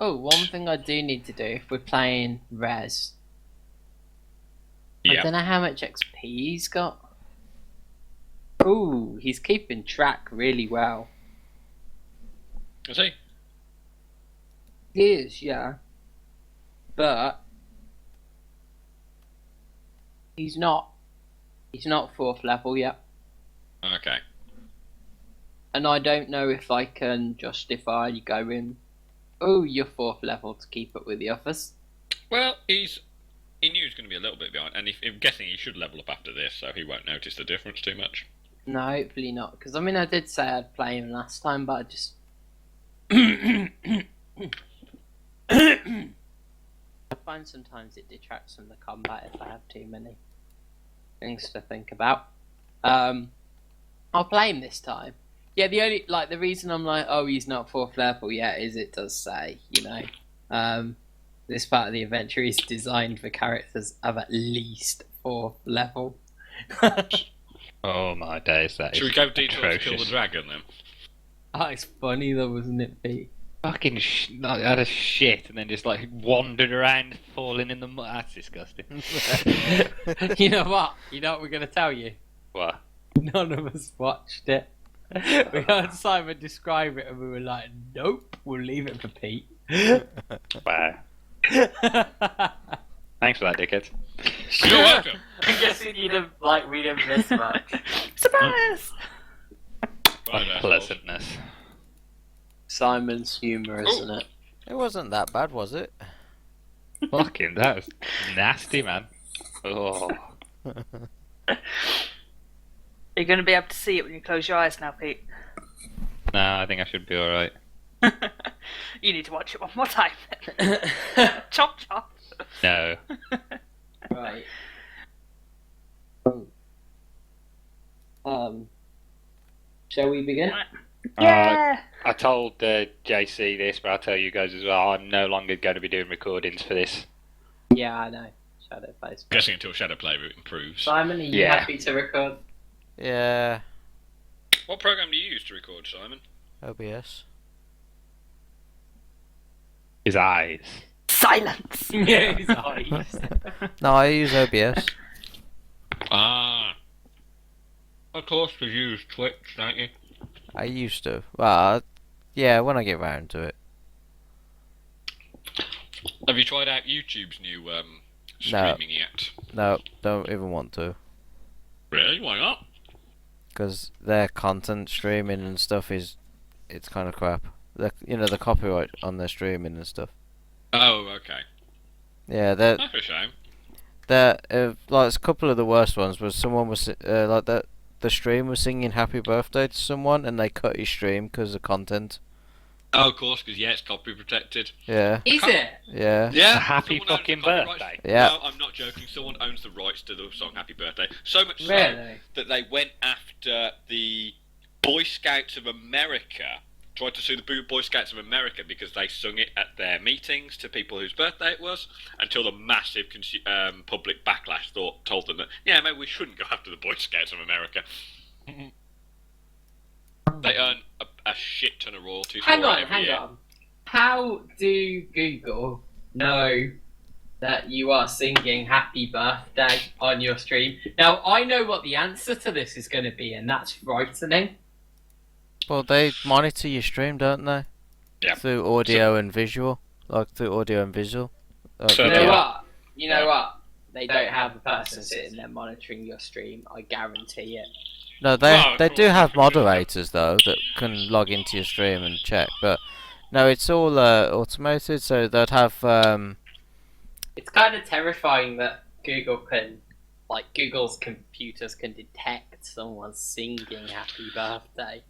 Oh, one thing I do need to do if we're playing Res. I Yeah. don't know how much XP he's got. Ooh, he's keeping track really well. Is he? He is, yeah. But he's not. He's not 4th level yet. Okay. And I don't know if I can justify going, oh, you're 4th level to keep up with the others. Well, he knew he was going to be a little bit behind, and I'm guessing he should level up after this, so he won't notice the difference too much. No, hopefully not. Because, I mean, I did say I'd play him last time, but I just... I find sometimes it detracts from the combat if I have too many things to think about. I'll play him this time. Yeah, the reason I'm like, oh, he's not 4th level yet is it does say, this part of the adventure is designed for characters of at least 4th level. Oh my days, that Should is we go detour to atrocious. kill the dragon then? Oh, it's funny though, wasn't it, Pete? Fucking like, had a shit and then just like wandered around falling in the mud. That's disgusting. You know what? You know what we're going to tell you? What? None of us watched it. We heard Simon describe it and we were like, nope, we'll leave it for Pete. Wow. Thanks for that, dickhead. You're welcome. I'm guessing you didn't we didn't miss much. Surprise! Unpleasantness. Simon's humour, isn't it? It wasn't that bad, was it? Fucking, that was nasty, man. Oh. You're going to be able to see it when you close your eyes now, Pete. No, I think I should be alright. You need to watch it one more time. Chop chop. No. Right. Shall we begin? Yeah. I told JC this, but I'll tell you guys as well. I'm no longer going to be doing recordings for this. Yeah, I know. Shadow plays. Guessing until Shadowplay improves. Simon, are you Yeah. happy to record? Yeah. What program do you use to record, Simon? OBS. His eyes. Silence. Yeah, his eyes. No, I use OBS. Ah. Of course, you use Twitch, don't you? I used to. Well, yeah, when I get round to it. Have you tried out YouTube's new streaming yet? No, don't even want to. Really? Why not? Because their content streaming and stuff it's kind of crap. The copyright on their streaming and stuff. Oh, okay. Yeah, That's a shame. like a couple of the worst ones was someone was like that. The stream was singing "Happy Birthday" to someone, and they cut his stream because of content. Oh, of course, because it's copy protected. Yeah, Is it? yeah, Yeah. A happy someone owns fucking the copyright. birthday. Yeah. No, I'm not joking. Someone owns the rights to the song "Happy Birthday." So much so Really? that they went after the Boy Scouts of America. Tried to sue the Boy Scouts of America because they sung it at their meetings to people whose birthday it was, until the massive public backlash told them that, yeah, maybe we shouldn't go after the Boy Scouts of America. They earn a shit ton of royalties. Hang for it on, every hang year. on. How do Google know that you are singing "Happy Birthday" on your stream? Now, I know what the answer to this is going to be, and that's frightening. Well, they monitor your stream, don't they? Yeah. Through audio and visual, like through audio and visual. So You they know are. what? You know what? They don't have a person sitting there monitoring your stream. I guarantee it. No, they Well, they of do course have they can do that. moderators though that can log into your stream and check, but no, it's all automated. So they'd have It's kind of terrifying that Google's computers can detect someone singing "Happy Birthday."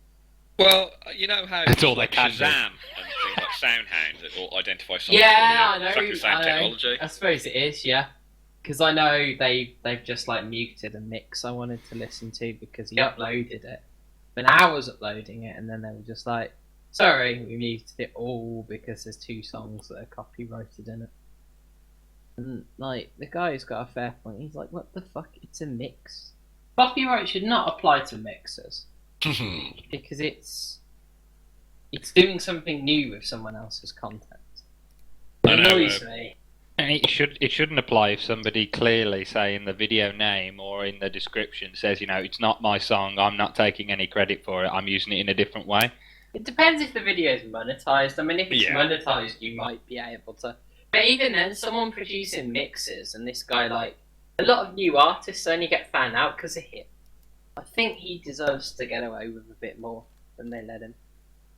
Well, you know how That's all like they can do. Shazam and things like SoundHound that will identify songs. Yeah, I from know. Exactly the same I know. technology. I suppose it is, yeah. Because I know they've just muted a mix I wanted to listen to because he uploaded it. But I was uploading it, and then they were just like, "Sorry, we muted it all because there's 2 songs that are copyrighted in it." And the guy's got a fair point. He's like, "What the fuck? It's a mix. Copyright should not apply to mixers because it's doing something new with someone else's content." I know, annoys me. And it shouldn't apply if somebody clearly, say in the video name or in the description, says, it's not my song, I'm not taking any credit for it, I'm using it in a different way. It depends if the video is monetized. I mean, if it's Yeah. monetized, you might be able to. But even then, someone producing mixes, and this guy, like, a lot of new artists only get found out because of him. I think he deserves to get away with a bit more than they let him.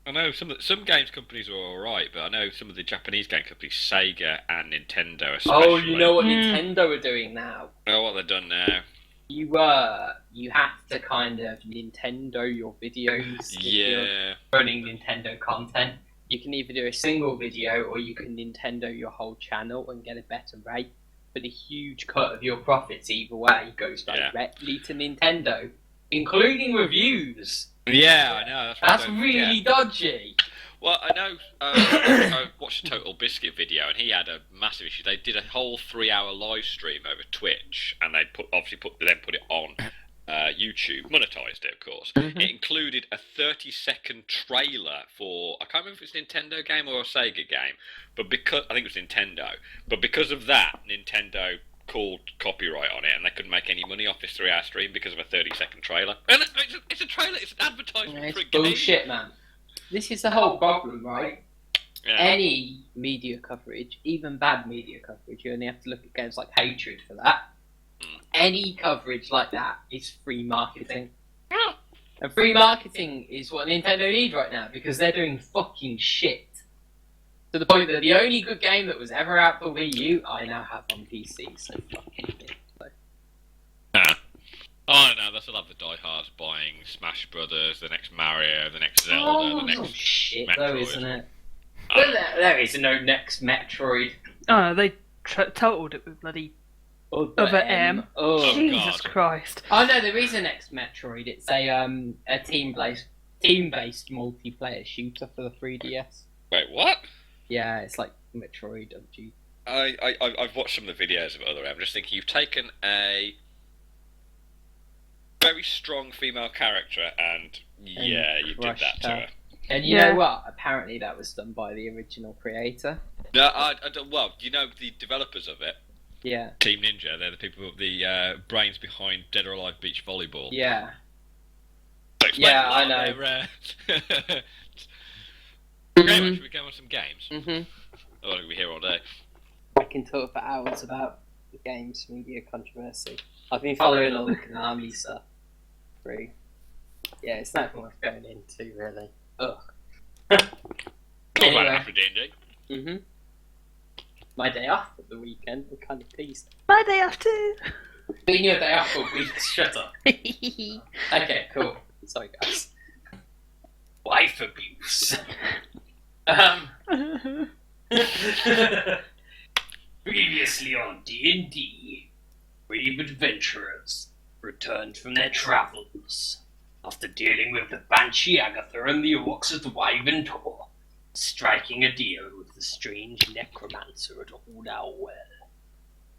I know some games companies are alright, but I know some of the Japanese game companies, Sega and Nintendo especially. Oh, you know what Mm. Nintendo are doing now? I know what they've done now. You have to kind of Nintendo your videos. if you're Yeah. running Nintendo content. You can either do a single video or you can Nintendo your whole channel and get a better rate. But a huge cut of your profits either way goes Yeah. directly to Nintendo, including reviews. Yeah, I know. What I That's don't really get. dodgy. Well, I know. I watched a Total Biscuit video, and he had a massive issue. They did a whole 3-hour live stream over Twitch, and they put it on YouTube, monetized it, of course. It included a 30-second trailer for, I can't remember if it's a Nintendo game or a Sega game, but because I think it was Nintendo. But because of that, Nintendo called copyright on it, and they couldn't make any money off this 3-hour stream because of a 30-second trailer. And it's a trailer. It's an advertisement It's for a game. bullshit, man. This is the whole problem, right? Yeah. Any media coverage, even bad media coverage, you only have to look at games like Hatred for that. Any coverage like that is free marketing. And free marketing is what Nintendo need right now because they're doing fucking shit. To the point that the only good game that was ever out for Wii U, I now have on PC, so fucking it. So, Oh no, they'll still have the diehards buying Smash Brothers, the next Mario, the next Zelda, the next. shit Metroid. though, isn't it? Oh, But there is no next Metroid. Oh no, they totaled it with bloody. Over M. Oh, Jesus God. Christ. Oh no, there is a next Metroid. It's a team-based multiplayer shooter for the 3DS. Wait, what? Yeah, it's like Metroid of G. I've watched some of the videos of other. I'm just thinking you've taken a very strong female character and yeah, you did that crushed to her. her. And you Yeah. know what? Apparently that was done by the original creator. No, I don't. Well, you know the developers of it, Yeah. Team Ninja. They're the people, the brains behind Dead or Alive Beach Volleyball. Yeah. So explain Yeah, a I lot know. there, Anyway, should we go on some games? Mhm. I don't think we're here all day. I can talk for hours about the game's media controversy. I've been following all the Konami stuff through. Yeah, it's not worth going into, really. Ugh. Talk about Anyway. after D&D. Mhm. My day off at the weekend. I'm kind of pleased. My day off too. Being your day off for a week. Shut up. Okay, cool. Sorry, guys. Wife abuse. Previously on D&D, brave adventurers returned from their travels after dealing with the Banshee Agatha and the Orcs of the Wyvern Tor, striking a deal with the strange necromancer at Old Owl Well.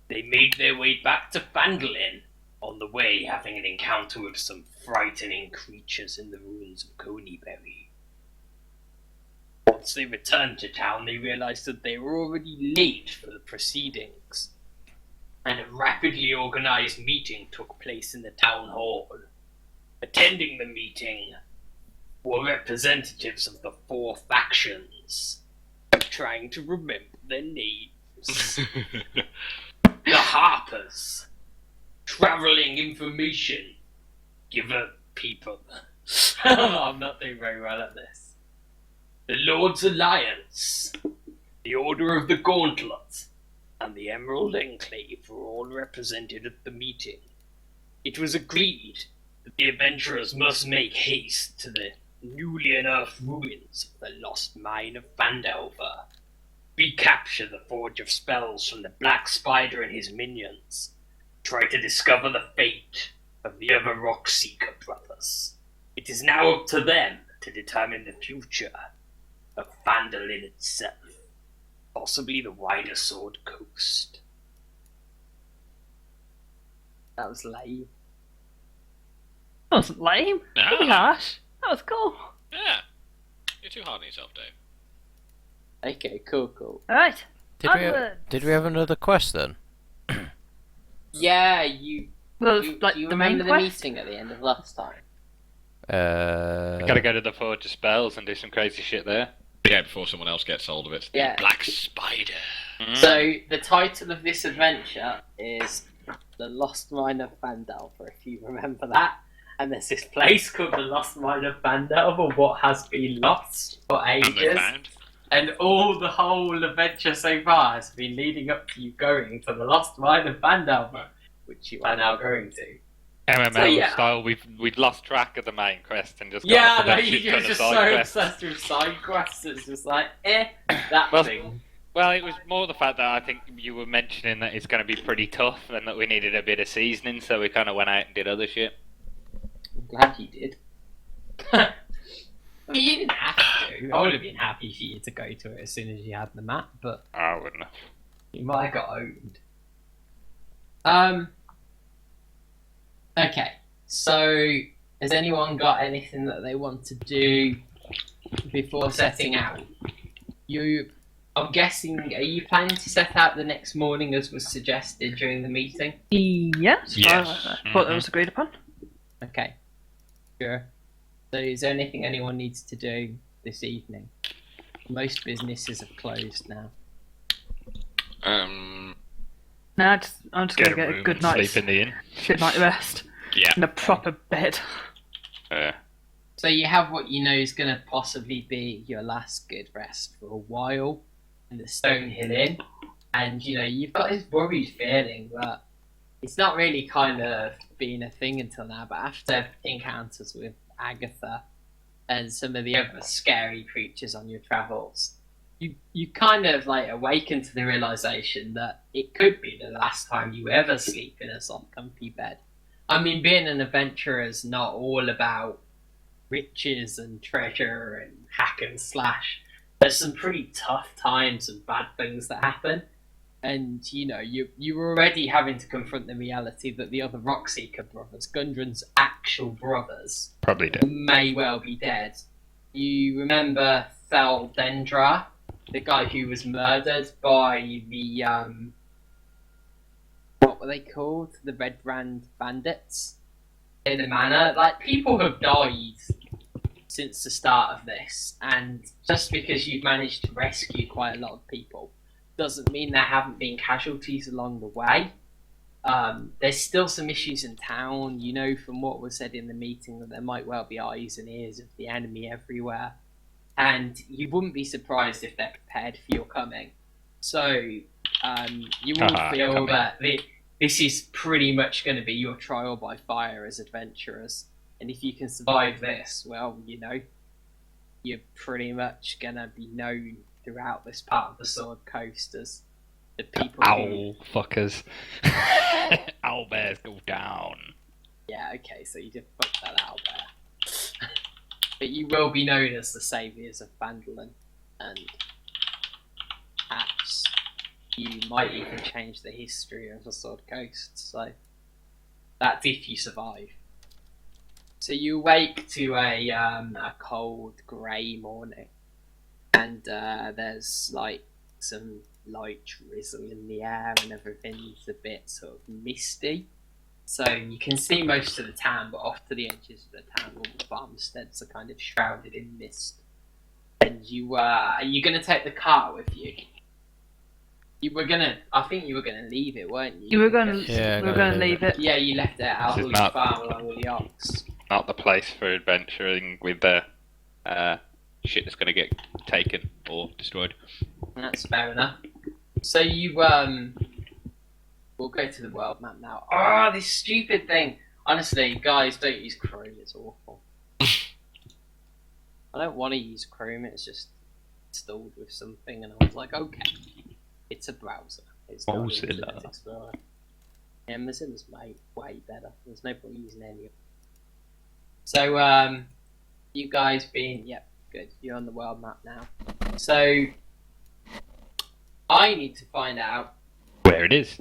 They made their way back to Phandalin, on the way having an encounter with some frightening creatures in the ruins of Conyberry. Once they returned to town, they realized that they were already late for the proceedings, and a rapidly organized meeting took place in the town hall. Attending the meeting were representatives of the 4 factions. I'm trying to remember their names. The Harpers, traveling information giver people. I'm not doing very well at this. The Lord's Alliance, the Order of the Gauntlet, and the Emerald Enclave were all represented at the meeting. It was agreed that the adventurers must make haste to the newly unearthed ruins of the lost mine of Phandelver, recapture the Forge of Spells from the Black Spider and his minions, try to discover the fate of the other Rockseeker brothers. It is now up to them to determine the future of Phandalin itself, possibly the wider Sword Coast. That was lame. That wasn't lame. No. Pretty harsh. That was cool. Yeah. You're too hard on yourself, Dave. Okay, cool. Alright. Did we have another quest then? Yeah, you. Well, do like you the main remember the quest. meeting at the end of last time? Gotta go to the Forge of Spells and do some crazy shit there. Yeah, before someone else gets hold of it. Yeah. Black Spider. So the title of this adventure is The Lost Mine of Phandelver, if you remember that. And there's this place called the Lost Mine of Phandelver, what has been lost for And they ages. found. And all the whole adventure so far has been leading up to you going to the Lost Mine of Phandelver, which you are now going to. MMO So, yeah. style, we'd lost track of the main quest and just Yeah, got no, off with a you're shit ton of just side so quests. obsessed with side quests. It's just like, that Well, thing. Well, it was more the fact that I think you were mentioning that it's going to be pretty tough and that we needed a bit of seasoning, so we kind of went out and did other shit. I'm glad you did. I mean, you didn't have to. I would have been happy for you to go to it as soon as you had the map, but I wouldn't have. you might have got owned. Okay, so has anyone got anything that they want to do before setting out? I'm guessing, are you planning to set out the next morning as was suggested during the meeting? Yes. Yes. I thought that was agreed upon. Okay, sure. So is there anything anyone needs to do this evening? Most businesses have closed now. No, I'm just gonna get a good night's sleep in the inn. good night rest Yeah. in a proper bed. So you have what you know is going to possibly be your last good rest for a while in the Stonehill Inn, and you know you've got this worried feeling that it's not really kind of been a thing until now, but after encounters with Agatha and some of the other scary creatures on your travels, you kind of like awaken to the realization that it could be the last time you ever sleep in a soft, comfy bed. I mean, being an adventurer is not all about riches and treasure and hack and slash. There's some pretty tough times and bad things that happen, and you know you were already having to confront the reality that the other Rockseeker brothers, Gundren's actual brothers, Probably did. may well be dead. You remember Theldendra, the guy who was murdered by the what were they called? The Red Brand Bandits in the manor. Like, people have died since the start of this, and just because you've managed to rescue quite a lot of people doesn't mean there haven't been casualties along the way. There's still some issues in town, you know, from what was said in the meeting, that there might well be eyes and ears of the enemy everywhere, and you wouldn't be surprised if they're prepared for your coming. So you all feel that this is pretty much going to be your trial by fire as adventurers. And if you can survive this, well, you know, you're pretty much going to be known throughout this part of the Sword Coast as the people who... Owl fuckers. Owl bears go down. Yeah, okay, so you did fuck that out there. But you will be known as the saviours of Phandalin, and perhaps you might even change the history of the Sword Coast, so that's if you survive. So you wake to a cold, grey morning, and there's like some light drizzle in the air, and everything's a bit sort of misty. So you can see most of the town, but off to the edges of the town, all the farmsteads are kind of shrouded in mist. And are you going to take the car with you? I think you were gonna leave it, weren't you? You were gonna, Yeah, we were gonna leave it. Yeah, you left it out This on is the not- farm along with the ox. Not the place for adventuring with the shit that's going to get taken or destroyed. That's fair enough. So you we'll go to the world map now. Ah, this stupid thing. Honestly, guys, don't use Chrome. It's awful. I don't want to use Chrome. It's just installed with something, and I was like, okay, it's a browser. It's not Mozilla. Internet Explorer. Yeah, Mozilla's way better. There's no point using any of it. So, you guys yep, good. You're on the world map now. So, I need to find out Where it is.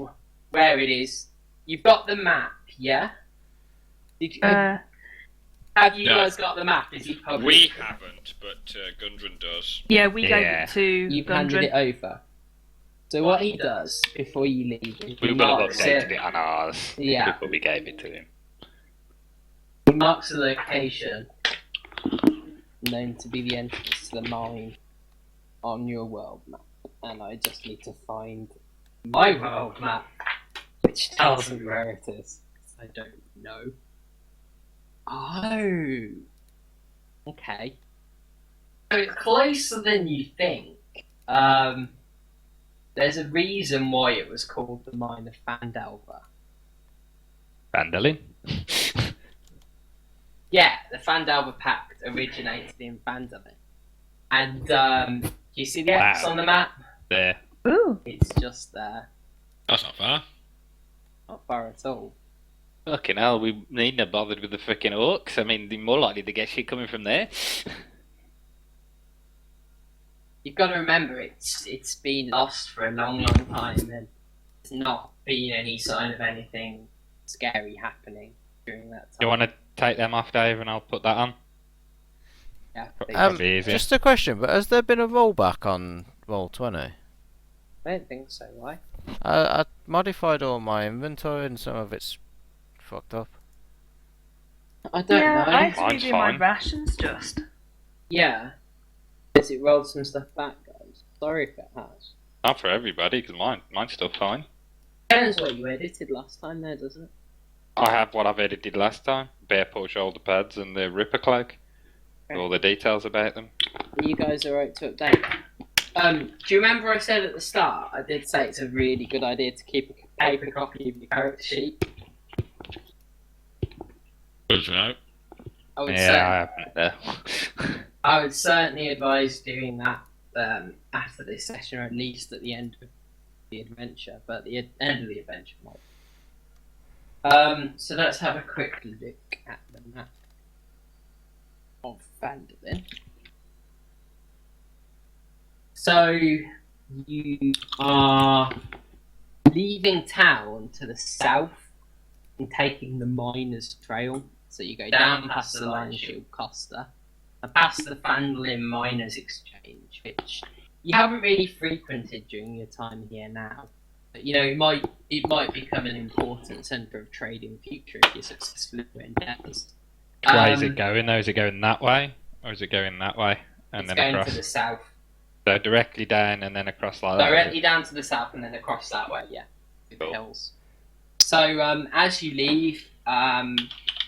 where it is. You've got the map, yeah? Did you, have you No. guys got the map? Is it public? We haven't, but Gundren does. Yeah, we gave Yeah. it to You've handed Gundren. it over. So what he does before you leave, is We he would have marks updated it. it on ours Yeah. before we gave it to him. He marks the location known to be the entrance to the mine on your world map, and I just need to find my world map, which tells me where it is. 'Cause I don't know. Oh, okay. So it's closer than you think. There's a reason why it was called the Mine of Phandelver. Vandalin? Yeah, the Phandelver Pact originated in Phandalin. And do you see the X Wow. on the map? There. Ooh. It's just there. That's not far. Not far at all. Fucking hell, we needn't have bothered with the freaking orcs. I mean, they're more likely to get shit coming from there. You've got to remember, it's been lost for a long time, and there's not been any sign of anything scary happening during that time. You want to take them off, Dave, and I'll put that on? Yeah, Probably easier. Just a question, but has there been a rollback on Roll20? I don't think so. Why? I modified all my inventory and some of it's fucked up. I don't Yeah, know. I had to Mine's redo my fine. rations just. Yeah. Has it rolled some stuff back, guys? Sorry if it has. Not for everybody, because mine's still fine. Depends what you edited last time there, doesn't it? I have what I've edited last time. Bearpaw shoulder pads and the Ripper cloak. Okay. All the details about them. Are you guys alright to update? Do you remember I said at the start, I did say it's a really good idea to keep a paper copy of your character sheet? Good to know. I would, Yeah, I haven't there. I would certainly advise doing that after this session, or at least at the end of the adventure, but the end of the adventure might. So let's have a quick look at the map of Phandalin. So you are leaving town to the south and taking the Miners' Trail. So you go down past the Lion Shield Costa and past the Phandalin Miners Exchange, which you haven't really frequented during your time here now. But you know, it might become an important centre of trade in future if you're successful in your endeavours. Which way is it going though? Is it going that way? Or is it going that way? And It's then going across? to the south. So directly down and then across like that? Directly down to the south and then across that way, yeah. To the Cool. hills. So as you leave,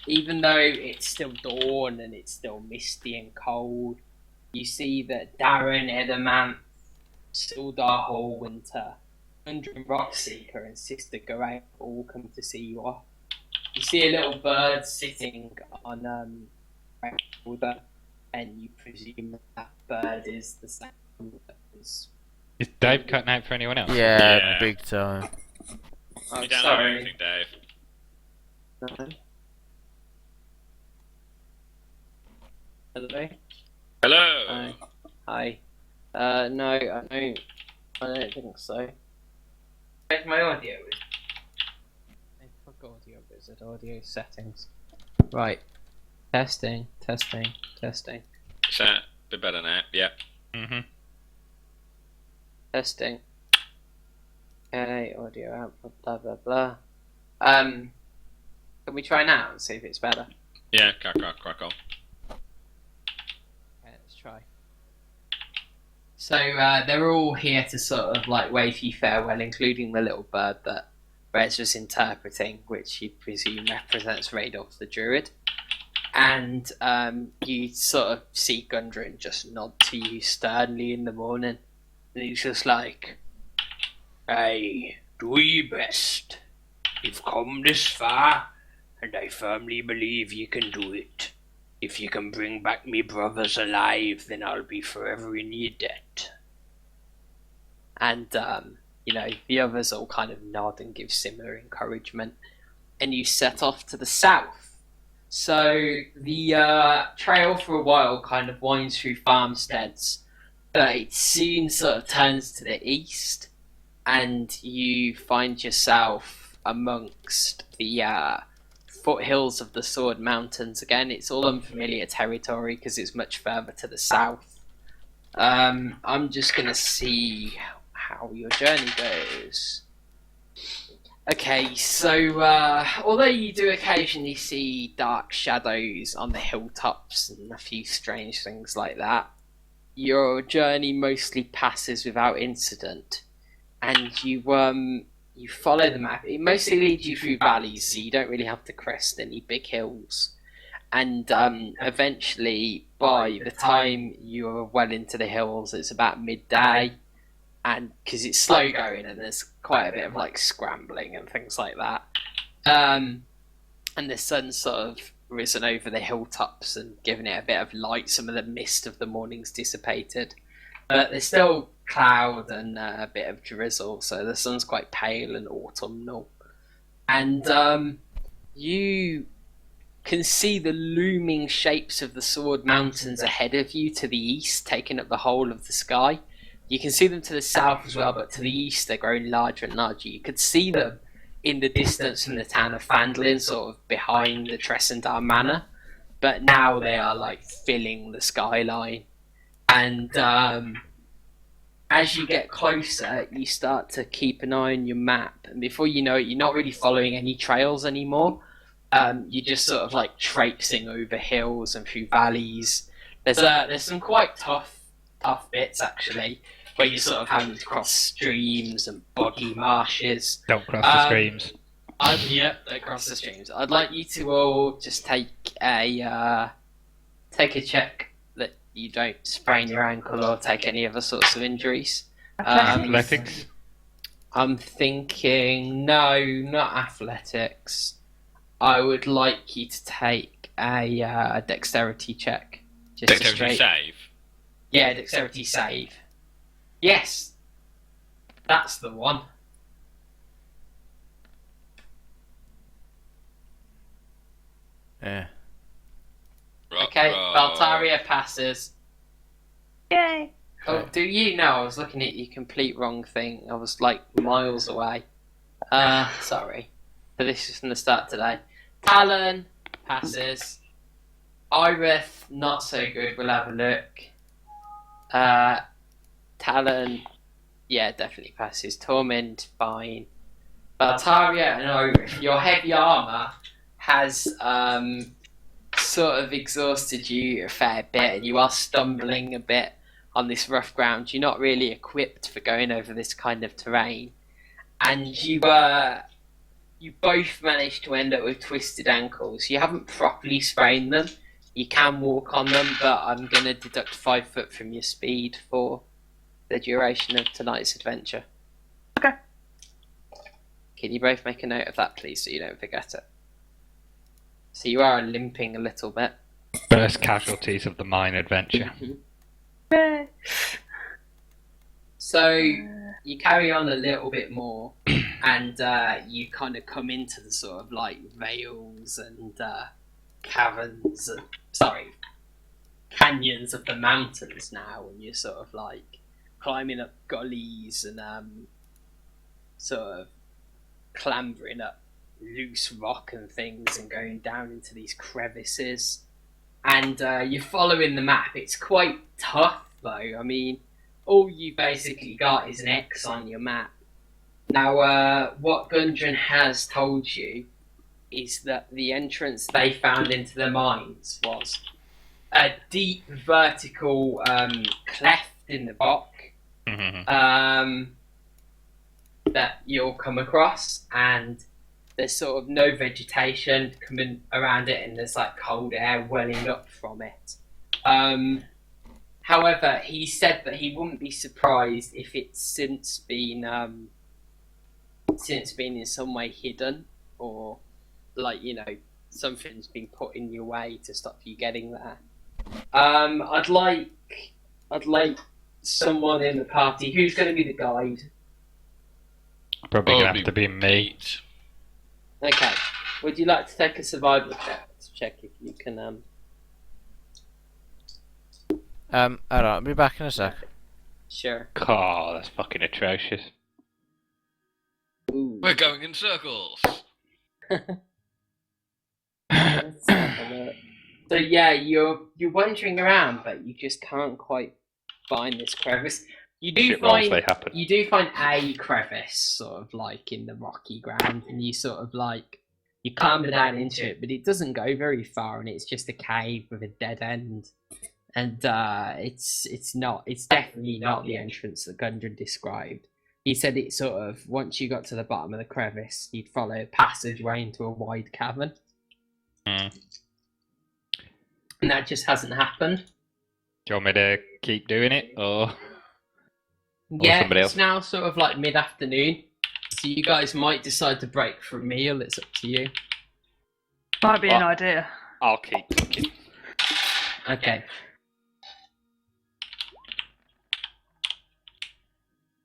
even though it's still dawn and it's still misty and cold, you see that Darren, Edaman, Sildar Hallwinter, Gundren Rockseeker and Sister Garay all come to see you off. You see a little bird sitting on shoulder, and you presume that bird is the same that was... Is Dave cutting out for anyone else? Yeah, Yeah. big time. Oh, You don't know sorry. anything, Dave. No. Hello? Hello. Hi. Hi. No, I don't think so. Where's my audio? I fuck audio wizard, audio settings. Right. Testing. Is that a bit better now? Yeah. Mm-hmm. Testing. Okay, audio output, blah blah blah. Can we try now and see if it's better? Yeah, crack on. Okay, let's try. So they're all here to sort of like wave you farewell, including the little bird that Rez was interpreting, which you presume represents Radolf the Druid. And you sort of see Gundren just nod to you sternly in the morning. And he's just like, "Hey, do your best. You've come this far, and I firmly believe you can do it. If you can bring back me brothers alive, then I'll be forever in your debt." And, the others all kind of nod and give similar encouragement. And you set off to the south. So the trail for a while kind of winds through farmsteads, but it soon sort of turns to the east, and you find yourself amongst the foothills of the Sword Mountains again. It's all unfamiliar territory because it's much further to the south. I'm just gonna see how your journey goes. Okay, so although you do occasionally see dark shadows on the hilltops and a few strange things like that, your journey mostly passes without incident, and you follow the map. It mostly leads you through valleys, so you don't really have to crest any big hills. And eventually, by the time you're well into the hills, it's about midday. And because it's slow going and there's quite a bit of like scrambling and things like that, and the sun's sort of risen over the hilltops and given it a bit of light. Some of the mist of the morning's dissipated, but there's still cloud and a bit of drizzle, so the sun's quite pale and autumnal. And you can see the looming shapes of the Sword Mountains ahead of you to the east, taking up the whole of the sky. You can see them to the south as well, but to the east they're growing larger and larger. You could see them in the distance from the town of Phandalin, sort of behind the Tressendar Manor, but now they are like filling the skyline. And as you get closer, you start to keep an eye on your map, and before you know it, you're not really following any trails anymore. You're just sort of like traipsing over hills and through valleys. There's some quite tough bits actually, where you're sort of having to cross streams and boggy marshes. Don't cross the streams. Don't cross the streams. I'd like you to all just take a check that you don't sprain your ankle or take any other sorts of injuries. Athletics. I'm thinking no, not athletics. I would like you to take a dexterity check. Just a Dexterity straight. save. Yeah, dexterity save. Yes, that's the one. Yeah. Okay, Valtaria passes. Yay! Oh, do you know? I was looking at your complete wrong thing. I was like miles away. Sorry. So this is from the start today. Talon passes. Irith, not so good. We'll have a look. Talon, yeah, definitely passes. Torment, fine. Valtaria and Irith, your heavy armour has sort of exhausted you a fair bit, and you are stumbling a bit on this rough ground. You're not really equipped for going over this kind of terrain, and you both managed to end up with twisted ankles. You haven't properly sprained them. You can walk on them, but I'm going to deduct 5 foot from your speed for the duration of tonight's adventure. Okay. Can you both make a note of that, please, so you don't forget it? So you are limping a little bit. First casualties of the mine adventure. Yay! So you carry on a little bit more, and you kind of come into the sort of like vales and caverns, canyons of the mountains now, and you're sort of like climbing up gullies and sort of clambering up loose rock and things and going down into these crevices. And you're following the map. It's quite tough though. I mean, all you basically got is an X on your map. Now, what Gundren has told you is that the entrance they found into the mines was a deep vertical cleft in the rock that you'll come across, and there's sort of no vegetation coming around it, and there's like cold air welling up from it. However, he said that he wouldn't be surprised if it's since been in some way hidden, or like, you know, something's been put in your way to stop you getting there. I'd like someone in the party. Who's going to be the guide? Probably gonna have to be me. Okay. Would you like to take a survival check to check if you can? Alright, I'll be back in a sec. Sure. Oh, that's fucking atrocious. Ooh. We're going in circles. Let's have a look. So yeah, you're wandering around, but you just can't quite find this crevice. You do shit rolls find they happen. you do find a crevice, sort of like in the rocky ground, and you sort of like you clamber down into it, but it doesn't go very far, and it's just a cave with a dead end. And it's definitely not the entrance that Gundren described. He said it sort of once you got to the bottom of the crevice, you'd follow a passageway into a wide cavern, Hmm. and that just hasn't happened. Do you want me to keep doing it, or Yeah, somebody it's else? now sort of like mid-afternoon, so you guys might decide to break for a meal. It's up to you. Might be an Well- idea. I'll keep cooking. Okay.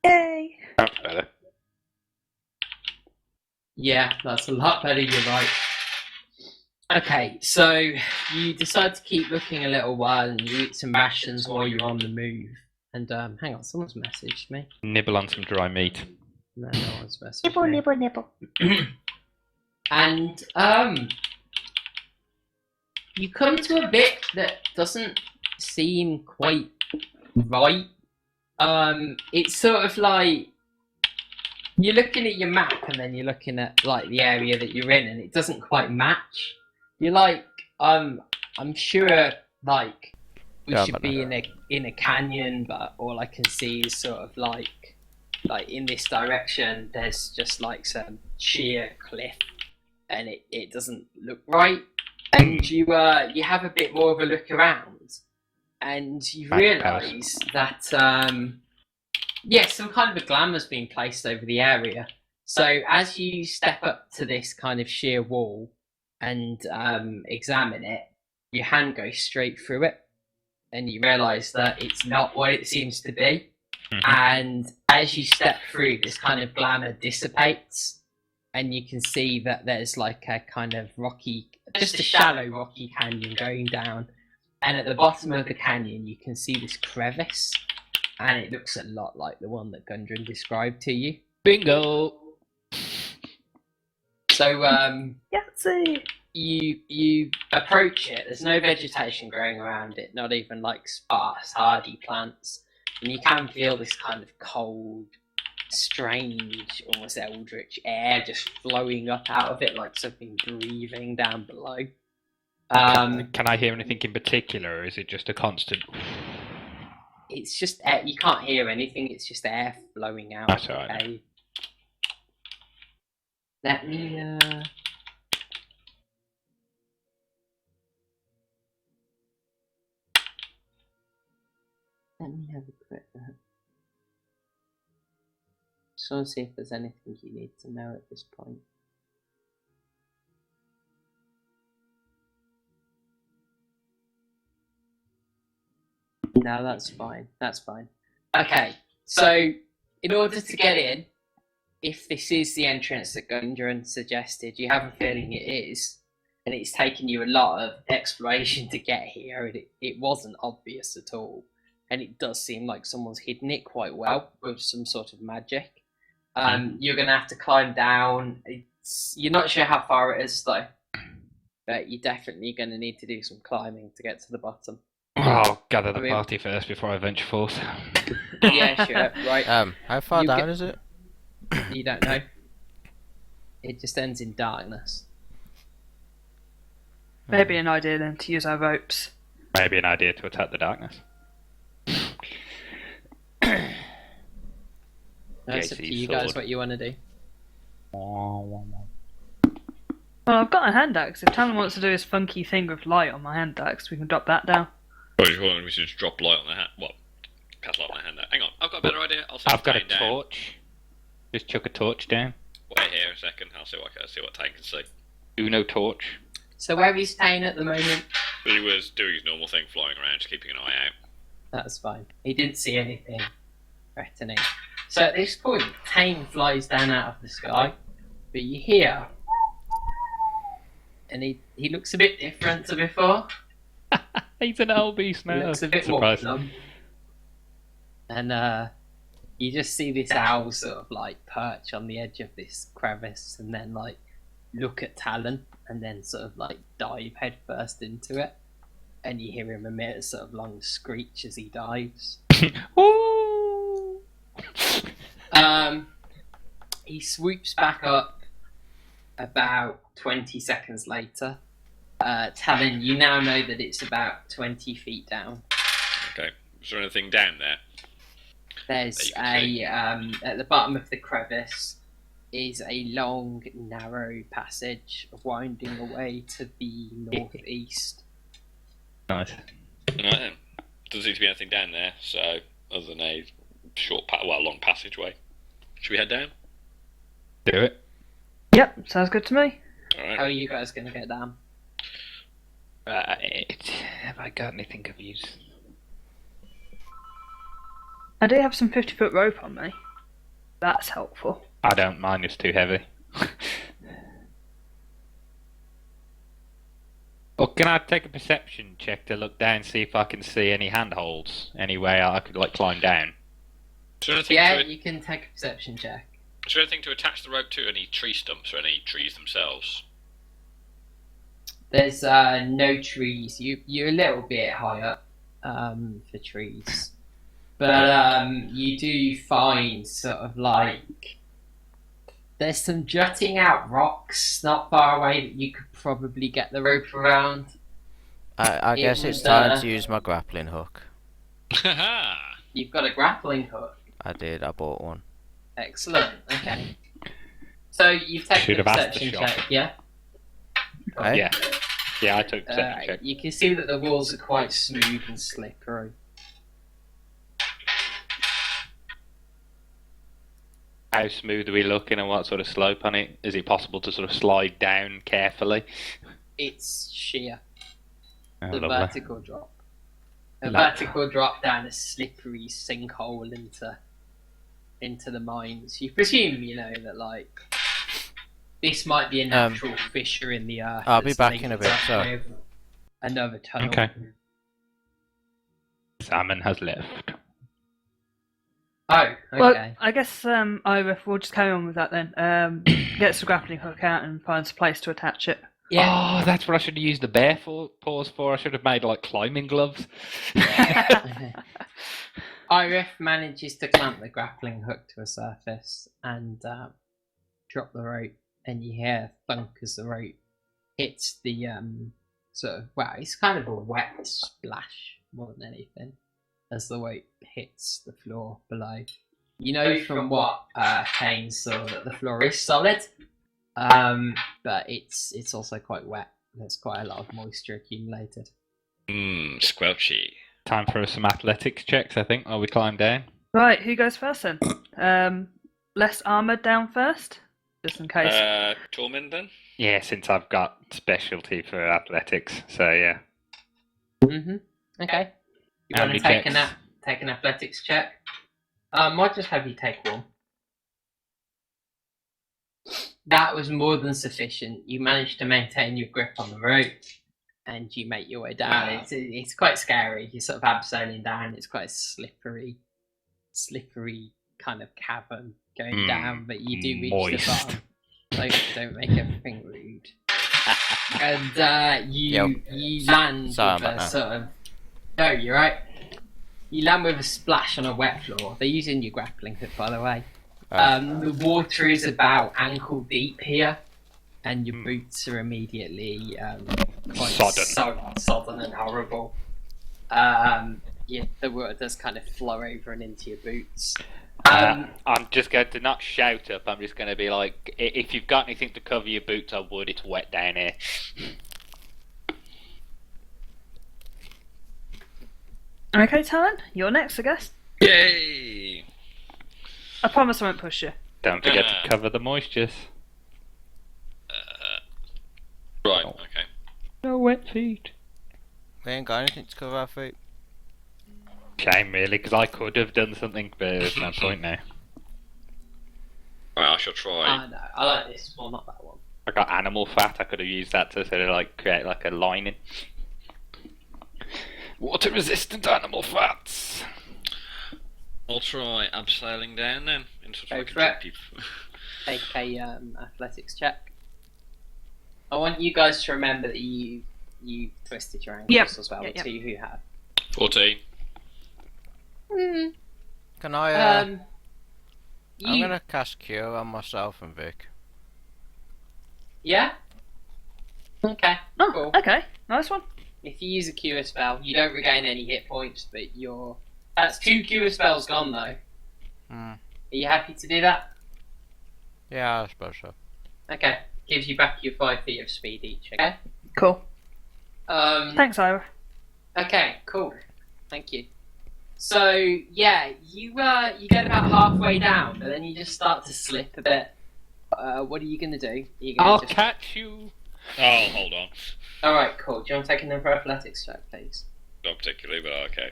Yay! That's better. Yeah, that's a lot better. You're right. Okay, so you decide to keep looking a little while, and you eat some rations while you're on the move. And hang on, someone's messaged me. Nibble on some dry meat. No one's messaged Nibble, me. nibble, nibble. And you come to a bit that doesn't seem quite right. It's sort of like you're looking at your map, and then you're looking at like the area that you're in, and it doesn't quite match. You're like, I'm sure like we Yeah, should but be in a canyon, but all I can see is sort of like in this direction. There's just like some sheer cliff, and it doesn't look right. And you have a bit more of a look around, and you Like realise that some kind of a glamour's been placed over the area. So as you step up to this kind of sheer wall and examine it, your hand goes straight through it, and you realise that it's not what it seems to be. Mhm. And as you step through, this kind of glamour dissipates, and you can see that there's like a kind of just a shallow rocky canyon going down. And at the bottom of the canyon, you can see this crevice, and it looks a lot like the one that Gundren described to you. Bingo! So Yahtzee! you approach it. There's no vegetation growing around it, not even like sparse hardy plants, and you can feel this kind of cold, strange, almost eldritch air just flowing up out of it, like something breathing down below. Can I hear anything in particular, or is it just a constant? It's just air. You can't hear anything. It's just air flowing out. That's of the alright. cave. Let me. Let me have a quick look. Just want to see if there's anything you need to know at this point. No, that's fine. That's fine. Okay, so in order to get in, if this is the entrance that Gundren suggested, you have a feeling it is, and it's taken you a lot of exploration to get here, and it wasn't obvious at all. And it does seem like someone's hidden it quite well with some sort of magic. You're going to have to climb down. You're not sure how far it is, though, but you're definitely going to need to do some climbing to get to the bottom. I'll gather the I mean- party first before I venture forth. Yeah, sure. Right. How far You down get- is it? You don't know. It just ends in darkness. Maybe an idea then to use our ropes. Maybe an idea to attack the darkness. That's up to JC you guys sword. what you want to do. Well, I've got a hand axe. If Talon wants to do his funky thing with light on my hand axe, we can drop that down. We should just drop light on the hand. What? Cast light on the hand. Hang on, I've got a better idea. I'll set I've got a Tane down. torch. Just chuck a torch down. Wait here a second. I'll see what Tane can see. Uno torch. So where is Tane at the moment? He was doing his normal thing, flying around, just keeping an eye out. That's fine. He didn't see anything threatening. So at this point, Tane flies down out of the sky, but you hear, and he looks a bit different to before. He's an old beast He now. looks a bit more Surprise. plump. And you just see this owl sort of like perch on the edge of this crevice, and then like look at Talon, and then sort of like dive headfirst into it. And you hear him emit a sort of long screech as he dives. Ooh. He swoops back up about 20 seconds later. Talon, you now know that it's about 20 feet down. Okay. Is there anything down there? There's That you at the bottom of the crevice is a long, narrow passage winding away to the northeast. Nice. Right then. Doesn't seem to be anything down there, so other than a long passageway. Should we head down? Do it. Yep, sounds good to me. How are Alright. you guys going to get down? Right. Have I got anything of use? I do have some 50-foot rope on me. That's helpful. I don't mind. It's too heavy. Well, can I take a perception check to look down, see if I can see any handholds, any way I could like climb down? Is there anything Yeah, to you can take a perception check. Is there anything to attach the rope to? Any tree stumps or any trees themselves? There's no trees. You're a little bit high up for trees, but you do find sort of like there's some jutting out rocks not far away that you could probably get the rope around. I It guess was, it's time to use my grappling hook. Haha! You've got a grappling hook. I did. I bought one. Excellent. Okay. So you've taken Should the have asked the perception shop. check, yeah? Hey? Yeah. Yeah, I took perception Alright, check. you can see that the walls are quite smooth and slippery. How smooth are we looking and what sort of slope on it? Is it possible to sort of slide down carefully? It's sheer. Oh, The lovely. vertical drop. A Lovely. vertical drop down a slippery sinkhole into the mines. You presume, that like this might be a natural fissure in the earth. I'll be that's back linked in a bit, up sorry. with another tunnel. Okay. Salmon has left. Oh, okay. Well, I guess Irith, we'll just carry on with that then. Gets the grappling hook out and finds a place to attach it. Yeah. Oh, that's what I should have used the bear paws for. I should have made like climbing gloves. Irith manages to clamp the grappling hook to a surface and drop the rope, and you hear thunk as the rope hits the it's kind of a wet splash more than anything as the rope hits the floor below. You know from what Kane saw that the floor is solid, but it's also quite wet. There's quite a lot of moisture accumulated. Squelchy. Time for some athletics checks, I think, while we climb down. Right, who goes first then? Less armoured down first, just in case. Tormund then? Yeah, since I've got specialty for athletics, so yeah. Okay. You How want to many take checks? take an athletics check? Might just have you take one. That was more than sufficient. You managed to maintain your grip on the rope, and you make your way down. It's quite scary. You're sort of abseiling down. It's quite a slippery kind of cavern going down, but you do reach moist. the bottom. Don't make everything rude. And you land Sorry with about a that. sort of. No, you're right. You land with a splash on a wet floor. They're using your grappling hook, by the way. The water is about ankle deep here, and your boots are immediately quite sodden and horrible. The water does kind of flow over and into your boots. I'm just going to not shout up. I'm just going to be like, if you've got anything to cover your boots, I would. It's wet down here. Okay, Talon, you're next, I guess. Yay! I promise I won't push you. Don't forget to cover the moistures. Right, okay. No wet feet. We ain't got anything to cover our feet. Shame, really, because I could have done something, but there's no point now. Right, I shall try. No, I like this one, not that one. I got animal fat. I could have used that to sort of like create like a lining. Water resistant animal fats. I'll try abseiling down then. Into Go like for it. Take a athletics check. I want you guys to remember that you twisted your ankles Yep. as well. Yep. The two who have. 14. Can I I'm gonna cast Cure on myself and Vic. Yeah? Okay, Oh, cool. okay. Nice one. If you use a cure spell, you don't regain any hit points, but you're... That's 2 cure spells gone, though. Hmm. Are you happy to do that? Yeah, I suppose so. Okay. Gives you back your 5 feet of speed each, okay? Cool. Thanks, Ira. Okay, cool. Thank you. So, yeah, you get about halfway down, but then you just start to slip a bit. What are you going to do? I'll catch you. Oh, hold on. Alright, cool. Do you want to take another athletics check, please? Not particularly, but okay.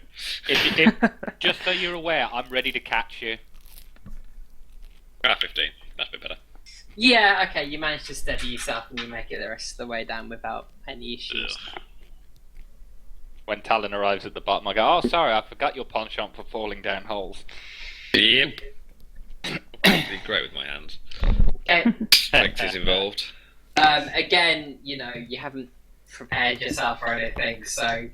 Just so you're aware, I'm ready to catch you. 15. That's a bit better. Yeah, okay, you manage to steady yourself and you make it the rest of the way down without any issues. Ugh. When Talon arrives at the bottom, I go, oh, sorry, I forgot your penchant for falling down holes. Yep. Did great with my hands. Okay. Strength is involved. Again, you know, you haven't prepared yourself or anything, so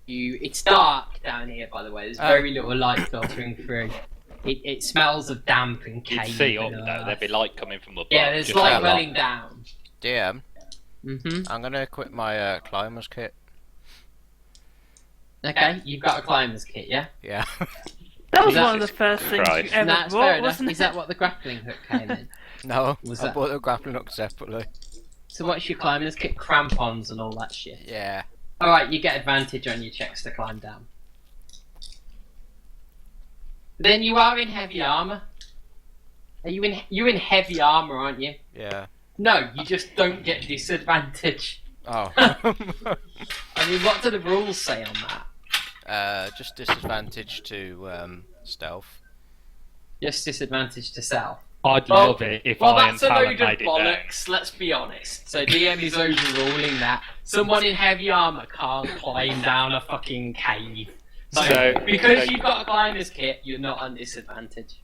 it's dark down here, by the way. There's very little light filtering through. It smells of damp and You'd cave. see up, and though. earth. There'd be light coming from above. Yeah, there's just light a lot. running down. DM, Mm-hmm. I'm gonna equip my climber's kit. Okay, you've got a climber's kit, yeah? Yeah. That was Is that- one of the first things Christ. you ever That's bought, fair enough. wasn't Is it? that what the grappling hook came in? No, Was I that- bought the grappling hook separately. So what's your climber's kit? Crampons and all that shit. Yeah. Alright, you get advantage on your checks to climb down. Then you are in heavy armour. You're in heavy armour, aren't you? Yeah. No, you just don't get disadvantage. Oh. I mean, what do the rules say on that? Just disadvantage to stealth. Just disadvantage to self. I'd Well- love it if Well, I and that's a Talon load of made it down. bollocks, let's be honest. So DM is overruling that. Someone in heavy armour can't climb down a fucking cave. So, because you've got a climber's kit, you're not on disadvantage.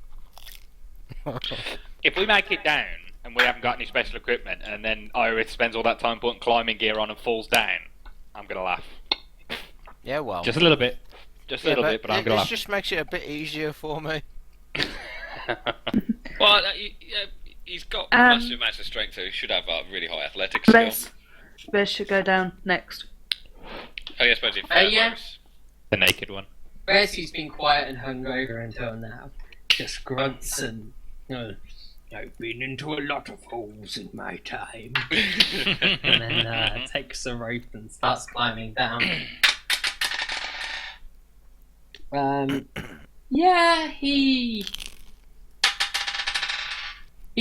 If we make it down and we haven't got any special equipment, and then Iris spends all that time putting climbing gear on and falls down, I'm gonna laugh. Yeah, well. Just a little bit. Just a little bit, but I'm gonna this laugh. just makes it a bit easier for me. Well, he's got massive amounts of strength, so he should have really high athletics skill. Bez should go down next. Oh, yeah, I suppose if Yeah. The naked one. Whereas he's been quiet and hungover until now. Just grunts and... I've been into a lot of holes in my time. And then takes a rope and starts climbing down. Yeah, he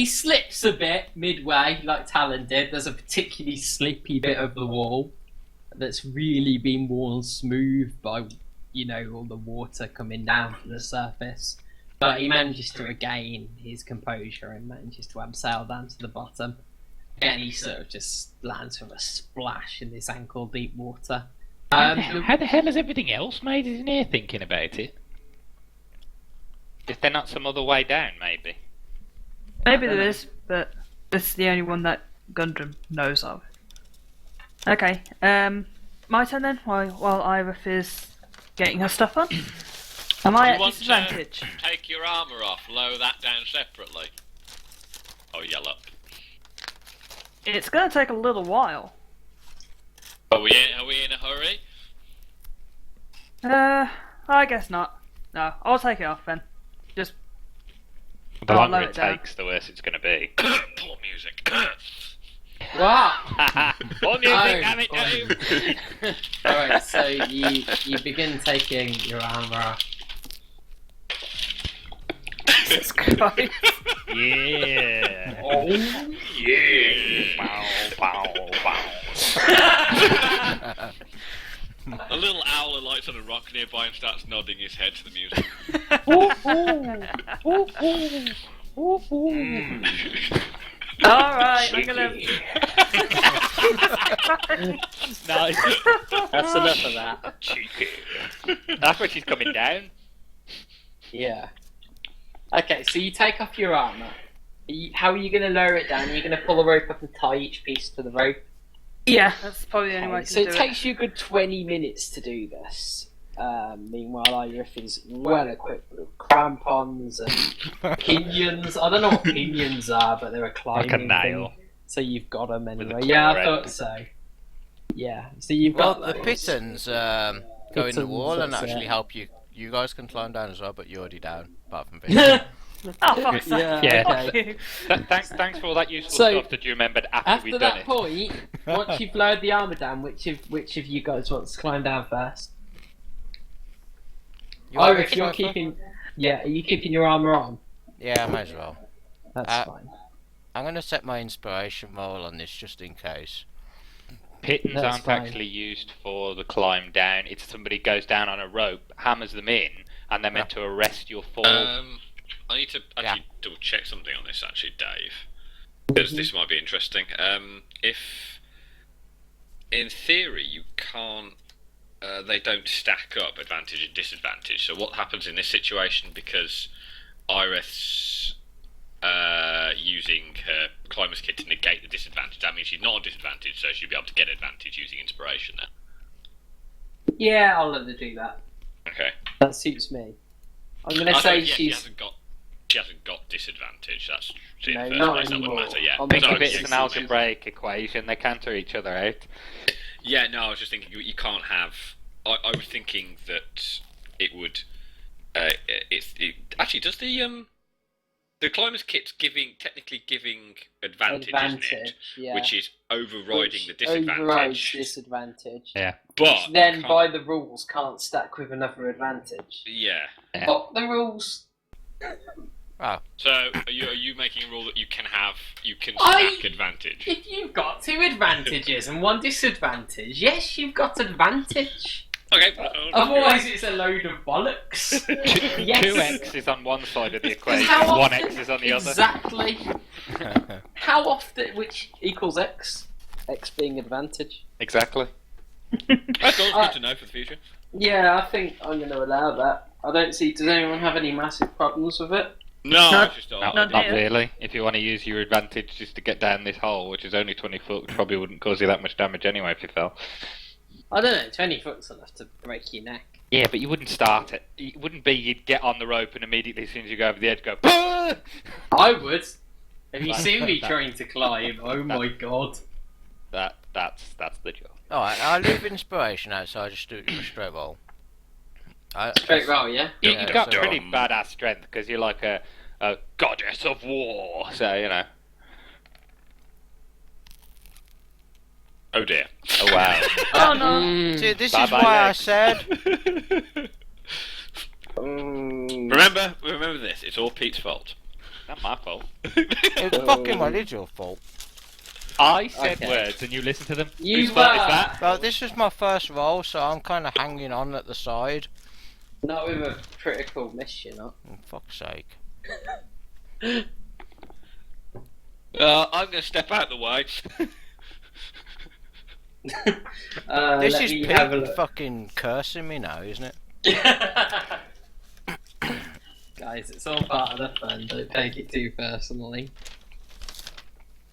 slips a bit midway, like Talon did. There's a particularly slippy bit of the wall that's really been worn smooth by, you know, all the water coming down from the surface. But he manages to regain his composure and manages to abseil down to the bottom. And he sort of just lands with a splash in this ankle-deep water. How the hell has everything else made it in here thinking about it? Is there not some other way down, maybe? Maybe there is, but this is the only one that Gundren knows of. Okay, my turn then, while Iris is getting her stuff on. Am I You at want disadvantage? to take your armour off, lower that down separately. Oh, yellow. It's going to take a little while. Are we in a hurry? I guess not. No, I'll take it off then. Just The I'll longer lower it it down. takes, the worse it's going to be. Poor music. What? More music, damn it, Dave! Alright, so you begin taking your armour off. Jesus Christ. Yeah! Oh, Yeah. Bow, bow, bow. A little owl that lights on a rock nearby and starts nodding his head to the music. Alright, I'm gonna. Nice. that's enough of that. Cheeky. That's when she's coming down. Yeah. Okay, so you take off your armour. How are you going to lower it down? Are you going to pull a rope up and tie each piece to the rope? Yeah, that's probably the only way to So do it takes you a good 20 minutes to do this. Meanwhile, Irith is well equipped with crampons and pinions. I don't know what pinions are, but they're a climbing Like a nail. thing. So you've got them With a anyway. Yeah, I claw thought end. so. Yeah, so you've Well, got the those. pitons go in the Pitons, wall and that's actually it. help you. You guys can climb down as well, but you're already down, apart from pitons. Oh, fuck's sake. Yeah, Yeah. Fuck okay. you. Thanks for all that useful So, stuff that you remembered after After we'd done that it. point, once you've lowered the armor down, which of you guys wants to climb down first? You want me Irith, to you're go first? keeping. Yeah, are you keeping your armor on? Yeah, I might as well. That's fine. I'm gonna set my inspiration roll on this just in case. Pitons That's aren't fine. actually used for the climb down. It's somebody goes down on a rope, hammers them in, and they're meant to arrest your fall. I need to actually double check something on this, actually, Dave, because this might be interesting. If, in theory, you can't, they don't stack up advantage and disadvantage. So what happens in this situation? Because Irith's using her climber's kit to negate the disadvantage, that means she's not on disadvantage, so she'll be able to get advantage using inspiration then. Yeah, I'll let her do that. Okay. That suits me. I'm gonna I say thought, yeah, she's. she hasn't got disadvantage. That's in No, the first not place. That wouldn't anymore. matter. Yeah. I'll make Think a of bit it as of an sense. algebraic equation. They cancel each other out. Yeah, no, I was just thinking you can't have. I was thinking that it would. It actually does the climber's kit's technically giving advantage, isn't it? Yeah. Which is overriding Which the disadvantage. overrides disadvantage. Yeah. But Then, can't- by the rules, can't stack with another advantage. yeah. Yeah. But the rules. So are you making a rule that you can I- stack advantage? If you've got 2 advantages and 1 disadvantage, yes, you've got advantage. Okay. Otherwise, it's a load of bollocks. Yes. 2x is on one side of the equation, How often- 1x is on the other. Exactly. How often? Which equals X? X being advantage. Exactly. That's all good to know for the future. Yeah, I think I'm going to allow that. I don't see. Does anyone have any massive problems with it? No, No. it's just No, Not not here. really. If you want to use your advantage just to get down this hole, which is only 20 foot, which probably wouldn't cause you that much damage anyway if you fell. I don't know. 20 foot's enough to break your neck. Yeah, but you wouldn't start it. It wouldn't be you'd get on the rope and immediately as soon as you go over the edge go, "Ah!" I would. Have you seen me trying to climb? Oh my god. That's the job. Alright, I'll leave inspiration out, so I'll just do it straight roll. Straight roll, yeah? You've Yeah, got so- pretty badass strength because you're like a goddess of war. So, you know. Oh dear. Oh, wow. Oh no. See, this Bye is bye, why Lex. I said. Remember this. It's all Pete's fault. Not my fault. It's fucking my little fault. I said Okay. words and you listen to them. You Whose fault is were. that? Well, this was my first roll, so I'm kind of hanging on at the side. Not with a critical miss, you're not. For fuck's sake. I'm going to step out the way. This let is me have a Pete look. fucking cursing me now, isn't it? Guys, it's all part of the fun. Don't take it too personally.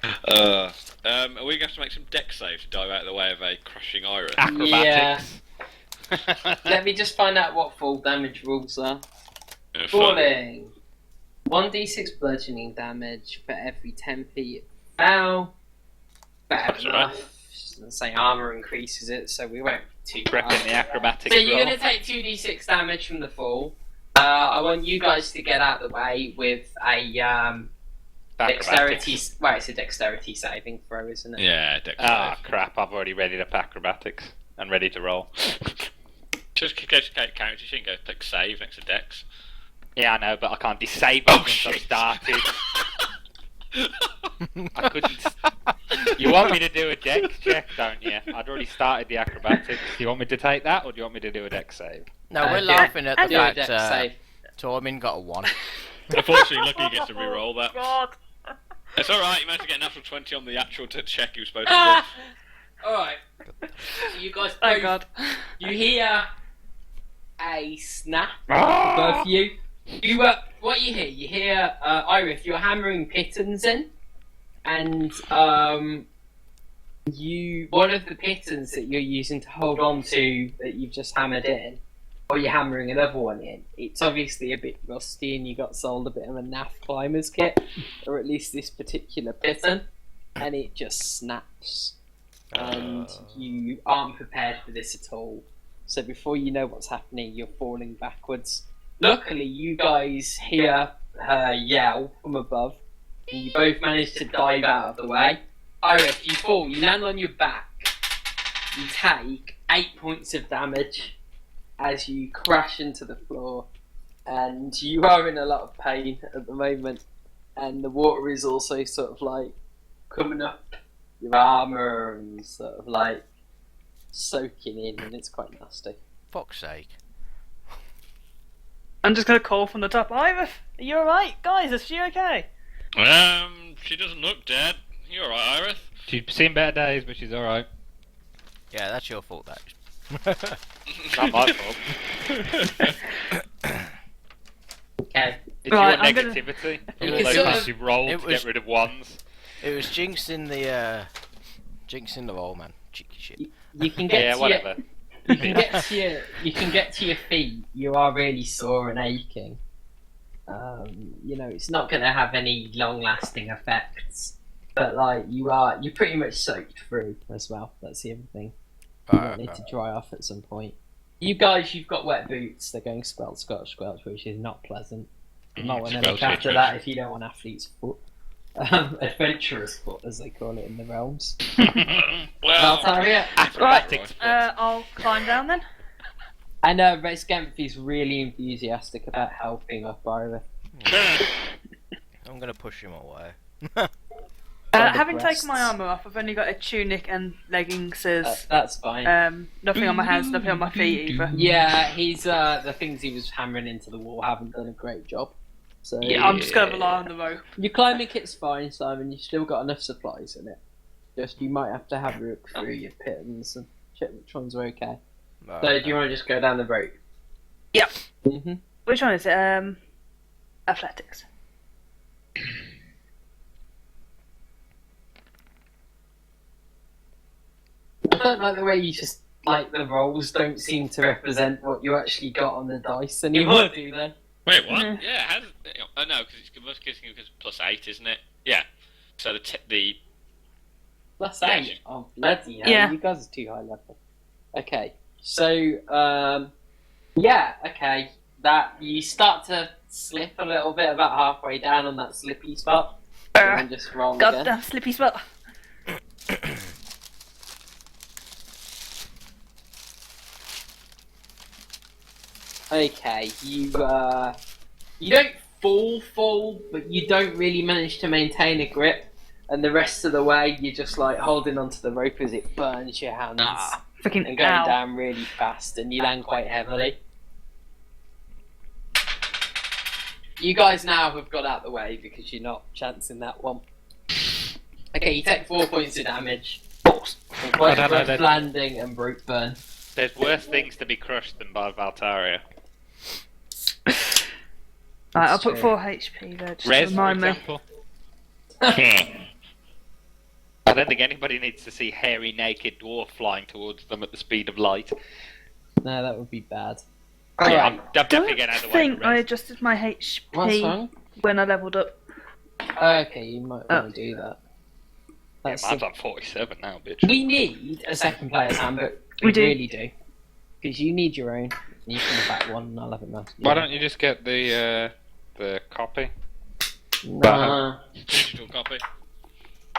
Are we going to have to make some deck saves to dive out of the way of a crushing iron? Acrobatics. Let me just find out what fall damage rules are. Fun. Falling. 1d6 bludgeoning damage for every 10 feet. Foul. Fair That's enough. Say armor increases it, so we won't be too Reckon bad. the acrobatics So you're roll. going to take 2d6 damage from the fall. I want you guys to get out of the way with a dexterity. Acrobatics. Well, it's a dexterity saving throw, isn't it? Yeah, deck Ah, save. crap. I've already readied up acrobatics and ready to roll. Just go to character sheet and go click save next to dex. Yeah, I know, but I can't disable Oh, once I've shit. started. I couldn't. You want me to do a dex check, don't you? I'd already started the acrobatics. Do you want me to take that, or do you want me to do a dex save? No, we're do- laughing at the Do a fact dex save. Tormin got a 1. Unfortunately, Lucky gets to re-roll that. God. It's alright, you managed to get a natural 20 on the actual check you were supposed to Ah! Alright. So you guys Oh both, god. you hear a snap Ah! above you. What you hear, Irith, you're hammering pitons in, and one of the pitons that you're using to hold on to that you've just hammered in or you're hammering another one in, it's obviously a bit rusty and you got sold a bit of a naff climber's kit, or at least this particular piton, and it just snaps. And you aren't prepared for this at all. So before you know what's happening, you're falling backwards. Luckily, you guys hear her yell from above, and you both manage to dive out of the way. Iris, you fall, you land on your back. You take 8 points of damage as you crash into the floor, and you are in a lot of pain at the moment, and the water is also sort of like coming up your armour and sort of like soaking in, and it's quite nasty. Fuck's sake. I'm just gonna call from the top. Iris, are you alright? Guys, is she okay? She doesn't look dead. You alright, Iris? She's seen better days, but she's alright. Yeah, that's your fault, that. Not my fault. Okay. It's Right, your I'm gonna- negativity. It All was those sort of- massive rolls it to was- get rid of ones. It was jinxing the roll, man. Cheeky shit. You can get Yeah, to whatever. you can get to your feet. You are really sore and aching. You know, it's not going to have any long-lasting effects, but like you're pretty much soaked through as well. That's the other thing. You might need to dry off at some point. You guys, you've got wet boots. They're going squelch, which is not pleasant. You might want to look Squelch, after squelch. that if you don't want athlete's foot. Adventurer's foot, as they call it in the realms. Well, Valtaria. Acrobatics. I'll climb down then. And Rex Gemphy's really enthusiastic about helping up Iris. I'm gonna push him away. By the Having breasts. taken my armour off, I've only got a tunic and leggings. That's fine. Nothing on my hands, nothing on my feet either. Yeah, he's the things he was hammering into the wall haven't done a great job. So Yeah, I'm just gonna rely on the rope. your climbing kit's fine, Simon. You've still got enough supplies in it. Just you might have to have a look through your pittons and check which ones are okay. So do you want to just go down the rope? Yep. Mm-hmm. Which one is it? Athletics. I don't like the way you just like the rolls don't seem to represent what you actually got on the dice anymore, do they? Wait, what? Mhm. Yeah, how does, oh no, because it's most kissing because +8, isn't it? Yeah. So the That's Yeah. 8. Oh, bloody hell. Yeah. You guys are too high level. Okay. So, yeah, okay. That you start to slip a little bit about halfway down on that slippy spot. And then just roll again. Goddamn slippy spot. Okay, you don't fall, but you don't really manage to maintain a grip. And the rest of the way, you're just like holding onto the rope as it burns your hands. Freaking And going ow. down really fast, and you land quite heavily. You guys now have got out of the way because you're not chancing that one. Okay, you take 4 points of damage. Both I don't know, that- landing and brute burn. There's worse things to be crushed than by Valtaria. Right, I'll put true. 4 HP there, just to Res, for remind me. example. I don't think anybody needs to see hairy, naked dwarf flying towards them at the speed of light. No, that would be bad. Yeah, Alright, I'm definitely I getting out of the don't way. think for I Res. adjusted my what's HP wrong? when I leveled up. Okay, you might want to do that. Yeah, That's mine's the- on 47 now, bitch. We need a second player's handbook. We do. really do. Because you need your own. You can have back one, and I'll have it now. Why don't you just get the copy? Nah, digital copy.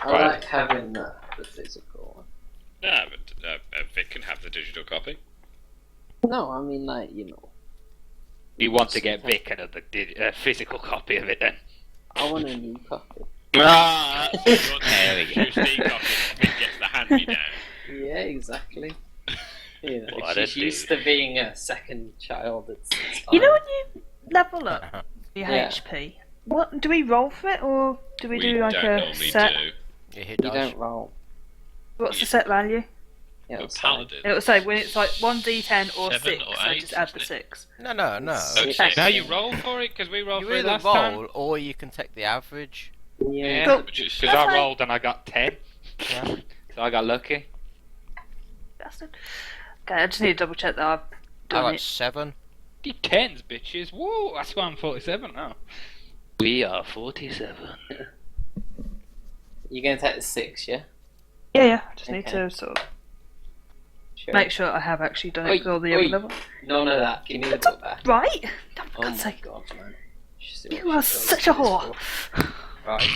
I Right. like having the physical one. Yeah, but Vic can have the digital copy. No, I mean like You want to get Vic another physical copy of it then? I want a new copy. Ah, There we go. Steam copy. Vic gets the hand me down. Yeah, exactly. You know, What a she's used to being a second child. It's You know fine. when you level up your Yeah. HP, what do we roll for it, or do we do like don't a normally set? do. You hit You dice. don't roll. What's the set value? Yeah, The it's paladin. It will say when it's like 1d10 or 7 6, or so 8, just add the isn't it? 6. No. Oh, It's shit. Now you roll for it because we rolled You for it either last roll time. or you can take the average. Yeah. Cool. Which is Because That's I fine. rolled and I got 10, Yeah. so I got lucky. Bastard. Okay, I just need to double check that I've I done got it. 7. D10s, bitches. Whoa, that's why I'm 47 now. We are 47. You're going to take the 6, yeah? Yeah. I just need Okay. to sort of Sure. make sure I have actually done it Oi, with all the oi. other level. None of that. Give me the book back. Right? Oh, for Oh God's my sake. god, man. You are such a whore. Right.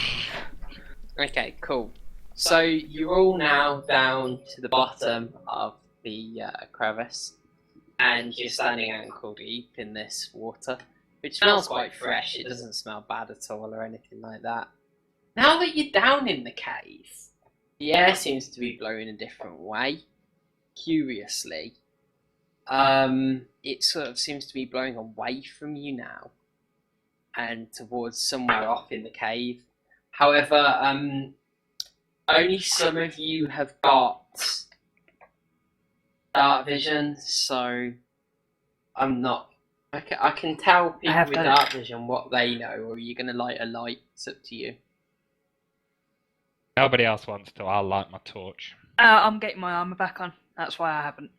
Okay, cool. So you're all now down to the bottom of the crevice, and you're standing ankle deep in this water, which smells quite fresh. It doesn't smell bad at all or anything like that. Now that you're down in the cave, the air seems to be blowing a different way. Curiously, it sort of seems to be blowing away from you now, and towards somewhere off in the cave. However, only some of you have got dark vision, so I'm not. I can tell people have with done it. dark vision what they know, or are you going to light a light? It's up to you. Nobody else wants to. I'll light my torch. I'm getting my armor back on. That's why I haven't.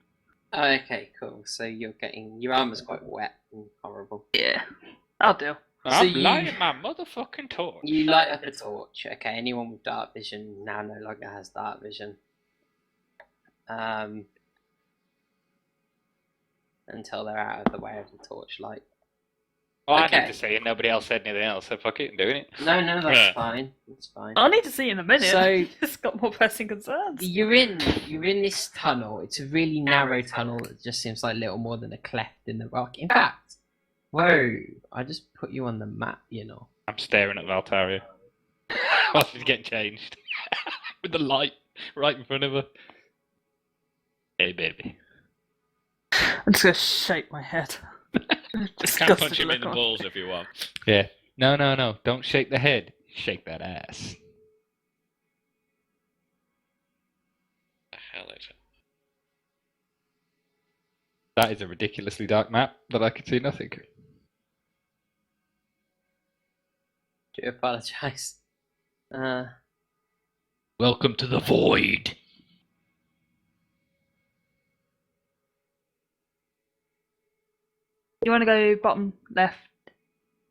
Okay, cool. So you're getting your armor's quite wet and horrible. Yeah. I'll do. I'm you- lighting my motherfucking torch. You light up a torch. Okay, anyone with dark vision now no longer has dark vision. Until they're out of the way of the torchlight. Well, I Okay. need to see it. Nobody else said anything else, so fuck it, I'm doing it. No, that's Yeah. fine. That's fine. I'll need to see in a minute. So- Just got more pressing concerns. You're in this tunnel. It's a really narrow tunnel that just seems like little more than a cleft in the rock. In fact, whoa! I just put you on the map, you know. I'm staring at Valtaria. While she's getting changed. With the light right in front of her. Hey, baby. I'm just gonna shake my head. Just can't punch him in the balls if you want. Yeah. No. Don't shake the head. Shake that ass. The hell is it? That is a ridiculously dark map, but I can see nothing. Do apologise. Welcome to the void. You want to go bottom left?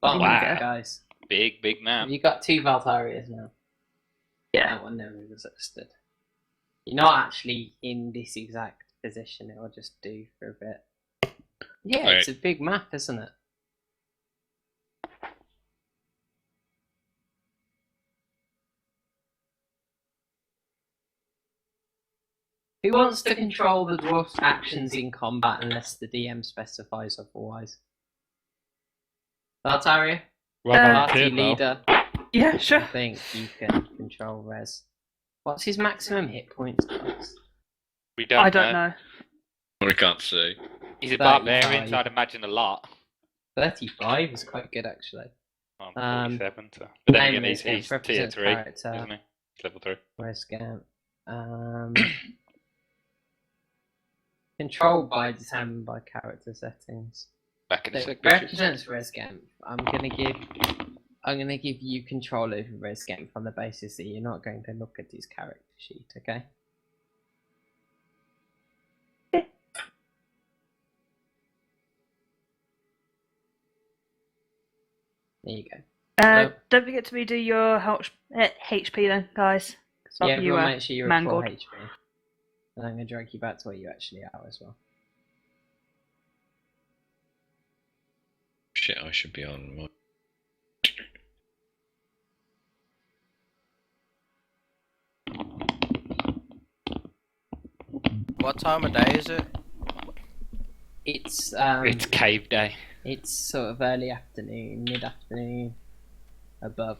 Bottom Wow. left, guys. Big map. Have you got 2 Valtarias now? Yeah. That one never existed. You're not actually in this exact position. It'll just do for a bit. Yeah, it's a big map, isn't it? Who wants to control the dwarf's actions in combat unless the DM specifies otherwise? Valtaria, Well done, party kid, though. leader. Yeah, sure. I think you can control Rez. What's his maximum hit points, guys? We don't I don't know. We can't see. He's a 35. barbarian, so I'd imagine a lot. 35 is quite good, actually. I'm 47, so. But then name again, is he's tier represents 3, character. isn't he? He's level 3. Where's Gamp? Controlled by determined by character settings. Back in a So sec, it bitches. represents Resgamp. I'm gonna give you control over Resgamp on the basis that you're not going to look at his character sheet, okay? There you go. Oh. Don't forget to redo your HP then, guys. So Yeah, you everyone are make sure you're at full mangled. HP. And I'm gonna drag you back to where you actually are as well. Shit, I should be on. What time of day is it? It's It's cave day. it's sort of early afternoon, mid-afternoon, above.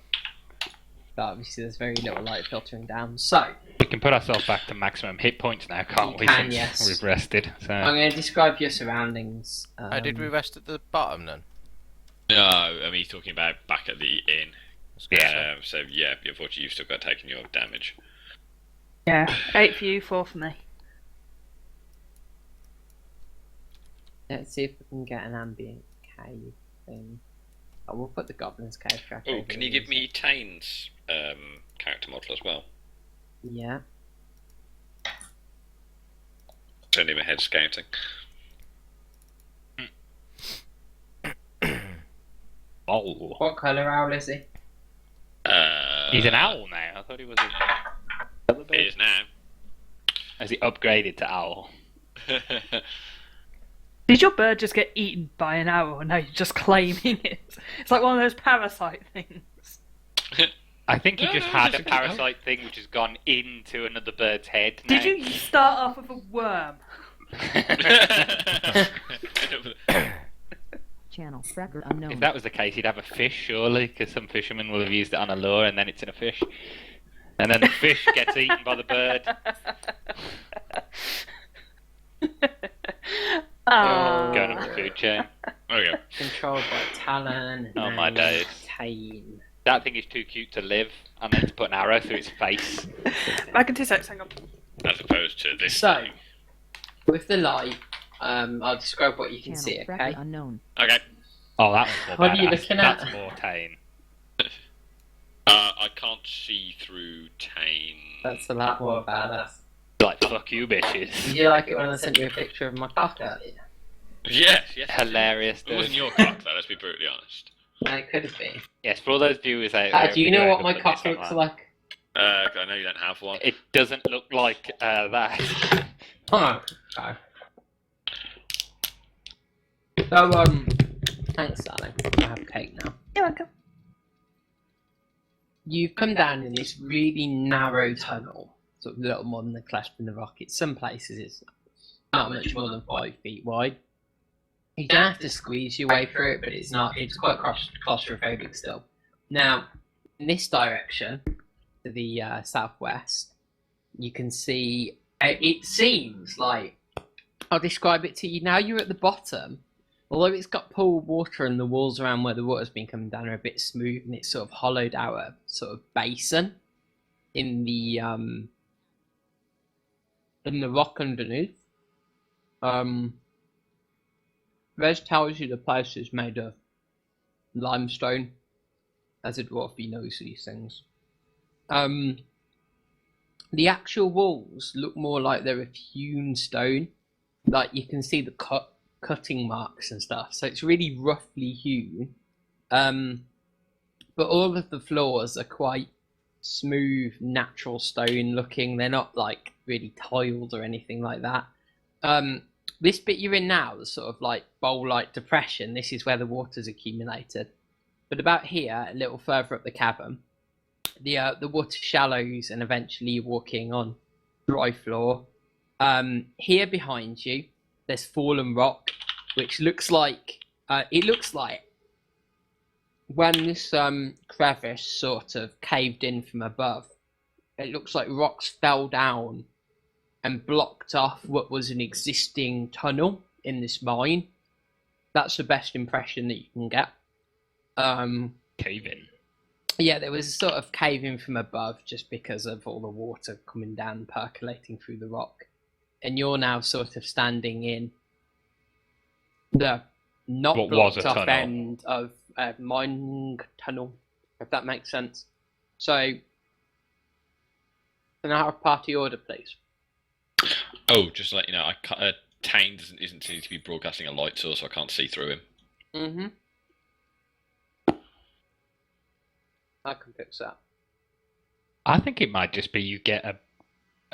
But obviously there's very little light filtering down. So, We can put ourselves back to maximum hit points now, can't You we? can, Since yes. we've rested. So I'm going to describe your surroundings. Oh, did we rest at the bottom then? No, I mean, he's talking about back at the inn. Yeah. So, yeah, unfortunately, you've still got taken your damage. Yeah, 8 for you, 4 for me. Let's see if we can get an ambient cave thing. Oh, we'll put the Goblin's Cave track Oh, over can you here, give me Tane's character model as well? Yeah. Send him ahead scouting. Oh. What colour owl is he? He's an owl now. I thought he was a... He is now. Has he upgraded to owl? Did your bird just get eaten by an owl and now you're just claiming it? It's like one of those parasite things. I think he No, just no, had just a a good owl. parasite thing which has gone into another bird's head now. Did you start off with a worm? Channel record unknown. If that was the case, he'd have a fish, surely, because some fishermen will have used it on a lure, and then it's in a fish. And then the fish gets eaten by the bird. Oh. Going up the food chain. There we go. Controlled by Talon. Oh, my days. Tane. That thing is too cute to live, and then to put an arrow through its face. Back in 2 seconds, hang on. As opposed to this. So, thing. with the light, I'll describe what you can Channel see, record okay? unknown. Okay. Oh, that one's more What are you badass. looking at? That's more tame. I can't see through Tane. That's a lot more badass. Like, fuck you, bitches. Did you like it when I sent you a picture of my cock earlier? Yes, yes. Hilarious, It wasn't dude. your cock, though, let's be brutally honest. It could have been. Yes, for all those viewers out there... Do you we know end what up my putting cock this looks online. like? I know you don't have one. It doesn't look like that. Oh, okay. So, thanks, darling. I have cake now. You're welcome. You've come down in this really narrow tunnel, sort of a little more than the cleft in the rock. It's some places it's not much more than 5 feet wide. You don't have to squeeze your way through it, but it's not. It's quite claustrophobic still. Now, in this direction, to the southwest, you can see. It seems like I'll describe it to you. Now you're at the bottom. Although it's got pooled water and the walls around where the water's been coming down are a bit smooth and it's sort of hollowed out a sort of basin in the rock underneath. Rez tells you the place is made of limestone. As a dwarf, he knows these things. The actual walls look more like they're of hewn stone. Like you can see the cutting marks and stuff, so it's really roughly hewn. But all of the floors are quite smooth, natural stone looking. They're not like really tiled or anything like that. This bit you're in now, the sort of like bowl-like depression, this is where the water's accumulated. But about here, a little further up the cavern, the water shallows and eventually you're walking on dry floor. Here behind you, there's fallen rock, which looks like when this crevice sort of caved in from above, it looks like rocks fell down and blocked off what was an existing tunnel in this mine. That's the best impression that you can get. Cave in. Yeah, there was a sort of caving from above just because of all the water coming down, percolating through the rock. And you're now sort of standing in the not What was a blocked off tunnel. end of a mining tunnel, if that makes sense. So, can I have a party order, please? Oh, just to let you know, Tane isn't seem to be broadcasting a light source, so I can't see through him. Mm-hmm. I can fix that. I think it might just be you get a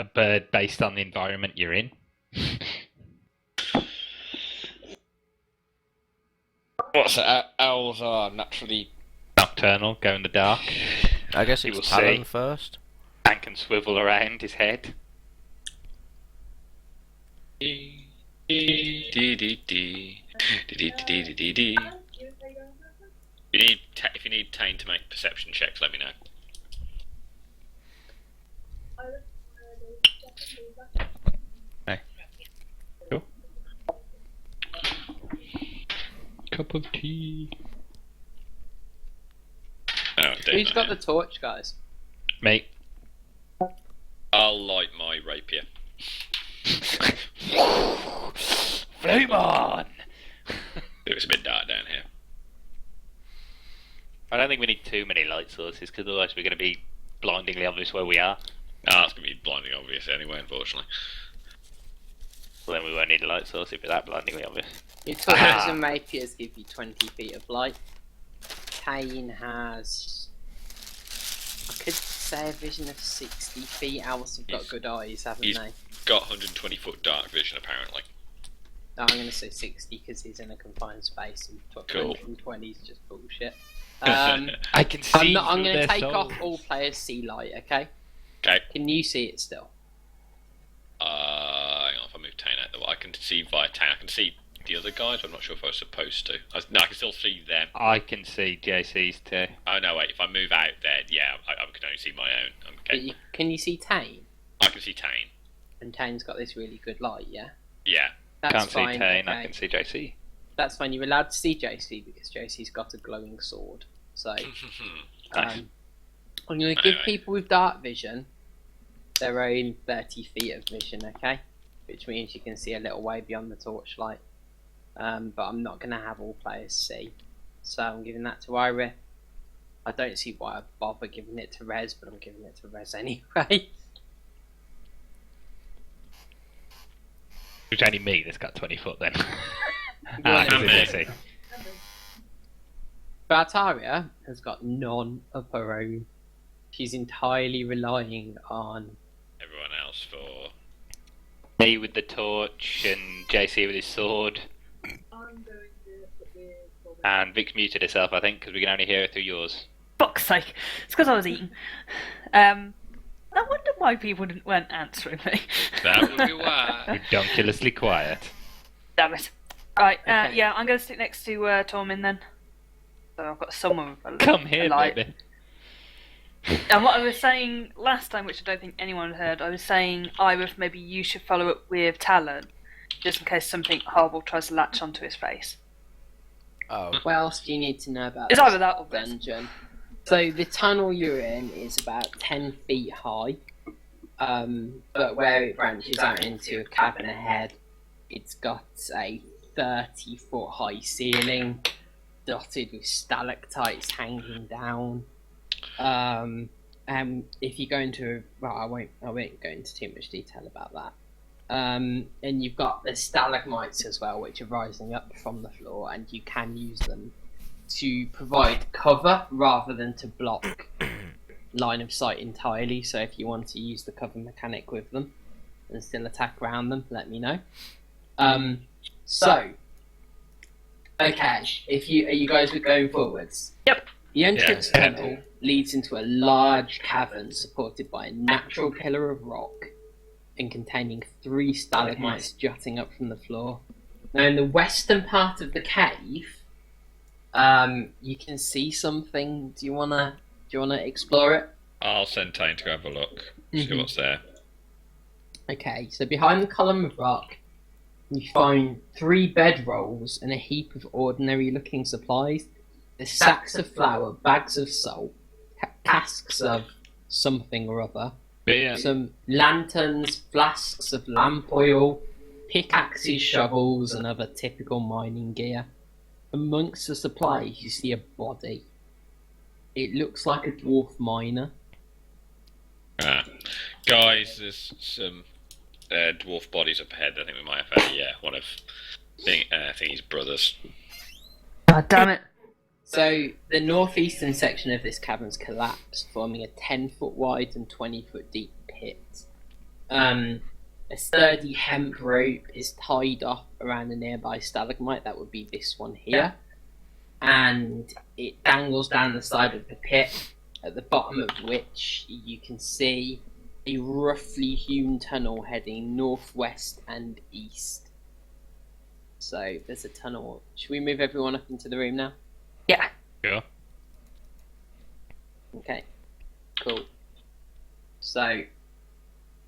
bird based on the environment you're in. What's that? Owls are naturally. Nocturnal, go in the dark, I guess You it's will Talon see. first. and can swivel around his head. If you need Tane to make perception checks, let me know. Cool. Cup of tea. Oh, Who's got the torch, guys? Mate. I'll light my rapier. Flame on! It's a bit dark down here. I don't think we need too many light sources, because otherwise we're going to be blindingly obvious where we are. It's going to be blinding obvious anyway, unfortunately. Well, then we won't need a light source if it's that blindingly obvious. Your torches and rapiers give you 20 feet of light. Tane has, I could say a vision of 60 feet. Owls have got good eyes, haven't he's- they? Got 120-foot dark vision, apparently. No, I'm going to say 60 because he's in a confined space, and Cool. 120 is just bullshit. I can see. I'm going their to take souls. off all players see light, okay? Okay. Can you see it still? Hang on, if I move Tane out the way, I can see via Tane. I can see the other guys. I'm not sure if I was supposed to. No, I can still see them. I can see JC's too. Oh no, wait. If I move out there, yeah, I can only see my own. But Okay. can you see Tane? I can see Tane. And Tane's got this really good light, yeah? Yeah. That's Can't fine. see Tane. Okay. I can see JC. That's fine. You're allowed to see JC because JC's got a glowing sword. So, I'm going to give Anyway. people with dark vision their own 30 feet of vision, okay? Which means you can see a little way beyond the torchlight. But I'm not going to have all players see. So I'm giving that to Ira. I don't see why I bother giving it to Rez, but I'm giving it to Rez anyway. It's only me that's got 20 foot then. Well, Because it's me. JC. Bartaria has got none of her own. She's entirely relying on. Everyone else for. Me with the torch and JC with his sword. And Vic's muted herself, I think, because we can only hear her through yours. Fuck's sake. It's because I was eating. I wonder why people weren't answering me. That would be why. Ridiculously quiet. Damn it. Right, Okay. yeah, I'm going to stick next to Tormin then. So I've got someone with a Come here, a light. baby. And what I was saying last time, which I don't think anyone heard, I was saying, Iris, maybe you should follow up with Talon, just in case something horrible tries to latch onto his face. Oh. What else do you need to know about It's this either that or this. dungeon? So the tunnel you're in is about 10 feet high, but where it branches out into a cavern ahead, it's got a 30-foot high ceiling, dotted with stalactites hanging down. If you go into, well, I won't go into too much detail about that. And you've got the stalagmites as well, which are rising up from the floor, and you can use them to provide cover rather than to block line of sight entirely. So if you want to use the cover mechanic with them and still attack around them, let me know. So, okay, are you guys going forwards? Yep. The entrance Yeah. tunnel leads into a large cavern supported by a natural pillar of rock and containing 3 stalagmites jutting up from the floor. Now, in the western part of the cave, you can see something. Do you wanna explore it? I'll send Tane to go have a look. See Mhm. what's there. Okay, so behind the column of rock, you find 3 bedrolls and a heap of ordinary-looking supplies. There's sacks of flour, bags of salt, casks of something or other, Yeah. some lanterns, flasks of lamp oil, pickaxes, shovels, and other typical mining gear. Amongst the supplies, you see a body. It looks like a dwarf miner. Guys, there's some dwarf bodies up ahead. I think we might have one of Thingy's brothers. God damn it. So, the northeastern section of this cavern's collapsed, forming a 10-foot wide and 20-foot deep pit. A sturdy hemp rope is tied up around a nearby stalagmite, that would be this one here, and it dangles down the side of the pit, at the bottom of which you can see a roughly hewn tunnel heading northwest and east. So, there's a tunnel. Should we move everyone up into the room now? Yeah. Sure. Okay, cool. So,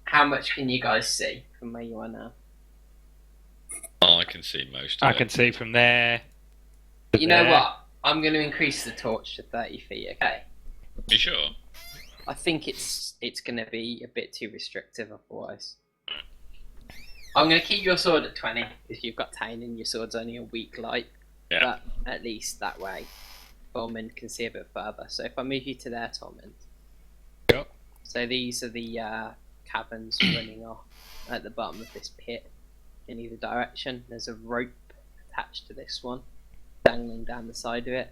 how much can you guys see from where you are now? Oh, I can see most of I it. can see from there. You know there. what? I'm going to increase the torch to 30 feet, okay? You sure? I think it's going to be a bit too restrictive otherwise. I'm going to keep your sword at 20 if you've got Tane and your sword's only a weak light. Yeah. But at least that way, Tormund can see a bit further. So if I move you to there, Tormund. Sure. So these are the caverns running off at the bottom of this pit in either direction. There's a rope attached to this one, dangling down the side of it.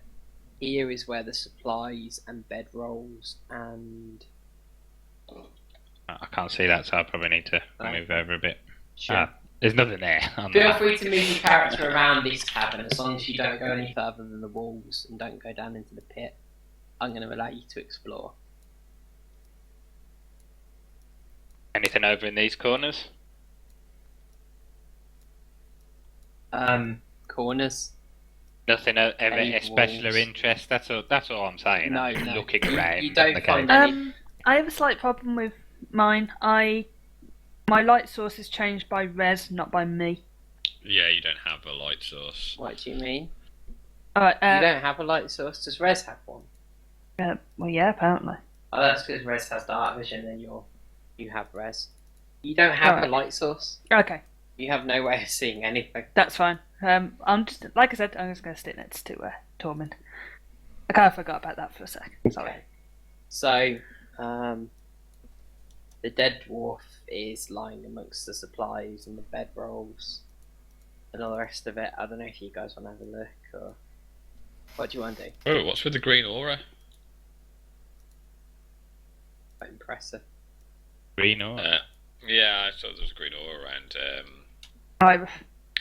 here is where the supplies and bedrolls and I can't see that, so I probably need to move over a bit. sure. There's nothing there. On Feel that. free to move your character around this cabin as long as you don't go any further than the walls and don't go down into the pit. I'm going to allow you to explore. Anything over in these corners? Corners. Nothing of Cave special walls. interest. That's all I'm saying. No, I'm no. looking You- around. you don't the find cave. any- I have a slight problem with mine. My light source is changed by Res, not by me. Yeah, you don't have a light source. What do you mean? Alright, You don't have a light source. Does Rez have one? well, yeah, apparently. Oh, that's because Rez has dark vision and you have Rez. You don't have Alright. a light source. Okay, You have no way of seeing anything. that's fine. I'm just, like I said, I'm just going to stick next to Tormund. I kind of forgot about that for a sec. Sorry. Okay. So, the dead dwarf is lying amongst the supplies and the bedrolls and all the rest of it. I don't know if you guys want to have a look or what do you want to do? Oh, what's with the green aura? Quite impressive. Green or Yeah, I thought there was a green aura around Alright,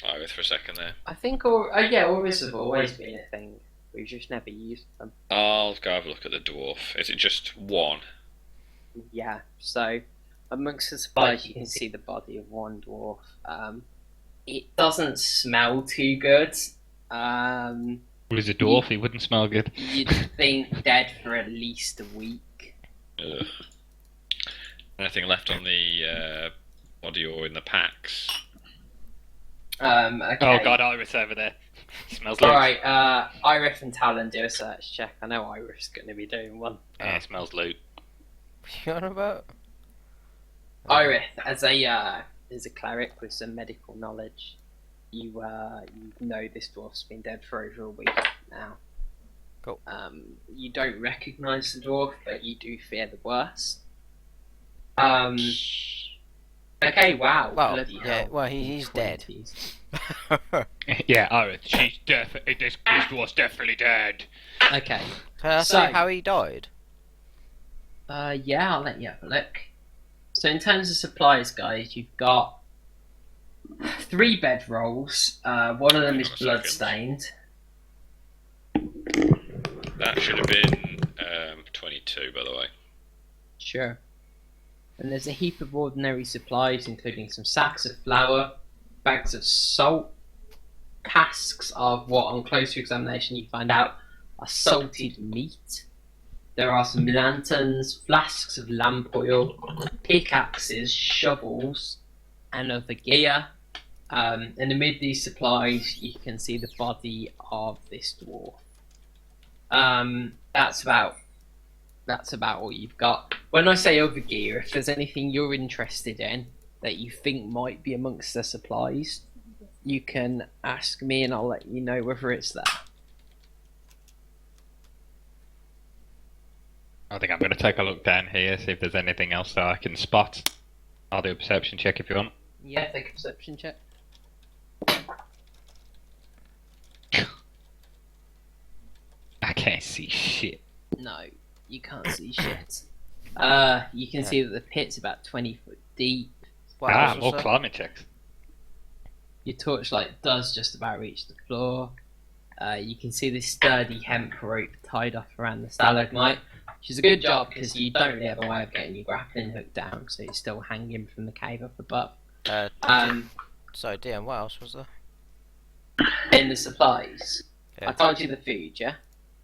Iris for a second there. I think, auras have always been a thing. We've just never used them. I'll go have a look at the dwarf. Is it just one? Yeah, so amongst the supplies you can see the body of one dwarf. It doesn't smell too good. was a dwarf? He wouldn't smell good. You'd think dead for at least a week. Ugh. Anything left on the body or in the packs? Okay. Oh god, Iris over there. Smells loot. Alright, Iris and Talon do a search check. I know Iris is going to be doing one. Yeah, it smells loot. What you on about? Iris, as a cleric with some medical knowledge, you know this dwarf's been dead for over a week now. Cool. You don't recognise the dwarf, but you do fear the worst. Okay, wow. Well, bloody yeah, hell. well, he's dead. 20s. Yeah, Iris. She's definitely. This dwarf's definitely dead. Okay. Can I So- say how he died? Yeah, I'll let you have a look. So in terms of supplies, guys, you've got 3 bedrolls. One of them Hang is on a second. blood-stained. That should have been 22, by the way. Sure. And there's a heap of ordinary supplies, including some sacks of flour, bags of salt, casks of what, on closer examination, you find out are salted meat. There are some lanterns, flasks of lamp oil, pickaxes, shovels, and other gear. And amid these supplies, you can see the body of this dwarf. That's about all you've got. When I say other gear, if there's anything you're interested in that you think might be amongst the supplies, you can ask me and I'll let you know whether it's there. I think I'm going to take a look down here, see if there's anything else that I can spot. I'll do a perception check if you want. Yeah, take a perception check. I can't see shit. No, you can't see shit. You can see that the pit's about 20 foot deep. What Ah, else was more there? climate checks. Your torchlight does just about reach the floor. You can see this sturdy hemp rope tied off around the stalagmite, which is a good job because you don't really have a way of getting your grappling hook down, so it's still hanging from the cave up above. So, DM, what else was there? In the supplies, Yeah. I told you the food, yeah?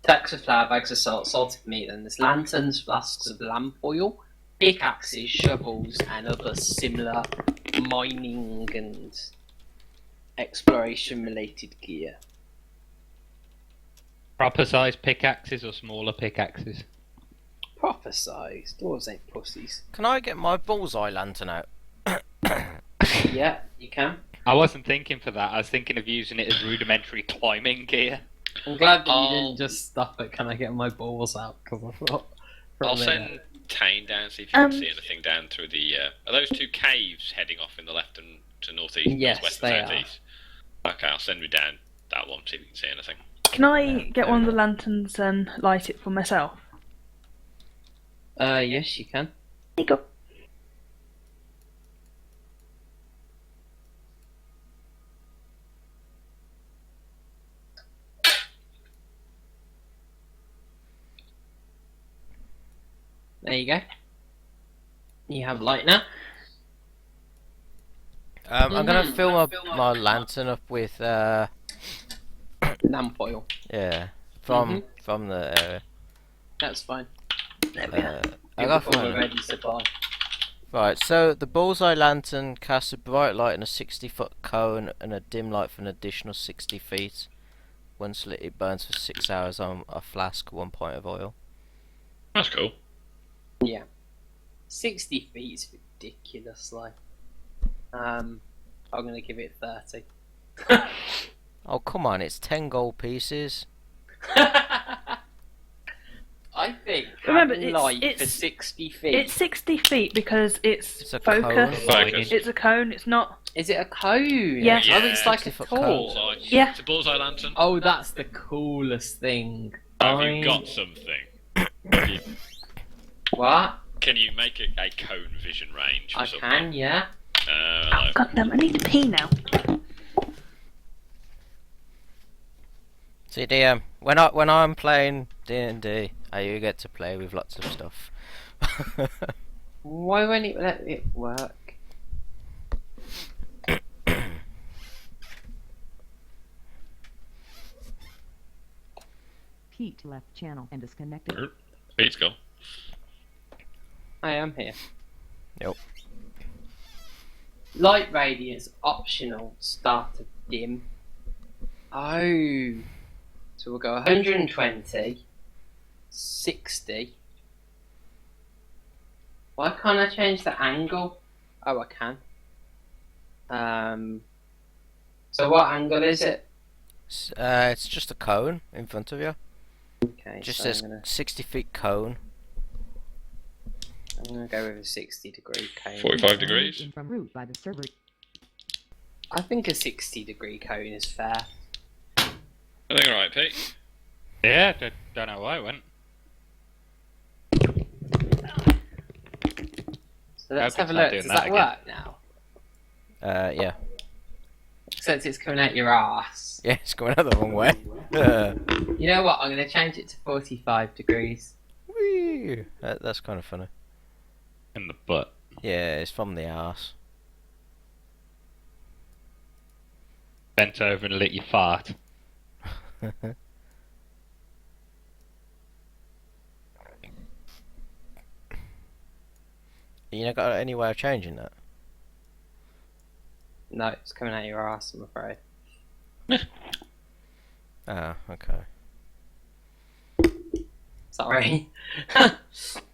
Sacks of flour, bags of salt, salted meat, and there's lanterns, flasks of lamp oil, pickaxes, shovels, and other similar mining and exploration-related gear. Proper size pickaxes or smaller pickaxes? Proper size. Dwarves ain't pussies. Can I get my bullseye lantern out? Yeah, you can. I wasn't thinking for that. I was thinking of using it as rudimentary climbing gear. I'm glad that you I'll- didn't just stop it. Can I get my balls out? Because I thought. for a I'll minute. send Tane down, see if you can see anything down through the... Are those 2 caves heading off in the left and to northeast, Yes, northwest they and southeast? Okay, I'll send you down that one, see if you can see anything. Can I get one of the lanterns and light it for myself? Yes, you can. There you go. There you go. You have light now. I'm gonna fill my lantern up with Lamp oil. yeah, from the area. That's fine. There we go. I got All one. ready supply. Right, so the bullseye lantern casts a bright light in a 60-foot cone and a dim light for an additional 60 feet. Once lit, it burns for 6 hours on a flask, 1 pint of oil. That's cool. Yeah. 60 feet is ridiculous, like. I'm gonna give it 30. Oh, come on, it's 10 gold pieces. I think Remember, having it's- light for it's- 60 feet. It's 60 feet because it's It's a focus. cone. Focus. It's a cone. It's not. Is it a cone? Yeah. Oh, it's like a 60-foot torch. Bullseye. Yeah. It's a bullseye lantern. Oh, that's the coolest thing. Have you got something? What? Can you make it a cone vision range? Or I something? can, yeah. Oh, goddamn! I need to pee now. See, DM, when I'm playing D&D, you get to play with lots of stuff. Why won't it let it work? Pete left channel and disconnected. Pete's gone. I am here. Yep. Light radius optional. Start to dim. Oh. So we'll go 120, 60. Why can't I change the angle? Oh, I can. So what angle is it? It's just a cone in front of you. Okay, Just so says I'm 60 feet cone. gonna go with a 60-degree cone. 45 degrees. In from route by the server. I think a 60-degree cone is fair. I think alright, Pete. Yeah, don't know why it went. So let's Hope have a it's not look. doing Does that that again. work now? Yeah. Except it's coming out your ass. Yeah, it's going out the wrong way. You know what? I'm gonna change it to 45 degrees. Whee! That's kind of funny. In the butt. Yeah, it's from the arse. Bent over and lit your fart. You not got any way of changing that? No, it's coming out your ass. I'm afraid. Ah, okay. Sorry.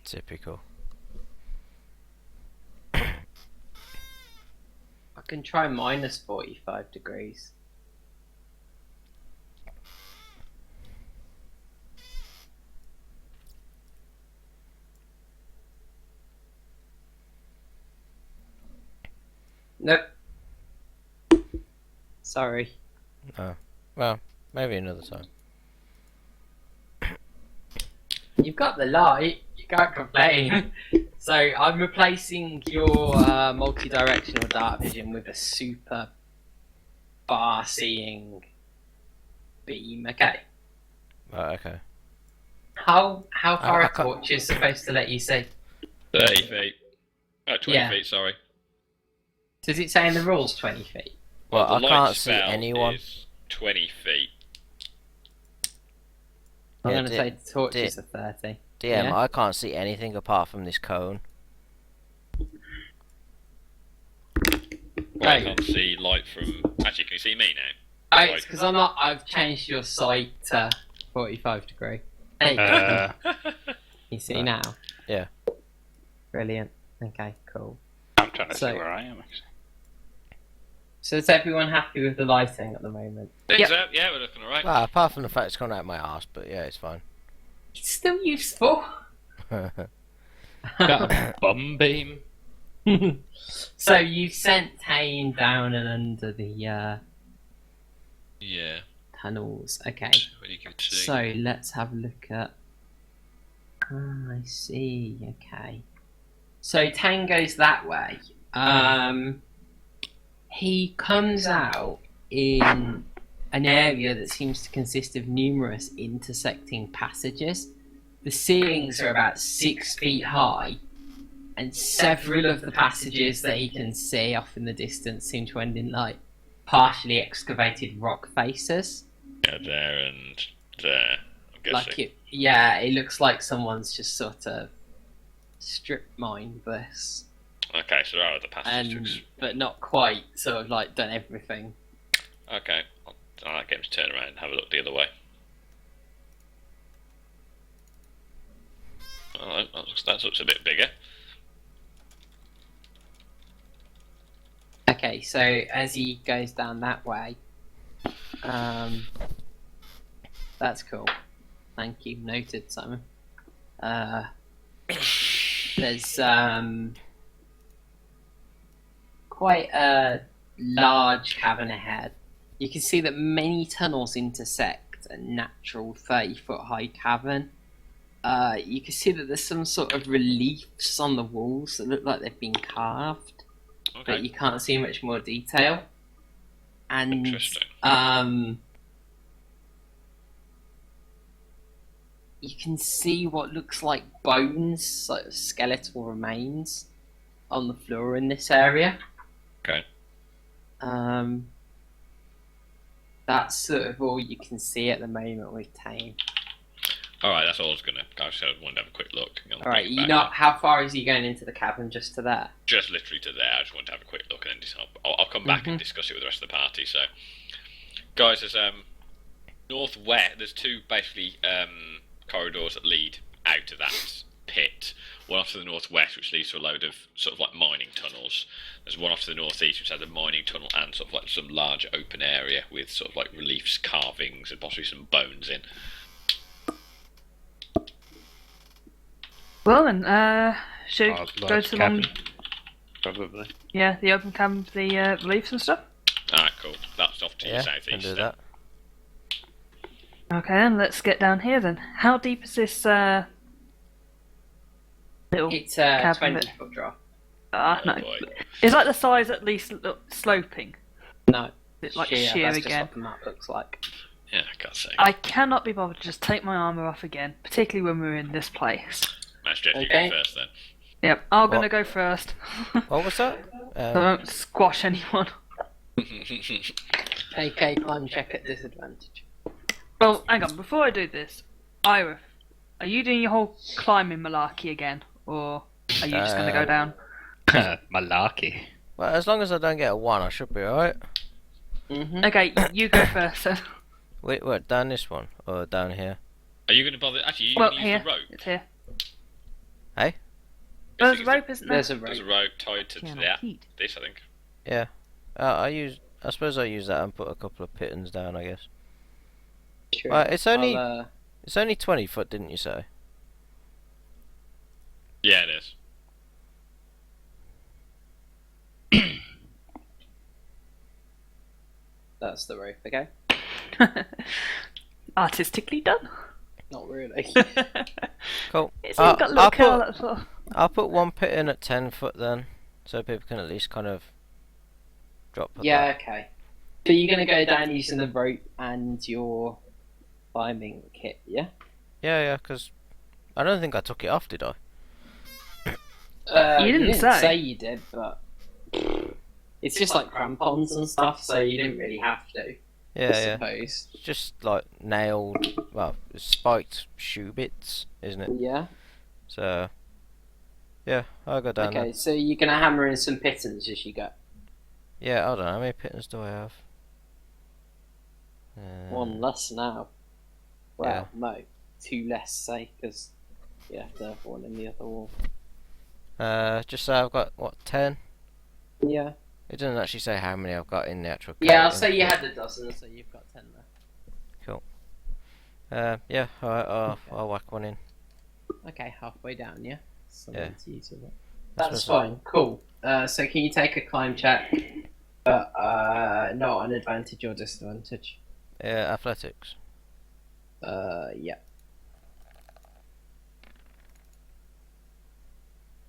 Typical. I can try minus 45 degrees. Nope. Sorry. Well, maybe another time. You've got the light, you can't complain. So I'm replacing your multi-directional dark vision with a super far-seeing beam, okay? Right, okay. How far I a can't- torch is supposed to let you see? 30 feet. 20 Yeah. feet, sorry. Does it say in the rules 20 feet? Well, the I light can't see spell anyone. is 20 feet. I'm Yeah, going to say the torches are 30. DM, Yeah. I can't see anything apart from this cone. Well, I Oh. can't see light from. Actually, can you see me now? Oh, it's because I've changed your sight to 45 degree. Hey, you see now? Yeah. Brilliant. Okay, cool. I'm trying to So- see where I am actually. So is everyone happy with the lighting at the moment? Think Yep. so? Yeah, we're looking alright. Well, apart from the fact it's gone out my arse, but yeah, it's fine. It's still useful. Got a bum beam. So you've sent Tane down and under the Yeah. tunnels. Okay. What do you give it to? So let's have a look at. I see. Okay. So Tango's that way. He comes out in an area that seems to consist of numerous intersecting passages. The ceilings are about 6 feet high, and several of the passages that he can see off in the distance seem to end in like partially excavated rock faces. Yeah, there and there. I'm guessing. Like it looks like someone's just sort of strip mined this, Okay, so there are other passages. but not quite. Sort of like done everything. Okay, I'll get him to turn around and have a look the other way. Oh, that looks a bit bigger. Okay, so as he goes down that way, that's cool. Thank you, noted, Simon. There's quite a large cavern ahead. You can see that many tunnels intersect a natural 30-foot high cavern. You can see that there's some sort of reliefs on the walls that look like they've been carved, but Okay, you can't see much more detail. And interesting. you can see what looks like bones, sort of skeletal remains, on the floor in this area. Okay. That's sort of all you can see at the moment with Tane. Alright, that's all I was gonna. I just wanted to have a quick look. Alright, how far is he going into the cavern? Just to there? Just literally to there. I just wanted to have a quick look and then I'll come back and Mhm. discuss it with the rest of the party. So, guys, there's northwest. There's two basically corridors that lead out of that pit. One off to the northwest, which leads to a load of sort of like mining tunnels. There's one off to the northeast, which has a mining tunnel and sort of like some large open area with sort of like reliefs, carvings, and possibly some bones in. Well then, should we go large to the one? cabin, probably. Yeah, the open cavern with the reliefs and stuff. Alright, cool. That's off to Yeah, the can southeast. do then. that. Okay, then let's get down here then. How deep is this little? It's a Cavern 20-foot drop. Ah, Oh, no. boy. Is like the size at least sloping? No, Bit like sheer, sheer that's just again. what the map looks like. Yeah, I can't say. I cannot be bothered to just take my armor off again, particularly when we're in this place. Match Jeff, you Okay. go first then. Yep, I'm gonna What? go first. What was that? I won't squash anyone. Take a climb check at disadvantage. Well, hang on. Before I do this, Ira, are you doing your whole climbing malarkey again, or are you just gonna go down? Malarkey. Well, as long as I don't get a 1, I should be alright. Mm-hmm. Okay, you go first. Then. Wait, what? Down this one? Or down here? Are you going to bother? Actually, you Well, going to use here. the rope? It's here. Hey? There's a rope, isn't there? There's a There's a rope. rope tied to Channel that. heat. This, I think. Yeah. I suppose I use that and put a couple of pittons down, I guess. Sure. Well, it's only- I'll, It's only 20 foot, didn't you say? Yeah, it is. that's the rope, okay? Artistically done. Not really. Cool. It's even got a little I'll curl put- at the top. I'll put one pit in at 10 foot then, so people can at least kind of drop. at Yeah, that. okay. So you're gonna go down using the rope and your climbing kit, yeah? Yeah, because I don't think I took it off, did I? You didn't say. you did, but it's just like crampons and stuff, so you didn't really have to. I Yeah. suppose. It's just like nailed, well, spiked shoe bits, isn't it? Yeah. So, yeah, I'll go down Okay, there. so you're gonna hammer in some pittons as you go. Yeah, I don't know, how many pittons do I have? One less now. Well, no, two less, say, because you have to have one in the other wall. Just say I've got, what, 10? Yeah. It doesn't actually say how many I've got in the actual Yeah, I'll count. say you had a dozen, so you've got 10 there. Yeah, alright, I'll whack one in. Okay, halfway down, yeah? Someone to use with it. I That's suppose fine, cool. So can you take a climb check, but not an advantage or disadvantage? Athletics. Yeah.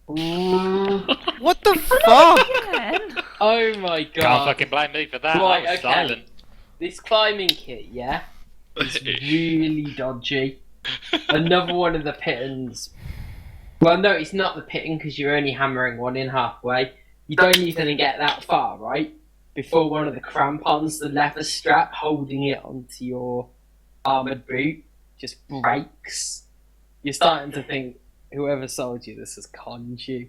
Ooh. What the fuck? Again? Oh my Can't god. fucking blame me for that. Right, I was okay. silent. This climbing kit, yeah, is really dodgy. Another one of the pittons. Well, no, it's not the pitton because you're only hammering one in halfway. You don't even get that far, right? Before one of the crampons, the leather strap holding it onto your armoured boot, just breaks. You're starting to think whoever sold you this has conned you,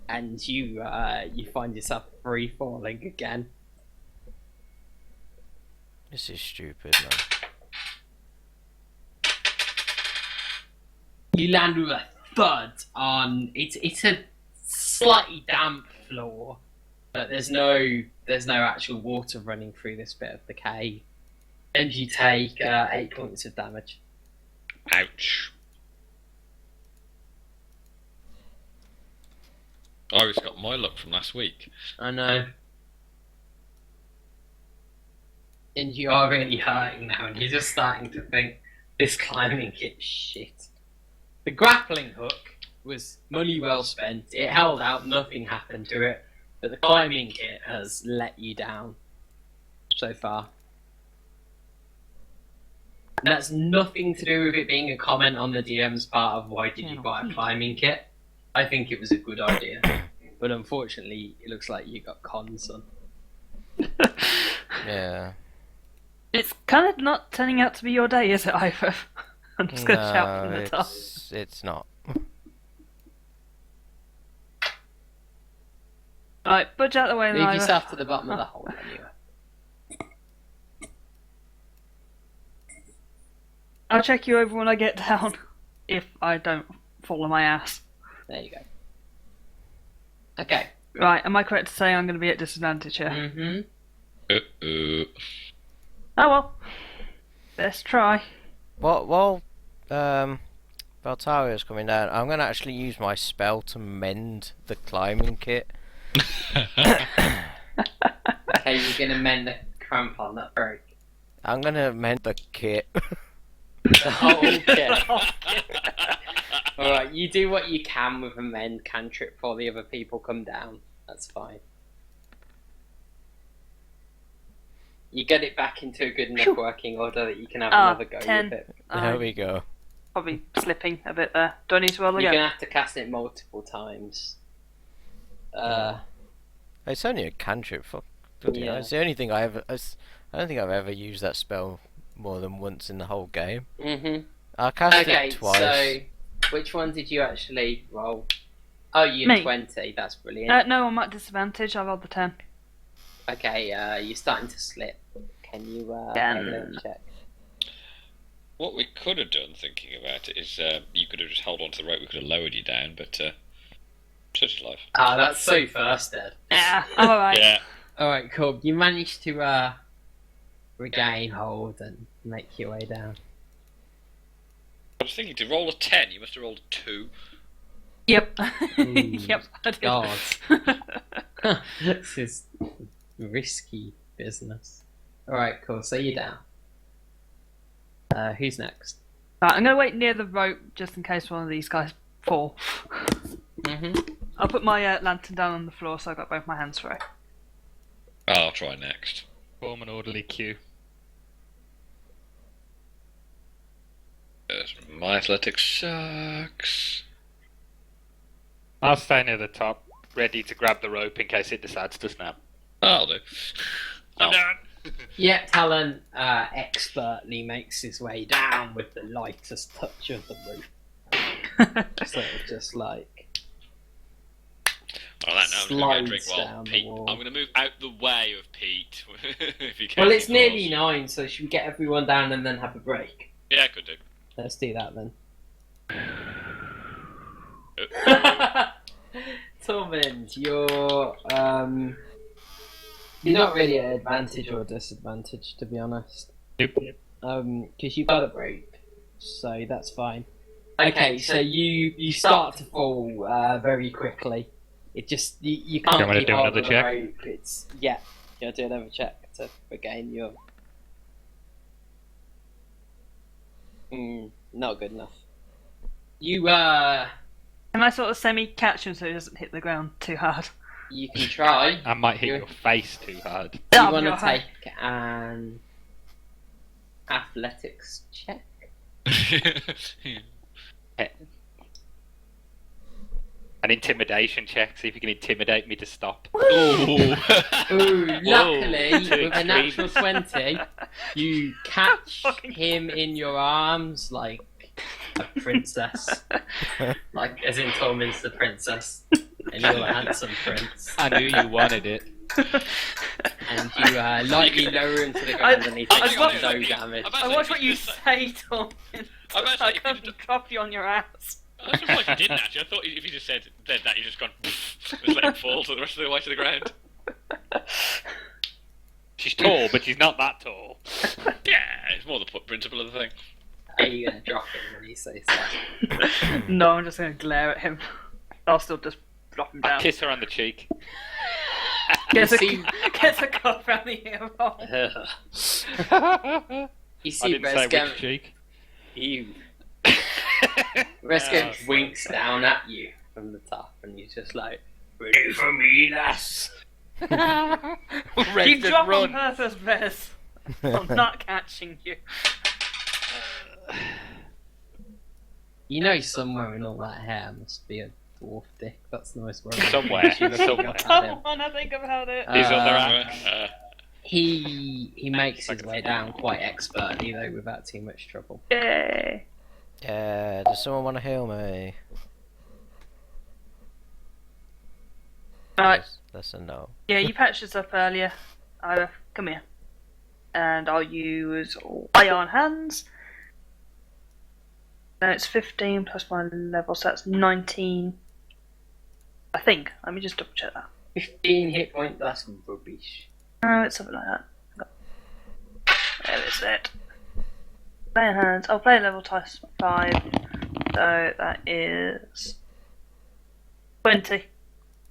and you find yourself free falling again. This is stupid, man. You land with a thud on it's a slightly damp floor, but there's no actual water running through this bit of the cave, and you take 8 points of damage. Ouch. I always got my luck from last week. I know. And you are really hurting now, and you're just starting to think this climbing kit's shit. The grappling hook was money well spent. It held out, nothing happened to it. But the climbing kit has let you down so far. And that's nothing to do with it being a comment on the DM's part of why did you buy a climbing kit. I think it was a good idea. But unfortunately, it looks like you got conned, son. Yeah. It's kind of not turning out to be your day, is it, Ivor? I'm just going to shout from the top. It's not. Right, budge out the way, then, Move Ivor. yourself to the bottom of the hole, anyway. I'll check you over when I get down, if I don't fall on my ass. There you go. Okay. Right, am I correct to say I'm going to be at disadvantage here? Mm-hmm. Uh-oh. Oh well. Let's try. While Valtaria's coming down, I'm gonna actually use my spell to mend the climbing kit. Okay, you're gonna mend the crampon that broke. I'm gonna mend the kit. The whole kit. Alright, you do what you can with a mend cantrip before the other people come down. That's fine. You get it back into a good enough working order that you can have another go 10. with it. There we go. Probably slipping a bit there. Do I need to roll You're again? gonna have to cast it multiple times. It's only a cantrip. Fuck. Yeah. It's the only thing I don't think I've ever used that spell more than once in the whole game. Mm-hmm. I cast Okay, it twice. so which one did you actually roll? Oh, you Me. 20. That's brilliant. No, I'm at disadvantage. I rolled the 10. Okay, you're starting to slip. Can you Yeah. make a little check? What we could have done, thinking about it, is you could have just held on to the rope. We could have lowered you down, but such is life. Ah, that's so first then. Yeah, I'm alright. Yeah. Alright, cool. You managed to regain hold and make your way down. I was thinking to roll a 10. You must have rolled a 2. Yep. Ooh, Yep, I did. God. This is risky business. Alright, cool. So you're down. Who's next? Right, I'm going to wait near the rope just in case one of these guys fall. Mm-hmm. I'll put my lantern down on the floor so I've got both my hands free. I'll try next. Form an orderly queue. My athletics sucks. I'll stay near the top, ready to grab the rope in case it decides to snap. I'll do. I'm down. Yeah, Talon expertly makes his way down with the lightest touch of the roof. Sort of just like On that note, I'm going to drink slides while down the Pete. wall. I'm going to move out the way of Pete. If he well, cares it's he nearly falls. 9, so should we get everyone down and then have a break? Yeah, I could do. Let's do that then. Tormund, you're not really at advantage or disadvantage, to be honest. Nope. Because you've got a rope, so that's fine. Okay, so you start to fall very quickly. It just you Do you can't want me to keep do hold another of the check? rope. It's you gotta do another check to regain your Not good enough. You Can I sort of semi-catch him so he doesn't hit the ground too hard? you can try. I might hit your face too hard. You That'll want be to alright. take an athletics check? An intimidation check, see if you can intimidate me to stop. Ooh. Ooh, luckily, too with a extreme. natural 20, you catch him in your arms like a princess. Like, as in Tormund's the princess, and you're a handsome prince. I knew you wanted it. And you lightly lower him to the ground and he takes I- no damage. I watch what you say, Tom. I bet I you come and drop you on your ass. I'm surprised you didn't actually. I thought if you just said that, you just gone, just let him fall to the rest of the way to the ground. She's tall, but she's not that tall. Yeah, it's more the principle of the thing. Are you going to drop him when he says that? No, I'm just going to glare at him. I'll still just drop him I down. kiss her on the cheek. Gets See- a cuff around the ear hole. You I see didn't say Rescue. which cheek. You. Rescue Oh, winks down at you from the top, and you're just like, "Ready for me, lass?" You Red drop on run. purpose, Bez. I'm not catching you. You know, somewhere in all that hair must be a dwarf dick. That's the most worrying. Somewhere, thing. You look somewhere. at Come him. on, I think about it. His other Uh, act. He makes his way down quite expertly though, without too much trouble. Yay. Yeah, does someone want to heal me? Alright, That's a no. yeah, you patched us up earlier. Ira, come here. And I'll use Iron Hands. Now it's 15 plus my level, so that's 19. I think. Let me just double check that. 15 hit point. That's rubbish. No, it's something like that. There is it. Player hands. Oh, player level times 5. So that is 20.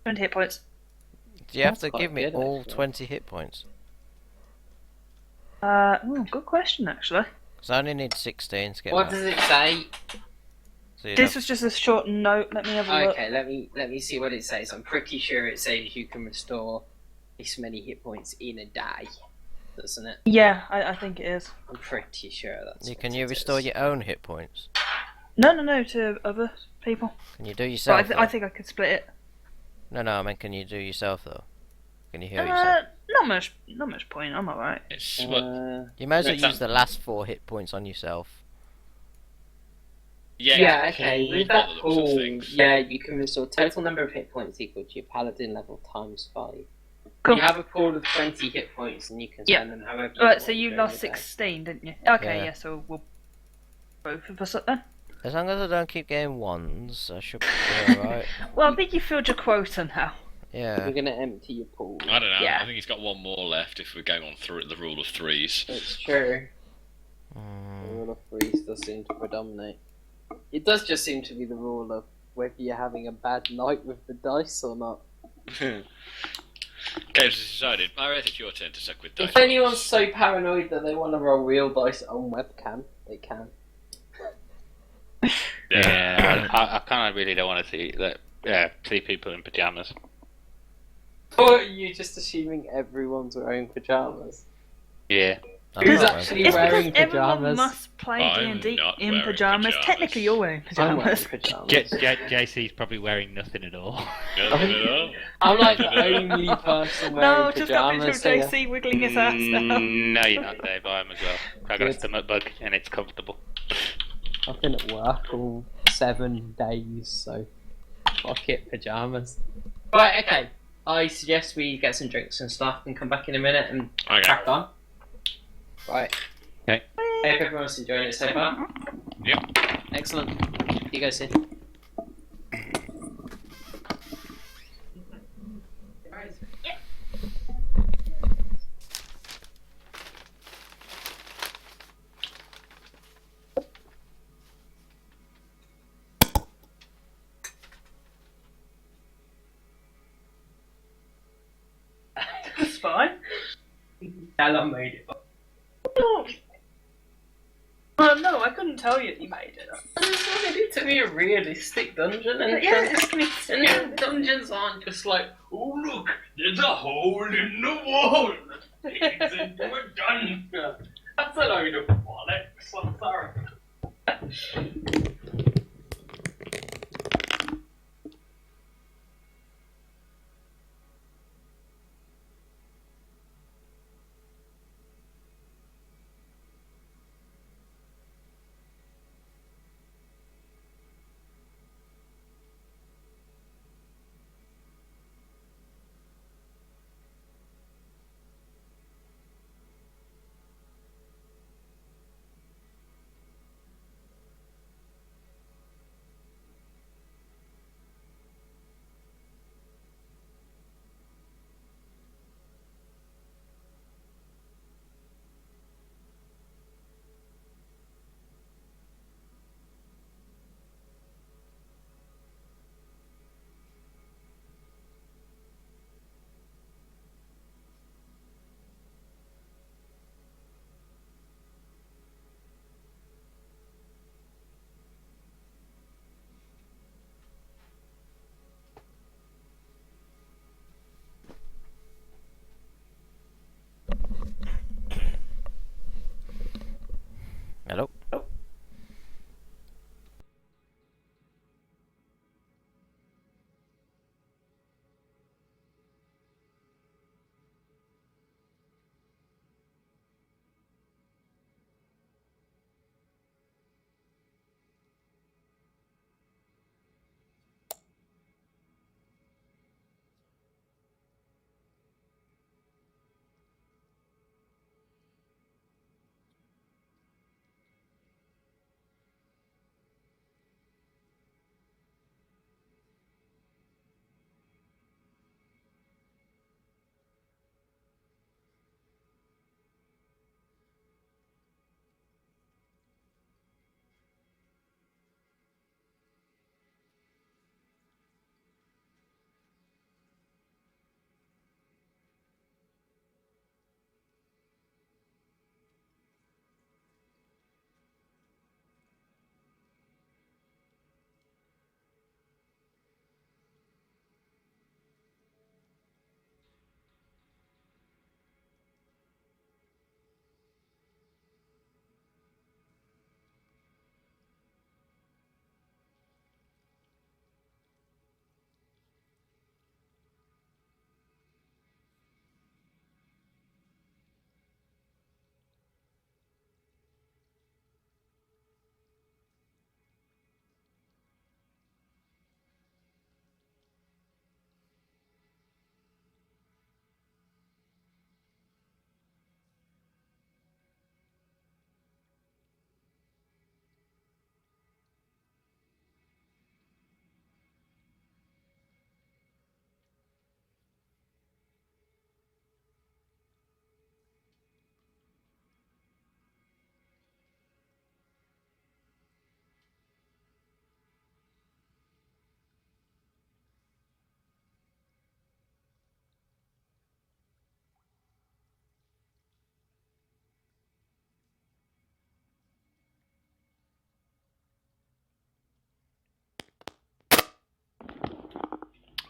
20 hit points. Do you have That's to give me quite good, all actually. 20 hit points? Good question actually. Because I only need 16 to get What that. does it say? So you'd This have- was just a short note. Let me have a look. Okay, let me see what it says. I'm pretty sure it says you can restore this many hit points in a day, doesn't it? Yeah, I think it is. I'm pretty sure that's. you what can it you restore is. your own hit points? No, to other people. Can you do But yourself? I though? think I could split it. No, I mean, can you do yourself though? Can you heal yourself? Not much point. I'm alright. It's what? You may as well Makes use the last 4 hit points on yourself. Yeah, okay. Paul, With by that the looks of all, things. yeah, you can restore total number of hit points equal to your paladin level times 5. Cool. You have a pool of 20 hit points, and you can Yeah. spend them however. Right, want so you during lost the day. 16, didn't you? Okay, Yeah. yeah. So we'll both of us up then. As long as I don't keep getting ones, I should be alright. Well, I think you filled your quota now. Yeah. You're gonna empty your pool. I don't know. Yeah. I think he's got one more left if we're going on through the rule of threes. It's true. The Mm, rule of threes does seem to predominate. It does just seem to be the rule of whether you're having a bad night with the dice or not. Games is decided. I guess it's your turn to suck with dice. If anyone's so paranoid that they want to roll real dice on webcam, they can. Yeah, I kind of really don't want to see that. Yeah, see people in pajamas. Or are you just assuming everyone's wearing pajamas? Yeah. I'm Who's not actually It's wearing because everyone pajamas? must play I'm D&D not in wearing pajamas. pajamas. Technically, you're wearing I'm wearing pajamas. pajamas. JC's probably wearing nothing at all. I'm like the only person wearing No, just got a picture of pajamas. JC wiggling his ass now. No, you're not, Dave. I am as well. I got a Good. stomach bug and it's comfortable. I've been at work all 7 days, so fuck it, pajamas. Right, okay. I suggest we get some drinks and stuff and come back in a minute and Okay. crack on. Right. Okay. Hope everyone's enjoying it so far. Yep. Excellent. You guys see. That's fine. Alan made it. No. No, I couldn't tell you that you made it up. I just wanted it to be a realistic dungeon, and dungeons aren't just like, oh look, there's a hole in the wall that leads into a dungeon. That's a load of bollocks. I'm sorry. Hello?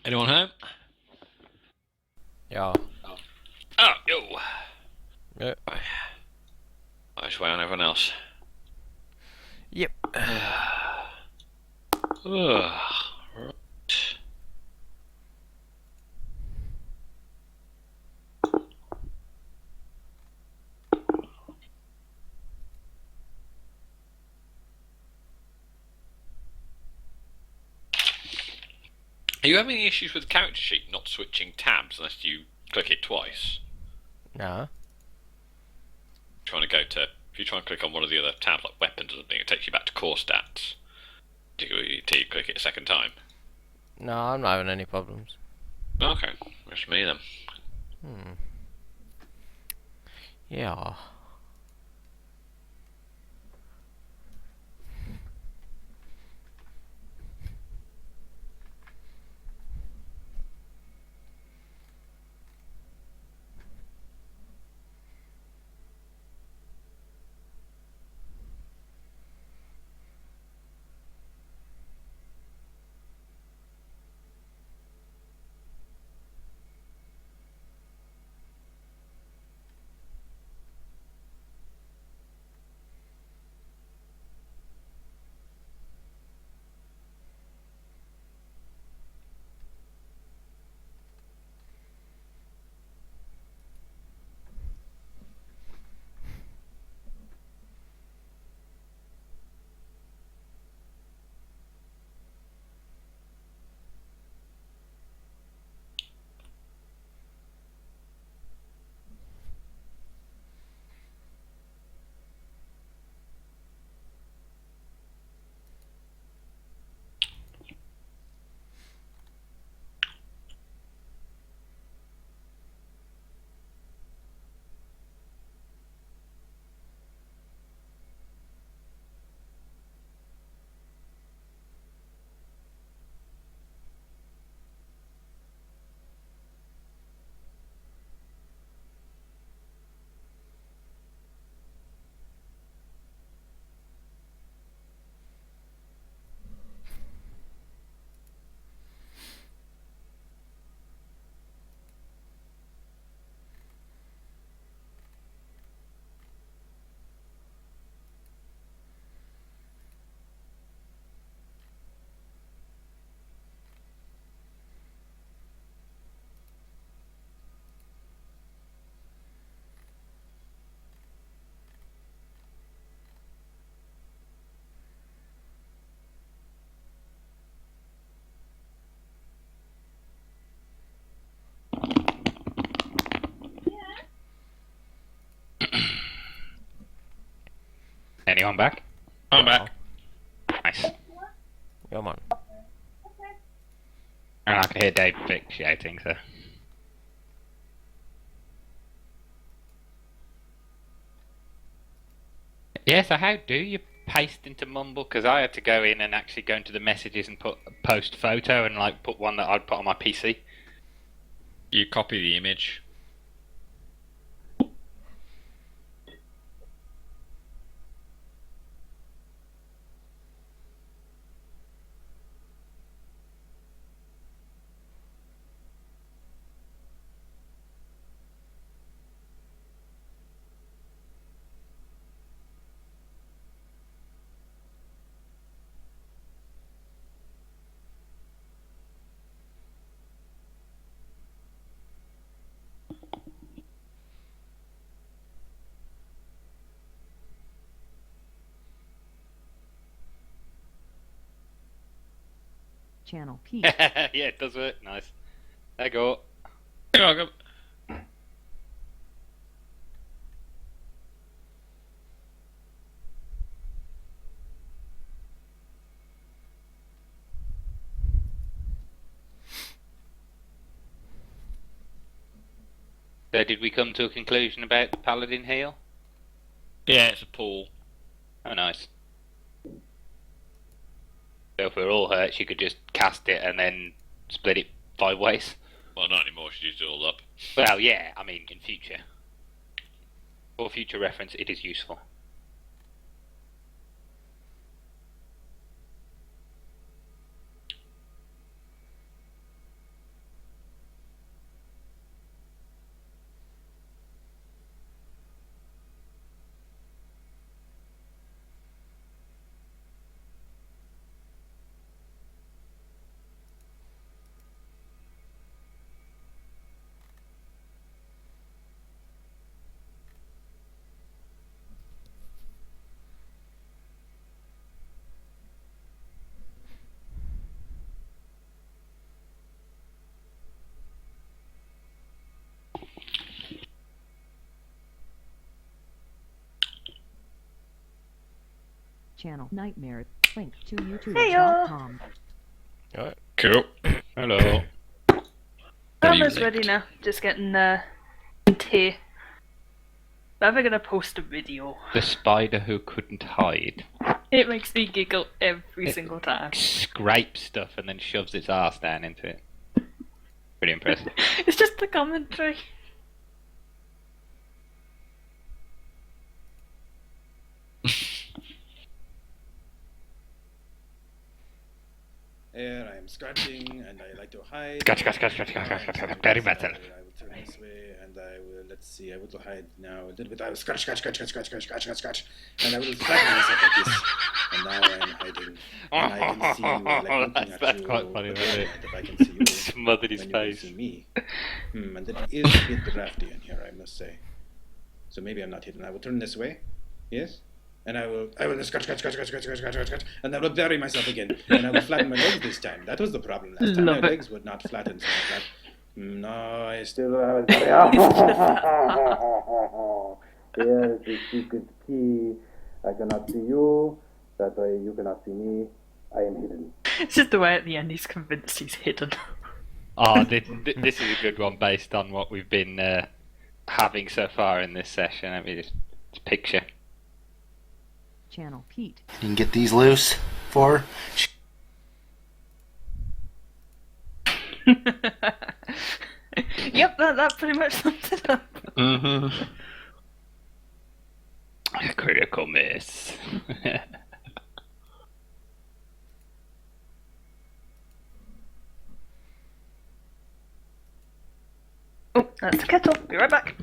Anyone home? Yeah. Oh, yo. Yeah. I just wait on everyone else. Yep. Right. Are you having any issues with the character sheet not switching tabs unless you click it twice? No. Trying to go to, if you try and click on one of the other tabs like weapons or something, it takes you back to core stats. Till you click it a second time. No, I'm not having any problems. Okay, that's me then. Yeah. Anyone back? I'm back. Nice. Come on. And I can hear Dave Vic shouting, so. Yeah, so how do you paste into Mumble? Because I had to go in and actually go into the messages and post photo and like put one that I'd put on my PC. You copy the image. Channel Pete. Yeah, it does work. Nice. There you go. You're welcome. So did we come to a conclusion about the Paladin heal? Yeah, it's a pool. Oh, nice. So if we're all hurt, she could just cast it and then split it 5 ways. Well, not anymore. She used it all up. Well, yeah, I mean, in future. For future reference, it is useful. Channel Nightmare. Link to Heyo. youtube.com. Alright. Cool. Hello. Almost ready now. Just getting tea. But I'm gonna post a video. The spider who couldn't hide It makes me giggle every single time. scrapes stuff and then shoves its ass down into it. Pretty impressive. It's just the commentary. Here I am scratching, and I like to hide. Scratch, scratch, scratch, scratch, scratch, scratch, scratch, very metal. I will turn this way, and I will. Let's see. I will hide now a little bit. I will scratch, scratch, scratch, scratch, scratch, scratch, scratch, scratch, scratch, and I will flatten myself like this. And now I am hiding. And I can see you, like looking That's at you. quite funny, isn't it? If I can see you, Smothered his then you can face. see me. And it is a bit drafty in here, I must say. So maybe I'm not hidden. I will turn this way. Yes. And I will scratch, scratch, scratch, scratch, scratch, scratch, scratch, scratch, and I will bury myself again. And I will flatten my legs this time. That was the problem last time. My Love it. legs would not flatten, so I thought, no, I still have it. Here's the secret key. I cannot see you. That way you cannot see me. I am hidden. It's just the way at the end he's convinced he's hidden. Oh, this is a good one based on what we've been having so far in this session. Let me just picture. Channel Pete. You can get these loose for. Yep, that pretty much sums it up. Mm-hmm. Critical miss. Oh, that's the kettle. Be right back.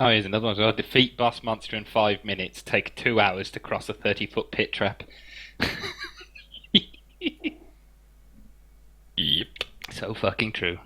Oh, here's another one as well. Defeat boss monster in 5 minutes. Take 2 hours to cross a 30-foot pit trap. Yep. So fucking true.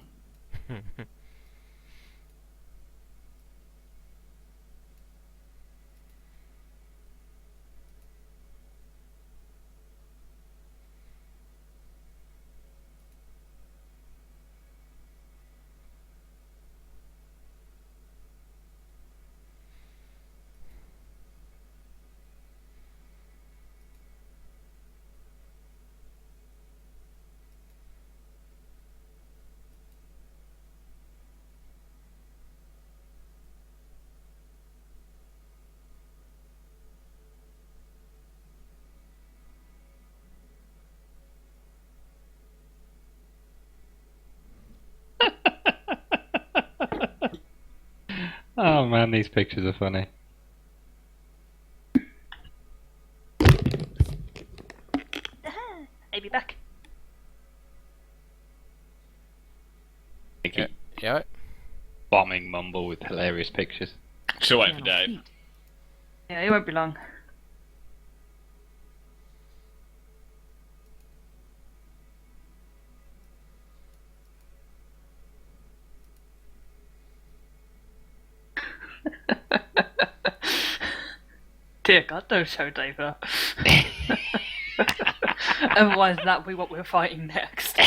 Oh man, these pictures are funny. I'll be back. Thank you. Yeah. Bombing Mumble with hilarious pictures. Still waiting for Channel Dave. Pete. Yeah, it won't be long. Dear God, don't show Dave that. Otherwise, that'll be what we're fighting next.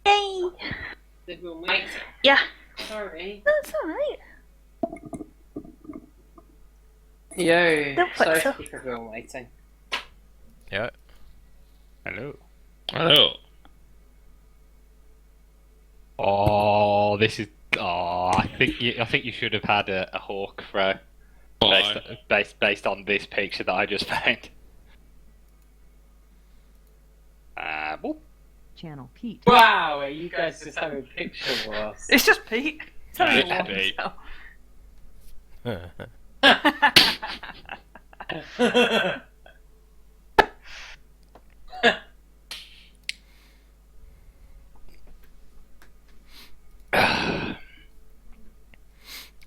Yay! Everyone waiting. Yeah, Sorry. that's alright. Yo. Don't Sorry fix to up. keep everyone waiting. Yeah. Hello. Hello. Oh, this is. Oh, I think you should have had a hawk throw Why? based on this picture that I just found. Whoop. Channel Pete. Wow, you guys just have a picture of us. It's just Pete. It's only It's one Pete. himself.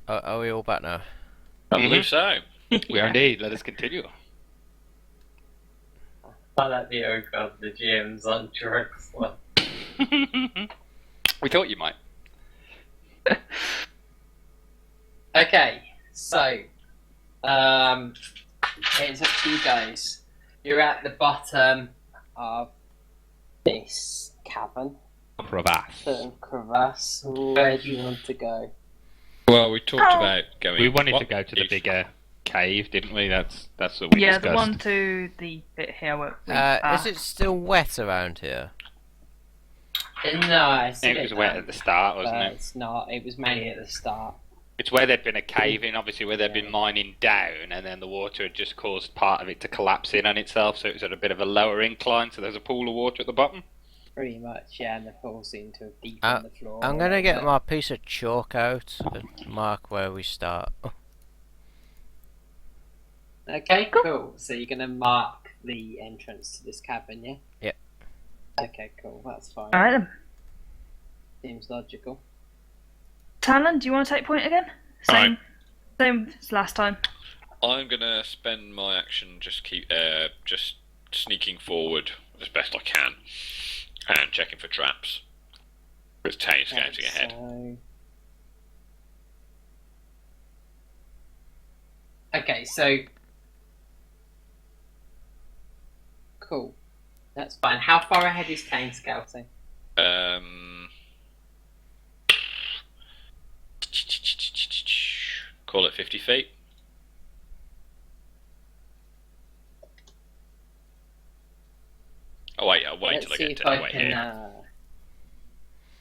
Are we all back now? I believe so. We are indeed. Let us continue. I like the oh god, the GM's on drugs one. We thought you might. Okay, so it's up to you guys. You're at the bottom of this cavern, Crevasse. certain crevasse. Where do you want to go? Well, we talked Oh. about going. We wanted what to go to the if- bigger cave, didn't we? That's what we Yeah, discussed. the one to the bit here where we Is it still wet around here? No, it's a It bit was wet damp, at the start, wasn't but it? It's not. It was mainly at the start. It's where there'd been a cave in, obviously, where they'd been mining down, and then the water had just caused part of it to collapse in on itself, so it was at a bit of a lower incline, so there's a pool of water at the bottom. Pretty much, yeah, and the falls into deep Uh, in the floor. I'm gonna get my piece of chalk out and mark where we start. Okay, cool. So you're gonna mark the entrance to this cavern, yeah? Yep. Okay, cool. That's fine. Alright then. Seems logical. Talon, do you want to take point again? Same, same as last time. I'm gonna spend my action just sneaking forward as best I can and checking for traps. With Tay scouting ahead. Okay, so cool. That's fine. How far ahead is Kane scouting? Call it 50 feet. Oh wait, I'll wait Let's till I see get if to I wait can. here.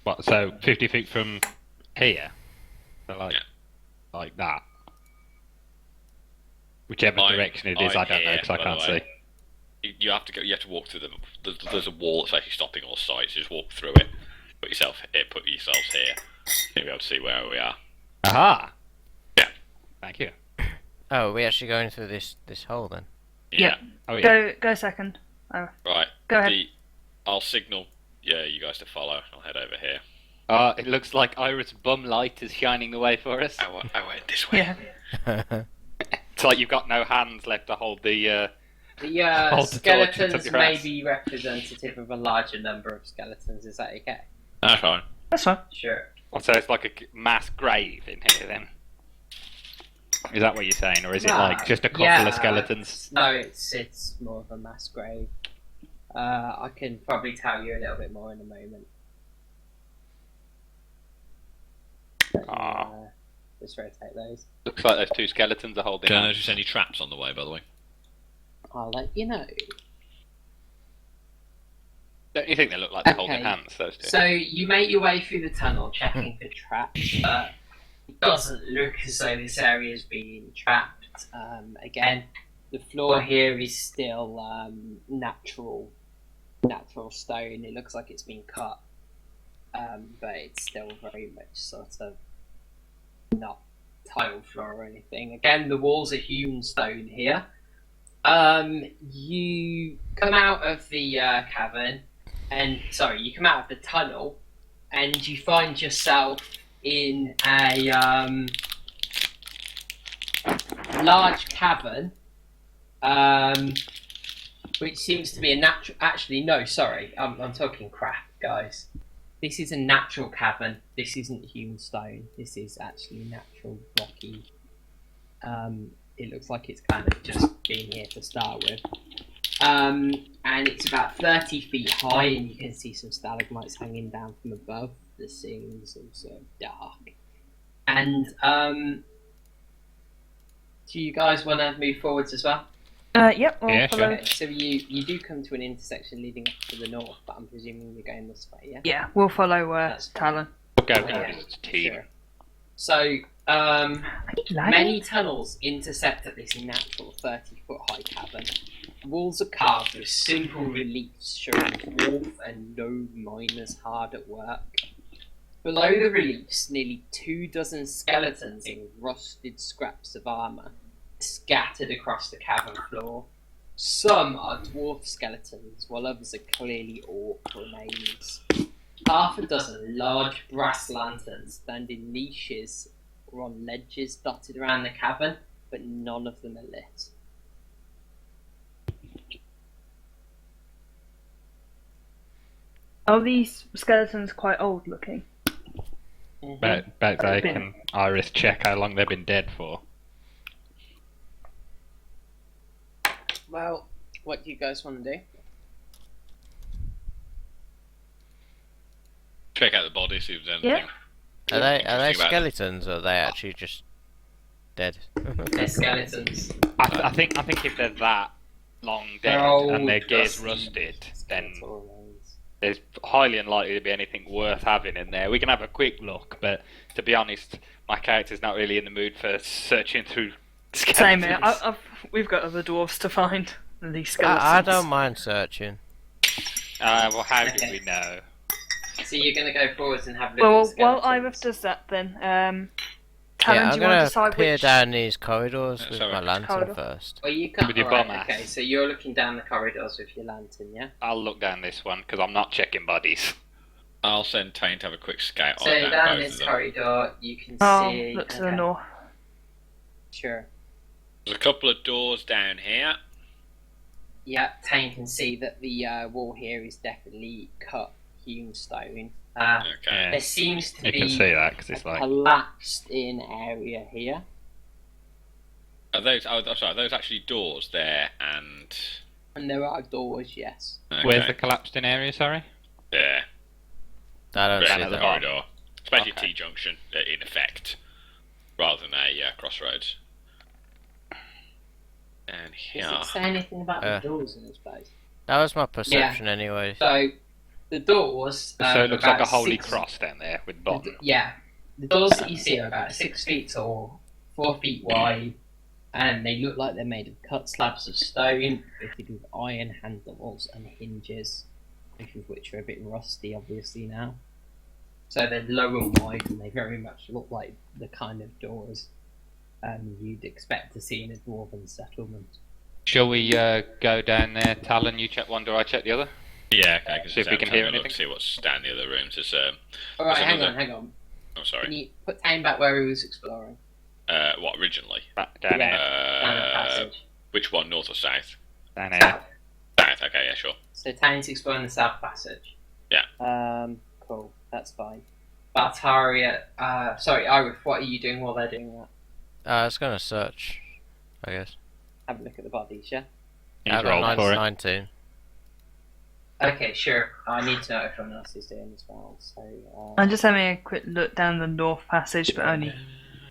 What, so 50 feet from here? So like that? Whichever direction it is, I'm I don't know, here, because I by can't the see. way. You have to go. You have to walk through them. There's a wall that's actually stopping all sides. Just walk through it. Put yourselves here. You'll be able to see where we are. Aha! Yeah. Thank you. Oh, are we actually going through this hole then? Yeah. Oh yeah. Go second. Right. Go ahead. I'll signal. Yeah, you guys to follow. I'll head over here. It looks like Iris' bum light is shining the way for us. I went this way. Yeah. It's like you've got no hands left to hold the. The Hold the torch skeletons up your may ass. be representative of a larger number of skeletons. Is that okay? That's fine. That's fine. Sure. So it's like a mass grave in here then? Is that what you're saying, or is it No, like just a couple yeah, of skeletons? No, it's more of a mass grave. I can probably tell you a little bit more in a moment. Ah. Just rotate those. Looks like those two skeletons are holding Don't on. notice any traps on the way, by the way. I'll let you know. Don't you think they look like they're Okay. holding hands, those two? So you make your way through the tunnel, checking for traps. It doesn't look as though this area is being trapped. Again, the floor here is still natural stone. It looks like it's been cut, but it's still very much sort of not tile floor or anything. Again, the walls are hewn stone here. You come out of the cavern, you come out of the tunnel, and you find yourself in a large cavern, which seems to be a natural. Actually, no, sorry, I'm talking crap, guys. This is a natural cavern. This isn't hewn stone. This is actually natural rocky. It looks like it's kind of just been here to start with. And it's about 30 feet high, and you can see some stalagmites hanging down from above. The ceiling's also dark. And do you guys want to move forwards as well? Yep, we'll Yeah, follow. Okay, so you do come to an intersection leading up to the north, but I'm presuming you're going this way, yeah? Yeah, we'll follow That's fine. Talon. We'll go Yeah, towards the team. sure. So, Are you lagging? many tunnels intersect at this natural 30-foot high cavern. The walls are carved with simple reliefs showing warmth and no miners hard at work. Below the reliefs, nearly 24 skeletons in rusted scraps of armour scattered across the cavern floor. Some are dwarf skeletons, while others are clearly orc remains. Half a dozen large brass lanterns stand in niches or on ledges dotted around the cavern, but none of them are lit. Are these skeletons quite old looking? Bet they can Iris check how long they've been dead for. Well, what do you guys want to do? Check out the body, see if there's anything. Yeah. Are they interesting about them. skeletons, or are they actually just dead? They're skeletons. I think if they're that long dead They're old, and their gear's dusty rusted, then skeletal remains. there's highly unlikely to be anything worth having in there. We can have a quick look, but to be honest, my character's not really in the mood for searching through skeletons. Same here. We've got other dwarves to find than these skeletons. I don't mind searching. Well, how do Okay. we know? So you're going to go forwards and have a look Well, at the while skeletons. Iris does that, then Talon, Yeah, I'm do you want to gonna decide peer which? down these corridors Yeah, with sorry. my lantern Corridor. first. Well, you can't. With your alright, bum ass. okay, so you're looking down the corridors with your lantern, yeah? I'll look down this one because I'm not checking bodies. I'll send Tane to have a quick scout So on down both this of them. corridor, you can Oh, see. look to the okay, north. Sure. There's a couple of doors down here. Yeah, Tane can see that the wall here is definitely cut hewn stone. Okay. There seems to You be can see that because a it's like collapsed in area here. Are those? Oh, sorry. Are those actually doors there? And And there are doors, yes. okay. where's the collapsed in area? Sorry. there? I don't Down see at the that. corridor, especially Okay. T junction in effect, rather than a crossroads. And Does here. it say anything about Yeah. the doors in this place? That was my perception anyway. So, the doors. So it looks like a about holy 6 cross down there with bottom. Yeah, the doors that you see are about 6 feet tall, 4 feet wide, and they look like they're made of cut slabs of stone, fitted with iron handles and hinges, both of which are a bit rusty, obviously now. So they're low and wide, and they very much look like the kind of doors you'd expect to see in a dwarven settlement. Shall we go down there, Talon? You check one door, I check the other. Yeah, okay. See if we can hear anything. See what's down the other rooms. It's All right, There's hang another- on, hang on. oh, Can sorry. you put Tane back where he was exploring? What originally? Back down Yeah. here. Down the passage. Which one? North or south? Down here. South. South. Okay, yeah, sure. So Tane's exploring the south passage. Yeah. Cool. That's fine. Bataria, sorry, Iris, what are you doing while they're doing that? I was gonna search, I guess. Have a look at the bodies, yeah? He's I got rolled for it. 19. Okay, sure. I need to know if everyone else is doing as well. So, I'm just having a quick look down the north passage, but only.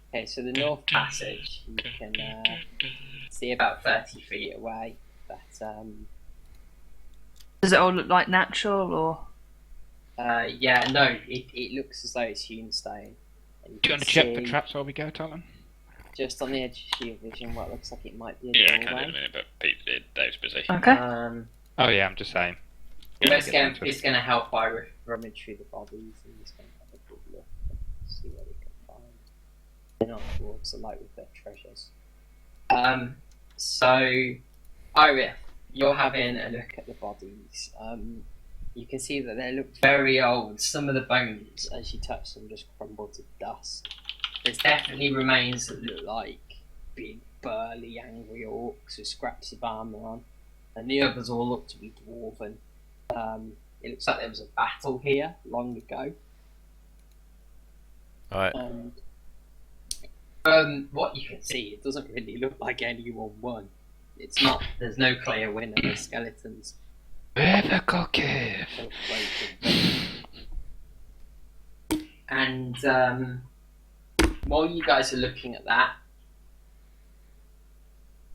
okay, so the north passage, you can see about 30 feet away. But Does it all look like natural, or? yeah, no, it looks as though it's hewn stone. And Do you want to check for traps while we go, Talon? Just on the edge of your vision, what looks like it might be a Yeah, I can do doorway. in a minute, but Dave's busy. Okay. Oh yeah, I'm just saying. It's going to help Iris rummage through the bodies and he's going to have a good look and see what he can find. And not towards the light with their treasures. So, Iris, you're having a look at the bodies. You can see that they look very old. Some of the bones, as you touch them, just crumble to dust. There's definitely remains that look like big, burly, angry orcs with scraps of armour on. And the others all look to be dwarven. It looks like there was a battle here long ago. Alright. And what you can see, it doesn't really look like anyone won. It's not. There's no clear winner. There's skeletons. Where the cookie? Still floating. And while you guys are looking at that,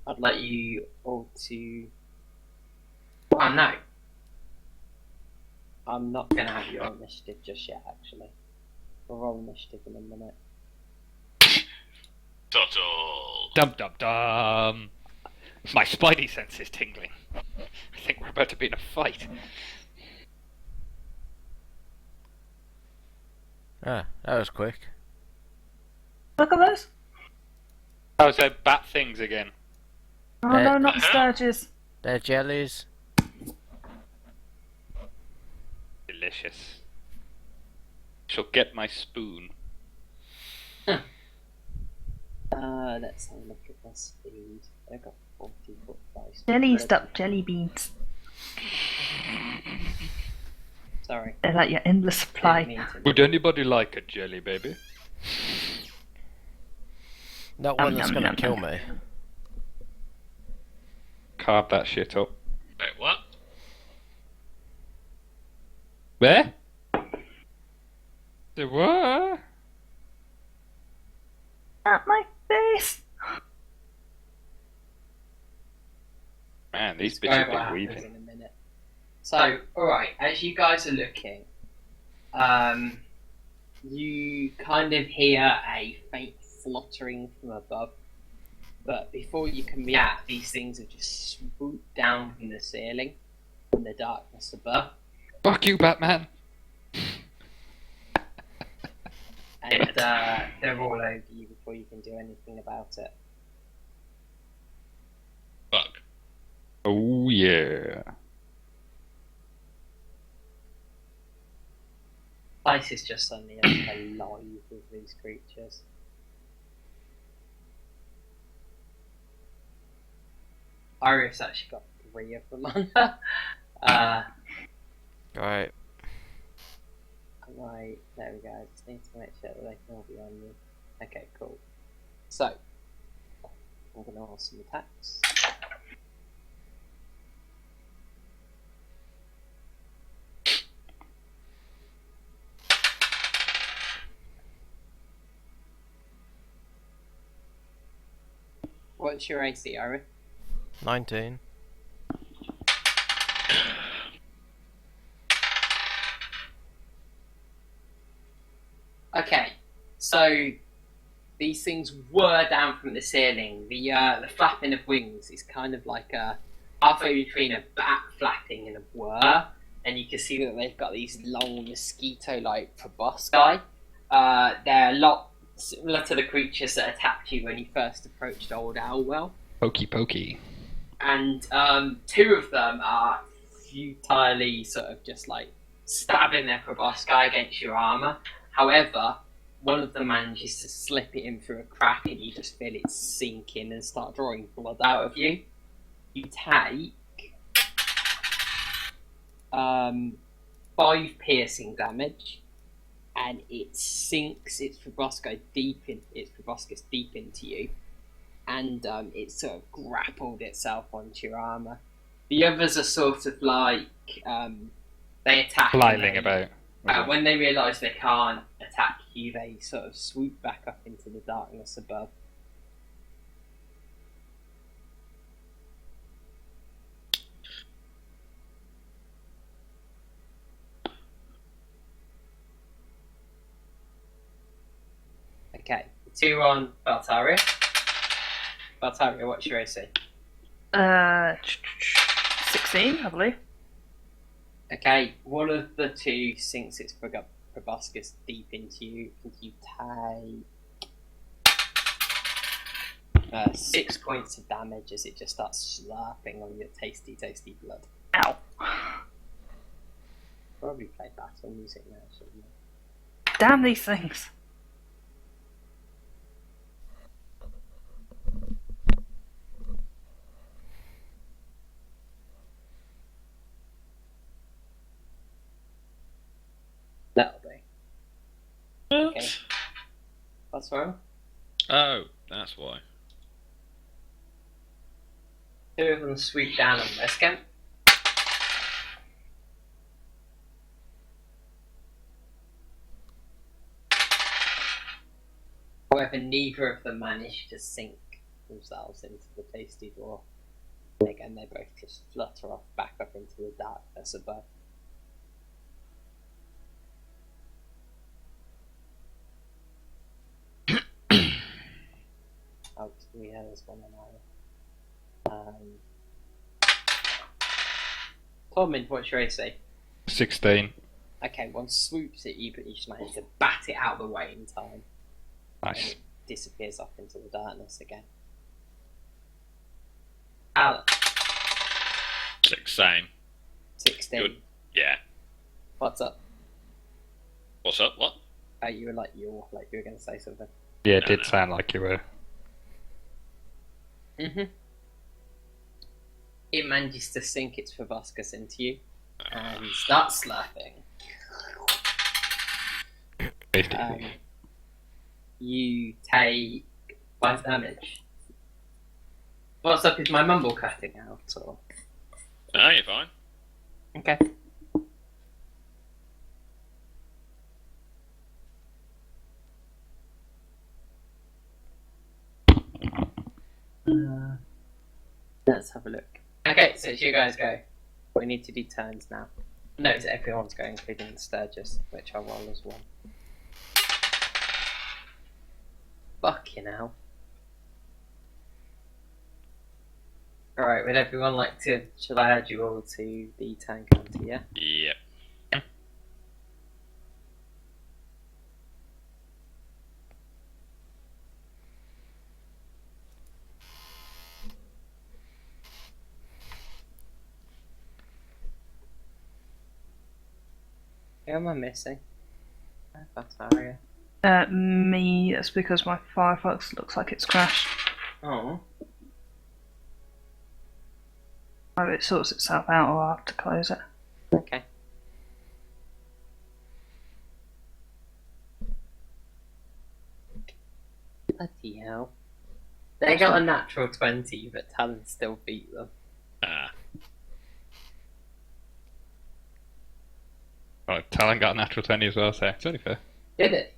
I'd like you all to. Oh no. I'm not going to have your initiative just yet, actually. We'll roll initiative in a minute. Total. Dum dum dum. My spidey sense is tingling. I think we're about to be in a fight. Ah, that was quick. Look at those. Oh, so bat things again. Oh no, not the sturges. They're jellies. Delicious. Shall get my spoon. Let's have a look at their speed. They've got 40-foot dice. Jellied up jelly beans. Sorry. They're like your endless Didn't supply. mean to- Would anybody like a jelly baby? Not one that's Yum, gonna yum, kill yum. me. Carve that shit up. Wait, what? Where? The what? At my face. Man, these Describe bitches what are happens weeping. in a minute. So, alright, as you guys are looking, you kind of hear a faint fluttering from above. But before you can react, these things have just swooped down from the ceiling, from the darkness above. Fuck you, Batman. And they're all over you before you can do anything about it. Fuck. Oh yeah. Place is just suddenly alive with these creatures. Iris actually got 3 of them on her. Right. Right, there we go. I just need to make sure that they can all be on you. Okay, cool. So, I'm going to roll some attacks. What's your AC, Iris? 19. Okay, so these things whir down from the ceiling. The flapping of wings is kind of like a halfway between a bat flapping and a whir, and you can see that they've got these long mosquito-like proboscis. They're a lot similar to the creatures that attacked you when you first approached Old Owlwell. Pokey pokey. And 2 of them are futilely sort of just like stabbing their proboscis against your armour. However, one of them manages to slip it in through a crack and you just feel it sink in and start drawing blood out of you. You take 5 piercing damage and it sinks its proboscis deep into you, and it sort of grappled itself onto your armor. The others are sort of like they attack. Flailing about. When they realise they can't attack you, they sort of swoop back up into the darkness above. Okay, 2 on Baltaria. Baltaria, what's your AC? 16, I believe. Okay, one of the 2 sinks its proboscis deep into you, and you take 6 points of damage as it just starts slurping on your tasty, tasty blood. Ow. Probably play battle music now, shouldn't you? Damn these things. That'll be. Okay. What's wrong? Oh, that's why. 2 of them swoop down on Rescamp. However, neither of them manage to sink themselves into the tasty dwarf. And again, they both just flutter off back up into the darkness above. Oh, yeah, there's one on Tormund, what's your AC? 16. Okay, one swoops at you, but you just manage to bat it out of the way in time. Nice. It disappears off into the darkness again. Alan, 16. 16. Good. Yeah. What's up? What's up? What? You were going to say something. Yeah, it did sound like you were. It manages to sink its proboscis into you and starts slurping. You take 5 damage. What's up? Is my mumble cutting out? Or? No, you're fine. Okay. Let's have a look. Okay, so it's you guys go. We need to do turns now. No, it's everyone's going, including the Sturgis, which I roll as 1. Fucking hell. Alright, would everyone like to... Shall I add you all to the turn counter, yeah? Yep. Who am I missing? Bataria. Me, that's because my Firefox looks like it's crashed. Oh. Either it sorts itself out or I'll have to close it. Okay. Bloody hell. They got a natural 20, but Talon still beat them. Well, Talon got a natural 20 as well, so it's only fair. Did it?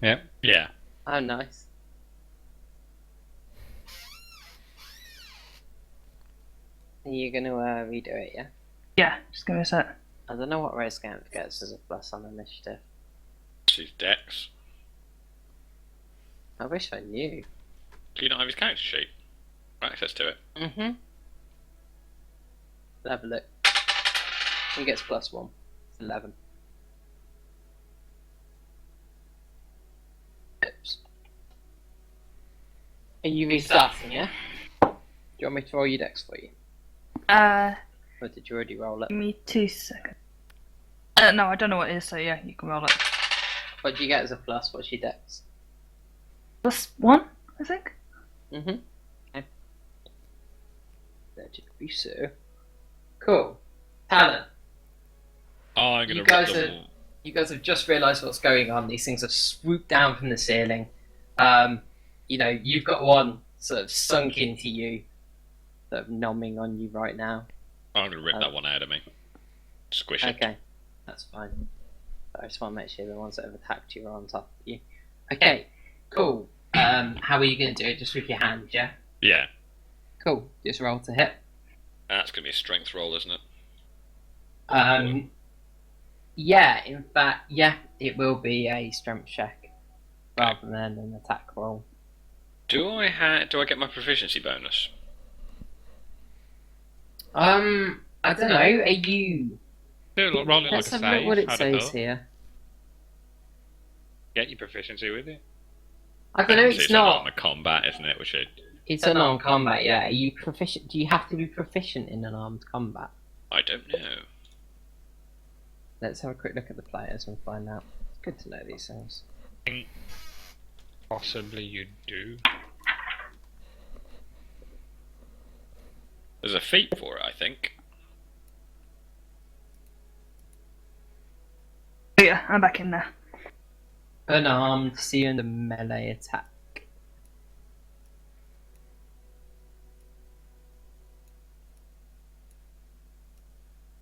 Yeah. Yeah. Oh, nice. Are you going to redo it, yeah? Yeah, just give me a sec. I don't know what Rescamp gets as a plus on initiative. She's Dex. I wish I knew. Do you not have his character sheet? Access to it. Mm-hmm. Have a look. He gets +1. It's 11. Oops. Are you restarting, yeah? Do you want me to roll your dex for you? Or did you already roll it? Give me 2 seconds. No, I don't know what it is, so yeah, you can roll it. What do you get as a plus? What's your dex? +1, I think? Mm-hmm. Okay. That should be so. Cool. Talon. I'm You gonna guys rip are them You guys have just realised what's going on. These things have swooped down from the ceiling. You've got one sort of sunk into you, sort of numbing on you right now. I'm going to rip that one out of me. Squish it. Okay, that's fine. I just want to make sure the ones that have attacked you are on top of you. Okay, cool. How are you going to do it? Just with your hand, yeah? Yeah. Cool. Just roll to hit. That's going to be a strength roll, isn't it? Yeah, in fact, yeah, it will be a strength check rather than an attack roll. Do I get my proficiency bonus? I don't know. Are you? Roll it Let's like a have a look save. what it I'd have says thought. here. Get your proficiency with it. I don't know. It's not. Unarmed combat, isn't it? Which It's unarmed combat. Yeah. Are you proficient? Do you have to be proficient in unarmed combat? I don't know. Let's have a quick look at the players and find out. It's good to know these things. Possibly you do. There's a feat for it, I think. Oh, yeah, I'm back in there. Unarmed, see under melee attack.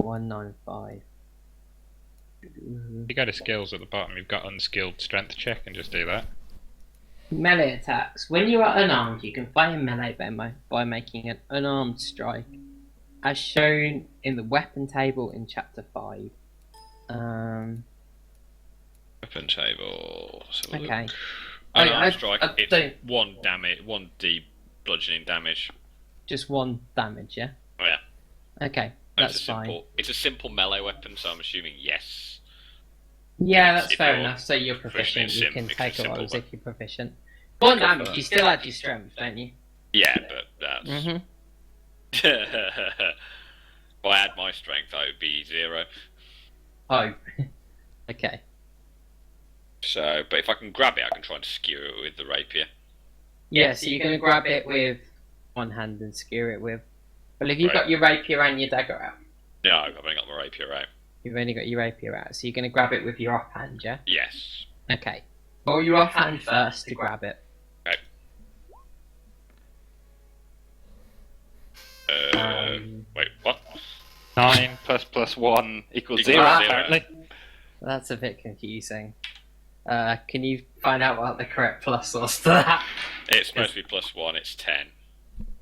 $195. If you go to skills at the bottom, you've got unskilled strength check, and just do that. Melee attacks. When you are unarmed, you can fire melee by making an unarmed strike, as shown in the weapon table in Chapter 5. Weapon table. So Okay. Unarmed strike. I It's don't- 1 damage, 1d bludgeoning damage. Just 1 damage, yeah? Oh yeah. Okay, And that's it's a fine. simple. It's a simple melee weapon, so I'm assuming yes. Yeah, that's If fair you're enough. So you're proficient in proficient, you can it's take a simple roll as weapon. if you're proficient. 1 Go for damage, that. you still add your strength, don't you? Yeah, but that's. Mm-hmm. If I add my strength, I would be 0. Oh. Okay. So, but if I can grab it, I can try and skewer it with the rapier. Yeah, so you're going to grab it with one hand and skewer it with... Well, have you Right. got your rapier and your dagger out? No, I've only got my rapier out. You've only got your rapier out, so you're going to grab it with your offhand, yeah? Yes. Okay. Roll your offhand first to grab it. Wait, what? 9 plus 1 equals Equals 0, 0. apparently. That's a bit confusing. Can you find out what the correct plus was to that? It's supposed to be +1, it's 10.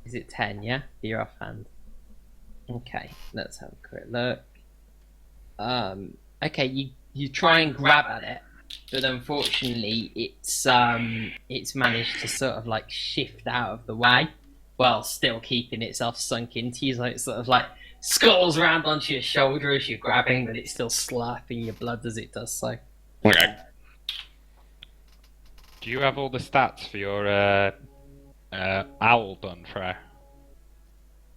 Is it 10, yeah? For your offhand. Okay, let's have a quick look. Okay, you try and grab at it, but unfortunately it's managed to sort of like shift out of the way while still keeping itself sunk into you, so it sort of like scuttles around onto your shoulder as you're grabbing, but it's still slurping your blood as it does so. Okay. Do you have all the stats for your owl done, Freya?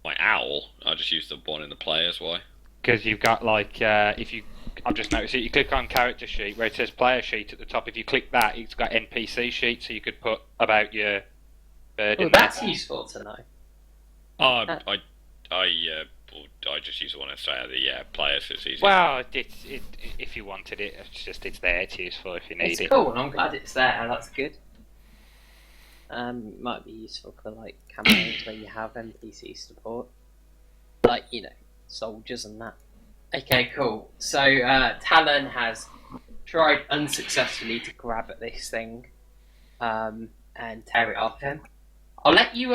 My owl? I just used the one in the players, why? Because you've got like, if you, I've just noticed it, you click on character sheet where it says player sheet at the top. If you click that, it's got NPC sheet, so you could put about your bird Oh, in there. that's useful to know. I just use the one that's out of the players, so it's easy. Well, if you wanted it, it's there. It's useful if you need It's it. cool, and I'm glad it's there. That's good. Might be useful for like campaigns where you have NPC support, like soldiers and that. Okay, cool. So Talon has tried unsuccessfully to grab at this thing, and tear it off him. I'll let you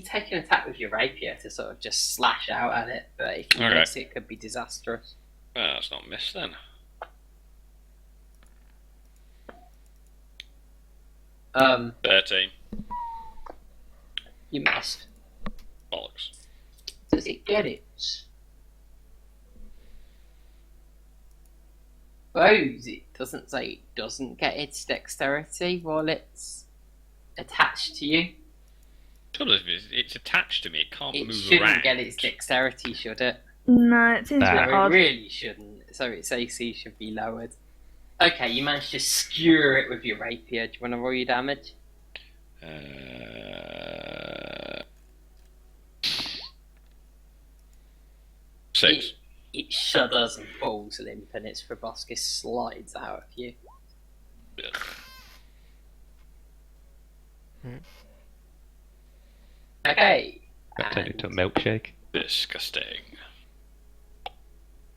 take an attack with your rapier to sort of just slash out at it, but if you Okay. miss, it could be disastrous. Well, that's not missed then. 13. You missed. Bollocks. Does it get it? Suppose it doesn't say it doesn't get its dexterity while it's attached to you. Trouble is, it's attached to me. It can't It move shouldn't around. get its dexterity, should it? No, it seems a Nah. bit No, it odd. really shouldn't. So its AC should be lowered. Okay, you managed to skewer it with your rapier. Do you want to roll your damage? Six. it shudders and falls limp, and its proboscis slides out of you. Ugh. Okay. I turned into a milkshake. Disgusting.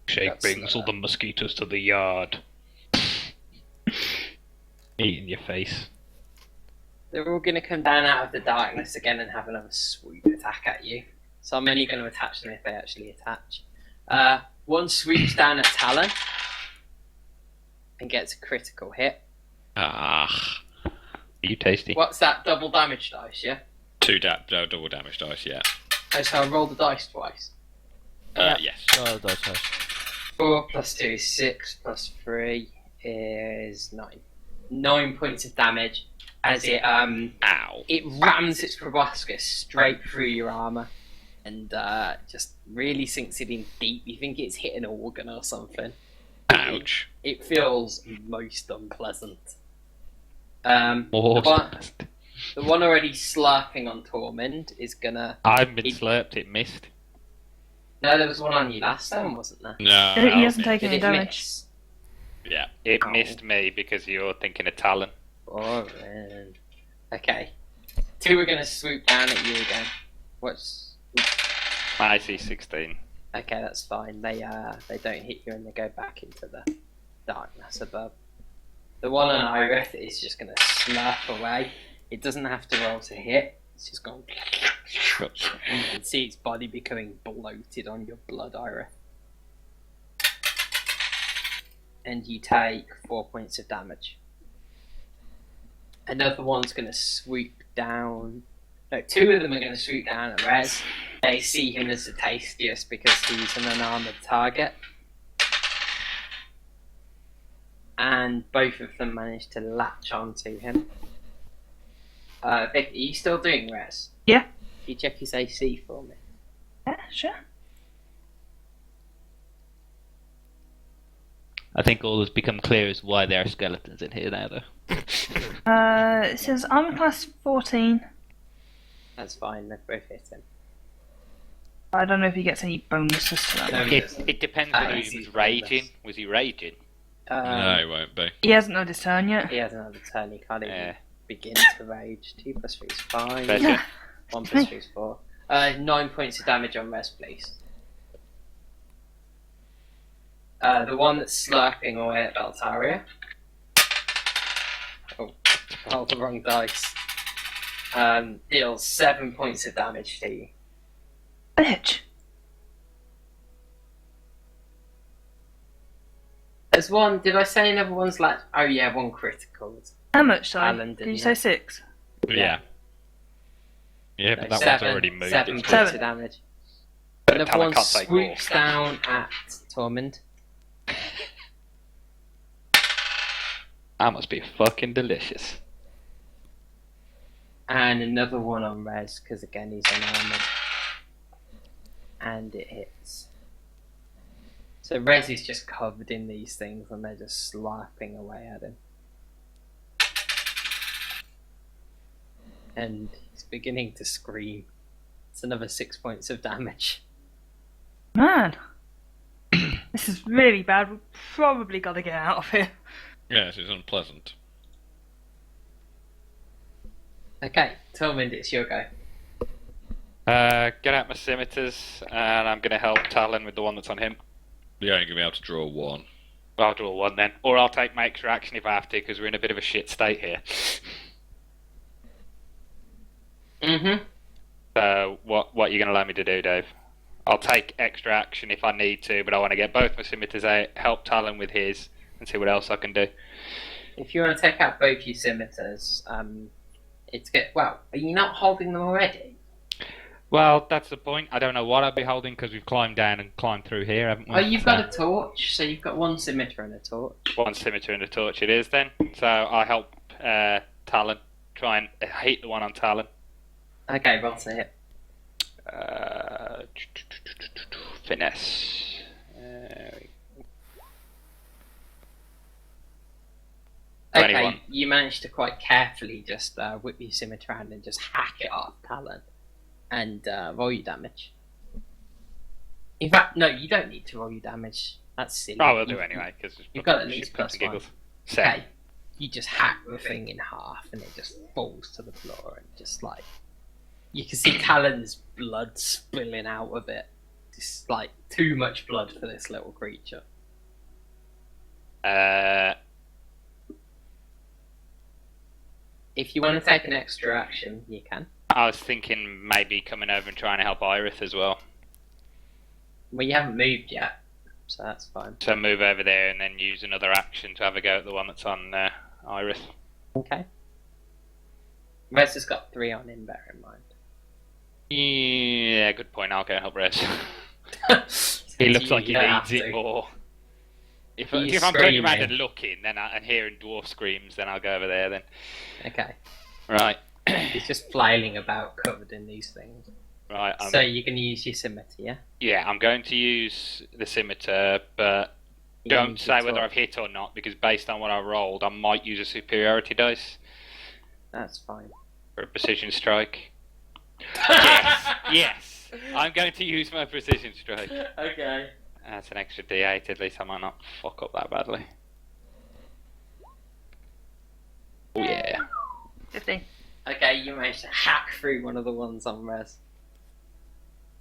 Shake That's, brings all the mosquitoes to the yard. Eating your face. They're all going to come down out of the darkness again and have another swoop attack at you. So I'm only going to attach them if they actually attach. One swoops down at Talon and gets a critical hit. Ah. Are you tasty? What's that? Double damage dice, yeah? Double damage dice, yeah. Oh, so I roll the dice twice. Yes. Oh, that's nice. 4 plus 2 is 6 plus 3 is 9. 9 points of damage as it Ow. it rams its proboscis straight through your armor and just really sinks it in deep. You think it's hit an organ or something. Ouch. It feels most unpleasant. More The one already slurping on Tormund is gonna... I've been slurped, it missed. No, there was one on you last time, wasn't there? No. He hasn't okay. taken Did any it damage. miss? Yeah. It Ow. missed me because you're thinking of Talon. Boring. Okay. 2 are gonna swoop down at you again. What's... I see 16. Okay, that's fine. They don't hit you and they go back into the darkness above. The one on Irith is just gonna slurp away. It doesn't have to roll to hit. It's just going. You can see its body becoming bloated on your blood, Irith. And you take 4 points of damage. Another one's gonna swoop down. No, 2 of them are gonna swoop down at Rez. They see him as the tastiest because he's an unarmored target. And both of them manage to latch onto him. Vic, are you still doing Rez? Yeah. Can you check his AC for me? Yeah, sure. I think all has become clear as why there are skeletons in here now, though. It says armor class 14. That's fine, they've both hit him. I don't know if he gets any bonuses to that. No, one. he doesn't. It depends Ah, whether he's he was bonus. raging. Was he raging? No, it won't be. He hasn't had his turn yet. He has another turn, he can't even Yeah. begin to rage. 2 plus 3 is 5. That's Yeah. 1 plus 3 is 4. 9 points of damage on Rez, please. The one that's slurping away at Beltaria. Oh, rolled the wrong dice. Deals 7 points of damage to you. Bitch. There's one, did I say another one's like, oh yeah, one critical. How much, sorry? Alan Did didn't you say know. 6? Yeah. Yeah, No, but that 7, one's already moved. 7 It's points Seven. of damage. But Another Talon one can't take more. swoops down at Tormund. That must be fucking delicious. And another one on Rez, because again he's unarmored. And it hits. So Rez is just covered in these things and they're just slurping away at him. And he's beginning to scream. It's another 6 points of damage. Man. This is really bad. We've probably got to get out of here. Yes, it's unpleasant. Okay, Tormund, it's your go. Get out my scimitars, and I'm going to help Talon with the one that's on him. You're only going to be able to draw 1. Well, I'll draw one then. Or I'll take my extra action if I have to, because we're in a bit of a shit state here. Mm-hmm. So, what are you going to allow me to do, Dave? I'll take extra action if I need to, but I want to get both my scimitars out, help Talon with his, and see what else I can do. If you want to take out both your scimitars, it's good. Well, are you not holding them already? Well, that's the point. I don't know what I'd be holding, because we've climbed down and climbed through here, haven't we? Oh, you've got a torch, so you've got one scimitar and a torch. One scimitar and a torch it is then. So I help Talon try and hit the one on Talon. Okay, roll to hit. Finesse. Okay, 21. you managed to quite carefully just whip your scimitar around and just hack it off Talon. And roll your damage. In fact, no, you don't need to roll your damage. That's silly. I will do anyway, because You've got at least plus one. So, Okay. You just hack the thing in half and it just falls to the floor and just like you can see Talon's blood spilling out of it. Just like too much blood for this little creature. If you want to take an extra action, you can. I was thinking maybe coming over and trying to help Iris as well. Well, you haven't moved yet, so that's fine. So move over there and then use another action to have a go at the one that's on Iris. Okay. Rez has got 3 on him, bear in mind. Yeah, good point. I'll go help Rez. He looks like he needs it more. If I'm turning around and looking, then and hearing dwarf screams, then I'll go over there. Then. Okay. Right. He's just flailing about, covered in these things. Right. So you can use your scimitar, yeah? Yeah, I'm going to use the scimitar, but don't say whether I've hit or not, because based on what I rolled, I might use a superiority dice. That's fine. For a precision strike. Yes. I'm going to use my precision strike. Okay. That's an extra D8, at least I might not fuck up that badly. Oh yeah. 15. Okay, you managed to hack through one of the ones on Rez.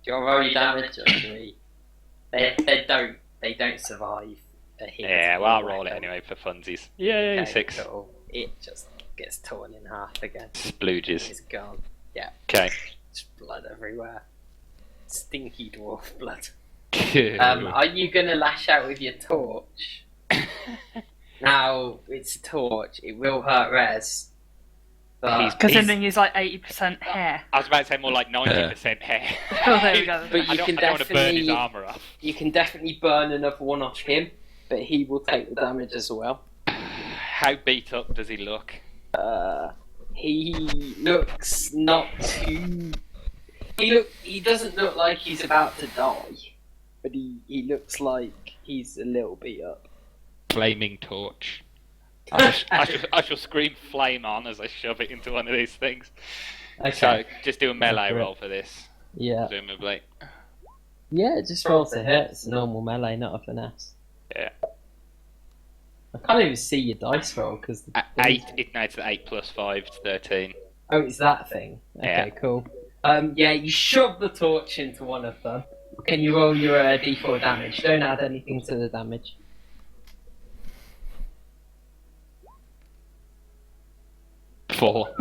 Do you want to roll your damage or do we? They don't survive a hit. Yeah, well I'll roll it anyway for funsies. Yay, Okay, 6. Cool. It just gets torn in half again. Splooges. It's gone. Yeah. Okay. Just blood everywhere. Stinky dwarf blood. Are you gonna lash out with your torch? Now, it's a torch. It will hurt Rez. But Considering he's like 80% hair. I was about to say more like 90% hair. Oh, there we go. But I don't want to burn his armour off. You can definitely burn another one off him, but he will take the damage as well. How beat up does he look? He looks not too. He doesn't look like he's about to die, but he looks like he's a little beat up. Flaming torch. I shall scream flame on as I shove it into one of these things. Okay. So just do a melee roll for this. Yeah. Presumably. Yeah, just roll to hit. It's a normal melee, not a finesse. Yeah. I can't even see your dice roll because. 8. It's 8 plus 5, it's 13. Oh, it's that thing. Okay, Yeah. cool. Yeah, you shove the torch into one of them. Can you roll your d4 damage? Don't add anything to the damage. Four.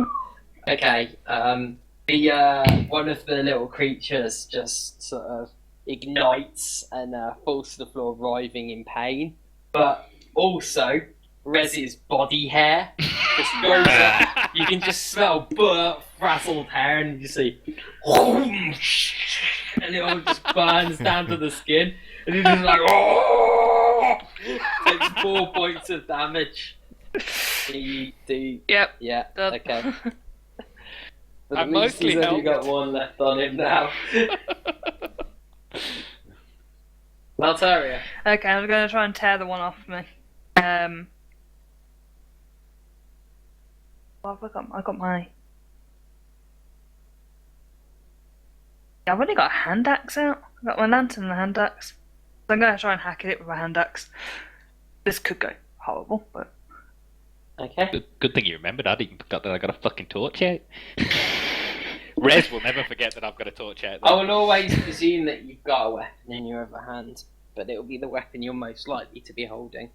Okay. The one of the little creatures just sort of ignites and falls to the floor, writhing in pain. But also, Rez's body hair just goes up. You can just smell burnt, frazzled hair, and you see, and it all just burns down to the skin, and he's just like, oh! Takes 4 points of damage. Yep. Yeah. Done. Okay. But I at least mostly he's only helped. got one left on him now. Maltaria. Okay, I'm going to try and tear the one off me. What have I got my... Yeah, I've only got a hand axe out. I've got my lantern and a hand axe. So I'm going to try and hack it with a hand axe. This could go horrible, but... Okay. Good thing you remembered. I didn't forget that I got a fucking torch out. Rez will never forget that I've got a torch out. I will always presume that you've got a weapon in your other hand, but it'll be the weapon you're most likely to be holding.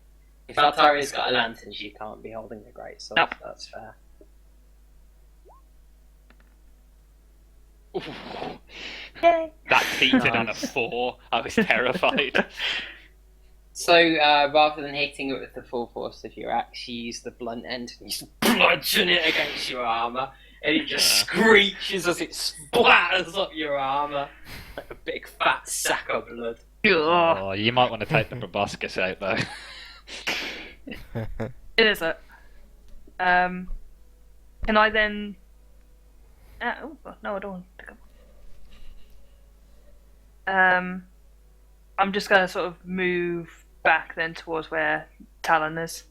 If Altaria's got a lantern, she can't be holding a greatsword. Nope. That's fair. Yay! That heated on a 4. I was terrified. So, rather than hitting it with the full force of your axe, you use the blunt end and you just bludgeon it against your armour, and it just screeches as it splatters up your armour like a big fat sack of blood. Ugh. Oh, you might want to take the proboscis out though. It is it. Can I then... oh, God, no, I don't want to pick up. I'm just going to sort of move back then towards where Talon is.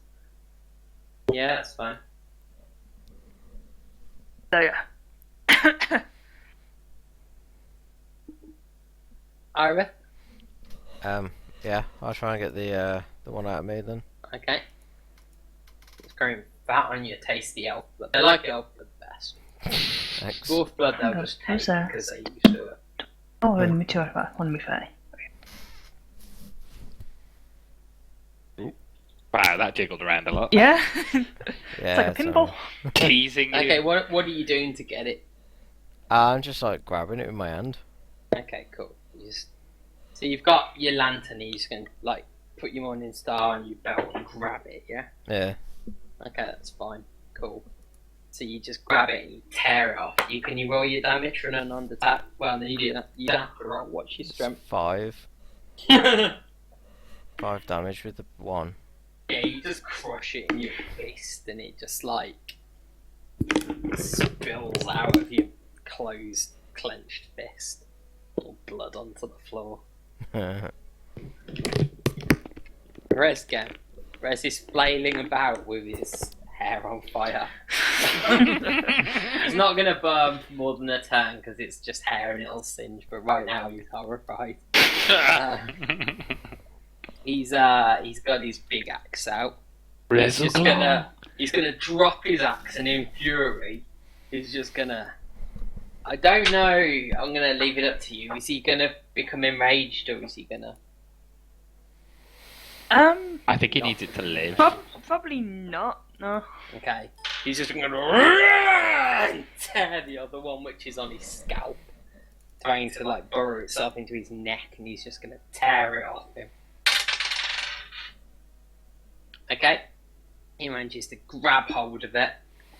Yeah, that's fine. So yeah. Ira? Yeah, I'll try and get the one out of me then. Okay. It's going fat on your tasty elf blood. I like elf blood best. Thanks. Dwarf blood they'll Hang just on, who's take there? because they used to it. Oh, let me try that. Let me say. Wow, that jiggled around a lot. Yeah. Yeah, It's like a pinball. Teasing you. Okay, what are you doing to get it? I'm just like grabbing it with my hand. Okay, cool. So you've got your lantern, you're just going to like put your morning star on your belt and grab it, yeah? Yeah. Okay, that's fine. Cool. So you just grab it and you tear it off. Can you roll your damage for an unarmed attack? Well, no, you don't have to roll. What's your strength? 5. Yeah, 5 damage with the 1. you just crush it in your fist and it just like spills out of your closed, clenched fist. All blood onto the floor. Rez is flailing about with his hair on fire. He's not going to burn for more than a turn because it's just hair and it'll singe, but right now he's horrified. He's got his big axe out. He's gonna drop his axe and in fury he's just gonna... I don't know, I'm gonna leave it up to you. Is he gonna become enraged or is he gonna... I think he needs it to live. Probably not. No. Okay. He's just gonna tear the other one, which is on his scalp, trying to like burrow itself into his neck, and he's just gonna tear it off him. Okay. He manages to grab hold of it,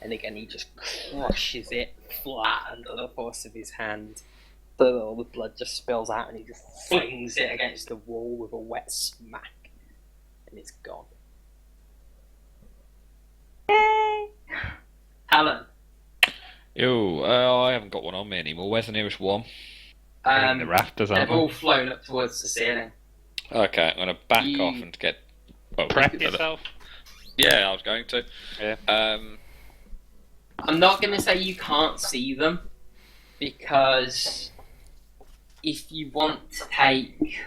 and again he just crushes it flat under the force of his hand. So that all the blood just spills out, and he just flings it against the wall with a wet smack, and it's gone. Yay! Alan. Yo, I haven't got one on me anymore. Where's the nearest one? In the rafters, They've aren't all flown up towards the ceiling. Okay, I'm going to back You- off and get... Oh, Prep yourself. Yeah, I was going to. Yeah. I'm not going to say you can't see them, because if you want to take...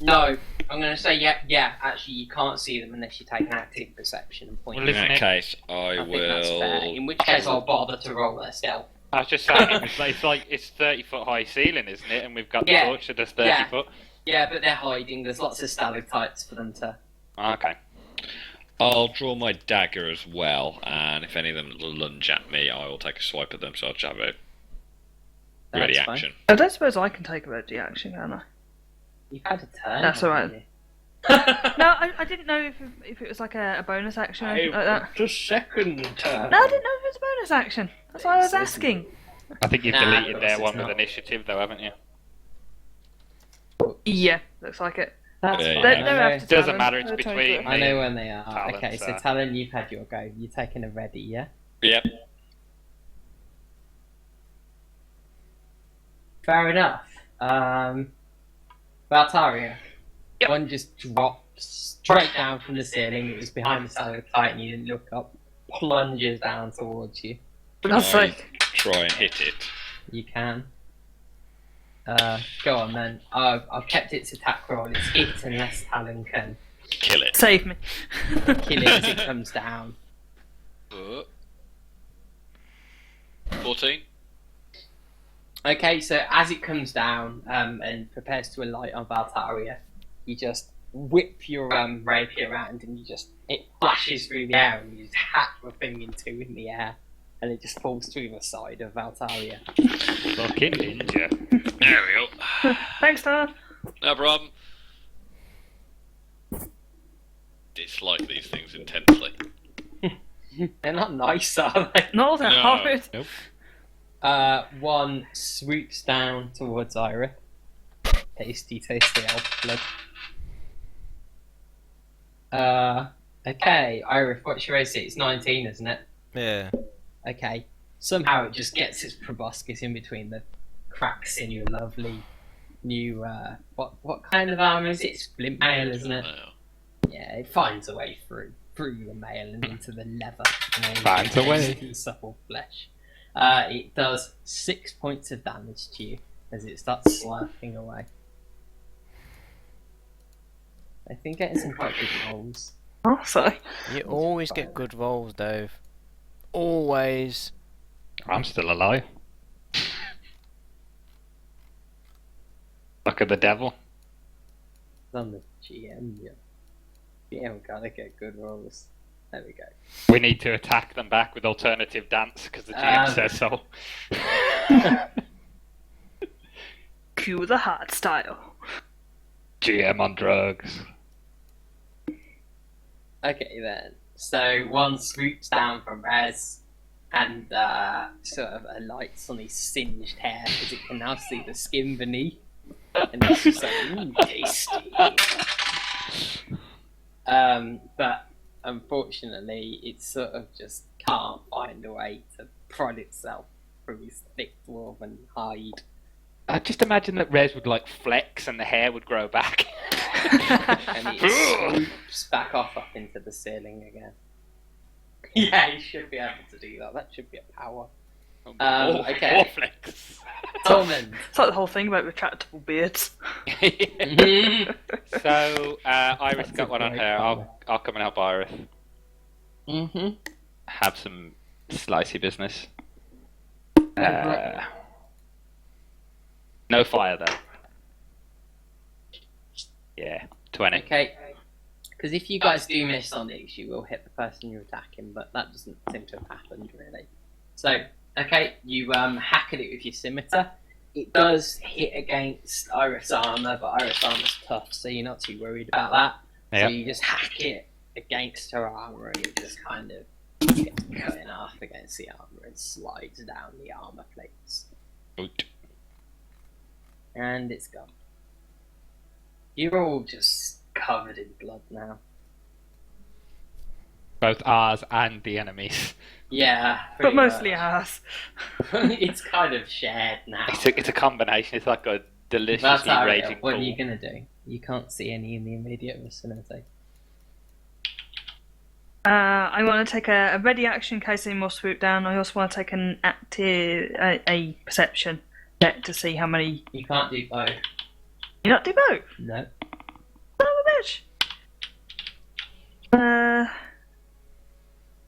No, I'm going to say yeah, actually you can't see them unless you take an active perception and point. Well, In listen, that case, I I think that's fair. will... In which case I'll bother to roll their stealth. I was just saying, it's 30-foot high ceiling, isn't it? And we've got the Yeah. torch that does 30 Yeah. foot. Yeah, but they're hiding. There's lots of stalactites for them to... Okay. I'll draw my dagger as well, and if any of them lunge at me, I will take a swipe at them, so I'll just have a ready That's fine. action. I don't suppose I can take a ready action, can I? You've had a turn. That's haven't alright. you? No, I didn't know if it was like a bonus action or anything like that. Just second turn. No, I didn't know if it was a bonus action. That's why I was It's- asking. I think you've Nah, deleted of their course one it's with not. initiative, though, haven't you? Yeah, looks like it. That's Yeah, fine. yeah. They're I know- after Doesn't Talon. matter, it's They're trying between to- I know when they are. Talon, Okay, so so- Talon, you've had your go. You're taking a ready, yeah? Yep. Fair enough. Valtaria. Yep. One just drops straight down from the ceiling. It was behind the stalactite and you didn't look up. Plunges down towards you. For God's I sake. try and hit it. You can. Go on then. I've kept its attack roll. It's hit unless Talon can Kill it. Save me. kill it as it comes down. 14? Okay, so as it comes down and prepares to alight on Valtaria, you just whip your rapier around and it flashes through the air and you just hack the thing in two in the air and it just falls through the side of Valtaria. Fucking ninja. There we go. Thanks, Talon. No problem. Dislike these things intensely. They're not nice, are they? Not all that No. hard. Nope. One swoops down towards Iris. Tasty elf blood. Okay, Iris, what's your AC? It's 19, isn't it? Yeah. Okay. Somehow it just gets its proboscis in between the cracks in your lovely new, what kind of armor is it? Splint mail, isn't it? No. Yeah, it finds a way through the mail and into the leather. And then Finds a way. into the supple flesh. It does 6 points of damage to you as it starts slurping away. I think getting some quite good rolls. Oh, sorry. You always get good rolls, Dave. Always. I'm still alive. Look at the devil. It's on the GM, yeah. GM gotta get good rolls. There we go. We need to attack them back with alternative dance because the GM says so. Cue the hard style. GM on drugs. Okay then. So one swoops down from Rez and sort of alights on his singed hair because it can now see the skin beneath. And it's just like, ooh, tasty. But unfortunately, it sort of just can't find a way to prod itself through his thick dwarven hide. I just imagine that Rez would like flex and the hair would grow back. And it swoops back off up into the ceiling again. Yeah, he should be able to do that. That should be a power. Okay. More flex. Tormund. It's like the whole thing about retractable beards. So Iris That's got a one on great her. power. I'll come and help Iris. Mm-hmm. Have some slicey business. No fire though. Yeah, 20. Okay. Because if you guys do miss on these, you will hit the person you're attacking, but that doesn't seem to have happened really. So, okay, you hack at it with your scimitar. It does hit against Iris armor, but Iris armor's tough, so you're not too worried about that. Yeah. So you just hack it against her armor, and it just kind of gets cut in half against the armor and slides down the armor plates. Boot. And it's gone. You're all just covered in blood now. Both ours and the enemies. Yeah, But pretty mostly much. ours. It's kind of shared now. It's a combination. It's like a That's deliciously how raging what are pool. you gonna do? You can't see any in the immediate vicinity. I want to take a ready action in case any more swoop down. I also want to take an active a perception check to see how many. You can't do both. You not do both? No. Son of a bitch.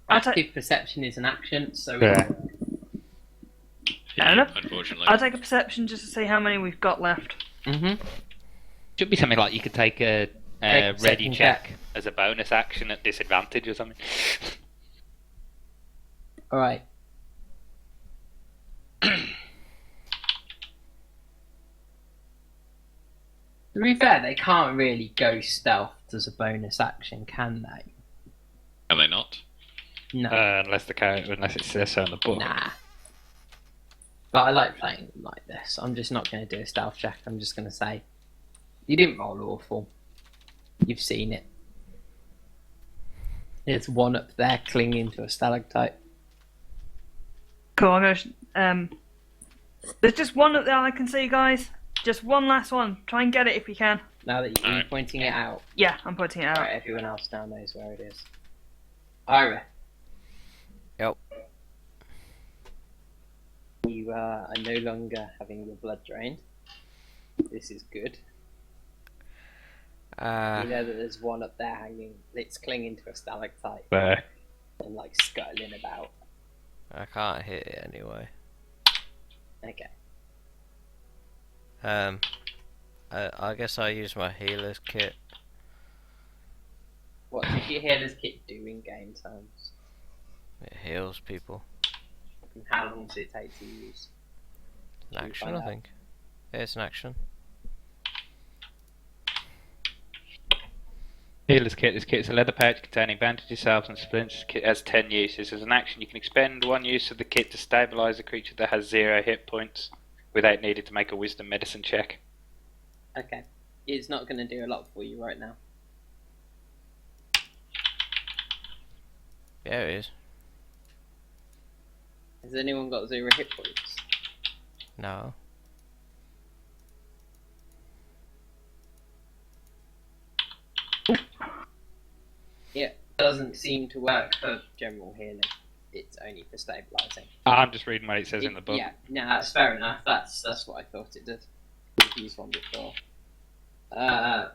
I'll take. Active perception is an action, so Yeah. Fair enough. Unfortunately. I'll take a perception just to see how many we've got left. Mm-hmm. Should be something like you could take a Take ready second check as a bonus action at disadvantage or something. Alright. To be fair, they can't really go stealth as a bonus action, can they? Are they not? No. Unless it says so in the book. Nah. But I like playing them like this. I'm just not going to do a stealth check. I'm just going to say, you didn't roll awful. You've seen it. There's one up there clinging to a stalactite. Cool. I'm gonna. There's just one up there I can see, guys. Just one last one. Try and get it if you can. Now that you're Alright. pointing it out, Yeah, I'm pointing it out. right, everyone else now knows where it is. Ira. Yep. You are no longer having your blood drained. This is good. You know that there's one up there hanging, it's clinging to a stalactite There. and like scuttling about. I can't hit it anyway. Okay. I guess I use my healer's kit. What does your healer's kit do in game terms? It heals people. And how long does it take to use? An Should we action, find I out? think. It's an action. Healer's kit. This kit is a leather pouch containing bandages, salves, and splints. This kit has 10 uses. As an action, you can expend one use of the kit to stabilize a creature that has 0 hit points without needing to make a wisdom medicine check. Okay. It's not going to do a lot for you right now. Yeah, it is. Has anyone got 0 hit points? No. Yeah, doesn't seem to work for general healing. it's only for stabilising. I'm just reading what it says in the book. Yeah, no, that's fair enough. That's what I thought it did. We've used one before.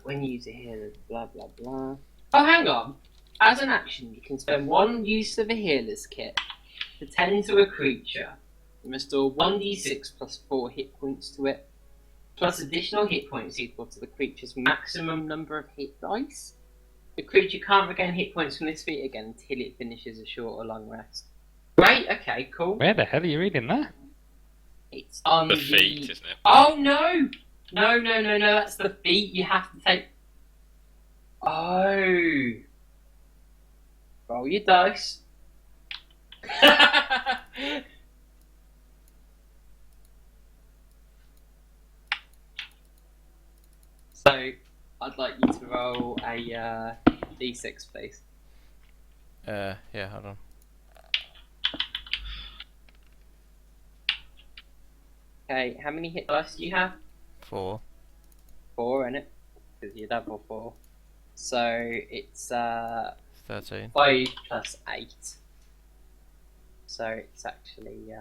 When you use a healer, blah blah blah. Oh, hang on. As an action, you can spend 1 use of a healer's kit to tend to a creature and restore 1d6 plus 4 hit points to it, plus additional hit points equal to the creature's maximum number of hit dice. The creature can't regain hit points from this feat again until it finishes a short or long rest. Right, okay, cool. Where the hell are you reading that? It's on The feet, isn't it? Oh no! No, that's the feat. You have to take. Oh. Roll your dice. So, I'd like you to roll a d6, please. Yeah, hold on. Okay, how many hit dice do you have? 4. 4 in it, because you're double 4. So it's 13. 5 plus 8. So it's actually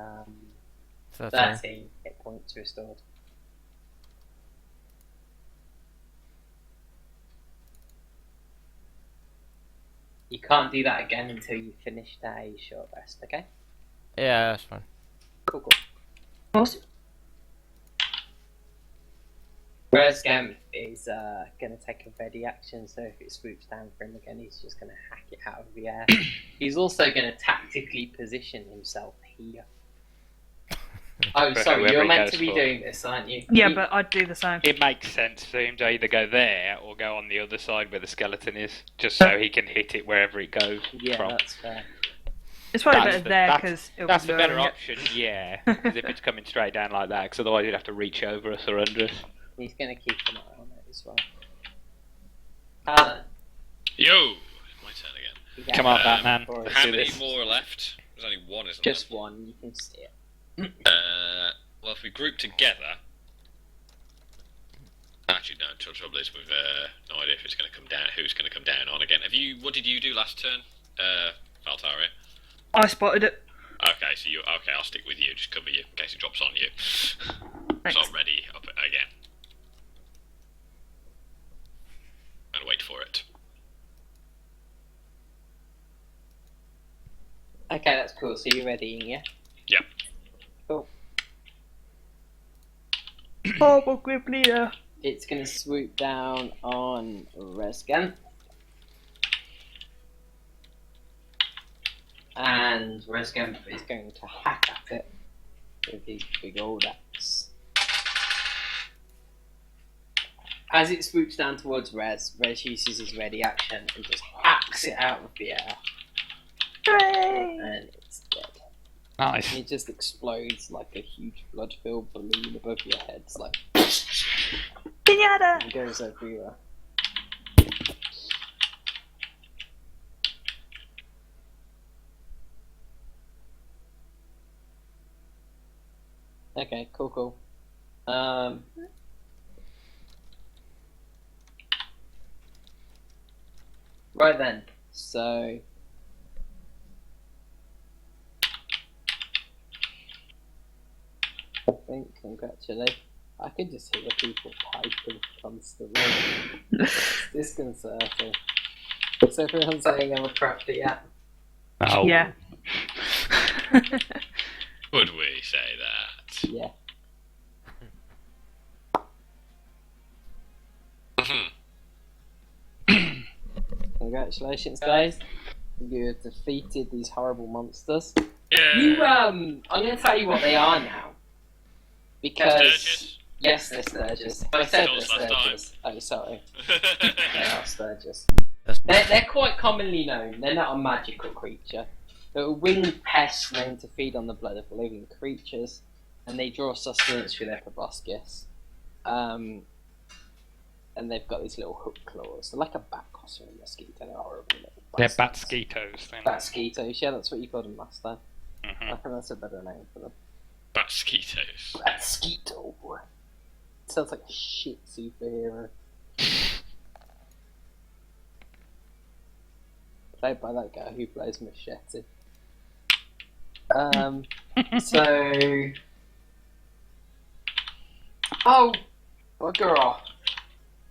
13 hit points restored. You can't do that again until you've finished a short rest, okay? Yeah, that's fine. Cool. Awesome. Resgam is going to take a ready action, so if it swoops down for him again, he's just going to hack it out of the air. He's also going to tactically position himself here. Oh, For sorry, whoever you're he meant goes to be for. doing this, aren't you? Yeah, but I'd do the same. It makes sense for him to either go there or go on the other side where the skeleton is, just so he can hit it wherever it goes Yeah, from. that's fair. It's probably That's better the- there that's- because That's the better option, yeah. Because if it's coming straight down like that, because otherwise you'd have to reach over us or under us. He's going to keep an eye on it as well. Alan. Yo! My turn again. you Come have on, Batman. for us. How do many this. more are left? There's only one, isn't Just one, you can see it. there? Well, if we group together... Actually, no, the trouble is we've no idea if it's going to come down, who's going to come down on again. What did you do last turn, Valtari? I spotted it. Okay, so okay, I'll stick with you, just cover you in case it drops on you. Thanks. So I'm ready up again. And wait for it. Okay, that's cool. So you're ready, yeah? Yep. Cool. Horrible group leader. It's going to swoop down on Resgan. And Resgan is going to hack at it with his big old axe. As it swoops down towards Res uses his ready action and just hacks it out of the air. Hooray! And it's dead. Nice. It just explodes like a huge blood-filled balloon above your head. It's like Pinata! it goes everywhere. Okay, cool. Right then, so I think congratulations. I could just hear people piping constantly. It's disconcerting. Is everyone saying I'm a crafty yet? Oh. Yeah. Would we say that? Yeah. Congratulations, guys. You have defeated these horrible monsters. Yeah. You, I'm gonna tell you what they are now. Because. Sturgis? Yes, they're Sturgis. I said Told they're us last Sturgis. Oh, sorry. They are Sturgis. That's They're quite commonly known. They're not a magical creature. They're a winged pest known to feed on the blood of living creatures, and they draw sustenance through their proboscis. And they've got these little hook claws. They're like a bat cross or a mosquito. They're horrible little They're bastards. Batsquitos then. Batsquitos. Yeah, that's what you called them last time. I Mhm. think that's a better name for them. Batsquitos. Batsquito. Sounds like a shit superhero. Played by that guy who plays Machete. So. Oh, bugger off.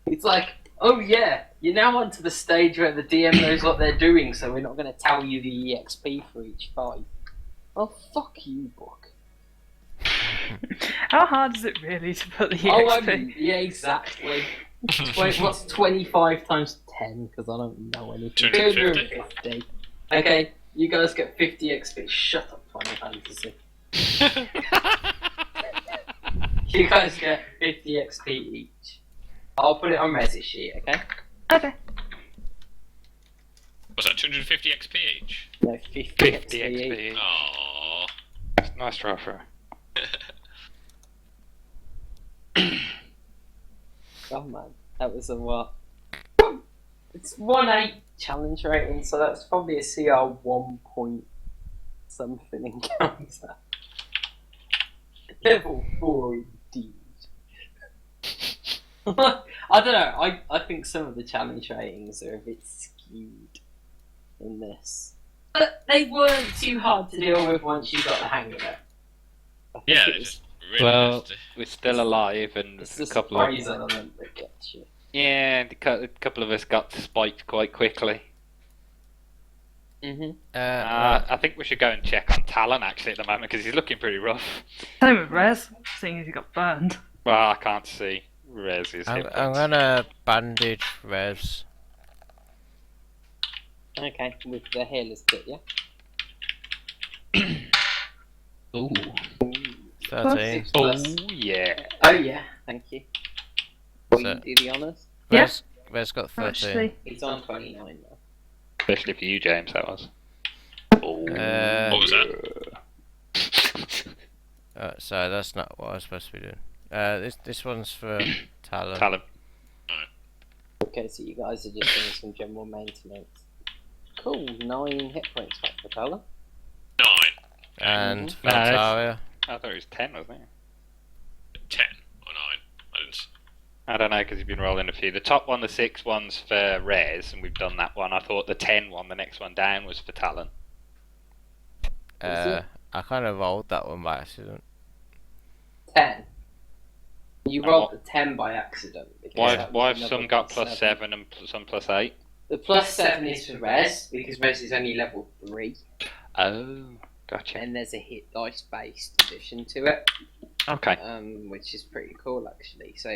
It's like, oh yeah, you're now onto the stage where the DM knows what they're doing, so we're not going to tell you the EXP for each fight. Oh, fuck you, book. How hard is it really to put the EXP? Oh, I mean, yeah, exactly. What's 25 times 10? Because I don't know anything. 250. 250. Okay, you guys get 50 XP. Shut up, Final Fantasy. You guys get 50 XP each. I'll put it on Rez's sheet, okay? Okay. What's that, 250 XP each? No, 50, 50 XP each. XP. Aww. Nice try for her. Oh man, that was a what? It's 1.8 challenge rating, so that's probably a CR 1 point something encounter. Level 4 indeed. I don't know, I think some of the challenge ratings are a bit skewed in this. But they weren't too hard to deal with once you got the hang of it. I think Yeah, it it's was just really Well, nasty. we're still alive, and it's a the couple of surprise element that gets you. a couple of us got spiked quite quickly. Mm-hmm. I think we should go and check on Talon actually at the moment because he's looking pretty rough. Same with Rez, seeing as he got burned. Well, I can't see Rez's I'm hit points. gonna bandage Revs. Okay, with the healer's kit, yeah? Ooh. 13. Plus. Oh yeah. Oh yeah, thank you. Will So- you do the honours? Yeah. Res got 13. Actually, He's on 29 now. Especially for you, James, that was. Oh. What was that? Sorry, that's not what I was supposed to be doing. This one's for Talon. Talon. Okay, so you guys are just doing some general maintenance. Cool, 9 hit points back for Talon. 9. And No, that's- Valtaria. I thought it was 10, wasn't it? 10 or 9. I didn't. I don't know because you've been rolling a few. The top one, the 6 one's for Rez, and we've done that one. I thought the 10 one, the next one down, was for Talon. Is it? I kind of rolled that one by accident. 10. You And rolled what- the 10 by accident. because Why, that was why have another some got +7. +7 and some +8? The +7 is for Rez, because Rez is only level 3, Oh, gotcha. and there's a hit dice based addition to it. Okay. Which is pretty cool actually. So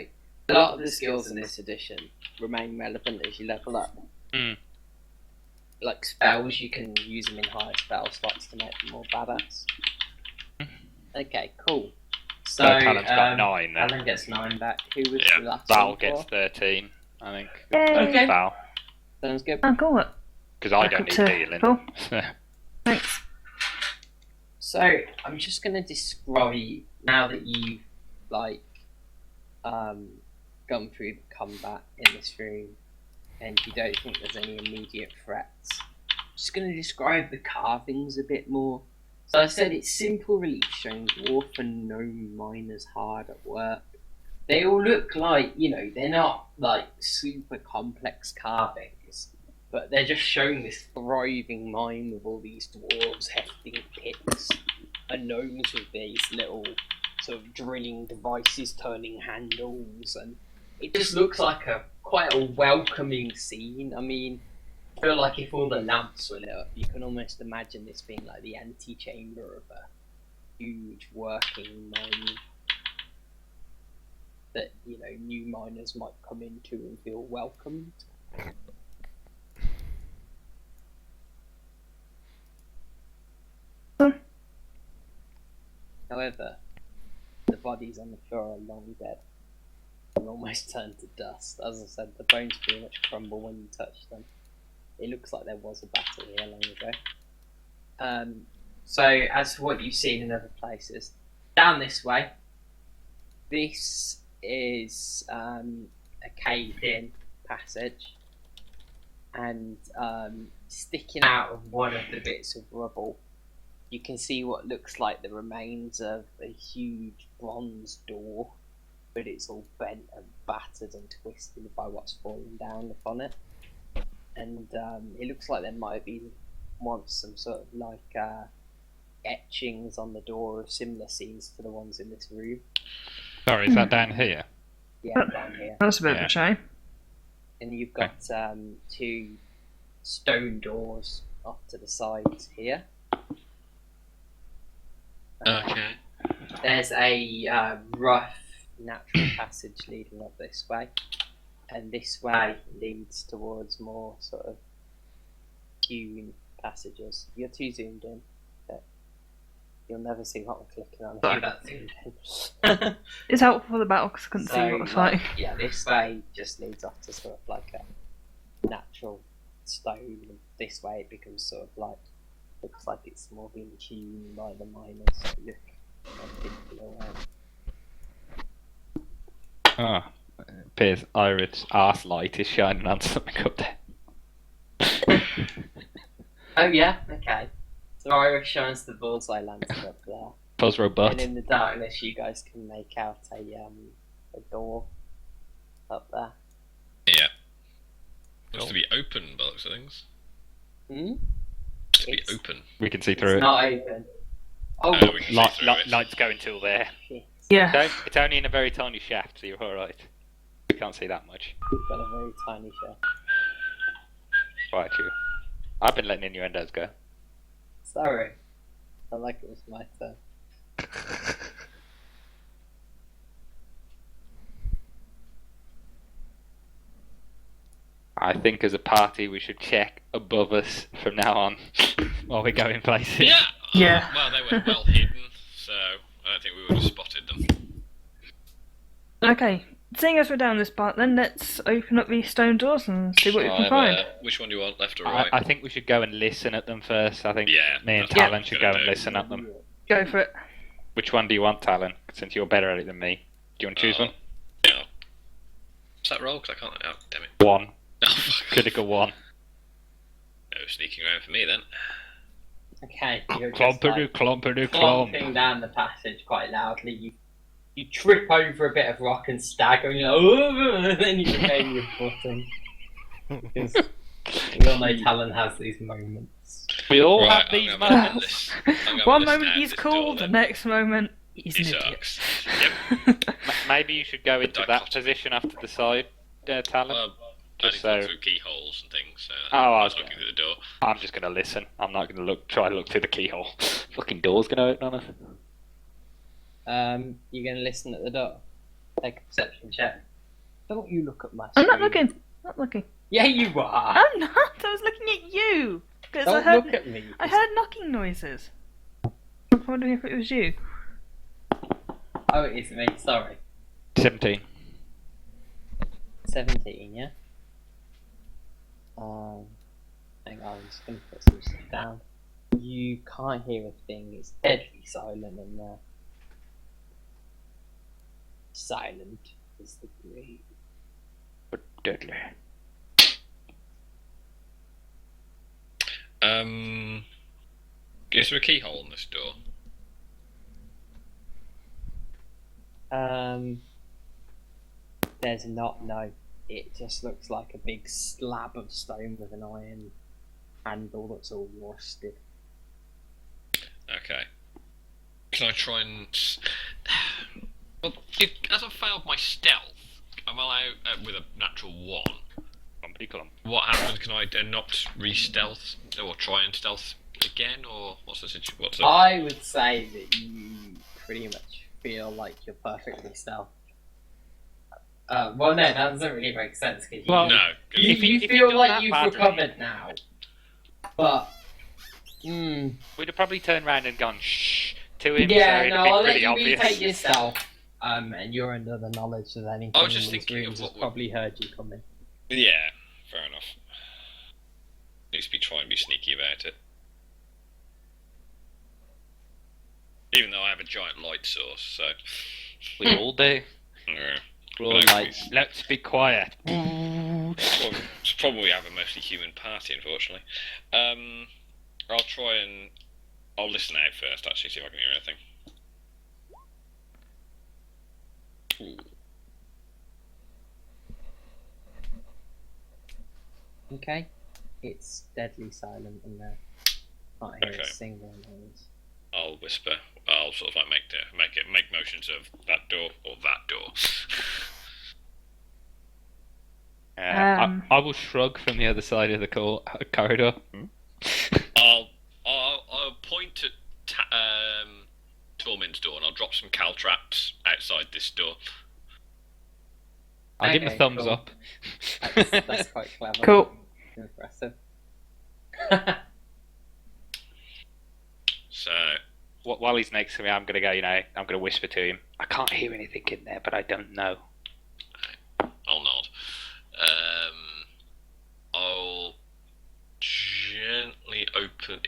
a lot of the skills in this edition remain relevant as you level up. Mm. Like spells, you can use them in higher spell slots to make them more badass. Okay, cool. So Talon's got 9 then. Alan gets 9 back. Who was Yeah. the last Val one gets for? 13, I think. Yay. Okay. Val. Sounds good. oh, cool. Because I Back don't up need to healing. full. Thanks. So I'm just gonna describe now that you've like gone through the combat in this room and you don't think there's any immediate threats. I'm just gonna describe the carvings a bit more. So I said it's simple relief showing dwarf and gnome miners hard at work. They all look like, you know, they're not like super complex carvings, but they're just showing this thriving mine with all these dwarves hefting pits and gnomes with these little sort of drilling devices turning handles, and it just looks like quite a welcoming scene. I mean, I feel like if all the lamps were lit up, you can almost imagine this being like the antechamber of a huge working mine that, you know, new miners might come into and feel welcomed. However, the bodies on the floor are long dead and almost turned to dust. As I said, the bones pretty much crumble when you touch them. It looks like there was a battle here long ago. So, as for what you've seen in other places, down this way, this is a caved-in passage, and sticking out of one of the bits of rubble, you can see what looks like the remains of a huge bronze door, but it's all bent and battered and twisted by what's fallen down upon it. And it looks like there might have been once some sort of like etchings on the door of similar scenes to the ones in this room. Sorry, is that down here? Yeah, down here. That's a bit of Yeah. a shame. And you've got two stone doors off to the sides here. Okay. There's a rough natural passage leading up this way, and this way leads towards more sort of hewn passages. You're too zoomed in, but you'll never see what I'm clicking on if you're not zoomed in. It's helpful for the battle because I couldn't see what was fighting. Yeah, this way just leads off to sort of like a natural stone, and this way it becomes sort of like, looks like it's more being hewn by the miners. So you look in a particular way. Ah, appears Iris' arse light is shining on something up there. Oh yeah, okay. So Irish shines the bullseye lantern up there, Buzz and robot. in the darkness you guys can make out a door up there. Yeah. Looks to be open by the looks of things. Hmm? Looks to be It's- open. We can see It's through it. not open. Oh, Oh, we can see through it. Lights go until there. shit. Yeah. Okay, it's only in a very tiny shaft, so you're alright. We can't see that much. We've got a very tiny shaft. Right, you. I've been letting innuendos go. Sorry. I like it was my turn. I think as a party we should check above us from now on while we're going places. Yeah. Yeah. Well, they were well hidden, so I don't think we would have spotted them. Okay. Seeing as we're down this part, then let's open up these stone doors and see what we can Right, find. which one do you want, left or I, right? I think we should go and listen at them first. I think Yeah, me and that's what Talon I'm should gonna go and do. listen at them. Go for it. Which one do you want, Talon? Since you're better at it than me. Do you want to choose one? Yeah. What's that roll? Because I can't. Oh, damn it. One. Oh, fuck. Critical one. No sneaking around for me then. Okay, you're just Clomperoo, like clomperoo, clomp. clomping down the passage quite loudly. You trip over a bit of rock and stagger, and you're like, "Oh," and then you regain your footing. Because we all know Talon has these moments. We all Right, have I'm these gonna have a moments. listen. I'm gonna One listen moment out he's this cool, door the then. next moment he's He an idiot. sucks. Yep. Maybe you should go into that Dichotomy. position after the side, Talon. Well, I Just only look so- through keyholes and things, so Oh, I I was was looking through the door. I'm just gonna listen. I'm not gonna try to look through the keyhole. Fucking door's gonna open on us. You're going to listen at the door. Take a perception check. Don't you look at my I'm not screen. looking. Not looking. Yeah, you are. I'm not. I was looking at you. Because I Don't heard, look at me. I heard knocking noises. I'm wondering if it was you. Oh, it is me. Sorry. 17. 17, yeah? Hang on, I'm just going to put some stuff down. You can't hear a thing. It's deadly silent in there. Silent is the grave. But deadly. Is there a keyhole in this door? There's not, no. It just looks like a big slab of stone with an iron handle that's all rusted. Okay. Can I try and... Well, as I've failed my stealth, I'm allowed with a natural 1. Somebody come. What happens? Can I then not re-stealth or try and stealth again, or what's the situation? What's the... I would say that you pretty much feel like you're perfectly stealth. Well, no, that doesn't really make sense because you, Well, No. 'cause you, if you- you if you've feel done like that you've badly- recovered now. But, We'd have probably turned around and gone shh to him. yeah, so it'd no, have been I'll let pretty you obvious. retake yourself. And you're under the knowledge that anything I was just in these thinking of rooms what has would- probably heard you coming. Yeah, fair enough. Needs to be trying to be sneaky about it. Even though I have a giant light source, so... We all do. Yeah. We're all Like, like, let's be quiet. Well, it's probably have a mostly human party, unfortunately. I'll try and... I'll listen out first, actually, see if I can hear anything. Ooh. Okay? It's deadly silent in there. Can't hear Okay. a single noise. I'll I'll whisper. I'll sort of like make motions of that door or that door. I will shrug from the other side of the corridor. I'll point at Tormund's door and I'll drop some caltraps outside this door. I'll give him a thumbs cool. up. That's quite clever. Cool. Impressive. So While he's next to me, I'm gonna go. I'm gonna whisper to him. I can't hear anything in there, but I don't know. I'll nod. I'll gently open.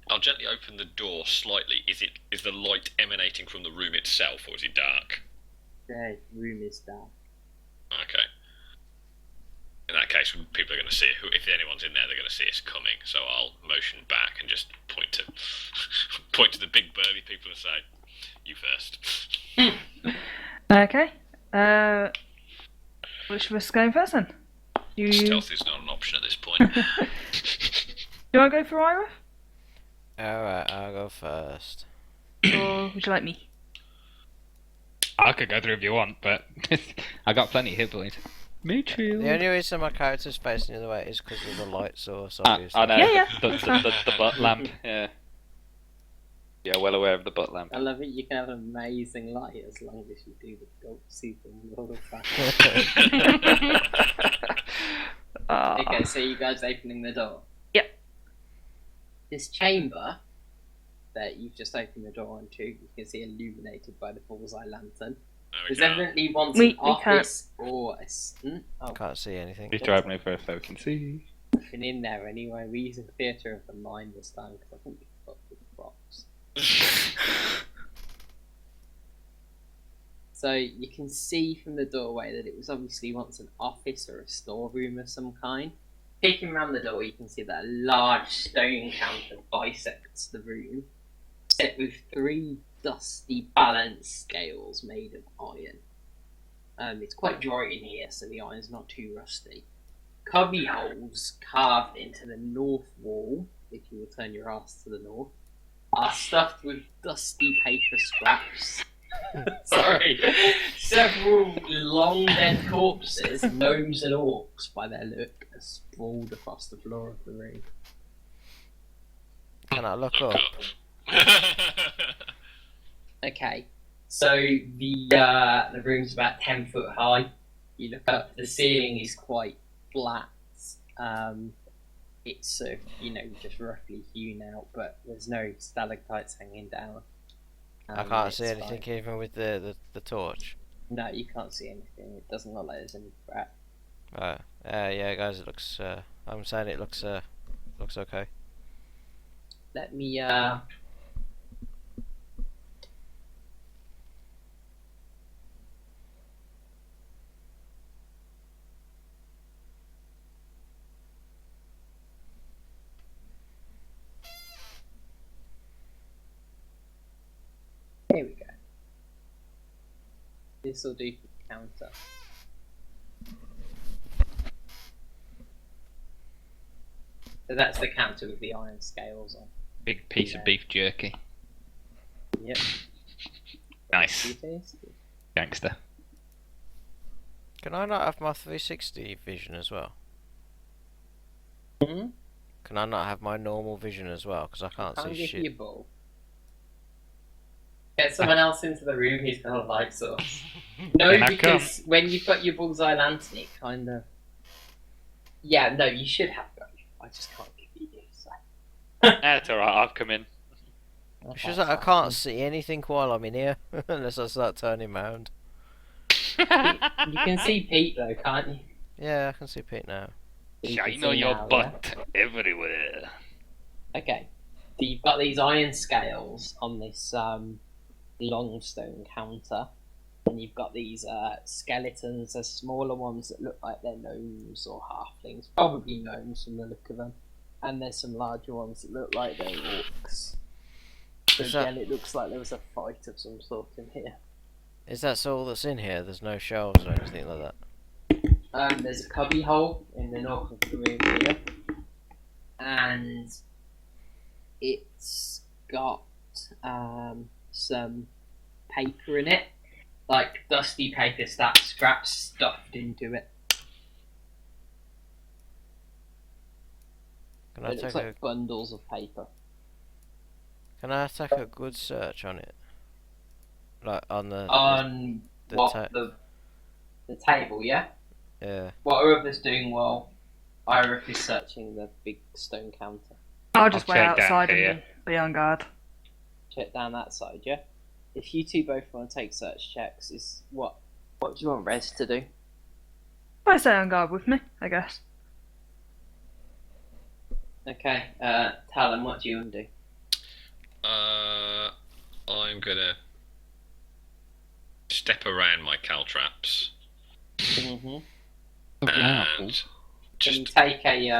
I'll gently open the door slightly. Is the light emanating from the room itself, or is it dark? The room is dark. Okay. In that case, people are going to see it. If anyone's in there, they're going to see us coming. So I'll motion back and just point to the big burly people and say, "You first." Okay. Which of us is going first then? Stealth is not an option at this point. Do I go for Ira? Alright, I'll go first. Or would you like me? I could go through if you want, but I got plenty of hit points. Me too. The only reason my character's facing the other way is because of the light source, obviously. I know. Yeah. The butt lamp. Yeah. Yeah, well aware of the butt lamp. I love it. You can have an amazing light as long as you do the dog super and all of that. Okay, so you guys opening the door? Yep. This chamber that you've just opened the door onto, you can see illuminated by the bullseye lantern. There's evidently once an office or a... I can't see anything. Please try opening first so we can see. Nothing in there anyway. We're using Theatre of the Mind this time because I think we fucked with the props. So you can see from the doorway that it was obviously once an office or a storeroom of some kind. Peeking around the door, you can see that a large stone counter bisects the room, set with 3 dusty balance scales made of iron. It's quite dry in here, so the iron's not too rusty. Cubby holes carved into the north wall, if you will turn your ass to the north, are stuffed with dusty paper scraps. Sorry. Several long dead corpses, gnomes and orcs by their look, are sprawled across the floor of the room. Can I look up? Okay, so the room's about 10 foot high. You look up, the ceiling is quite flat. It's sort of, just roughly hewn out, but there's no stalactites hanging down. I can't see anything even with the torch. No, you can't see anything. It doesn't look like there's any crack. Right. Yeah, guys, it looks. I'm saying it looks okay. Let me Here we go. This will do for the counter. So that's the counter with the iron scales on. Big piece of beef jerky. Yep. Nice. Gangster. Can I not have my 360 vision as well? Hmm? Can I not have my normal vision as well? Because I can't Can't see give shit. you a ball. Get someone else into the room who's got a light source. No, Then I because when you've got your bullseye lantern, it kind of... Yeah, no, you should have both. I just can't give you so. That's alright, I've come in. It's just that I can't see anything while I'm in here unless I start turning round. You can see Pete though, can't you? Yeah, I can see Pete now. You can Shine see on your now, butt everywhere. yeah? Okay. So you've got these iron scales on this long stone counter, and you've got these skeletons. There's smaller ones that look like they're gnomes or halflings, probably gnomes from the look of them, and there's some larger ones that look like they're orcs. So Is that- again, it looks like there was a fight of some sort in here. Is that all that's in here? There's no shelves or anything like that? There's a cubby hole in the north of the room here, and it's got some paper in it, like dusty paper scraps stuffed into it. Can I It looks take like bundles of paper. Can I take a good search on it? Like on the the table, yeah? yeah. What are others doing while Iris is searching the big stone counter? I'll just I'll wait check down outside here. and be on guard. Check down that side, yeah? If you two both want to take search checks, is what do you want Rez to do? I stay on guard with me, I guess. Okay, Talon, what do you want to do? I'm gonna step around my caltraps Mm-hmm. and Can you just. take a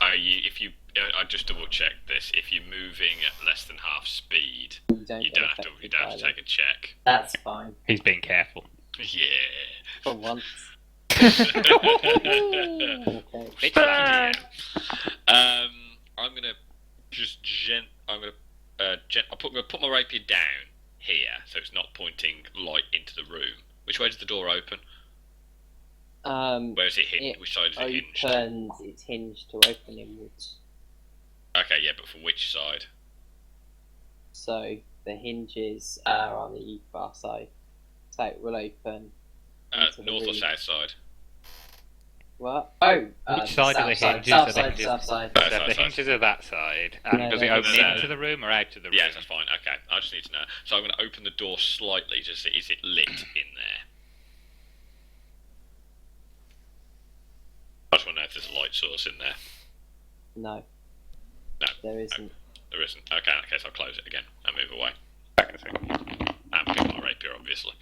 I just double check this. If you're moving at less than half speed, you don't you get don't have to. You affected don't by have to them. take a check. That's fine. He's being careful. Yeah. For once. Okay. Bit lucky, yeah. I'm gonna just I'll put my rapier down here, so it's not pointing light into the room. Which way does the door open? Where is it hinged? Which side is it hinged? Opens. It's hinged to open inwards. Okay, yeah, but from which side? So the hinges are on the far side. So it will open. into the North or room. south side? What? Oh, Which side are the south hinges? South Are the side, hinges- south side. So if the hinges are that side, and No, does no, it open no. into the room or out of the room? Yeah, that's fine. Okay, I just need to know. So I'm going to open the door slightly to see is it lit in there. I just want to know if there's a light source in there. No. No. There isn't. There isn't. Okay, in that case I'll close it again and move away. Back in a second. And pick my rapier, obviously.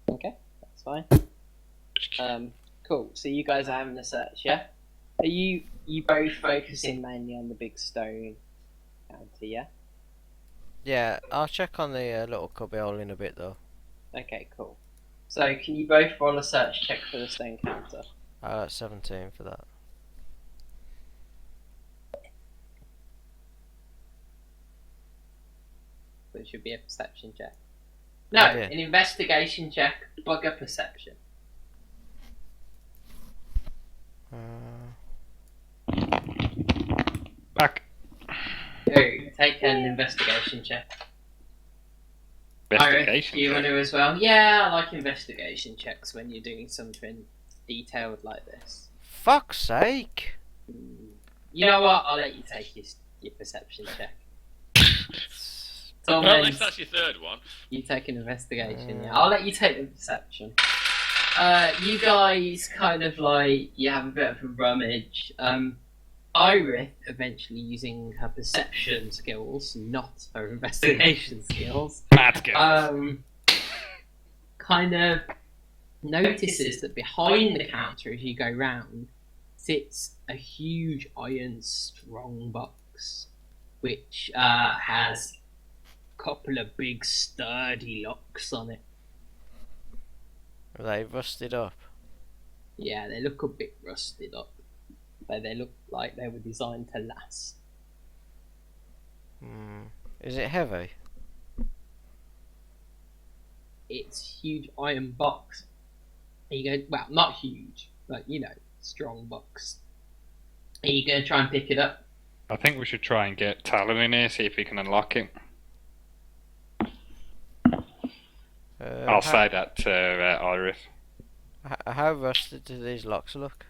Okay, that's fine. Cool. So you guys are having a search, yeah? Are you both focusing mainly on the big stone counter, yeah? Yeah, I'll check on the little cubbyhole in a bit though. Okay, cool. So can you both roll a search check for the stone counter? I got 17 for that. Which should be a perception check. No, Okay. an investigation check, bugger perception. Back. Ooh, take an investigation check. Investigation. You check. want to as well? Yeah, I like investigation checks when you're doing something detailed like this. Fuck's sake! You know what? I'll let you take your perception check. Well, Torment, if that's your third one. you take an investigation. Yeah, I'll let you take the perception. You guys kind of like you have a bit of a rummage. Iris eventually using her perception skills, not her investigation skills. Mad girl. Kind of notices that behind the counter as you go round sits a huge iron strong box which has a couple of big sturdy locks on it. Are they rusted up? Yeah, they look a bit rusted up, but they look like they were designed to last. Is it heavy? It's a huge iron box. And you go, well, not huge, but you know, strong box. Are you going to try and pick it up? I think we should try and get Talon in here, see if he can unlock it. I'll say that to Iris. How rusted do these locks look?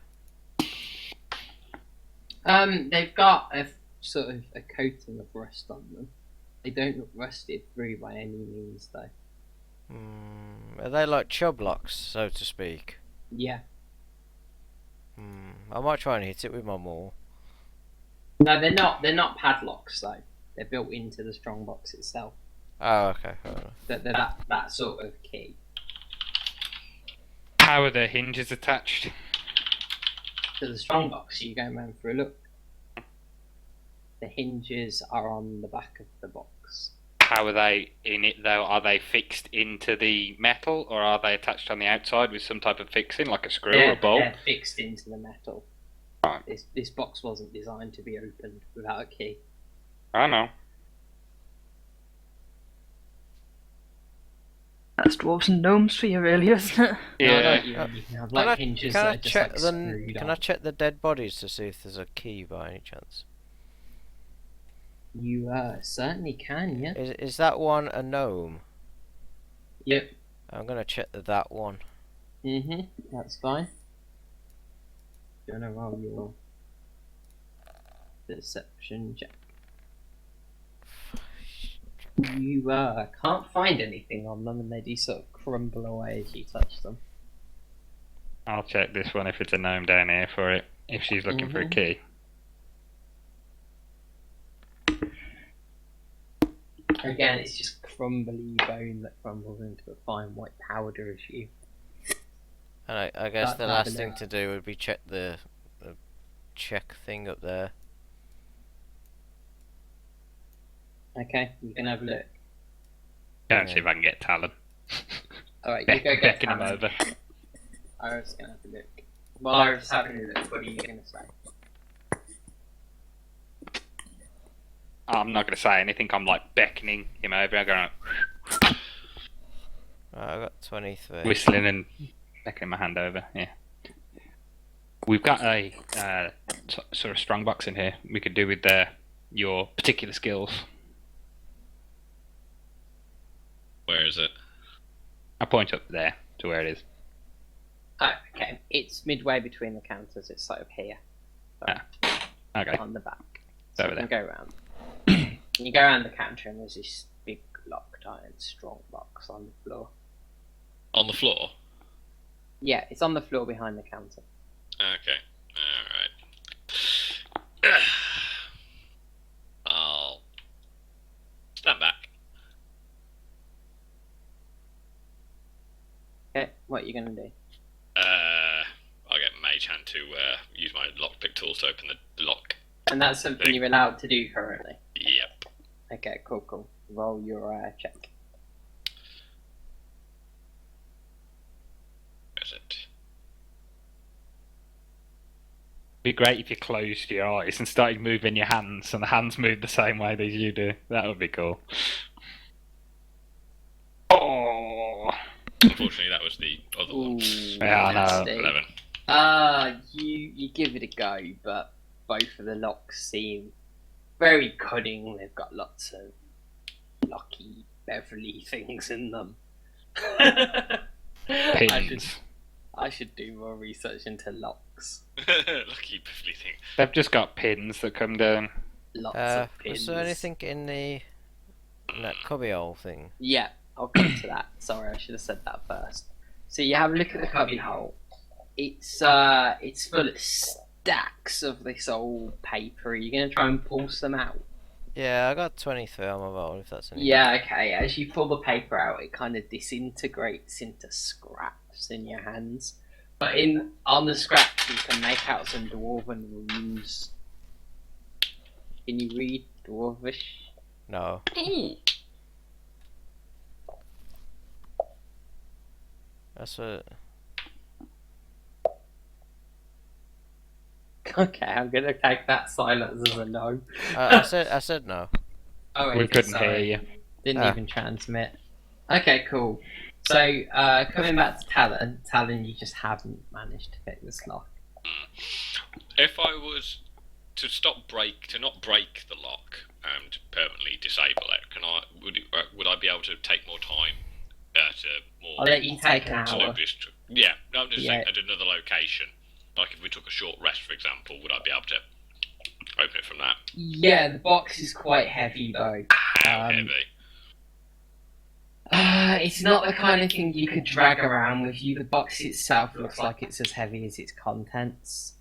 They've got a sort of a coating of rust on them. They don't look rusted through by any means, though. Are they like chub locks, so to speak? Yeah. I might try and hit it with my maul. No, they're not. They're not padlocks, though. They're built into the strong box itself. Oh, okay, fair enough. They're that sort of key. How are the hinges attached? To the strong box, you go around for a look. The hinges are on the back of the box. How are they in it though? Are they fixed into the metal or are they attached on the outside with some type of fixing, like a screw or a bolt? They're fixed into the metal. Right. This box wasn't designed to be opened without a key. I know. That's dwarves and gnomes for you, really, isn't it? No, I Yeah. don't you can have like hinges that are just like screwed Can on. I check the dead bodies to see if there's a key by any chance? You certainly can, yeah. Is that one a gnome? Yep. I'm gonna check that one. That's fine. Gonna roll your perception check. You can't find anything on them, and they do sort of crumble away as you touch them. I'll check this one if it's a gnome down here for it. If she's looking for a key. Again, it's just crumbly bone that crumbles into a fine white powder as you. And I guess the That last below. thing to do would be check the check thing up there. Okay, you can have a look. Go and see if I can get Talon. Alright, you go get Becking him Talon. over. Iris is gonna have a look. While Iris is having a look, what are you gonna say? I'm not going to say anything. I'm like beckoning him over. I'm going Right, I got 23. whistling and beckoning my hand over. Yeah. We've got a sort of strong box in here. We could do with your particular skills. Where is it? I point up there to where it is. Oh, okay. It's midway between the counters. It's sort of here. Okay. On the back. It's over you can there. go around. You go around the counter and there's this big locked iron strong box on the floor. On the floor? Yeah, it's on the floor behind the counter. Okay. Alright. I'll stand back. Okay, what are you gonna do? I'll get Mage Hand to use my lockpick tools to open the lock. And that's something you're allowed to do currently. Yep. Okay, cool. Roll your check. Where's it? It'd be great if you closed your eyes and started moving your hands, and the hands moved the same way that you do. That would be cool. Oh. Unfortunately, that was the other one. Yeah, I know. nasty. 11. You give it a go, but both of the locks seem very cunning. They've got lots of lucky Beverly things in them. Pins. I should do more research into locks. Lucky Beverly thing. They've just got pins that come down. Lots of pins. Was there anything in that cubbyhole thing? Yeah, I'll come to that. Sorry, I should have said that first. So you have a look at the cubby hole. It's full of stacks of this old paper. Are you gonna try and pull some out? Yeah, I got 23 on my roll, if that's any Yeah, okay. As you pull the paper out, it kind of disintegrates into scraps in your hands. But on the scraps, you can make out some dwarven runes. Can you read dwarvish? No. That's what. Okay, I'm gonna take that silence as a no. I said no. Oh, We okay, couldn't sorry. hear you. Didn't Ah. even transmit. Okay, cool. So, coming back to Talon, you just haven't managed to pick this lock. If I was to not break the lock and permanently disable it, would I be able to take more time at a more? I'll let you take an hour. Yeah, no, I'm just Yeah. saying at another location. Like if we took a short rest, for example, would I be able to open it from that? Yeah, the box is quite heavy though. How heavy? It's not the kind of thing you could drag around with you. The box itself looks like it's as heavy as its contents.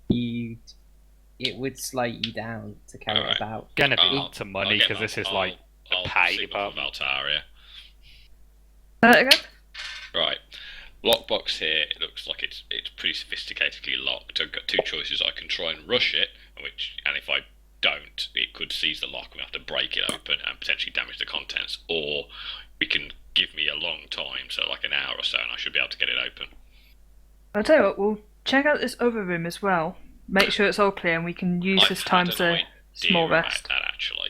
It would slow you down to carry Alright. it about. Gonna be I'll- lots of money I'll get because this is I'll- like I'll a pay signal from department. Valtaria. Okay. Right. Lockbox here, it looks like it's pretty sophisticatedly locked. I've got two choices. I can try and rush it, and if I don't, it could seize the lock and we have to break it open and potentially damage the contents, or we can give me a long time, so like an hour or so, and I should be able to get it open. I'll tell you what, we'll check out this other room as well. Make sure it's all clear, and we can use this time I've had an to small idea rest. about that, actually.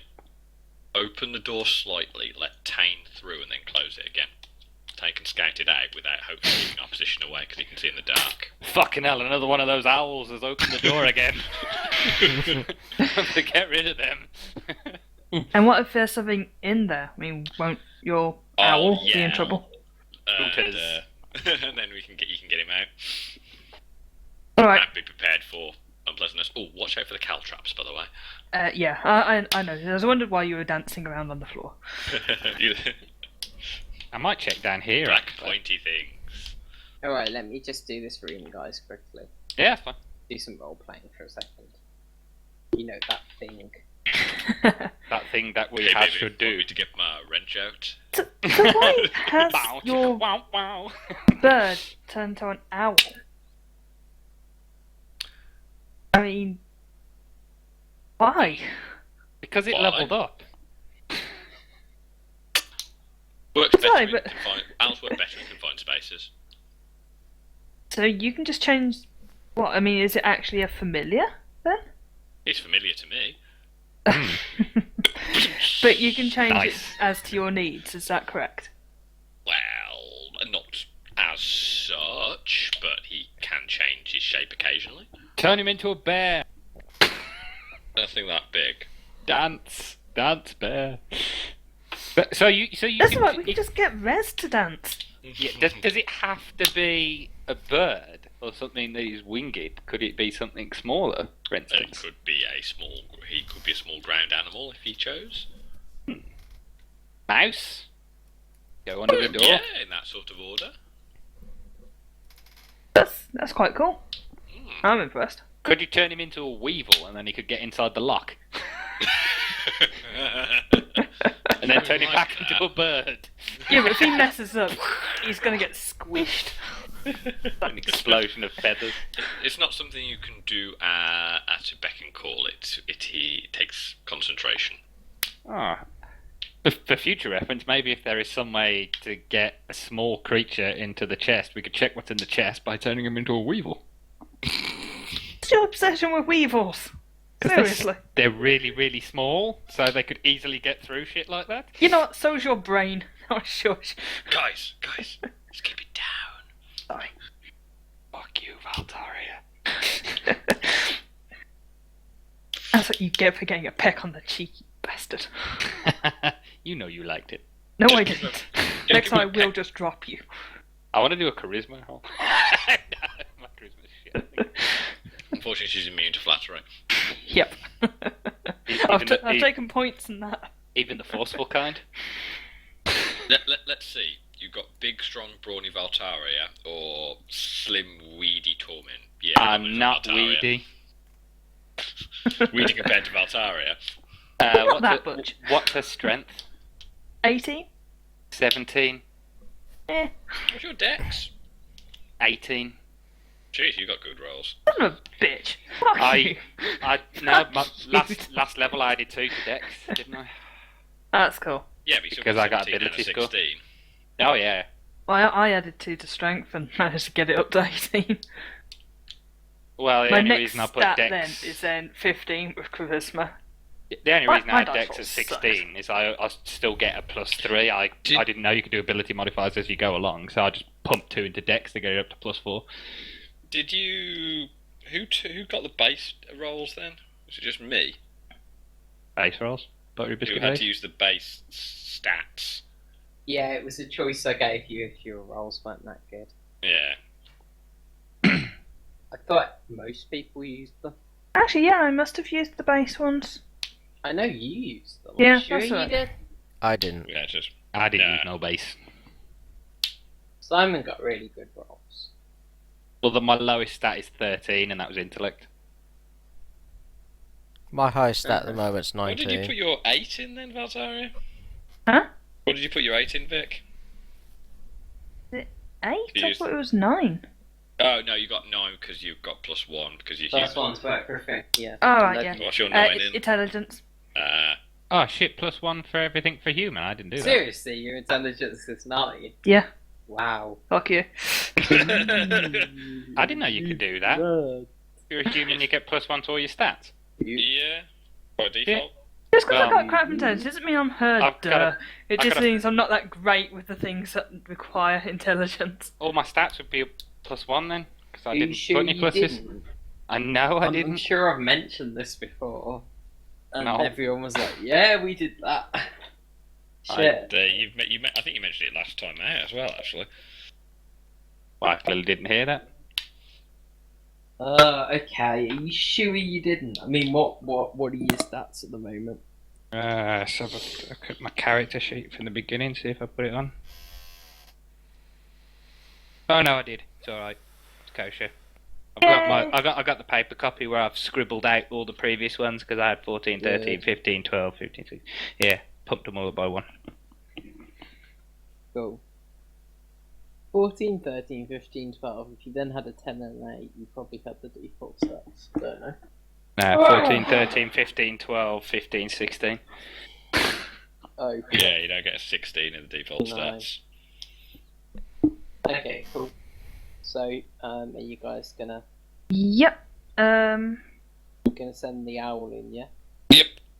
Open the door slightly, let Tane through, and then close it again. Tane can scout it out without hopefully giving opposition away because he can see in the dark. Fucking hell, another one of those owls has opened the door again. To get rid of them. And what if there's something in there? I mean, won't your owl be in trouble? And then you can get him out. Alright. And be prepared for unpleasantness. Oh, watch out for the caltrops, by the way. Yeah, I know. I was wondered why you were dancing around on the floor. I might check down here. Black actually. pointy things. Alright, let me just do this room, guys, quickly. Yeah, that's fine. Do some role playing for a second. You know, that thing. That thing that we Hey, baby, should want do. me to get my wrench out? So why has Bow, your wow, wow. bird turned to an owl? I mean, why? Because it Why? leveled up. Works Sorry, better in but- confined. Owls work better in confined spaces. So you can just change. What? I mean, is it actually a familiar then? It's familiar to me. But you can change Nice. it as to your needs. Is that correct? Well, not as such, but he can change his shape occasionally. Turn him into a bear. Nothing that big. Dance, bear. But, so you That's can, right. We can just get Rez to dance. Yeah, does it have to be a bird or something that is winged? Could it be something smaller, for It instance? could be a small. He could be a small ground animal if he chose. Mouse? Go under the door. Yeah, in that sort of order. That's quite cool. I'm impressed. Could you turn him into a weevil and then he could get inside the lock? And then turn him Like back that. into a bird? Yeah, but if he messes up, he's gonna get squished. An explosion of feathers. It's not something you can do at a beck and call. He takes concentration. Ah. For future reference, maybe if there is some way to get a small creature into the chest, we could check what's in the chest by turning him into a weevil. What's your obsession with weevils? Seriously. They're really, really small, so they could easily get through shit like that. You know what? So's your brain. Oh, shush. Guys, let's keep it down. Sorry. Fuck you, Valtaria. That's what you get for getting a peck on the cheek, you bastard. You know you liked it. No, I didn't. Next time I will just drop you. I want to do a charisma roll. No, my charisma's shit. I think. Unfortunately, she's immune to flattery. Yep. I've taken points in that. Even the forceful kind. Let's see. You've got big, strong, brawny Valtaria or slim, weedy Tormin. Yeah, I'm not Valtaria. weedy. Weedy compared to Valtaria. Not that much. What's her strength? 18? 17? Eh. What's your dex? 18? Jeez, you got good rolls. Son of a bitch. Fuck you. No, my Fuck you. last level I did 2 to dex, didn't I? That's cool. Yeah, but you still Because got I got 17 and a ability score. 16. Oh yeah. Well, I added 2 to strength and managed to get it up to 18. Well, the My only next reason I put stat dex... then is then 15 with charisma. The only My- reason my I had dice dex roll as 16 is I still get a +3. I didn't know you could do ability modifiers as you go along, so I just pumped 2 into dex to get it up to +4. Did you... Who got the base rolls then? Was it just me? Base rolls? Buttery Who biscuit had base? to use the base stats? Yeah, it was a choice I gave you if your rolls weren't that good. Yeah. I thought most people used them. Actually, yeah, I must have used the base ones. I know you used them. Yeah, sure that's you right. did. I didn't. Yeah, just... I didn't Nah. use no base. Simon got really good rolls. Well, my lowest stat is 13, and that was intellect. My highest stat at the moment's What did you 19. put your 8 in then, Valtaria? Huh? What did you put your 8 in, Vic? 8? You I used- thought it was 9. Oh, no, you got 9 because you got +1 because you Plus used... one's work for yeah. Oh, right, yeah. What's your 9 in? Intelligence. Oh shit, +1 for everything for human. I didn't do that. Seriously, your intelligence is 9. Yeah. Wow. Fuck you. I didn't know you could do that. You're assuming you get +1 to all your stats. Yeah, by default. Just because I Well, got crap intelligence doesn't mean I'm herd. I've got a- It I've just got a- means I'm not that great with the things that require intelligence. All my stats would be a +1 then, because I Are you didn't sure put any you pluses. didn't? I know I I'm didn't. sure I've mentioned this before. And No. everyone was like, yeah, we did that. Shit. I think you mentioned it last time out as well, actually. Well, I clearly didn't hear that. Okay. Are you sure you didn't? I mean, what are your stats at the moment? So I'll look at my character sheet from the beginning, see if I put it on. Oh no, I did. It's alright. It's kosher. I got the paper copy where I've scribbled out all the previous ones because I had 14, 13, 15, 12, 15, 16. Yeah, pumped them all up by 1. Cool. 14, 13, 15, 12. If you then had a 10 and an 8, you probably had the default stats. I don't know. No, 14, 13, 15, 12, 15, 16. Oh, Yeah, you don't get a 16 in the default No. stats. okay, cool. So, are you guys gonna Yep. send the owl in, yeah?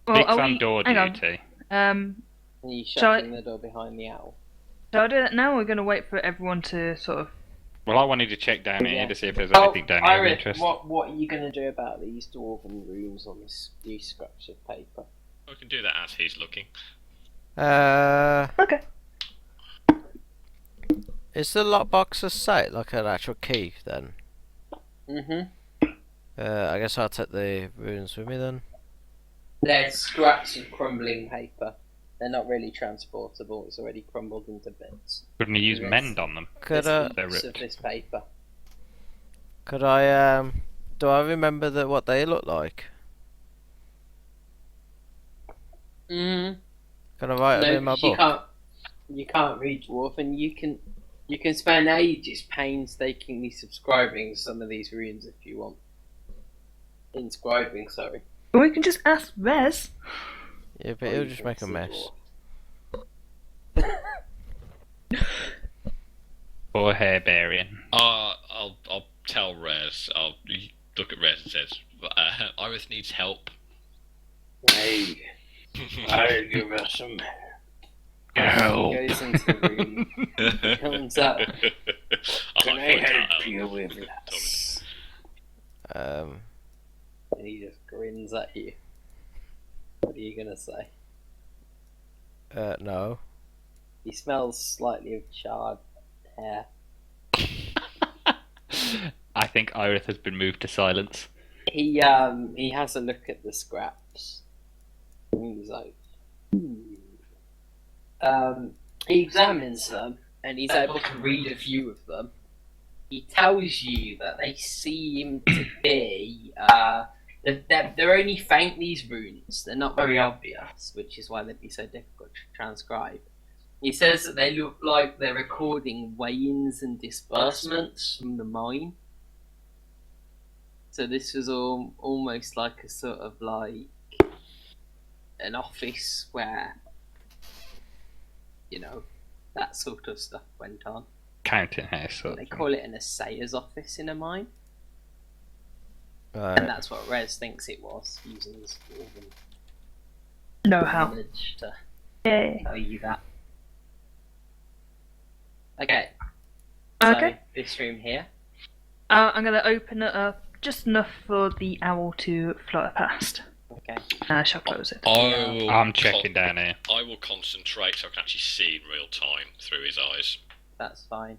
Well, Nick's are on we- door hang on. duty. Are you Shall I- shutting the door behind the owl? Shall I do that now? Or we're going to wait for everyone to sort of. Well, I wanted to check down here Yeah. to see if there's anything down here of Iris, interest. what are you gonna do about these dwarven rooms on this new scraps of paper? We can do that as he's looking. Okay. Is the lockbox a sight like an actual key then? Mm-hmm. I guess I'll take the runes with me then. They're scraps of crumbling paper. They're not really transportable. It's already crumbled into bits. Couldn't you use Yes. mend on them? Could There's They're heaps of ripped. this paper. could I do I remember what they look like? Mm-hmm. Can I write them in my book? You can't read dwarf, and you can spend ages painstakingly subscribing some of these runes if you want. Inscribing, sorry. Or we can just ask Rez. Yeah, but Or it'll you just can make a see mess. Or hairbarian. I'll tell Rez. I'll look at Rez and says, Iris needs help. Hey, I'll give us some Help. He goes into the room, comes out. Can I help you with that? And he just grins at you. What are you gonna say? No. He smells slightly of charred hair. I think Iris has been moved to silence. He has a look at the scraps. And he's like, he examines them and he's able to read a few of them. He tells you that they seem to be they're only faint, these runes. They're not very obvious, which is why they'd be so difficult to transcribe. He says that they look like they're recording weighings and disbursements from the mine. So this was almost like a sort of like an office where, you know, that sort of stuff went on. Counting house. Sort They of call it an assayer's office in a mine. And Right. that's what Rez thinks it was, using his dwarven Know how. knowledge to Yeah. tell you that. Okay. Okay. So, this room here. I'm going to open it up just enough for the owl to flutter past. Okay. And I shall close it. I'm checking down here. I will concentrate so I can actually see in real time through his eyes. That's fine.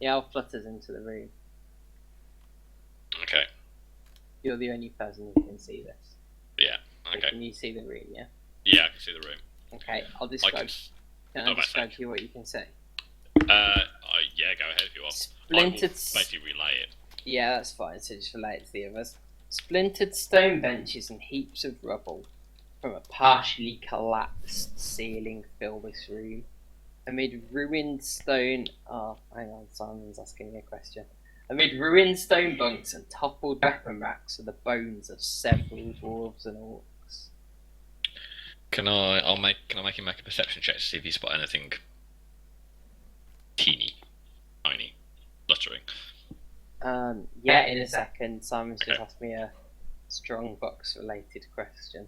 The owl flutters into the room. Okay. You're the only person who can see this. Yeah. So Okay. Can you see the room, yeah? Yeah, I can see the room. Okay, I'll I describe. can. Can I Oh, that's describe fine. to you what you can see? Yeah, go ahead if you want. Splintered. I will basically relay it. Yeah, that's fine. So just relate it to the others. Splintered stone benches and heaps of rubble from a partially collapsed ceiling fill this room. Amid ruined stone. Oh, hang on, Simon's asking me a question. Amid ruined stone bunks and toppled weapon racks are the bones of several dwarves and orcs. Can I make him make a perception check to see if he spot anything teeny? Yeah, in a second. Simon's just asked me a Strongbox related question.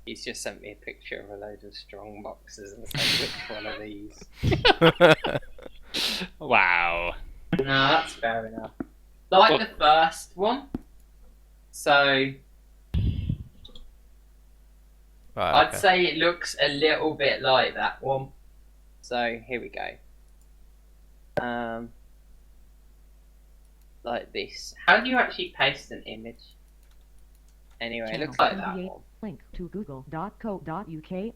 He's just sent me a picture of a load of strong boxes and said, which one of these? Wow. No, that's fair enough. Like the first one. So, Right, I'd okay. say it looks a little bit like that one. So, here we go. Like this. How do you actually paste an image? Anyway, it looks like that Channel one. Link to google.co.uk.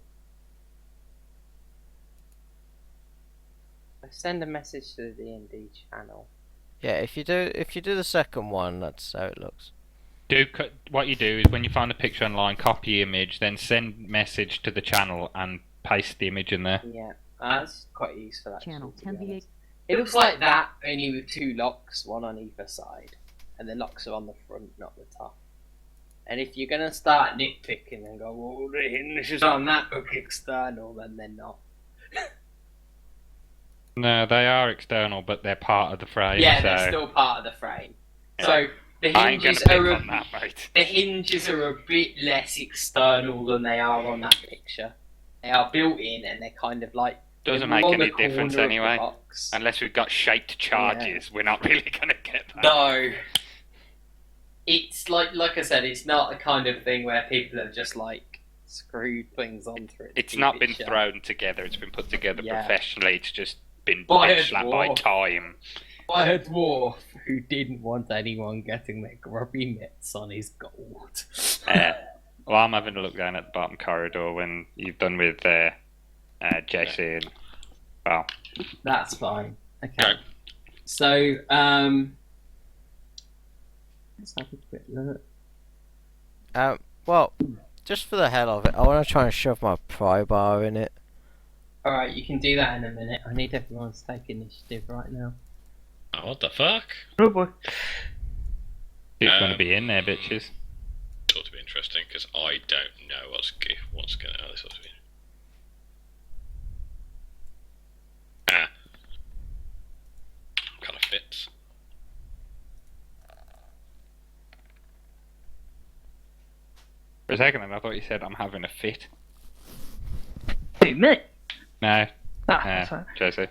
Send a message to the D&D channel. Yeah, if you do the second one, that's how it looks. What you do is when you find a picture online, copy image, then send message to the channel and paste the image in there. Yeah, that's quite useful actually. Channel to be 10V8. honest. It looks like that, only with two locks, one on either side. And the locks are on the front, not the top. And if you're going to start nitpicking and go, well, the hinges on that look external, then they're not. No, they are external, but they're part of the frame. Yeah, so they're still part of the frame. Yeah. So the I ain't gonna hinges pick are on that, mate. the hinges are a bit less external than they are on that picture. They are built in, and they're kind of like Doesn't they're make on any the difference corner of the anyway. box. Unless we've got shaped charges, we're not really going to get that. No, it's like I said, it's not the kind of thing where people have just like screwed things onto it. to It's keep not it been sharp. thrown together, it's been put together Yeah. professionally, it's just been By a bench slapped by dwarf. time. By a dwarf who didn't want anyone getting their grubby mitts on his gold. Well, I'm having a look down at the bottom corridor when you've done with JC and... Well, That's fine. Okay. Okay. So, let's have a quick look. Well, just for the hell of it, I want to try and shove my pry bar in it. Alright, you can do that in a minute. I need everyone to take initiative right now. Oh, what the fuck? Oh boy. it's going to be in there, bitches. It's ought to be interesting because I don't know what's going on. This ought to be. Kind of fits. For a second, I thought you said I'm having a fit. 2 minutes. No, That's fine. JC.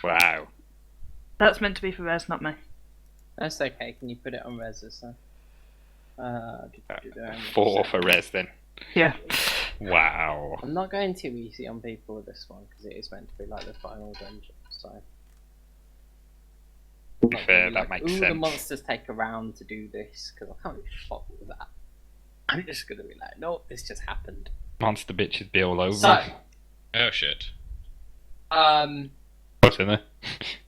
Wow. That's meant to be for Res, not me. That's okay. Can you put it on res as well? 4 for res then. Yeah. Wow. I'm not going too easy on people with this one because it is meant to be like the final dungeon. So. To be fair, that makes The sense. monsters take a round to do this because I can't be fucked with that. I'm just gonna be like, no, this just happened. Monster bitches be all over. So, Oh shit. What's in there?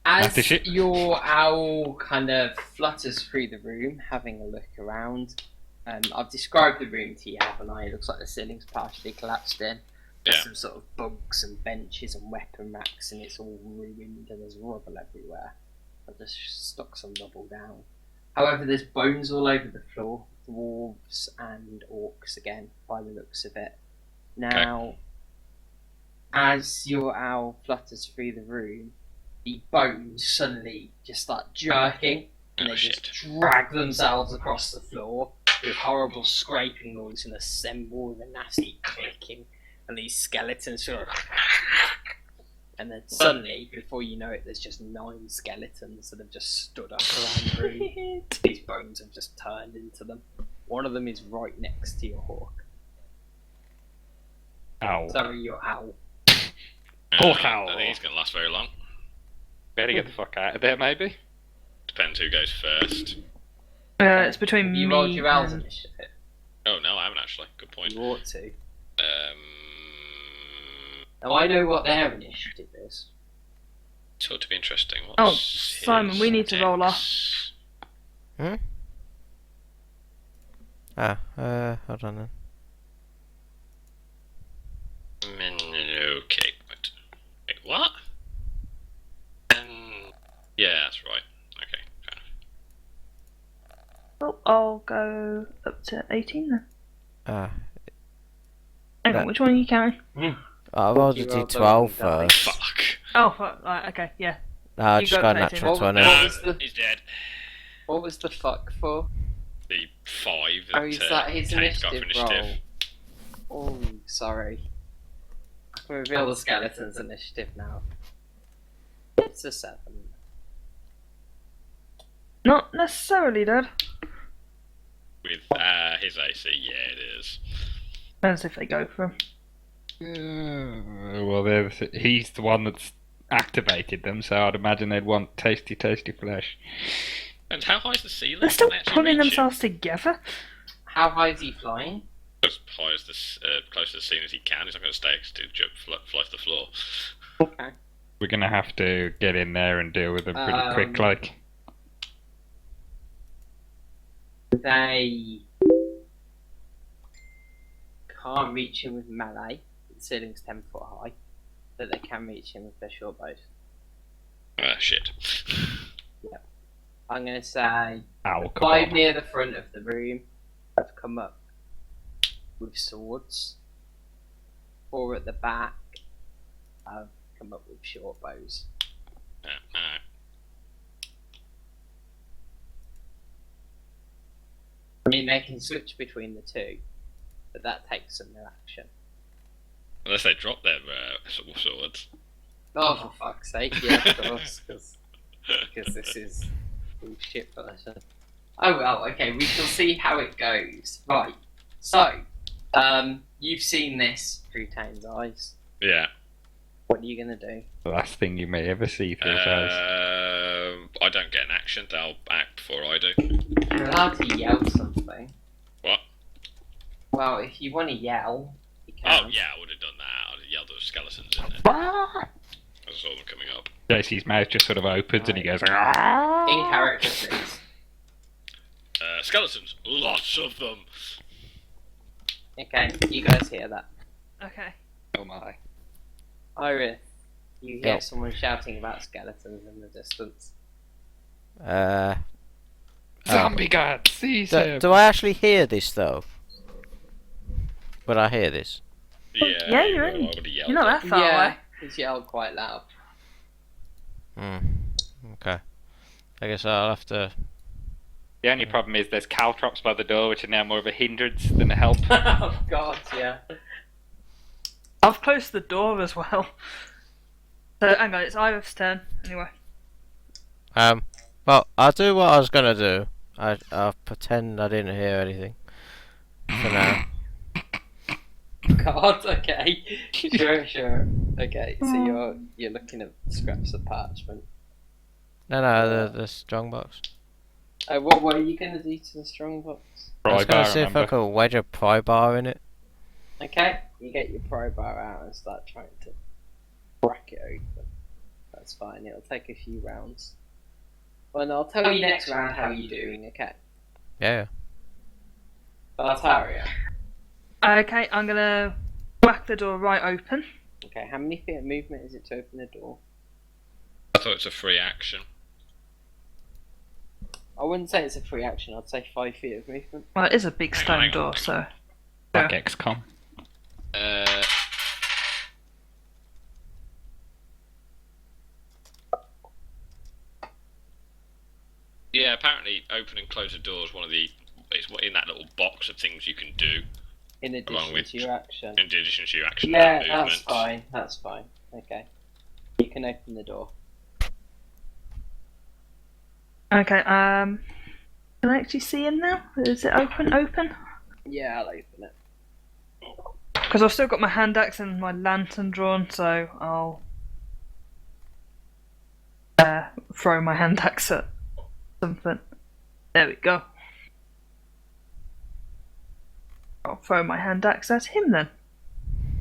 Nasty as shit. your owl kind of flutters through the room, having a look around, I've described the room to you, haven't I? It looks like the ceiling's partially collapsed in. There's Yeah. some sort of bugs and benches and weapon racks, and it's all ruined, and there's rubble everywhere. I've just stuck some rubble down. However, there's bones all over the floor, dwarves and orcs again, by the looks of it. Now, as your owl flutters through the room, the bones suddenly just start jerking, and Oh, they shit. just drag themselves across the floor with horrible scraping noise and assemble with a nasty clicking, and these skeletons sort of... And then suddenly, before you know it, there's just 9 skeletons that have just stood up around the room. These bones have just turned into them. One of them is right next to your hawk. Ow. Sorry, your owl. Hawk I owl. don't think he's going to last very long. Better get the fuck out of there, maybe. Depends who goes first. It's between Have you me rolled your owl's and... initiative? Oh no, I haven't actually. Good point. You ought to. Now Now I know what their initiative is. It's ought to be interesting. Oh, What's Simon, we his need to roll off. dex? Hold on then. Okay. Wait, what? Yeah, that's right. Oh, I'll go up to 18 then. Hang No. on, which one are you carrying? I rolled a You rolled the d12 wrong first. Fuck. Oh, fuck, right, okay, yeah. No, I You just got got a 18. natural What 20. was the- He's dead. What was the fuck for? The 5 Oh, is that his Kane's got for initiative initiative. roll? Oh, sorry. I can reveal the skeleton's initiative now. It's a 7. Not necessarily, Dad. With his AC, yeah, it is. Depends if they go for him. Well, he's the one that's activated them, so I'd imagine they'd want tasty, tasty flesh. And how high is the ceiling? They're still Can they actually pulling reach it? themselves together. How high is he flying? As high as close to the ceiling as he can. He's not going to stay to fly to the floor. Okay. We're gonna have to get in there and deal with them pretty quick, like. They can't reach him with melee. The ceiling's 10 foot high, but they can reach him with their short bows. Shit. I'm gonna say Ow, come 5 on. near the front of the room have come up with swords. 4 at the back have come up with short bows. Alright. I mean, they can switch between the two, but that takes some action. Unless they drop their swords. Oh, for fuck's sake, yeah, of course, because this is bullshit version. Oh well, okay, we shall see how it goes. Right, so, you've seen this through Tane's eyes. Yeah. What are you gonna do? The last thing you may ever see through his eyes. I don't get an action. They'll act before I do. You're allowed to yell something. What? Well, if you want to yell, you Oh can. yeah, I would have done that. I'd have yelled at the skeletons in there. I saw them coming up. JC's mouth just sort of opens and he goes, In character, please. Skeletons, lots of them. Okay, you guys hear that? Okay. oh my. Iris, you hear Yep. someone shouting about skeletons in the distance. Zombie god, seize him! Do I actually hear this though? Would I hear this? Yeah, Yeah, you you're will. in. I would have yelled. You're not that far away. It's yelled quite loud. Okay. I guess I'll have to. The only problem is there's caltrops by the door, which are now more of a hindrance than a help. Oh god, yeah. I've closed the door as well. So, hang on, it's Iris' turn, anyway. Well, I'll do what I was gonna do. I'll pretend I didn't hear anything. For now. God, okay. Sure. Okay, so you're looking at scraps of parchment. No, the strong box. What are you gonna do to the strong box? I was Pry gonna bar, see if I remember? could wedge a pry bar in it. Okay, you get your pry bar out and start trying to crack it open. That's fine, it'll take a few rounds. Well, I'll tell you next round how you're doing, okay? Yeah. Bartaria. Okay, I'm gonna whack the door right open. Okay, how many feet of movement is it to open the door? I thought it's a free action. I wouldn't say it's a free action, I'd say 5 feet of movement. Well, it is a big Hang stone on. door, so. Like Yeah. XCOM. Yeah, apparently open and close the door is one of the. It's in that little box of things you can do In Along addition with- to your action. in addition to your action Yeah, and that's movement. that's fine. Okay. You can open the door. Okay, can I actually see him now? Is it open? Yeah, I'll open it. Because I've still got my hand axe and my lantern drawn, so I'll throw my hand axe at something. There we go. I'll throw my hand axe at him then.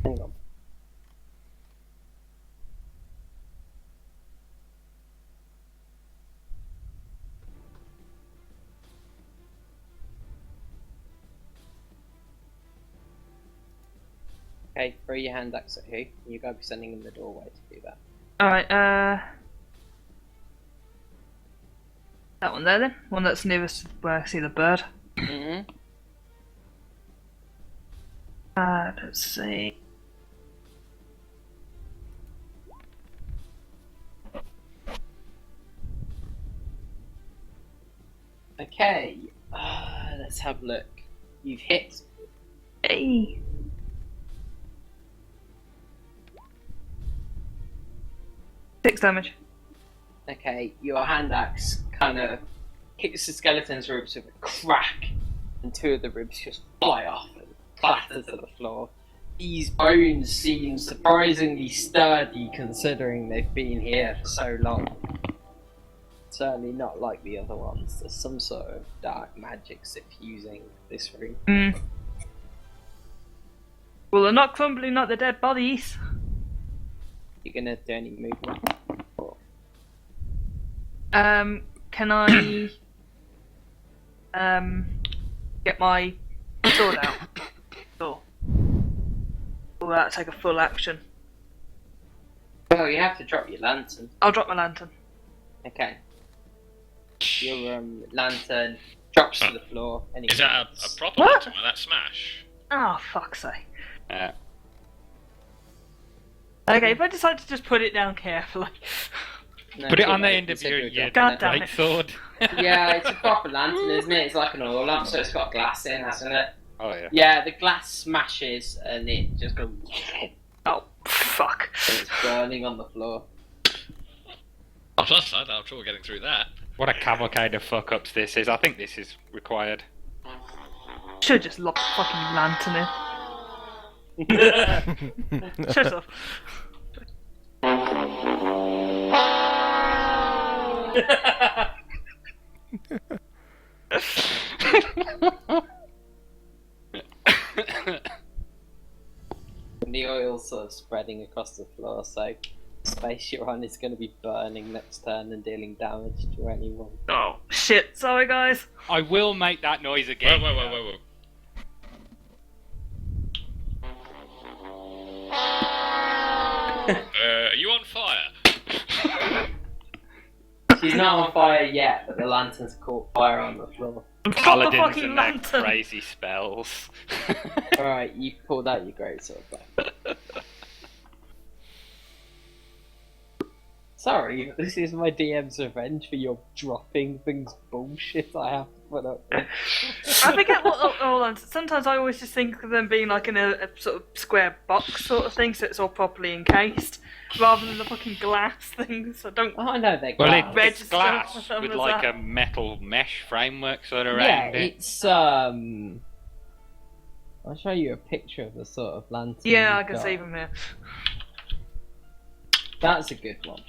Hang on. Okay, throw your hand axe at who? You gotta be standing in the doorway to do that. Alright, That one there then? One that's nearest where I see the bird. Mm-hmm. Let's see. Okay, let's have a look. You've hit. Hey! Six damage. Okay, your hand axe kind of hits the skeleton's ribs with a crack, and two of the ribs just fly off and clatter to the floor. These bones seem surprisingly sturdy considering they've been here for so long. Certainly not like the other ones. There's some sort of dark magic suffusing this room. Well, they're not crumbling like the dead bodies. You're gonna do any movement? Or... Can I get my sword out? Or will that take a full action? Well, you have to drop your lantern. I'll drop my lantern. Okay. Your lantern drops to the floor. Is that a proper What? lantern like that smash? Oh, fuck's sake. Yeah. Okay, if I decide to just put it down carefully. No, Put it too on the late. end of It's a your good job. God damn great it. sword. Yeah, it's a proper lantern, isn't it? It's like an oil lamp, so it's got glass in, hasn't it? Oh yeah. Yeah, the glass smashes and it just goes. Oh, fuck. And it's burning on the floor. Oh, plus I have trouble getting through that. What a cavalcade of fuck-ups this is. I think this is required. Should've just locked the fucking lantern in. Shut up. The oil's sort of spreading across the floor, so the space you're on is going to be burning next turn and dealing damage to anyone. Oh, shit. Sorry, guys. I will make that noise again. Whoa. Are you on fire? She's not on fire yet, but the lantern's caught fire on the floor. Drop the Paladins fucking and their lantern. crazy spells. Alright, you pulled out your greatsword back. Sorry, this is my DM's revenge for your dropping things bullshit I have to put up with. I think hold on. Sometimes I always just think of them being like in a sort of square box sort of thing, so it's all properly encased, rather than the fucking glass things. I don't. Oh, I know they're Well, glass. it's Register glass them with as like that. a metal mesh framework sort of Yeah, around it. it's I'll show you a picture of the sort of lantern. Yeah, I you've can got. see them here. That's a good one.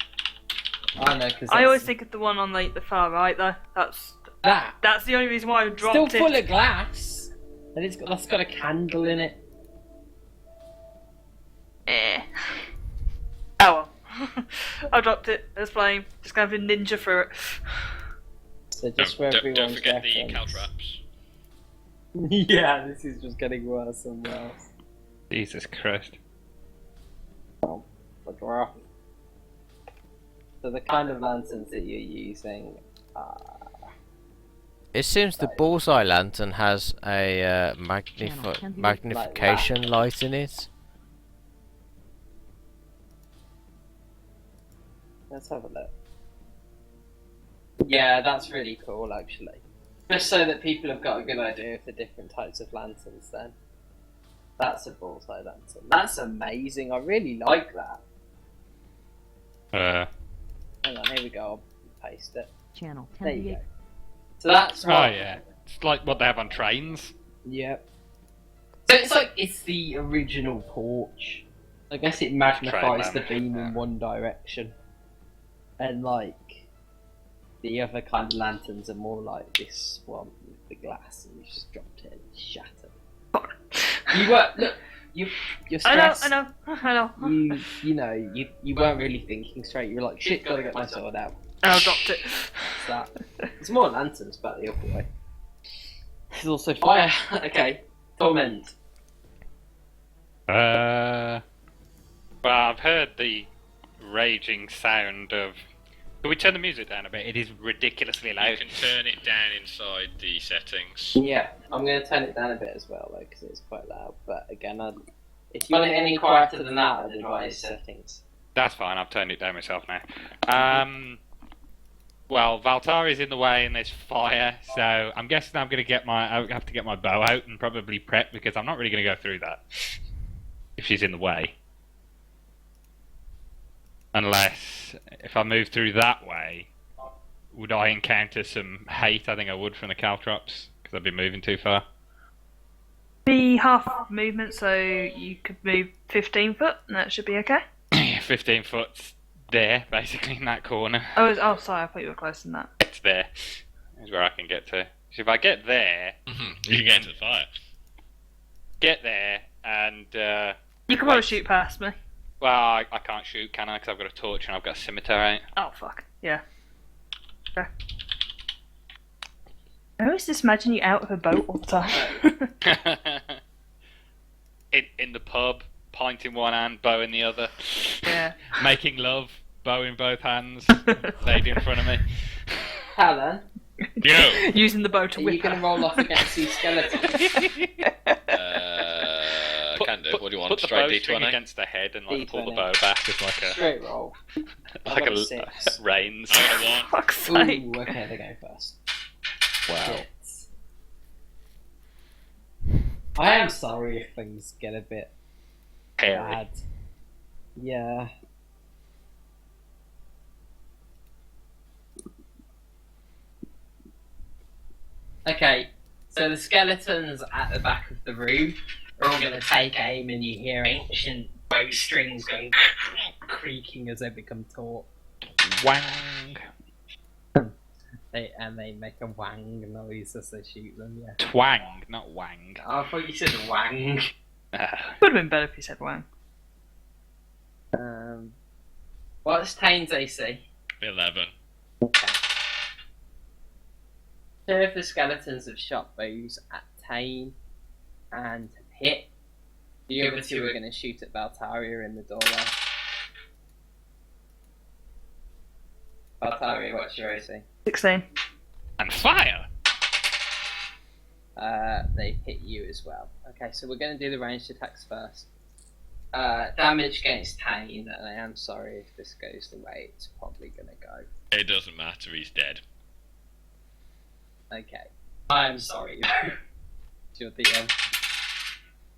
I know, because I always think of the one on the far right though. That's the only reason why I dropped still it. full of glass, and that's got a candle in it. Eh. Oh well. I dropped it. It's fine. Just gonna have a ninja through it. So just for everyone's Don't forget the reference. caltraps. Yeah, this is just getting worse and worse. Jesus Christ. Like rough. So the kind of lanterns that you're using are... It seems the bullseye lantern has a magnification light in it. Let's have a look. Yeah, that's really cool actually. Just so that people have got a good idea of the different types of lanterns then. That's a bullseye lantern. That's amazing, I really like that. Hang on, here we go, I'll paste it. Channel There you 10 go. So that's Oh what... yeah. It's like what they have on trains. Yep. So it's the original torch. I guess it magnifies the beam in one direction. And like the other kind of lanterns are more like this one with the glass and you just dropped it and it's shattered. You were look, you're stressed. I know. You know, you weren't really thinking straight, you were like, shit, gotta get my sword out. I dropped it. It's that. There's more lanterns back the other way. There's also fire. Okay. Torment. Well, I've heard the raging sound of Can we turn the music down a bit? It is ridiculously You loud. can turn it down inside the settings. Yeah, I'm going to turn it down a bit as well, though, because it's quite loud. But again, if you want it any quieter than that, I'd advise settings. That's fine, I've turned it down myself now. Well, Valtari's in the way and there's fire, so I'm guessing I have to get my bow out and probably prep because I'm not really going to go through that if she's in the way. Unless, if I move through that way, would I encounter some hate? I think I would from the Caltrops because I've been moving too far. Be half movement, so you could move 15 foot, and that should be okay. 15 foot there, basically, in that corner. Oh, sorry, I thought you were closer than that. It's there. Is where I can get to. So if I get there... You can get into the fire. Get there, and... You can probably shoot past me. Well, I can't shoot, can I? Because I've got a torch and I've got a scimitar out. Oh, fuck. Yeah. Okay. I always just imagine you out of a boat all the time. in the pub, pint in one hand, bow in the other. Yeah. Making love, bow in both hands, lady in front of me. Alan, Yo! Using the bow to are you whip going to her. roll off against these skeletons? Can do. What do you want? Put the Straight bowstring D20? against the head and like pull the D20. bow back as like a Straight roll. like got a a 6. reins. I got a 1. Fuck's sake. Ooh, okay, they go first. Wow. Shit. I am sorry if things get a bit Hairy. bad. Yeah. Okay, so the skeletons at the back of the room are all going to take aim, and you hear ancient bowstrings going creaking as they become taut. Wang. They make a wang noise as they shoot them. Yeah. Twang, not wang. Oh, I thought you said wang. Would have been better if you said wang. What's Tane's AC? 11. Okay. 2 of the skeletons have shot bows at Tane and have hit. The other 2 are going to shoot at Valtaria in the doorway. Valtaria, what's your AC? 16. And fire! They hit you as well. Okay, so we're going to do the ranged attacks first. Damage against Tane, and I am sorry if this goes the way it's probably going to go. It doesn't matter, he's dead. Okay. I am sorry. It's your DM.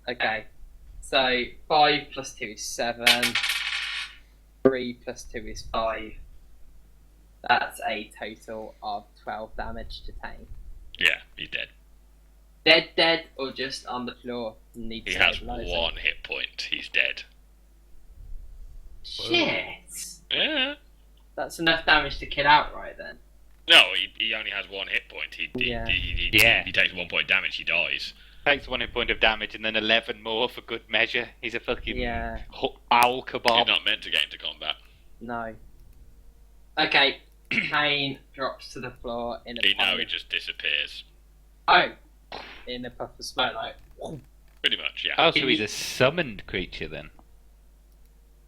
Okay. So 5 plus 2 is 7. 3 plus 2 is 5. That's a total of 12 damage to Tane. Yeah, he's dead. Dead, or just on the floor? Need He has stabilizing? 1 hit point. He's dead. Shit! Yeah. That's enough damage to kill outright then. No, he only has 1 hit point. Yeah. He takes 1 point damage, he dies. Takes 1 hit point of damage and then 11 more for good measure. He's a fucking Yeah. owl He's kebab. not meant to get into combat. No. Okay. Tane drops to the floor in a He pile he of- just disappears. Oh! In a puff of smoke, like. Pretty much, yeah. Oh, so he's a summoned creature then.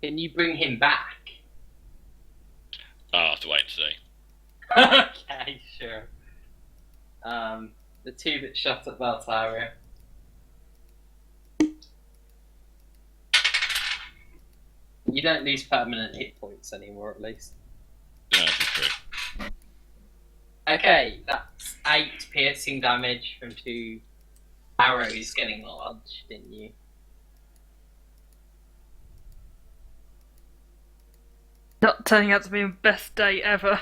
Can you bring him back? I'll have to wait and see. Okay, sure. The 2 that shot at Valtaria. You don't lose permanent hit points anymore, at least. No, this is true. Okay, that's 8 piercing damage from 2 arrows getting lodged in you. Not turning out to be the best day ever.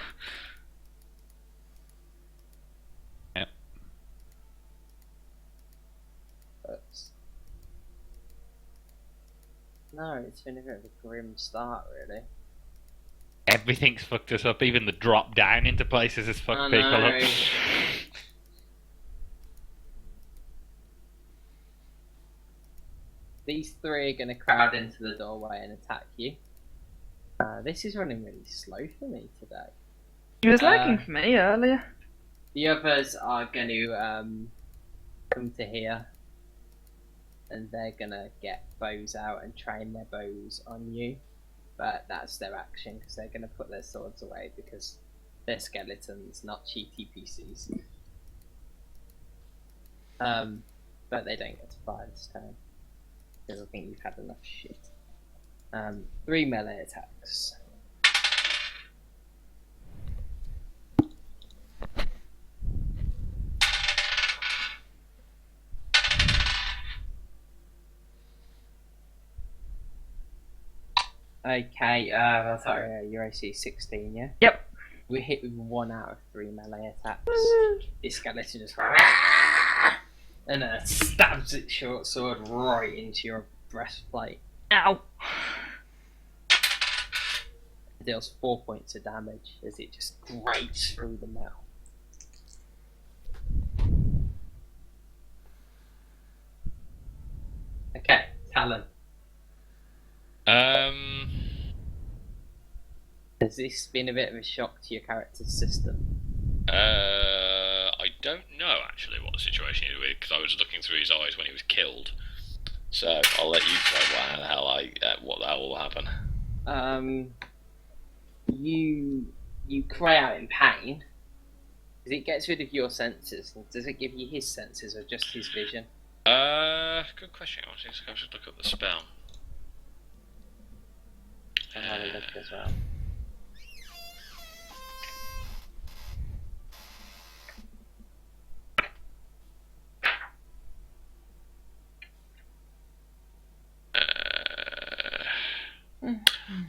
Oops. No, it's been a bit of a grim start, really. Everything's fucked us up. Even the drop down into places has fucked I people know. up. These 3 are going to crowd into the doorway and attack you. This is running really slow for me today. He was lagging for me earlier. The others are going to come to here, and they're going to get bows out and train their bows on you. but that's their action because they're going to put their swords away because they're skeletons, not cheaty PCs. But they don't get to fire this turn because I think you've had enough shit. 3 melee attacks. Okay, sorry, your AC 16, yeah? Yep. We hit with 1 out of 3 melee attacks. This skeleton just and stabs its short sword right into your breastplate. Ow. It deals 4 points of damage as it just grates through the metal. Okay, Talon. Has this been a bit of a shock to your character's system? I don't know actually what the situation is with because I was looking through his eyes when he was killed. So I'll let you say what the hell will happen. You cry out in pain. Because it gets rid of your senses. Does it give you his senses or just his vision? Good question. I should look up the spell. I'll have a look as well.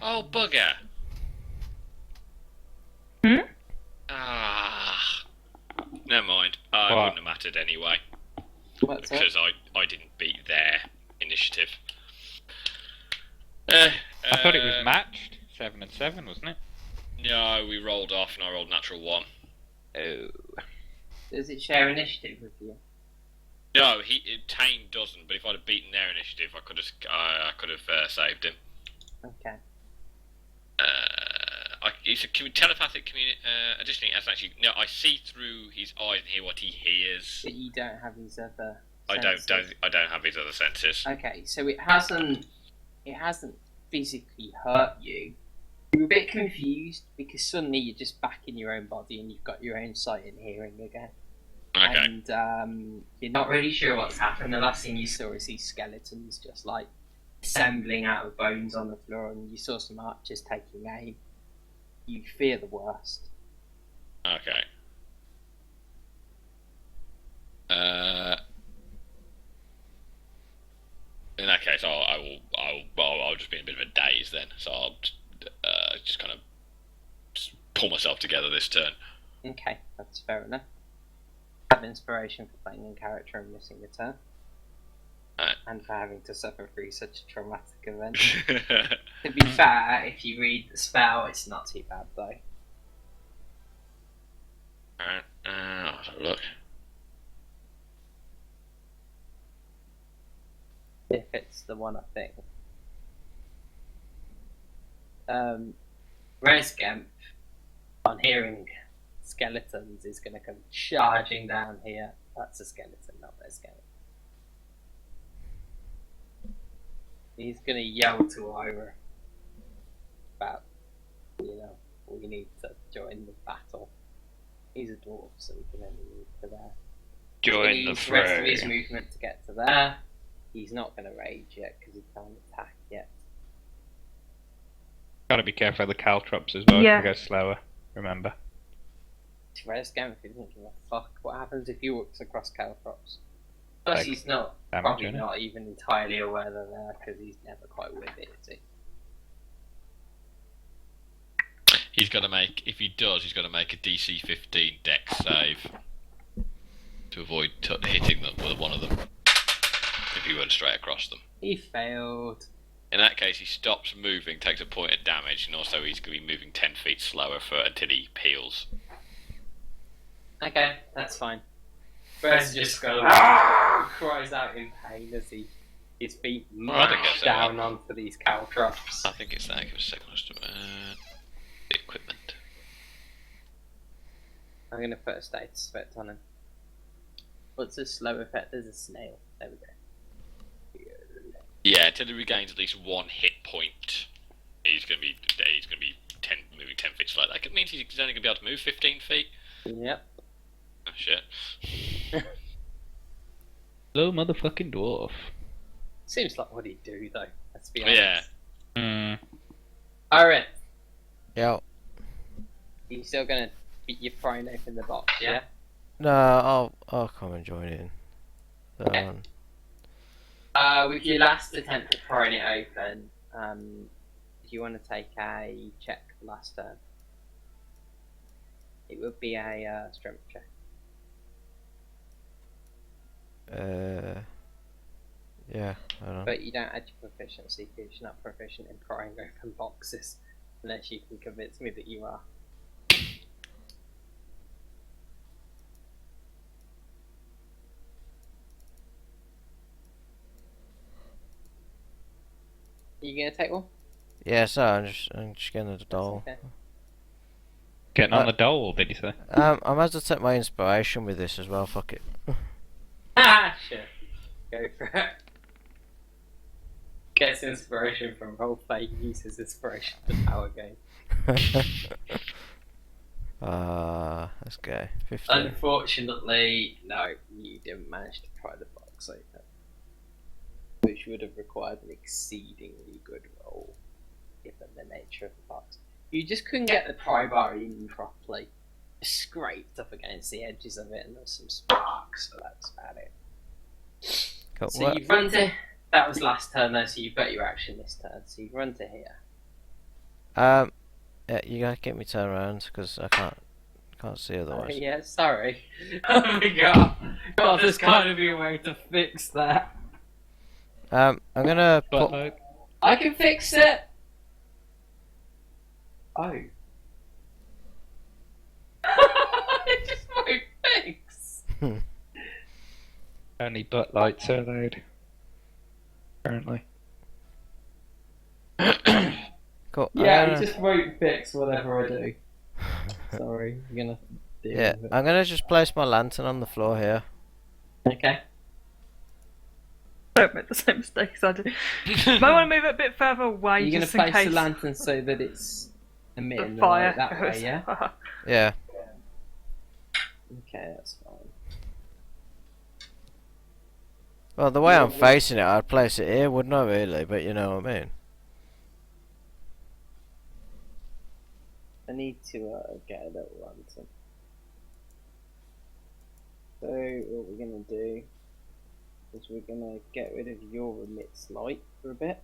Oh, bugger! Never mind. It wouldn't have mattered anyway. What's because I didn't beat their initiative. I thought it was matched. 7 and 7, wasn't it? No, we rolled off and I rolled natural 1. Oh. Does it share initiative with you? No, Tane doesn't. But if I'd have beaten their initiative, I could have saved him. Okay. It's a telepathic community. Additionally, as actually no, I see through his eyes and hear what he hears. But you don't have his other. I don't have his other senses. Okay, so it hasn't physically hurt you. You're a bit confused because suddenly you're just back in your own body and you've got your own sight and hearing again. Okay. And you're not really sure what's happened. The last thing you saw is these skeletons just like assembling out of bones on the floor, and you saw some archers taking aim. You fear the worst. Okay. In that case, I'll just be in a bit of a daze then. So I'll just kind of pull myself together this turn. Okay, that's fair enough. Have inspiration for playing in character and missing a turn. And for having to suffer through such a traumatic event. To be fair, if you read the spell, it's not too bad though. Alright, I'll have a look. If it's the one I think. Resgemp, on hearing skeletons, is going to come charging down here. That's a skeleton, not Resgemp. He's going to yell to Ira about, we need to join the battle. He's a dwarf, so he can only move to there. Join the fray. The rest of fray. his movement to get to there. He's not going to rage yet because he can't attack yet. Gotta be careful of the caltrops as well. Yeah. It can go slower. Remember. Resgemp doesn't give a fuck what happens if he walks across caltrops. Plus, he's not probably innit? not even entirely aware they're there because he's never quite with it, is he? He's got to make, if he does, he's got to make a DC 15 dex save to avoid hitting them with one of them if he went straight across them. He failed. In that case, he stops moving, takes a point of damage, and also he's going to be moving 10 feet slower until he heals. Okay, that's fine. Res just goes, cries out in pain as his feet mash down onto these caltrops. I think it's that. Give us a second. The equipment. I'm going to put a status effect on him. What's a slow effect? There's a snail. There we go. Yeah, until he regains at least 1 hit point, he's going to means he's only going to be able to move 15 feet? Yep. Oh, shit. Hello, motherfucking dwarf. Seems like what he'd do, though. Let's be honest. Yeah. Alright. Yeah. You still gonna beat your phone open the box, yeah? No, I'll come and join in. Okay. With your last attempt at prying it open, do you want to take a check for last turn? It would be a strength check. Yeah, I don't know. But you don't add your proficiency because you're not proficient in prying open boxes, unless you can convince me that you are. You gonna take one? Yeah, so I'm just getting the doll. Okay. Getting on the dole, did you say? I might as well take my inspiration with this as well, fuck it. Ah, shit. Go for it. Gets inspiration from roleplay, uses inspiration to power game. Let's go. 15. Unfortunately, no, you didn't manage to pry the box open. Which would have required an exceedingly good roll, given the nature of the box. You just couldn't get the pry bar in properly. Just scraped up against the edges of it and there was some sparks, so that's about it. Cool. So you've run to... That was last turn though, so you've got your action this turn. So you've run to here. Yeah, you gotta get me turned around because I can't see Oh, otherwise. yeah, sorry. Oh my god. God, there's gotta be a way to fix that. I'm gonna put. I can fix it! Oh. It just won't fix! Only butt lights are allowed. Apparently. Cool. Yeah, it just won't fix whatever I do. Sorry, I'm gonna deal Yeah, with it. I'm gonna just place my lantern on the floor here. Okay. Don't make the same mistakes I do. Might want to move it a bit further away You're gonna just in place case the lantern so that it's the emitting the fire light that way, goes. yeah? Yeah. Okay, that's fine. Well, the way I'm facing it, I'd place it here, wouldn't I, really? But you know what I mean. I need to get a little lantern. So what we're gonna do is we're gonna get rid of your emits light for a bit.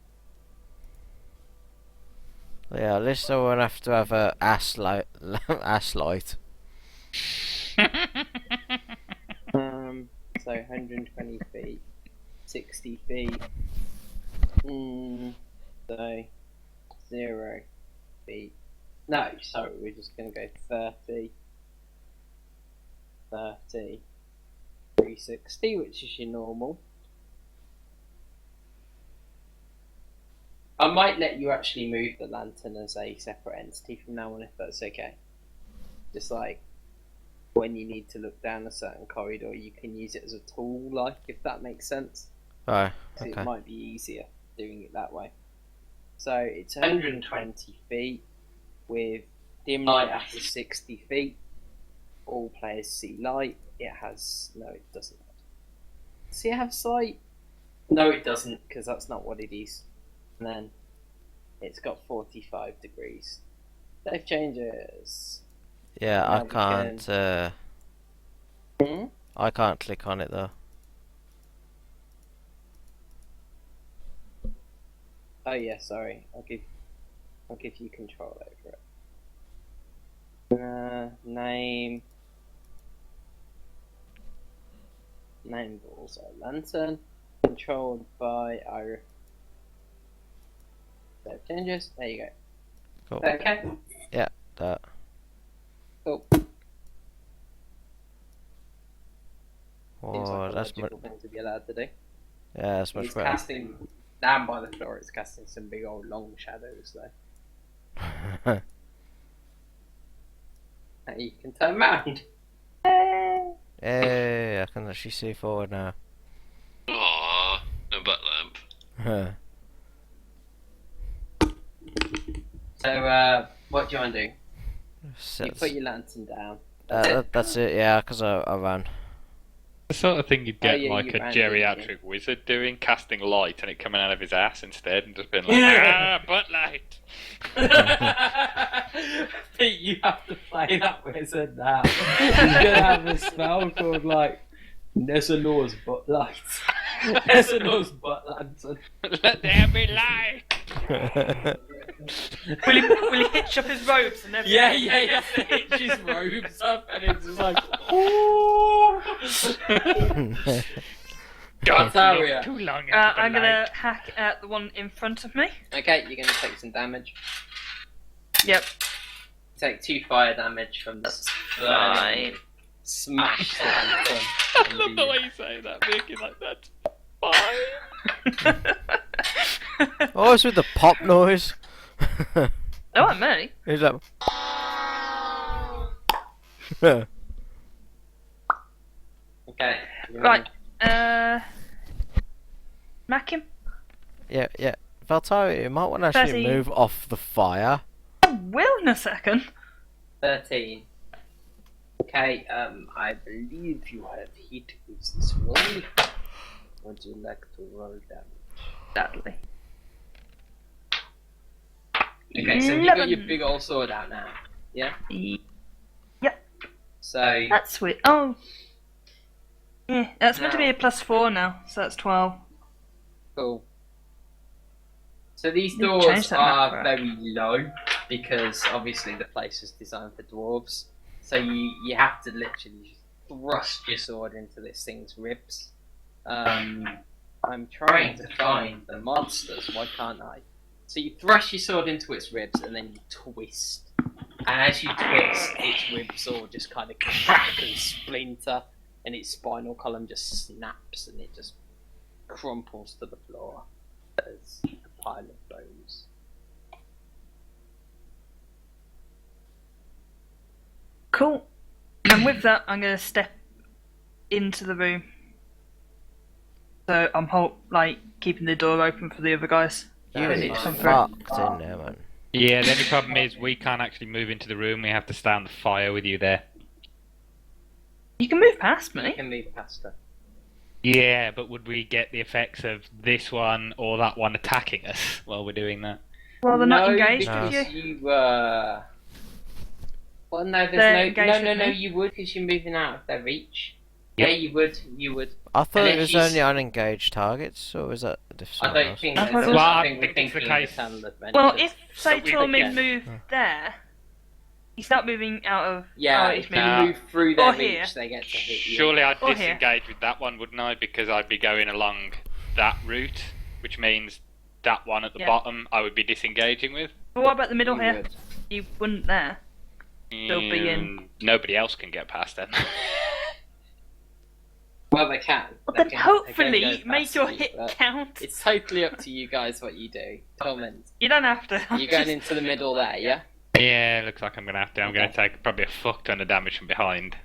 Yeah, at least I won't have to have a ass light. Ass light. So 120 feet, 60 feet. So 0 feet. No, sorry, we're just gonna go 30, 30, 360, which is your normal. I might let you actually move the lantern as a separate entity from now on, if that's okay. Just like when you need to look down a certain corridor, you can use it as a tool, like, if that makes sense. Right. So Okay. it might be easier doing it that way. So it's 120 feet with dim light after 60 feet. All players see light. It has... no, it doesn't. Does it have sight? No, it doesn't, because that's not what it is. And then it's got 45 degrees. Save changes. Yeah, Now I we can't. Hmm? I can't click on it though. Oh yeah, sorry. I'll give you control over it. Name balls are lantern. Controlled by Ira. Save changes. There you go. Cool. Okay. That. Cool. Seems Oh, like a that's much. logical thing to be allowed to do. Yeah, that's much It's better. casting down by the floor. It's casting some big old long shadows though. Now you can turn around. Hey, I can actually see forward now. Aww, no butt lamp. So, what do you want to do? You put your lantern down. That's it, yeah, because I ran. The sort of thing you'd get yeah, like you a ran, geriatric wizard doing, casting light and it coming out of his ass instead, and just being like, butt light. You have to play that wizard now. He's gonna have a spell called like Nezanor's butt light. Nezanor's butt lantern. Let there be light. Will he hitch up his robes and everything? Yeah. Hitch his robes up and it's just like. Altaria. Too long. I'm gonna hack at the one in front of me. Okay, you're gonna take some damage. Yep. Take 2 fire damage from this. Fine. Smash the lantern. I love the way you say that, making like that. Fine. Always with the pop noise. Oh, I'm me. He's like. Okay. Right. Smack him. Yeah. Valtaria, you might want to actually 13. move off the fire. I will in a second. 13. Okay, I believe you have hit with this roll. Would you like to roll damage? Sadly. Okay, so you got your big old sword out now. Yeah? Yep. So, That's sweet. Oh. Yeah, that's meant to be a +4 now, so that's 12. cool. So these They doors changed that map, are right? very low because obviously the place was designed for dwarves. So you have to literally thrust your sword into this thing's ribs. I'm trying to find the monsters. Why can't I? So you thrust your sword into its ribs and then you twist. And as you twist, its ribs all just kind of crack and splinter, and its spinal column just snaps and it just crumples to the floor as a pile of bones. Cool. And with that, I'm going to step into the room. So I'm keeping the door open for the other guys. You That is is fine. fucked in there, man. Yeah, the only problem is we can't actually move into the room. We have to stand the fire with you there. You can move past You me. can move past her. Yeah, but would we get the effects of this one or that one attacking us while we're doing that? Well, they're not No, engaged No. with you. because you well, no, They're there's engaged no, with me. you would because you're moving out of their reach. Yep. Yeah, you would. I thought And it if was she's- only unengaged targets, or was that I different? don't think. I That's thought it was- Well, I something we're think it's the thinking of case- Eternal Adventures. Well, if, say, we Tormund again- moved there, you start moving out of... yeah, oh, if it's you moving- move through their Or reach, here. they get to hit you. Surely I'd Or here. disengage with that one, wouldn't I? Because I'd be going along that route, which means that one at the Yeah. bottom I would be disengaging with. But what about the middle You here? would. You wouldn't there. They'll be in. Nobody else can get past them. Well, they can. Well, They then can- they can hopefully go make past your you, hit but count. It's totally up to you guys what you do. Torment, You don't have to. you're going into the middle there, yeah? Yeah, looks like I'm gonna have to. I'm gonna Okay. take probably a fuck ton of damage from behind.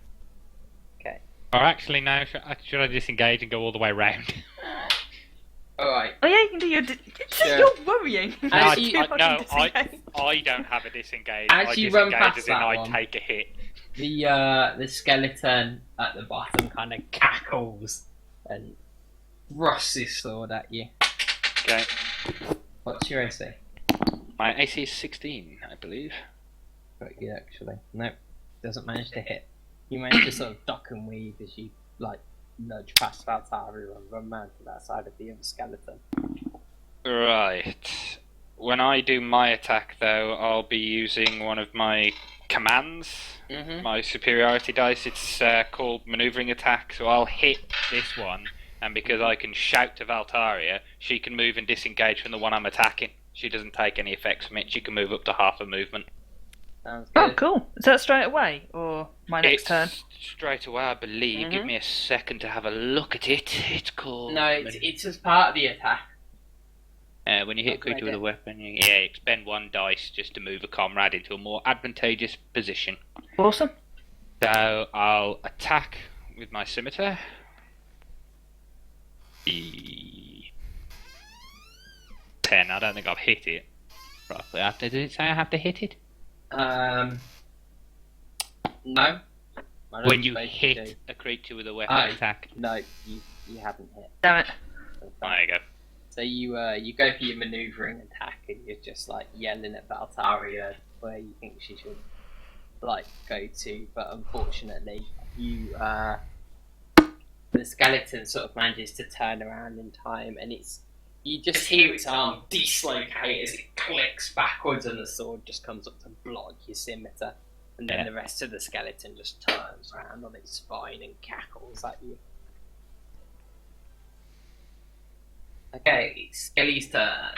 Okay. Or actually, no. Should I disengage and go all the way round? Alright. Oh yeah, you can do your... Sure. You're worrying. As I- you- Too fucking disengaged. I don't have a disengage. As I you run disengage past as in that I one. take a hit. The skeleton at the bottom kind of cackles and thrusts his sword at you. Okay. What's your AC? My AC is 16, I believe. Quite good actually. Nope, doesn't manage to hit. You manage to sort of duck and weave as you like nudge past Valtaria and run round to that side of the other skeleton. Right. When I do my attack, though, I'll be using one of my commands, Mm-hmm. my superiority dice. It's called maneuvering attack, so I'll hit this one, and because I can shout to Valtaria, she can move and disengage from the one I'm attacking. She doesn't take any effects from it. She can move up to half a movement. Sounds good. Oh, cool. Is that straight away? Or my next It's turn? straight away, I believe. Give Mhm. me a second to have a look at it. It's called... No, it's as part of the attack. When you hit a That's what I creature with a did. weapon, you expend one dice just to move a comrade into a more advantageous position. Awesome. So I'll attack with my scimitar. 10. I don't think I've hit it. Roughly. Did it say I have to hit it? No. I don't When you suppose hit do. a creature with a weapon Oh. attack. No, you haven't hit. Damn it. There you go. So you go for your manoeuvring attack and you're just like yelling at Valtaria where you think she should like go to, but unfortunately you the skeleton sort of manages to turn around in time, and you just hear its arm dislocate as it clicks backwards and the sword just comes up to block your scimitar, and then the rest of the skeleton just turns around on its spine and cackles at you. Okay, it's Skelly's turn.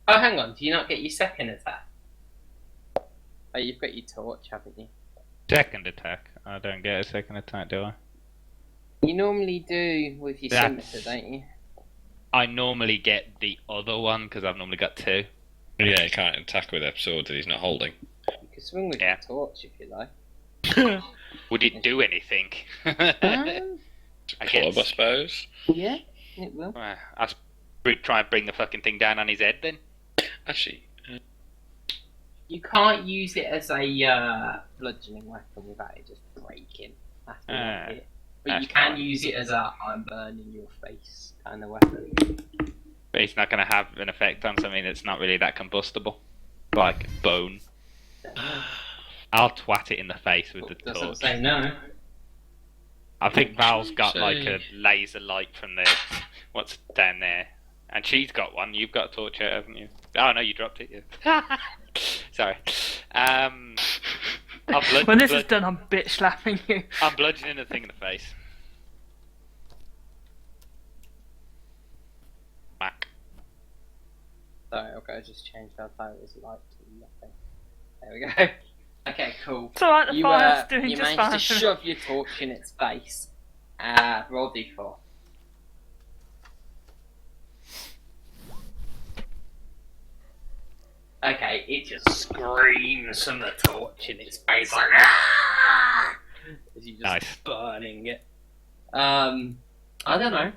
Oh, hang on, do you not get your second attack? Oh, you've got your torch, haven't you? Second attack. I don't get a second attack, do I? You normally do with your That's- scimitar, don't you? I normally get the other one because I've normally got two. Yeah, he can't attack with a sword that he's not holding. You can swing with Yeah. your torch if you like. Would it do anything? It's a club, I suppose. Yeah, it will. I'll try and bring the fucking thing down on his head then. Actually, You can't use it as a bludgeoning weapon without it just breaking after one hit. But that's you can fine. use it as a I'm burning your face kind of weapon. But it's not going to have an effect on something that's not really that combustible. Like bone. I'll twat it in the face with the Doesn't torch. say no. I think Val's got Say- like a laser light from the what's down there, and she's got one. You've got a torch, haven't you? Oh no, you dropped it. Yeah. Sorry. I'm When this is done, I'm bitch slapping you. I'm bludgeoning the thing in the face. Whack. Sorry, okay, I just changed our Valtaria's light to nothing. There we go. Okay, cool. It's alright, the You, fire's doing you just managed to fine. shove your torch in its face. Roll d4. Okay, it just screams from the torch in its face like "Ah!" as you just Nice. burning it. I don't know.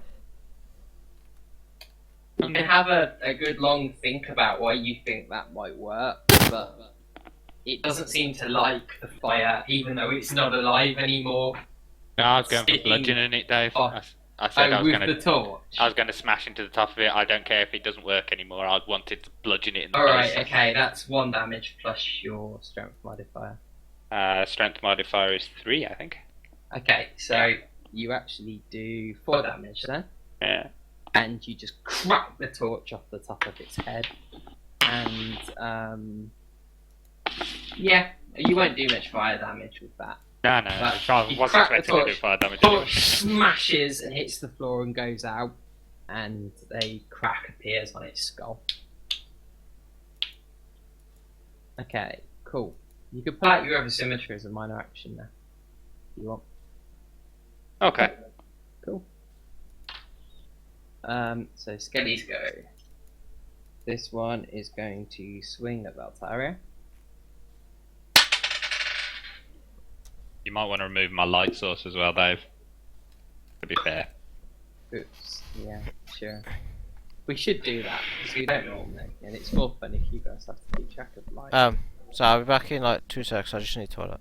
You can have a good long think about why you think that might work, but it doesn't seem to like the fire, even though it's not alive anymore. No, I was going for Sticking- bludgeoning it, Dave. Oh. I said I was with going the to. torch. I was going to smash into the top of it. I don't care if it doesn't work anymore. I wanted to bludgeon it in the Alright, face. okay, that's 1 damage plus your strength modifier. Strength modifier is 3, I think. Okay, so you actually do 4 damage then, Yeah. and you just crack the torch off the top of its head, and yeah, you won't do much fire damage with that. No, no. But I you wasn't crack the expecting to do torch. fire damage. anyway. Torch smashes and hits the floor and goes out, and a crack appears on its skull. Okay, cool. You could pull out your other symmetry as a minor action now. If you want. Okay. Cool. So Skelly's go. This one is going to swing at Valtaria. You might want to remove my light source as well, Dave. To be fair. Oops. Yeah, sure. We should do that because we don't normally, and it's more fun if you guys have to keep track of life. So I'll be back in like 2 seconds. I just need toilet.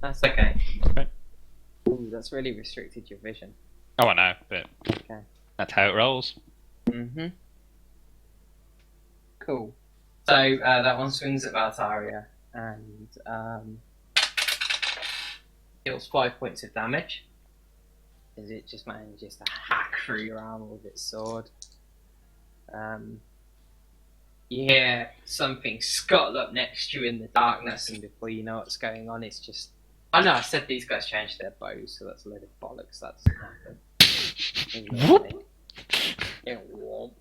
That's okay. Okay. Ooh, that's really restricted your vision. Oh, I know, but Okay. that's how it rolls. Mhm. Cool. So that one swings at Valtaria and deals 5 points of damage as it just manages to hack through your armor with its sword. You hear something scuttle up next to you in the darkness, and before you know what's going on, it's just. Oh no, I said these guys changed their bows, so that's a load of bollocks. That doesn't happen. Whoop. Yeah, whoop.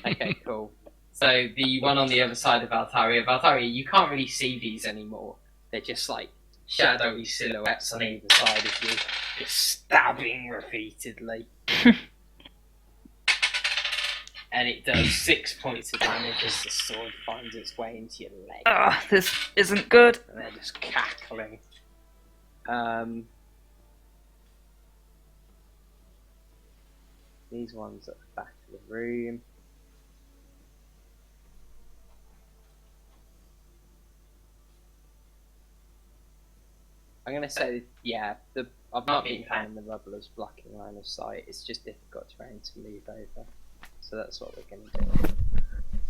Okay, cool. So the one on the other side of Valtaria, you can't really see these anymore. They're just like shadowy silhouettes on either side of you, just stabbing repeatedly. And it does 6 points of damage as the sword finds its way into your leg. Ugh, this isn't good. And they're just cackling. These ones at the back of the room. I'm gonna say, yeah, I've not been playing the rubble as blocking line of sight. It's just difficult terrain to move over. So that's what we're gonna do.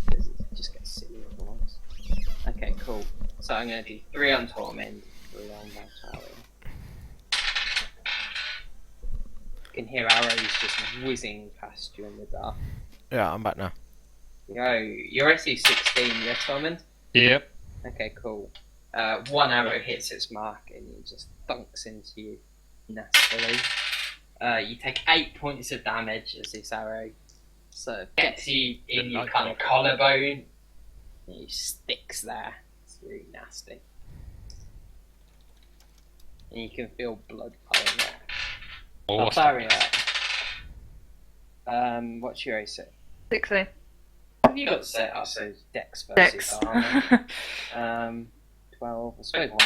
Because it just gets silly otherwise. Okay, cool. So I'm gonna do 3 on Torment, 3 on Valtaria. You can hear arrows just whizzing past you in the dark. Yeah, I'm back now. You're SC 16, yeah, Torment? Yep. Okay, cool. 1 arrow hits its mark and it just thunks into you nastily. You take 8 points of damage as this arrow sort of gets you in your kind of collarbone and it sticks there. It's really nasty. And you can feel blood pouring out. Awesome. What's your AC? 16. Have you got set up? So Dex versus Dex. armor. 12. I suppose 1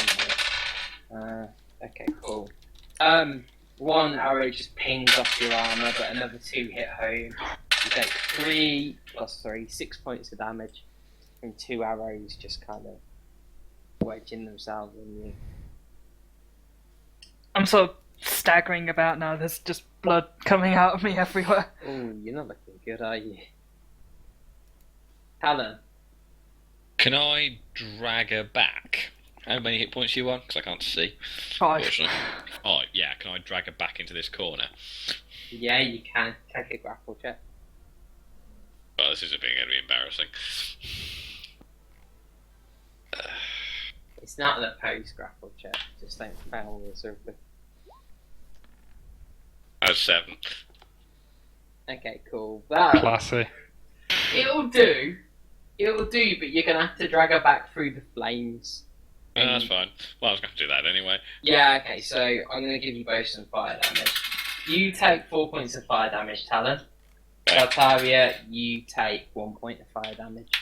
hit. Okay, cool. 1 arrow just pings off your armor, but another 2 hit home. You take 3 plus 3, 6 points of damage from 2 arrows just kind of wedging themselves in you. I'm sort of staggering about now. There's just blood coming out of me everywhere. Oh, you're not looking good, are you? Talon. Can I drag her back? How many hit points do you want? Because I can't see. 5. Unfortunately. Oh, yeah, can I drag her back into this corner? Yeah, you can. Take a grapple check. Oh, this is going to be embarrassing. It's not an opposed grapple check. Just don't fail miserably. That's 7. Okay, cool. That Classy. it'll do. It'll do, but you're gonna have to drag her back through the flames. Oh, that's fine. Well, I was going to do that anyway. Yeah, okay, so I'm gonna give you both some fire damage. You take 4 points of fire damage, Talon. Valtaria, you take 1 point of fire damage.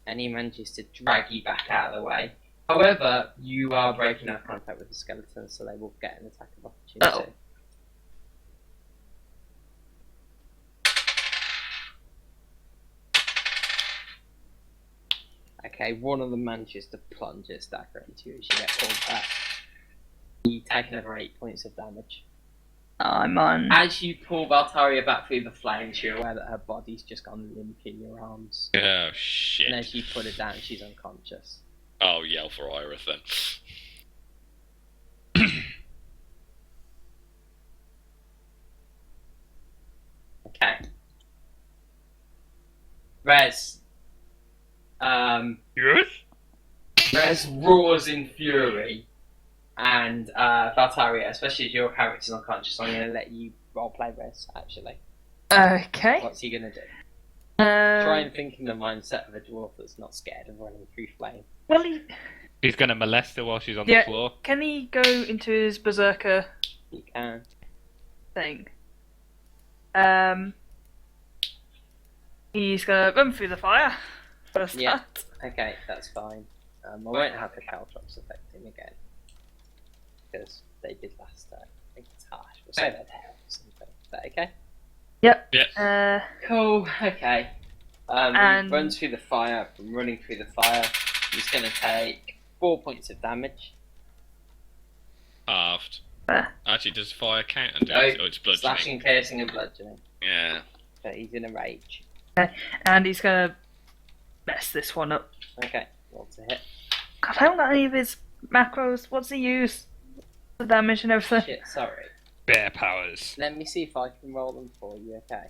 And he manages to drag you back out of the way. However, you are breaking eye contact with the skeleton, so they will get an attack of opportunity. Oh. Okay, one of them manages to plunge its dagger into you as you get pulled back. You take another 8 points of damage. I'm on. As you pull Valtaria back through the flames, you're aware that her body's just gone limp in your arms. Oh, shit. And as you put her down, she's unconscious. Oh, yell for Iris then. Okay. Rez. Yes? Rez roars in fury. And Valtaria, especially as your character's unconscious, I'm going to let you roleplay Rez, actually. Okay. What's he going to do? Try Um, and think in the mindset of a dwarf that's not scared of running through flame. well, He's going to molest her while she's on Yeah. the floor. can he go into his berserker You can. thing? He's gonna run through the fire. First Yeah. start. Okay, that's fine. I won't have the caltrops affect him again. Because they did last time. I think it's harsh. We'll say that or something. Is that okay? Yep. Yeah. Cool, okay. And- He runs through the fire. From running through the fire, he's going to take 4 points of damage. Halved. There. Actually, does fire count? And No, it's bludgeoning. slashing, piercing, and bludgeoning. Yeah. But he's in a rage. And he's gonna mess this one up. Okay, roll to hit. God, I haven't got any of his macros. What's he use? The damage and everything. Shit, sorry. Bear powers. Let me see if I can roll them for you, okay?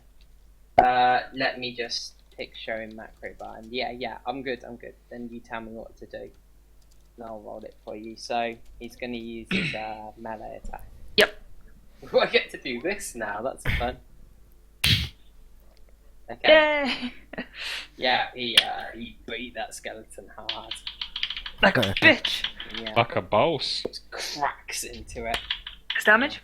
Let me just pick showing macro bar. Yeah, I'm good. Then you tell me what to do. And I'll roll it for you. So, he's going to use his melee attack. Yep. I get to do this now, that's fun. Okay. Yay! Yeah, he beat that skeleton hard. Like a bitch. Yeah, Like a boss. just cracks into it. His damage?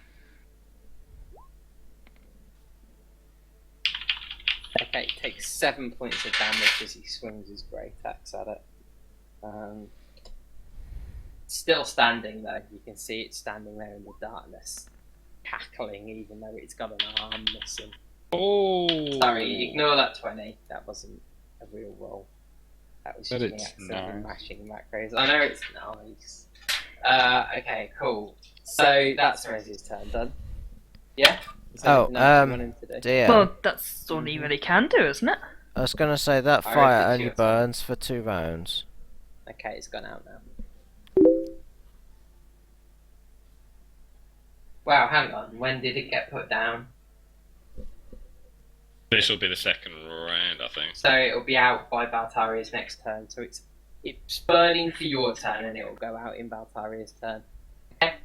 Okay, it takes 7 points of damage as he swings his great axe at it. Still standing though, you can see it standing there in the darkness, cackling even though it's got an arm missing. Oh. Sorry, ignore that 20, that wasn't a real roll. That was But just me it's accidentally nice. mashing macros. I know it's nice. Okay, cool. So that's Rez's turn done. Yeah? Is there Oh, anything else you want him to do? DM. Well, that's all he really can do, isn't it? I was gonna say that I fire reckon only it's burns for 2 rounds. Okay, it's gone out now. Wow, hang on. When did it get put down? This will be the second round, I think. So it'll be out by Baltaria's next turn. So it's burning for your turn, and it will go out in Baltaria's turn. Okay.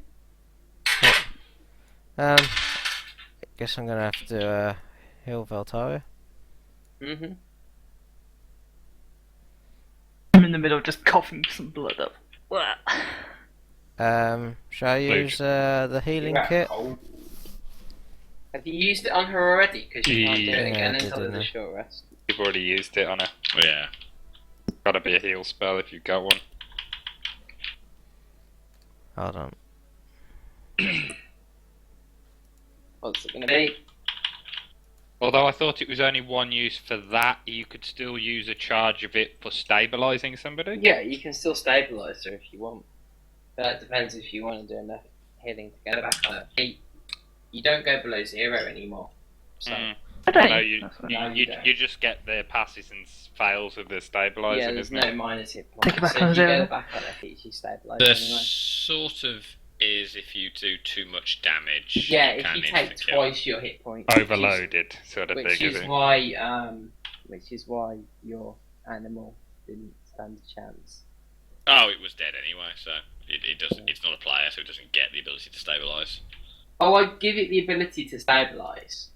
Guess I'm gonna have to heal Valtaria. Mhm. I'm in the middle, just coughing some blood up. Blah. Shall I use the healing You're out kit? cold. Have you used it on her already? Because you can't do it Yeah, again I did, until there's a didn't I? short rest. You've already used it on her. Yeah. Gotta be a heal spell if you've got one. Hold on. What's it going to be? Although I thought it was only one use for that, you could still use a charge of it for stabilising somebody? Yeah, you can still stabilise her if you want. But it depends if you want to do enough healing to get her back on her feet. You don't go below 0 anymore. So I don't. No, you No, you you, don't. you just get the passes and fails of the stabilising, yeah, there's isn't no it? minus hit Take points. it back So on if you 0. get her back on her feet, she's stabilised There anyway. sort of is if you do too much damage. Yeah, you if can you instantly take kill. twice your hit points. Overloaded, sort of Which thing, is is it? which is why your animal didn't stand a chance. Oh, it was dead anyway, so it doesn't. It's not a player, so it doesn't get the ability to stabilise. Oh, I'd give it the ability to stabilise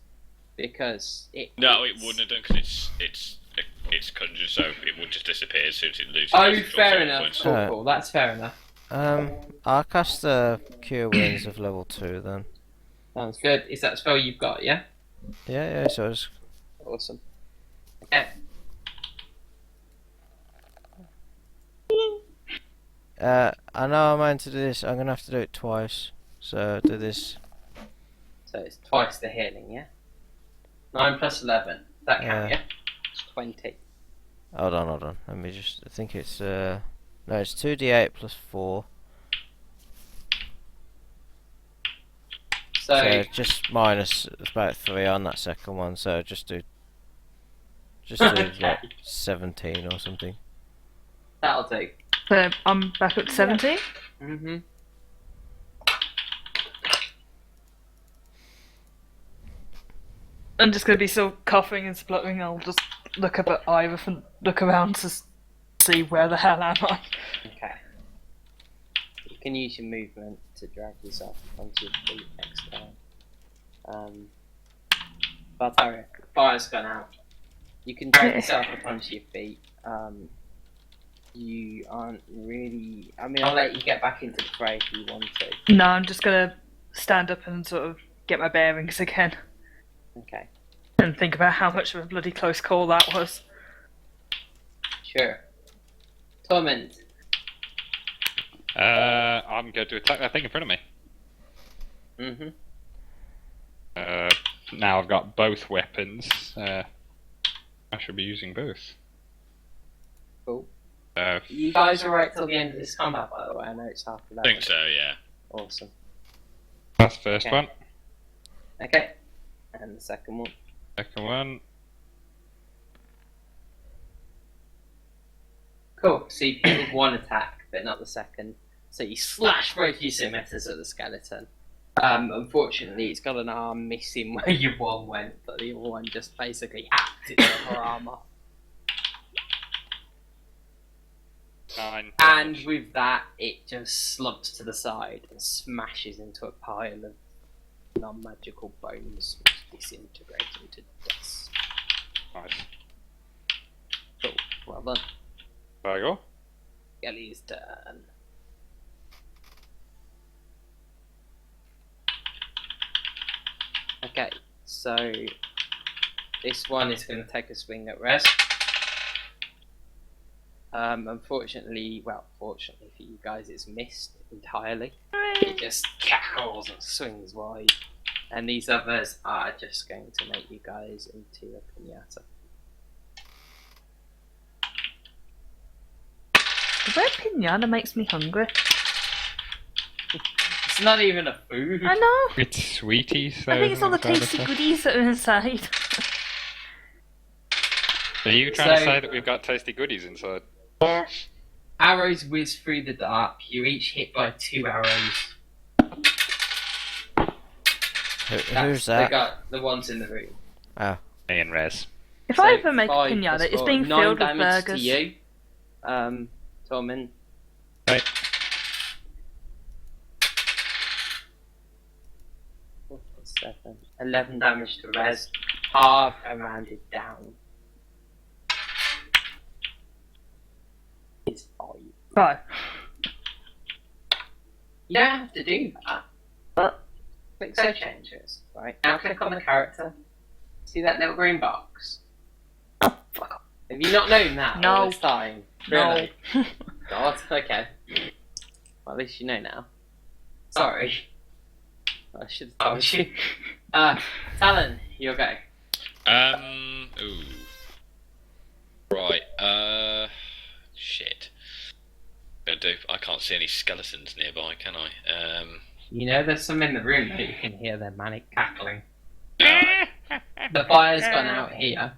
because it. No, it wouldn't have done because it's conjured, so it would just disappear as soon as it loses. Oh, its fair hit enough. points. Cool, cool. That's fair enough. I'll cast the Cure Wounds of level 2 then. Sounds good. Is that spell you've got? Yeah. Yeah, so it's... Awesome. Okay. I know I'm meant to do this, I'm gonna have to do it twice. So, do this. So it's twice the healing, yeah. 9 plus 11. That count, Yeah. yeah. It's 20. Hold on. Let me just... I think it's... No, it's 2d8 plus 4. So just minus about 3 on that second one, so just do like Okay. 17 or something. That'll do. So I'm back up to 17. Mm-hmm. I'm just going to be still coughing and spluttering. I'll just look up at Ivor and look around to see where the hell am I. Okay. You can use your movement to drag yourself onto your feet next time. Baltaria, fire's gone out. You can drag yourself up onto your feet. You aren't really... I mean, I'll let you get back into the fray if you want to. No, I'm just going to stand up and sort of get my bearings again Okay. and think about how much of a bloody close call that was. Sure. Torment. I'm going to attack that thing in front of me. Mm-hmm. Now I've got both weapons. I should be using both. Cool. Uh, You guys are right till the end of this combat, by the way. I know it's half I 11. think so, yeah. Awesome. that's the first Okay. one. Okay. And the second one. Second one. Cool. So you hit with one attack, but not the second. So you slash both your scimitars at the skeleton. Unfortunately, it's got an arm missing where your one went, but the other one just basically hacked its other arm off. 9. And with that, it just slumps to the side and smashes into a pile of non-magical bones, which disintegrate into dust. Nice. Cool. Well done. There you go. Kelly's turn. Okay, so this one is going to take a swing at Res. Unfortunately, well, fortunately for you guys, it's missed entirely. It just cackles and swings wide. And these others are just going to make you guys into a pinata. The word pinata makes me hungry. It's not even a food. I know. It's sweeties. I think it's all the inside of tasty it. goodies that are inside. Are you trying to So- say that we've got tasty goodies inside? Arrows whiz through the dark. You're each hit by 2 arrows. Who's that? The ones in the room. Oh. Me and Rez. If So I ever make a 5 pinata, plus it's 4, being 9 filled with damage burgers. to you. Torment. Right. 4 plus 7. 11 damage to Rez. Half and rounded down. It's 5. 5. You don't have to do that. But Click so changes. Right. Now click on the character. See that little green box? oh, fuck off. Have you not known that No. all this time? Really? No. God, okay. Well, at least you know now. Sorry. I should have told you. Talon, you'll go. Ooh. Right, shit. Gonna do. I can't see any skeletons nearby, can I? You know there's some in the room that you can hear their manic cackling. Alright. The fire's gone out here.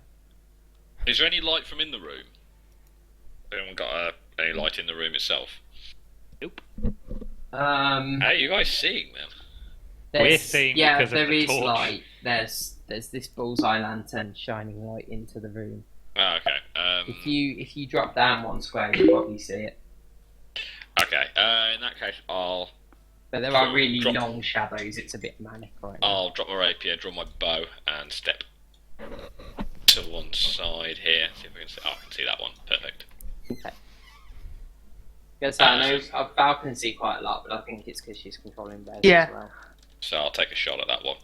Is there any light from in the room? Anyone got any light in the room itself? How are you guys seeing them? There's- We're seeing yeah, because of there the is torch. light. There's this bullseye lantern shining light into the room. Oh, okay. If you drop down 1 square, you'll probably see it. Okay. In that case, I'll But there are really Drop- long shadows. It's a bit manic right now. I'll drop my rapier, draw my bow, and step to one side here. See if I can see. Oh, I can see that one. Perfect. Okay. Yes, I know Val can see quite a lot, but I think it's because she's controlling Bez Yeah. as well. So I'll take a shot at that one.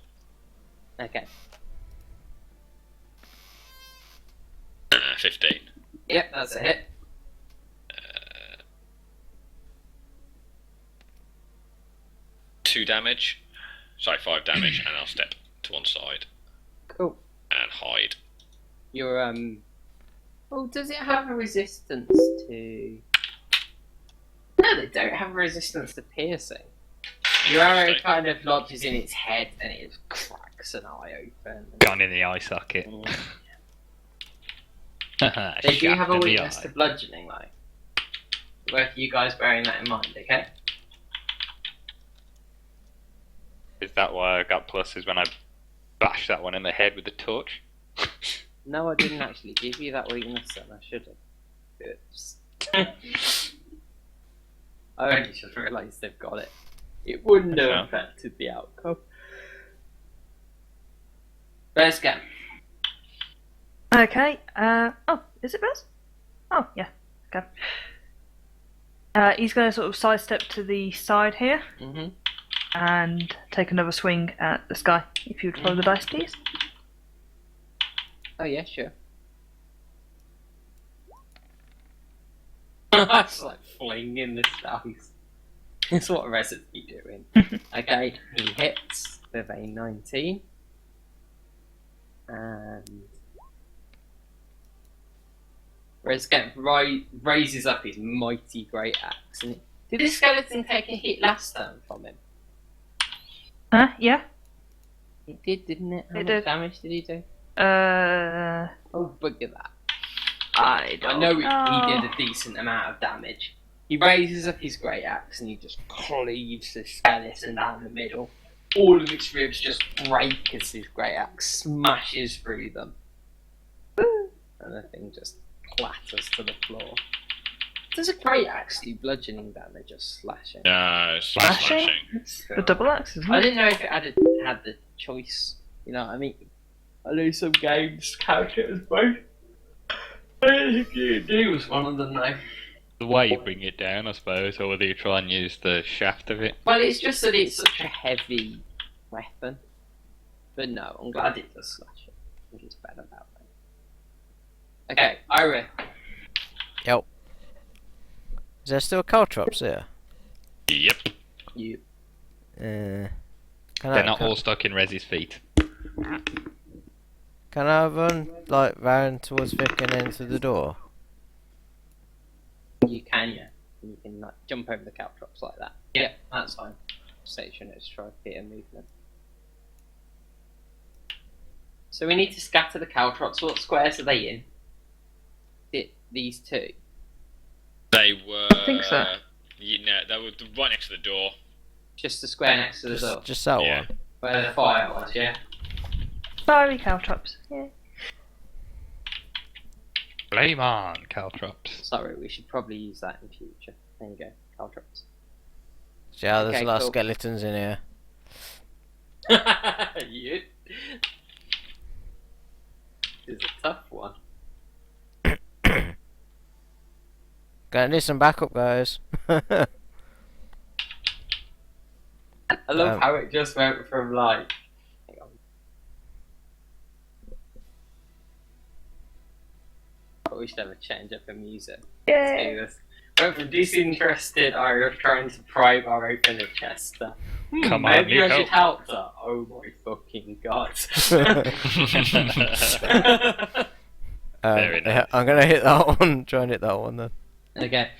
Okay. 15. Yep, that's a hit. 2 damage. Sorry, 5 damage, and I'll step to one side Cool. and hide. Your Oh, does it have a resistance to? No, they don't have a resistance to piercing. Your arrow Interesting. kind of lodges in its head and it cracks an eye open. Gone in the eye socket. They do have a Shaft in the weakness eye. to bludgeoning, though. Worth you guys bearing that in mind, okay? Is that why I got pluses when I bashed that one in the head with the torch? No, I didn't actually give you that weakness, then I should have. Oops. I only just realised they've got it. It wouldn't have Yeah. affected the outcome. Let's go. Okay. Oh, is it Bez? Oh, yeah. Okay. He's going to sort of sidestep to the side here Mm-hmm. and take another swing at the sky. If you would follow the dice, please. Oh yeah, sure. That's like flinging the dice. It's what Resid's be doing. Okay, he hits with a 19. And Res raises up his mighty great axe. And did the skeleton take a hit last turn from him? Huh? Yeah. It did, didn't it? How It much did. damage did he do? Oh, bugger that. I don't I know he did a decent amount of damage. He raises up his great axe and he just cleaves the skeleton down the middle. All of its ribs just break as his great axe smashes through them. And the thing just clatters to the floor. Does a great axe do bludgeoning damage or slashing? No, Slashing? slashing. The double axe, isn't I it? didn't know if it had the choice. You know what I mean? I know some games count it as both. I don't think D&D was one of them though. The way you bring it down, I suppose, or whether you try and use the shaft of it. Well, it's just that it's such a heavy weapon. But no, I'm glad it does slash it. I think it's better that way. Okay, Ira. Yep. Is there still caltrops here? Yep. You. Can They're not all stuck in Rez's feet. Can I run like round towards Vic and then through the door? You can, yeah. You can like jump over the caltrops like that. Yeah, that's fine. section. Let's try theatre movement. So we need to scatter the caltrops. What squares are they in? These two. They were. I think so. They were right next to the door. Just the square next to the door. Just that Yeah. one. Where the fire was, yeah? Fiery caltrops. Yeah. Flame on, Caltrops. Sorry, we should probably use that in future. There you go, caltrops. Yeah, there's Okay, a lot cool. of skeletons in here. You. This is a tough one. Gonna need some backup, guys. I love Um, how it just went from like. Hang on. Oh, we should have a change up in music. Let's do this. Went from disinterested Irish trying to probe our opener chest. Come on, Maybe I Nico. should help her. Oh my fucking god. Very nice. I'm gonna hit that one. Try and hit that one then. Okay.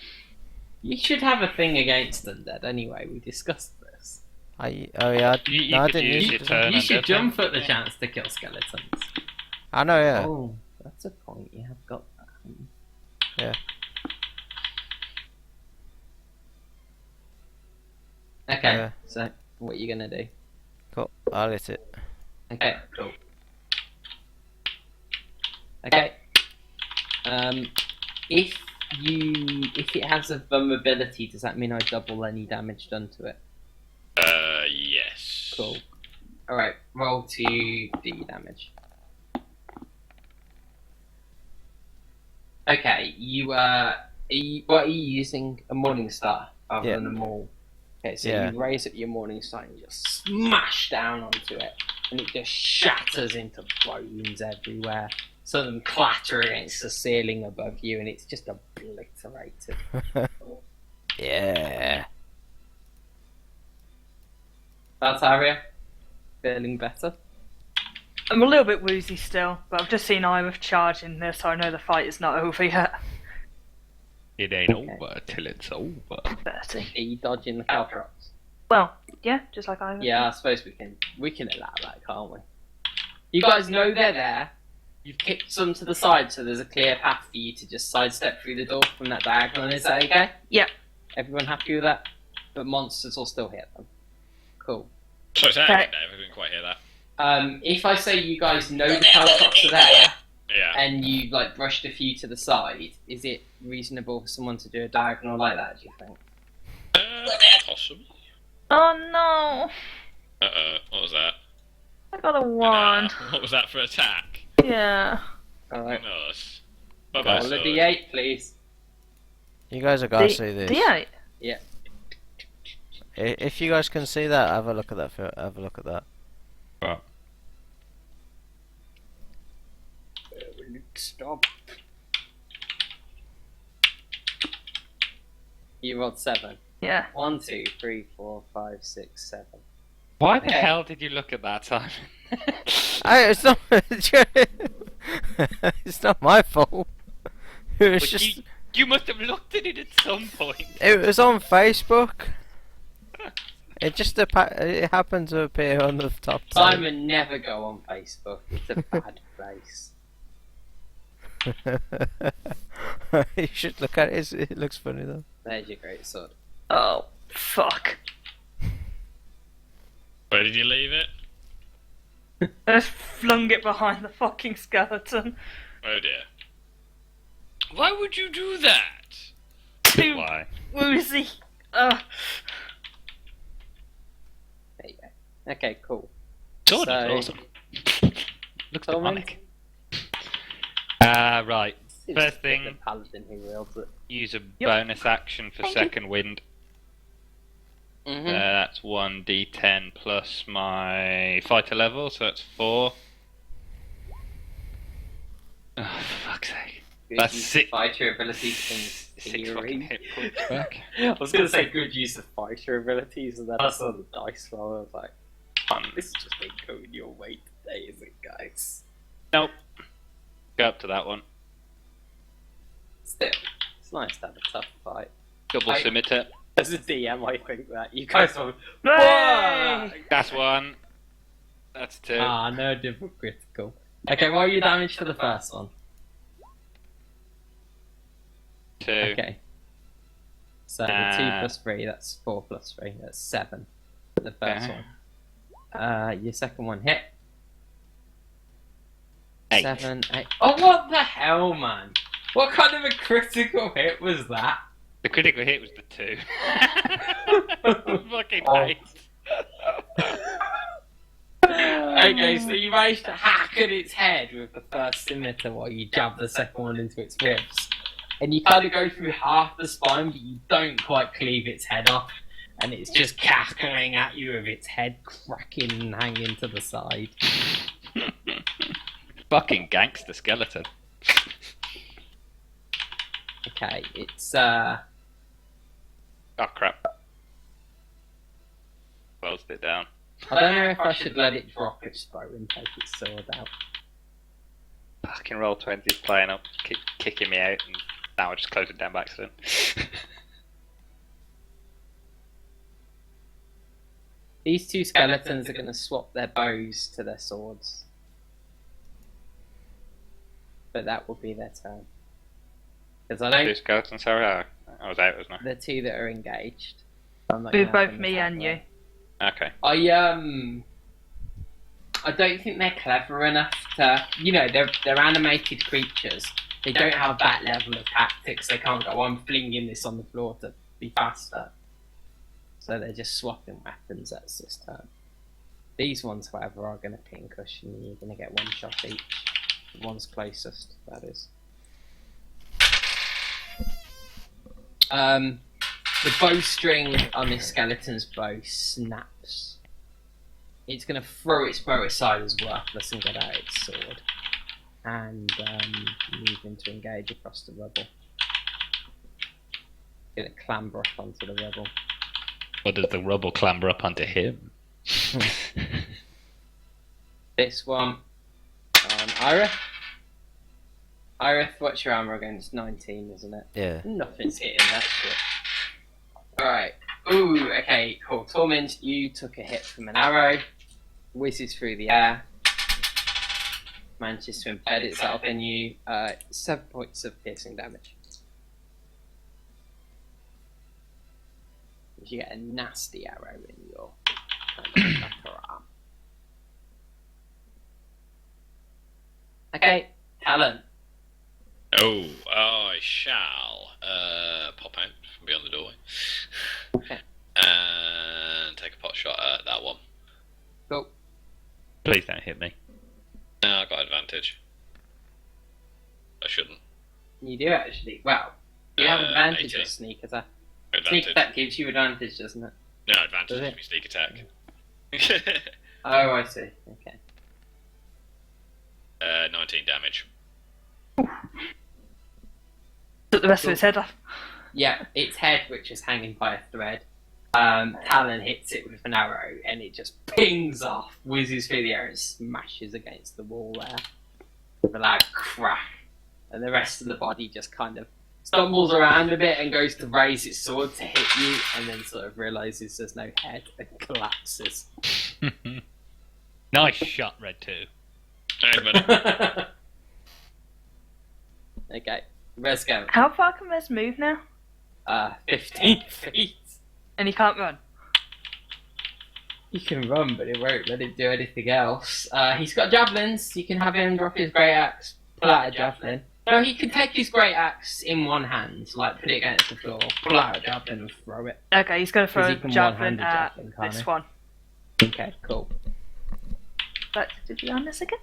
You should have a thing against undead anyway. We discussed this. Oh yeah. You No, I could didn't use use your it. turn. You and should death jump then. at the chance to kill skeletons. I know, yeah. Oh, that's a point. You have got that. Yeah. Okay, Yeah. so what are you gonna do? Cool. I'll hit it. Okay, cool. Okay. If it has a vulnerability, does that mean I double any damage done to it? Yes. Cool. Alright, roll 2d damage. Okay, what are you using? A morning star other Yeah. than a maul? Okay, so Yeah. you raise up your morning star and you just smash down onto it, and it just shatters into bones everywhere. Some of them clatter against the ceiling above you, and it's just obliterated. Yeah. Valtaria, feeling better? I'm a little bit woozy still, but I've just seen Iris charging this, so I know the fight is not over yet. It ain't Okay. over till it's over. 30. Are you dodging the caltrops? Well, yeah, just like Iris. Yeah, I suppose we can allow that, can't we? You guys know they're there. You've kicked some to the side, so there's a clear path for you to just sidestep through the door from that diagonal. Is that okay? Yep. Everyone happy with that? But monsters will still hit them. Cool. Sorry, say that Okay. again, Dave. I didn't quite hear that. If I say you guys know the caltrops are there, Yeah. and you like brushed a few to the side, is it reasonable for someone to do a diagonal like that? Do you think? Possibly. Oh no! What was that? I got a 1. What was that for attack? Yeah. All right. Nice. Bye-bye, Roll a sword. d8, please. You guys are gonna see this. D8. If you guys can see that, have a look at that. Have a look at that. Stop. You rolled 7. Yeah. 1, 2, 3, 4, 5, 6, 7. Why the hell did you look at that, Simon? It's not. It's not my fault. It was But just. you must have looked at it at some point. It was on Facebook. It just it happened to appear on the top. Simon, never go on Facebook. It's a bad place. You should look at it. It looks funny though. There's your great sword. Oh, fuck. Where did you leave it? I just flung it behind the fucking skeleton. Oh dear. Why would you do that? Too Why? woozy. There you go. Okay, cool. Sword is So- awesome. Looks Torment? demonic. Right. It's First the thing, paladin who wields it. use a bonus action for Thank you. second wind. Mm-hmm. That's 1d10 plus my fighter level, so that's 4. Oh, for fuck's sake. Good That's use sick. of fighter abilities in 6 your fucking ring. hit points back. I was gonna say good use of fighter abilities, and then I saw the dice roll. I was like, this has just been going your way today, is it, guys? Nope. Go up to that one. Still, it's nice to have a tough fight. Double I- scimitar. As a DM, I think that you guys are. Hey! That's one. That's two. Ah, no double critical. Okay, what are your damage for the first one? Two. Okay. So the 2 Uh, plus 3, that's 4 plus 3, that's 7. For the first Okay. one. Your second one hit. 8. 7, 8. Oh, what the hell, man? What kind of a critical hit was that? The critical hit was the 2. Fucking Oh. 8. Okay, so you managed to hack at its head with the first scimitar while you jab the second one into its ribs. And you kind of go through half the spine, but you don't quite cleave its head off. And it's just cackling at you with its head cracking and hanging to the side. Fucking gangster skeleton. Okay, it's Oh crap. Closed it down. I don't know if I should let it drop its bow and take its sword out. Fucking roll 20's playing up, kicking me out, and now I just closed it down by accident. These 2 skeletons are going to swap their bows to their swords. But that will be their turn. Because I Two don't. skeletons, sorry. I was out, wasn't The 2 that are engaged. I'm not With gonna have both them me attack and them. you. I? Okay. I don't think they're clever enough to. You know, they're animated creatures. They don't have that level of tactics. They can't go, I'm flinging this on the floor to be faster. So they're just swapping weapons. That's this turn. These ones, however, are going to pincushion you. You're going to get 1 shot each. The one's closest, that is. The bowstring on this skeleton's bow snaps. It's going to throw its bow aside as worthless and get out its sword. And move in to engage across the rubble. Going to clamber up onto the rubble. Or does the rubble clamber up onto him? This one on Irith. Irith, what's your armor again? It's 19, isn't it? Yeah. Nothing's hitting that shit. Alright. Ooh, okay, cool. Tormund, you took a hit from an arrow. Whizzes through the air. Manages to embed itself in you. 7 points of piercing damage. You get a nasty arrow in your upper arm. Okay, Talon. Oh, I shall pop out from beyond the doorway. Okay. And take a pot shot at that one. Cool. Please don't hit me. No, I got advantage. I shouldn't. You do actually. Well, you have advantage 18. on sneak attack. Advantage. Sneak attack gives you advantage, doesn't it? No, advantage Does gives it? me sneak attack. Oh, I see. Okay. 19 damage. Took the rest of its head off. Yeah, its head, which is hanging by a thread. Talon hits it with an arrow, and it just pings off, whizzes through the air, and smashes against the wall there with a loud crack. And the rest of the body just kind of stumbles around a bit and goes to raise its sword to hit you, and then sort of realizes there's no head and collapses. Nice shot, Red 2. Hang on a minute. Okay, Resco. How far can Res move now? 15 feet. And he can't run. You can run, but it won't let it do anything else. He's got javelins. You can have him drop his great axe, pull out a javelin. No, he can take his great axe in one hand, like put it against the floor, pull out a javelin and throw it. Okay, he's going to throw 'Cause a he can javelin one-hand a at javelin, can't this he? one. Okay, cool. But did you on this again?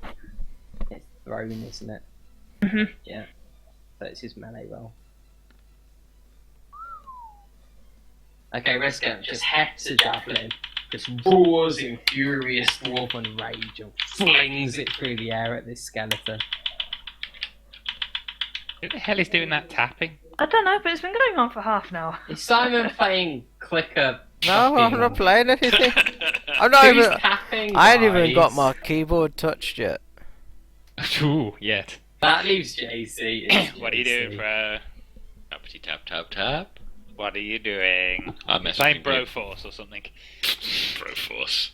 It's thrown, isn't it? Mhm. Yeah. So it's his melee roll. Okay, Resco just hacks a javelin, just roars in furious dwarven rage and flings it through the air at this skeleton. Who the hell is doing that tapping? I don't know, but it's been going on for half an hour. Is Simon playing clicker? No, I'm not playing anything. I'm not Who's even. tapping? I ain't even got guys? my keyboard touched yet. Ooh, yet. That leaves JC. It's What are you doing, JC. bro? Uppity tap tap tap. What are you doing? I'm messing Playing with you. Broforce or something. Broforce.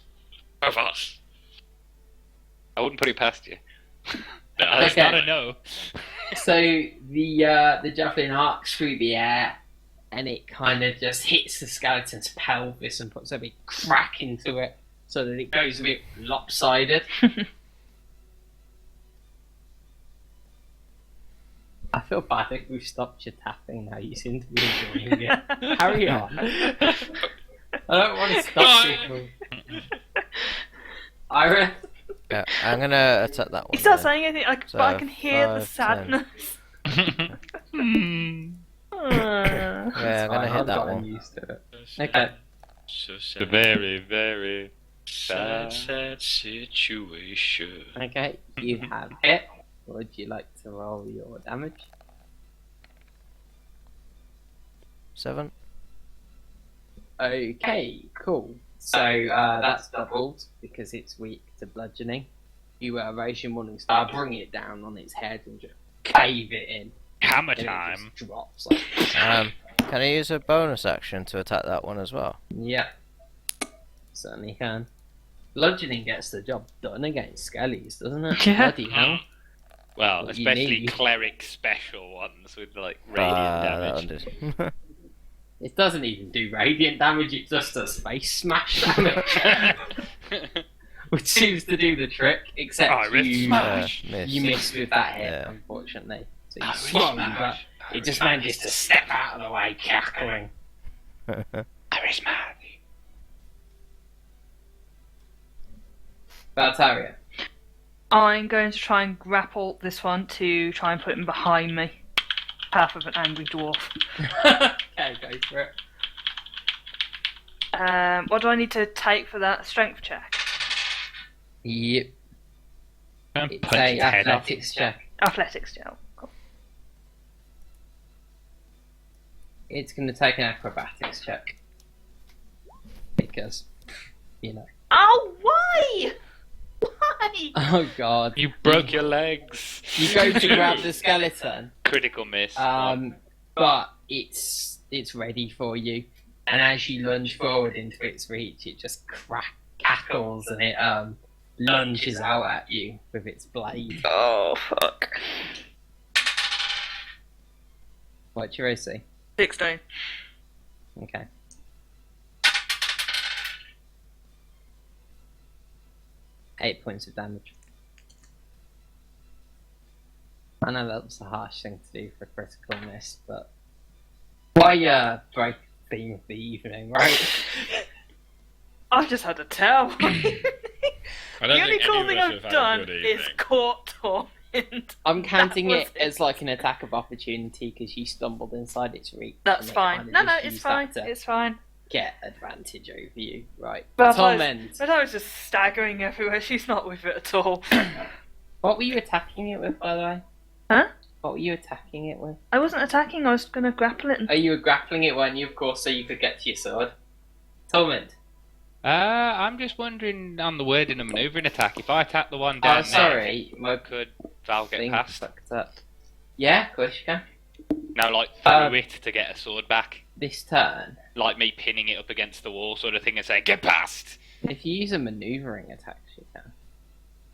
Broforce. I wouldn't put it past you. No. It's Okay. not a no. So the javelin arcs through the air, and it kind of just hits the skeleton's pelvis and puts a big crack into it, so that it goes a bit lopsided. I feel bad if we've stopped your tapping now. You seem to be enjoying it. Carry on. I don't want to stop people. Ira, Yeah, I'm gonna attack that one. He's not then. saying anything, but I can hear the 5, 10. sadness. Yeah, I'm gonna hit I've that gotten one. used to it. Okay. So The sad. very, very Sad, sad situation. Okay, you have hit. Would you like to roll your damage? 7. Okay, cool. So that's doubled because it's weak to bludgeoning. You raise your Morning Star, bring it down on its head, and just cave it in. hammer And it time. just drops. Like, Can I use a bonus action to attack that one as well? yeah, certainly can. Bludgeoning gets the job done against skellies, doesn't it? Yeah. Bloody hell. Well, What you especially need. cleric special ones with like radiant That one damage. did. It doesn't even do radiant damage, it just does face smash damage. Which seems to do the trick, except Iris you, smash. you missed with that hit, Yeah. unfortunately. So you swung, but it just manages to step out of the way, cackling. Valtaria. I'm going to try and grapple this one to try and put him behind me. Path of an angry dwarf. Okay, go for it. What do I need to take for that strength check? Yep. Don't It's punch a his head off. athletics check. Athletics check. Cool. It's going to take an acrobatics check. Because, you know. Oh, why? Why? Oh god. You broke your legs. You go to grab the skeleton, Critical miss. but it's ready for you. And as you lunge forward into its reach, it just cackles and it lunges out at you with its blade. Oh, fuck. What's your AC? 16. Okay. Eight points of damage. I know that was a harsh thing to do for a critical miss, but why break the theme of the evening, right? I just had to tell. I The don't only think cool any thing of us I've have had a done good is evening. court torment. I'm counting That it was as like an attack of opportunity because you stumbled inside its reach. That's and it fine. kind of No, just it's used fine. that to It's fine. get advantage over you, right? But Torment. But I was just staggering everywhere. She's not with it at all. What were you attacking it with, by the way? Huh? What were you attacking it with? I wasn't attacking. I was going to grapple it. And... Oh, you were grappling it, weren't you? Of course, so you could get to your sword. Torment. I'm just wondering on the wording of maneuvering attack. If I attack the one down Oh, sorry. My there, could Val get thing past? fucked up. Yeah, of course you can. No, like through it to get a sword back. This turn, Like me pinning it up against the wall sort of thing and saying, get past! if you use a maneuvering attack, you can.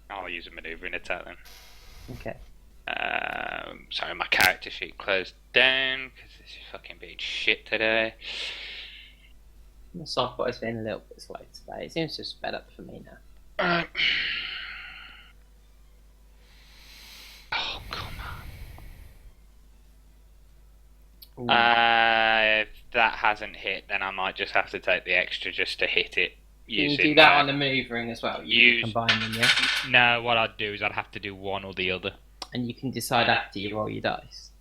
I'll use a maneuvering attack then. Okay. Sorry, my character sheet closed down because this is fucking being shit today. The software's been a little bit slow today. It seems to have sped up for me now. Oh, come on. Ooh. If that hasn't hit, then I might just have to take the extra just to hit it. Can you Using do that on the maneuvering as well? You use- combine them, yeah? No, what I'd do is I'd have to do one or the other. And you can decide after you roll your dice.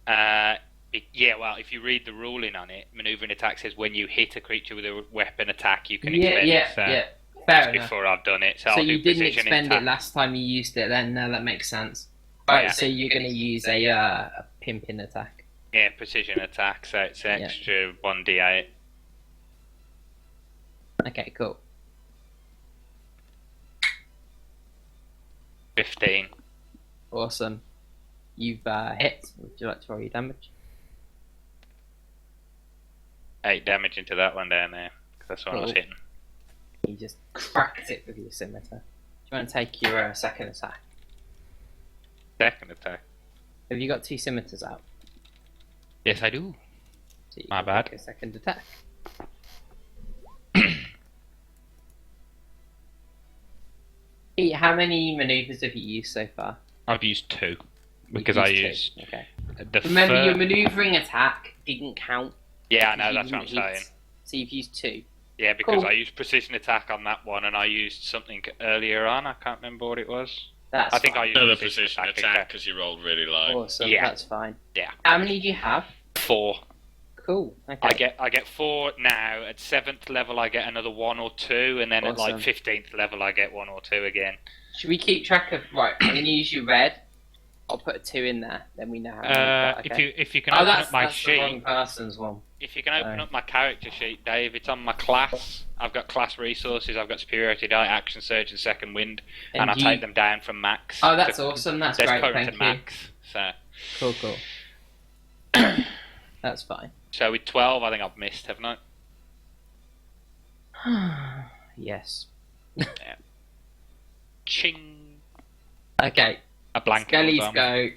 Yeah, well, if you read the ruling on it, maneuvering attack says when you hit a creature with a weapon attack, you can Yeah, expend yeah, it. So yeah. Fair just enough. before I've done it, so, So I'll you do didn't precision expend attack. it last time you used it then? No, that makes sense. Right, Yeah. so you're going to use a pimping attack. Yeah, precision attack, so it's extra 1d8. Okay, cool. 15. Awesome. You've hit. Would you like to roll your damage? 8 damage into that one down there. 'Cause that's what I was Cool. hitting. You just cracked it with your scimitar. Do you want to take your second attack? Second attack. Have you got 2 scimitars out? Yes, I do. So you My can bad. take a second attack. Pete, how many maneuvers have you used so far? I've used 2. You've Because I two. used Okay. the Remember, your maneuvering attack didn't count. Yeah, I know, You that's what I'm didn't hit. saying. So you've used 2. Yeah, because Cool. I used precision attack on that one, and I used something earlier on. I can't remember what it was. That's I think I fine. used Another precision precision attack. attack because you rolled really low. Awesome. Yeah. That's fine. Yeah. How many do you have? 4. Cool. Okay. I get 4 now. At 7th level, I get another 1 or 2, and then at like Awesome. 15th level, I get 1 or 2 again. Should we keep track of? Right. I'm going to use your red. I'll put a 2 in there. Then we know how many. we've got, okay. If you can Oh, open that's up my the wrong sheet, person's one. if you can open Sorry. up my character sheet, Dave, it's on my class. I've got class resources. I've got superiority die, action surge, and second wind, and I you- take them down from max. Oh, that's to, awesome. That's There's great. current Thank and you. max. So Cool. That's fine. with 12, I think I've missed, haven't I? Yes. Ching. Okay. A blanket. Skellies on. go.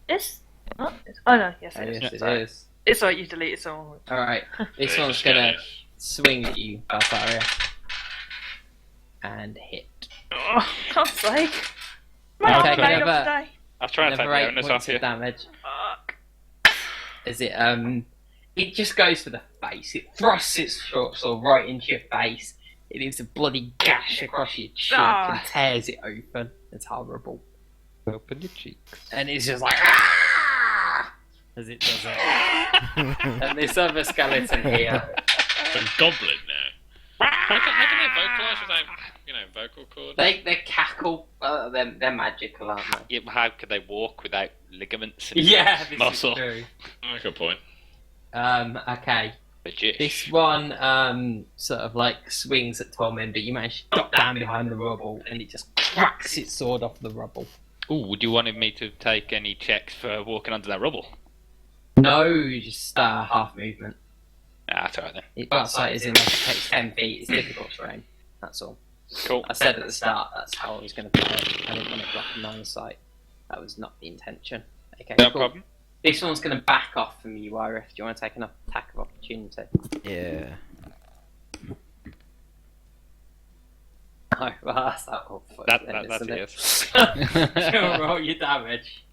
It's not. Oh no, yes it is. Yes, it Sorry. is. It's like you deleted someone. Alright. This Yeah, one's just gonna go. swing at you, Baltharia. And hit. Oh, God's sake. Okay, My arm's can made I have up a- today. I was trying to take Another the 8 onus points off of you. damage. Fuck. As it just goes for the face. It thrusts its short sword right into your face. It leaves a bloody gash across your cheek Ah. and tears it open. It's horrible. Open your cheeks. And it's just like, "Ah!" as it does it. And this other skeleton here, A goblin now. How can they vocalise without, vocal cords? they cackle. They're magical, aren't they? Yeah, how could they walk without ligaments and Yeah, this muscle? is true. Oh, good point. Okay. Legit. This one sort of like swings at Tormin, but you manage to drop down behind the rubble, and it just cracks its sword off the rubble. Ooh, would you want me to take any checks for walking under that rubble? No, just half movement. Ah, that's alright then. It outside is in like it takes 10 feet. It's difficult terrain. That's all. Cool. I said at the start that's how I was going to play it. I didn't want it blocking line of sight. That was not the intention. Okay, No cool. problem. This one's going to back off from you, Irith. Do you want to take an attack of opportunity? Yeah. No, well, that's that one. That's yes. Go roll your damage.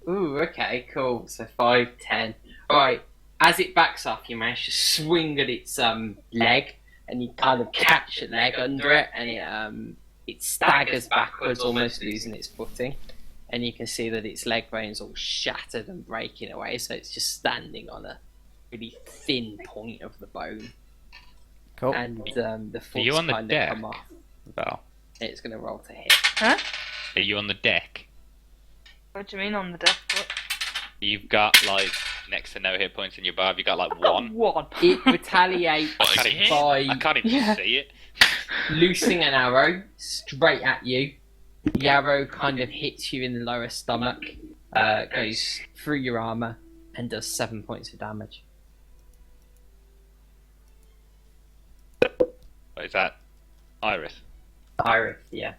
Ooh, okay, cool. So 5, 10. Alright, as it backs off, you manage to swing at its leg, and you kind of catch the leg under it, and it staggers backwards, almost losing its footing. And you can see that its leg bone's all shattered and breaking away, so it's just standing on a really thin point of the bone. Cool. And the foot's you on the kind deck? of come off. Val, It's going to roll to hit. Huh? are you on the deck? What do you mean on the deck? What? You've got like next to no hit points in your bar. Have you got like one? One. It retaliates What, I again? by I can't even Yeah. see it. loosing an arrow straight at you. The arrow kind of hits you in the lower stomach, goes through your armor, and does 7 points of damage. What is that? Iris. Irith, yeah.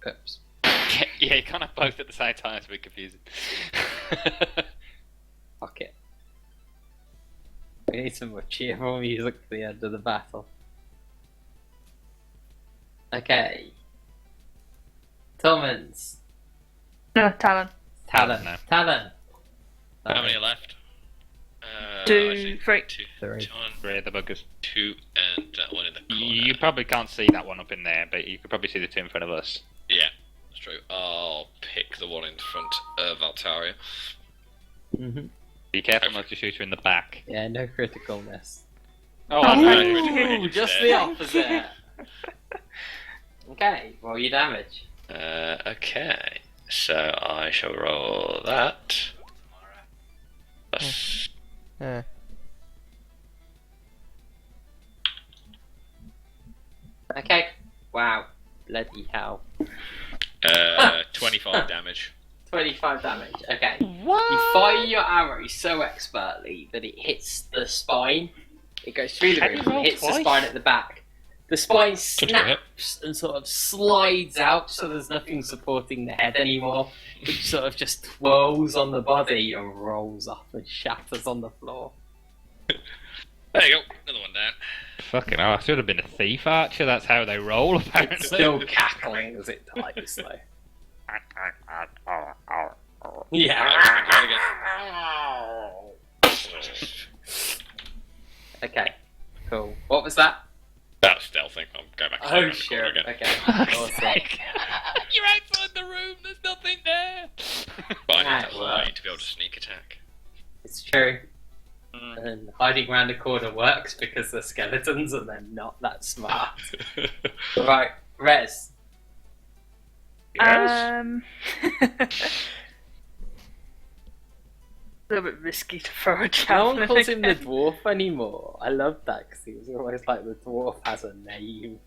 Oops. Yeah, you can't have both at the same time. It's a bit confusing. Fuck it. We need some more cheerful music for the end of the battle. Okay. Torments. No, Talon. Talon. No. Talon. How many are left? 2, actually, 3. Two. 3. John, Three of the buggers. 2, and that one in the corner. You probably can't see that one up in there, but you could probably see the two in front of us. Yeah, that's true. I'll pick the one in front of Altaria. Mm-hmm. Be careful not to shoot her in the back. Yeah, no criticalness. Oh, Oh, no. no. Ooh, just the opposite. Okay, roll your damage. Okay, so I shall roll that. Yeah. Okay. Wow. Bloody hell. 25 damage. 25 damage. Okay. You fire your arrow so expertly that it hits the spine. It goes through the Can you roof and roll hits the twice? spine at the back. The spine Good for it. snaps and sort of slides out so there's nothing supporting the head anymore, which sort of just twirls on the body and rolls up and shatters on the floor. There you go. Another one down. Fucking hell, I should have been a thief archer. That's how they roll, apparently. It's still cackling as it dies, though. Yeah. Okay, cool. What was that? That was stealthing. I'll go back to Oh, the sure. corner again. Okay. Awesome. You're outside the room, there's nothing there! But I need That to hide works. to be able to sneak attack. It's true. And hiding around the corner works because they're skeletons and they're not that smart. Right, Rez. A little bit risky to throw a No one javelin. calls him the again. dwarf anymore. I love that because he was always like the dwarf has a name.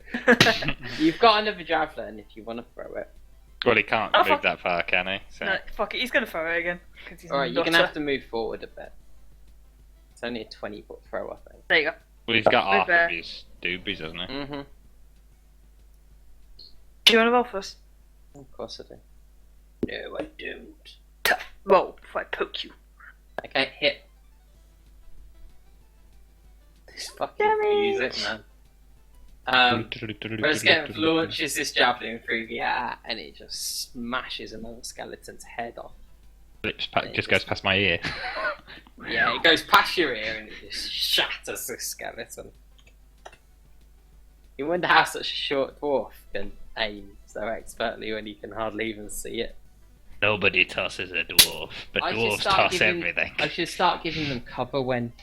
You've got another javelin if you want to throw it. Well, he can't Oh, move fuck. that far, can he? So. No, fuck it, he's gonna throw it again. 'Cause he's Alright, you're not going to a- have to move forward a bit. It's only a 20-foot throw, I think. There you go. Well, he's got half Move there. of his doobies, hasn't he? Mm-hmm. Do you want to roll first? Of course I do. No, I don't. Tough. Roll before I poke you. Okay, hit. This fucking Damn it. music, man. Rescue launches this javelin through the air and it just smashes another skeleton's head off. It just goes past my ear. Yeah, it goes past your ear and it just shatters the skeleton. You wonder how such a short dwarf can aim so expertly when you can hardly even see it. Nobody tosses a dwarf, but I should dwarves start toss giving- everything. I should start giving them cover when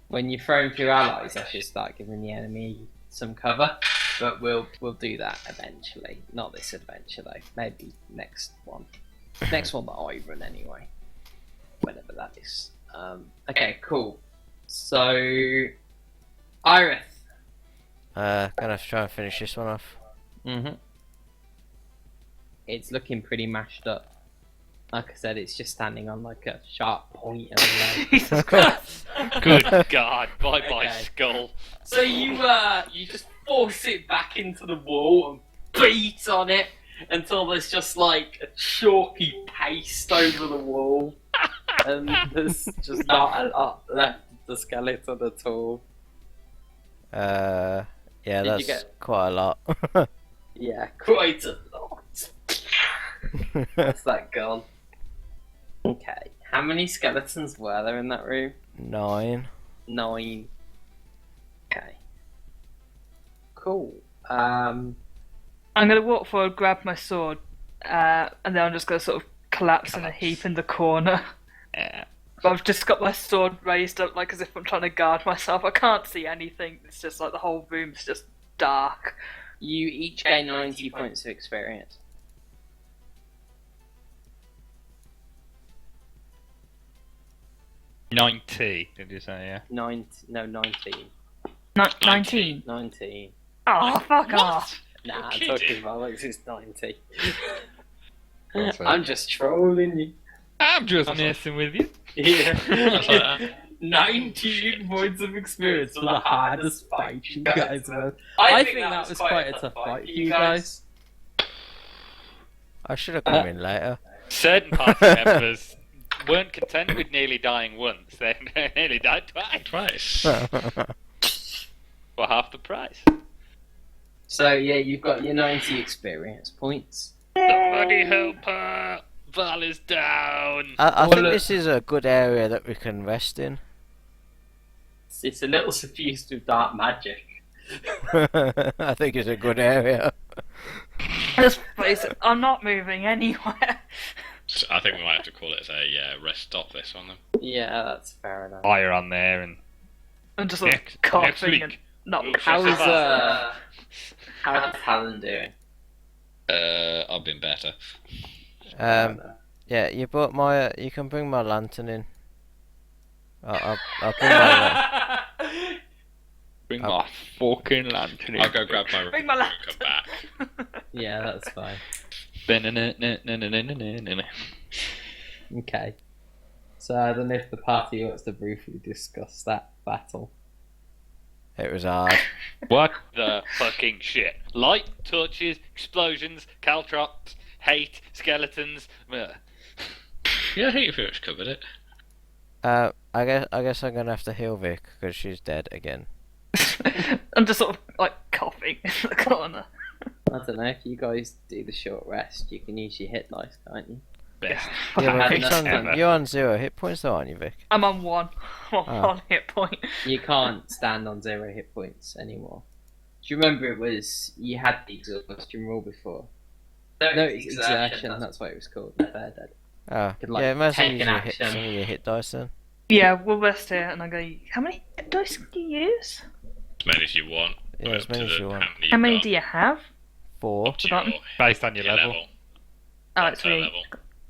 you're throwing through allies. I should start giving the enemy some cover, but we'll do that eventually. Not this adventure though. Maybe next one. Next one that I run anyway. Whenever that is. Okay, cool. So, Irith. Gonna have to try and finish this one off. Mhm. It's looking pretty mashed up. Like I said, it's just standing on like a sharp point of the Jesus Christ. Good God, bye bye Okay. skull. So you just force it back into the wall and beat on it until there's just like a chalky paste over the wall, and there's just not a lot left of the skeleton at all. Yeah, Did you that's get- quite a lot. Yeah, quite a lot. What's that gone? Okay, how many skeletons were there in that room? 9. 9. Okay. Cool. I'm gonna walk forward, grab my sword, and then I'm just gonna sort of collapse in a heap in the corner. Yeah. But I've just got my sword raised up, like as if I'm trying to guard myself. I can't see anything. It's just like the whole room's just dark. You each gain 90 points of experience. 90, did you say, yeah? 19. 19. 19. Oh, fuck off. Nah, I'm kidding. talking about like it's 90. That's it. I'm just trolling you. I'm just messing with you. Yeah. 19 points of experience for the hardest fight you guys have. I think that was quite a tough fight for you guys. I should have come in later. Certain party members weren't content with nearly dying once, they nearly died twice. For half the price. So yeah, you've got your 90 experience points. Somebody help her! Val is down! I Well, think look- this is a good area that we can rest in. It's a little suffused with dark magic. I think it's a good area. Just face it, I'm not moving anywhere. So I think we might have to call it as a rest stop this one then. Yeah, that's fair enough. Fire on there and I'm just sort of next coughing week. and not We'll How is survive. how's Talon doing? I've been better. Yeah, you brought my. You can bring my lantern in. I'll bring my Bring my fucking lantern in. I'll go grab my Bring my remote and come back. Yeah, that's fine. Okay. So I don't know if the party wants to briefly discuss that battle. It was hard. What the fucking shit? Light, torches, explosions, caltrops, hate, skeletons. Ugh. Yeah, I think you pretty much covered it. I guess I'm gonna have to heal Vic because she's dead again. I'm just sort of like coughing in the corner. I don't know, if you guys do the short rest, you can use your hit dice, can't you? Best. Yeah, but had Vic's enough ever. you're on 0 hit points though, aren't you, Vic? I'm on one. Oh. One hit point. You can't stand on 0 hit points anymore. Do you remember it was, you had the exhaustion rule before? No, it's exertion, that's what it was called in Third Ed. Oh, Could, like, yeah, might as well take use an your hit, action. some of your hit dice then. Yeah, we'll rest here, and I go. How many dice do you use? As many as you want. Yeah, as Up many to as the- you want. How many you've do you have? 4. got. Up to Forgotten. your, Based on your your level. Oh, Up it's to really. level.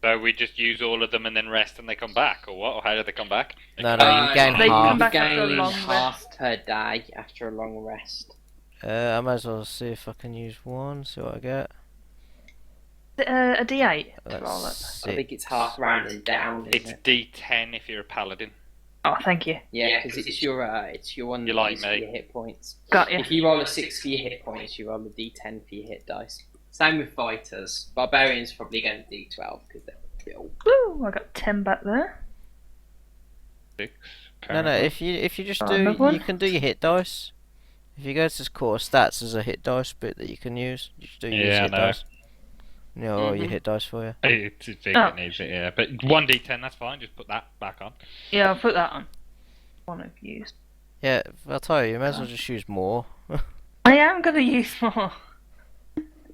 So we just use all of them and then rest and they come back, or what? Or how do they come back? No, you gain They half. come back You after a gain long half per day after a long rest. I might as well see if I can use 1, see what I get. A D8. That's Roll it. I 6. think it's half rounded down, isn't It's it? D10 if you're a paladin. Oh, thank you. Yeah, because it's your one You're that like uses me. your hit points. Got you. If you roll a 6 for your hit points, you roll a d10 for your hit dice. Same with fighters. Barbarians probably going to d12 because they're built. Woo! I got 10 back there. 6. No, if you just Oh, do, another one? you can do your hit dice. If you go to core stats, there's a hit dice bit that you can use. You just do use Yeah, I hit know. dice. You know, all your Mhm. hit dice for you. It's big Oh. that needs it, yeah. But 1D10, that's fine, just put that back on. Yeah, I'll put that on. One I've used. Yeah, I'll tell you, you may as well just use more. I am gonna use more.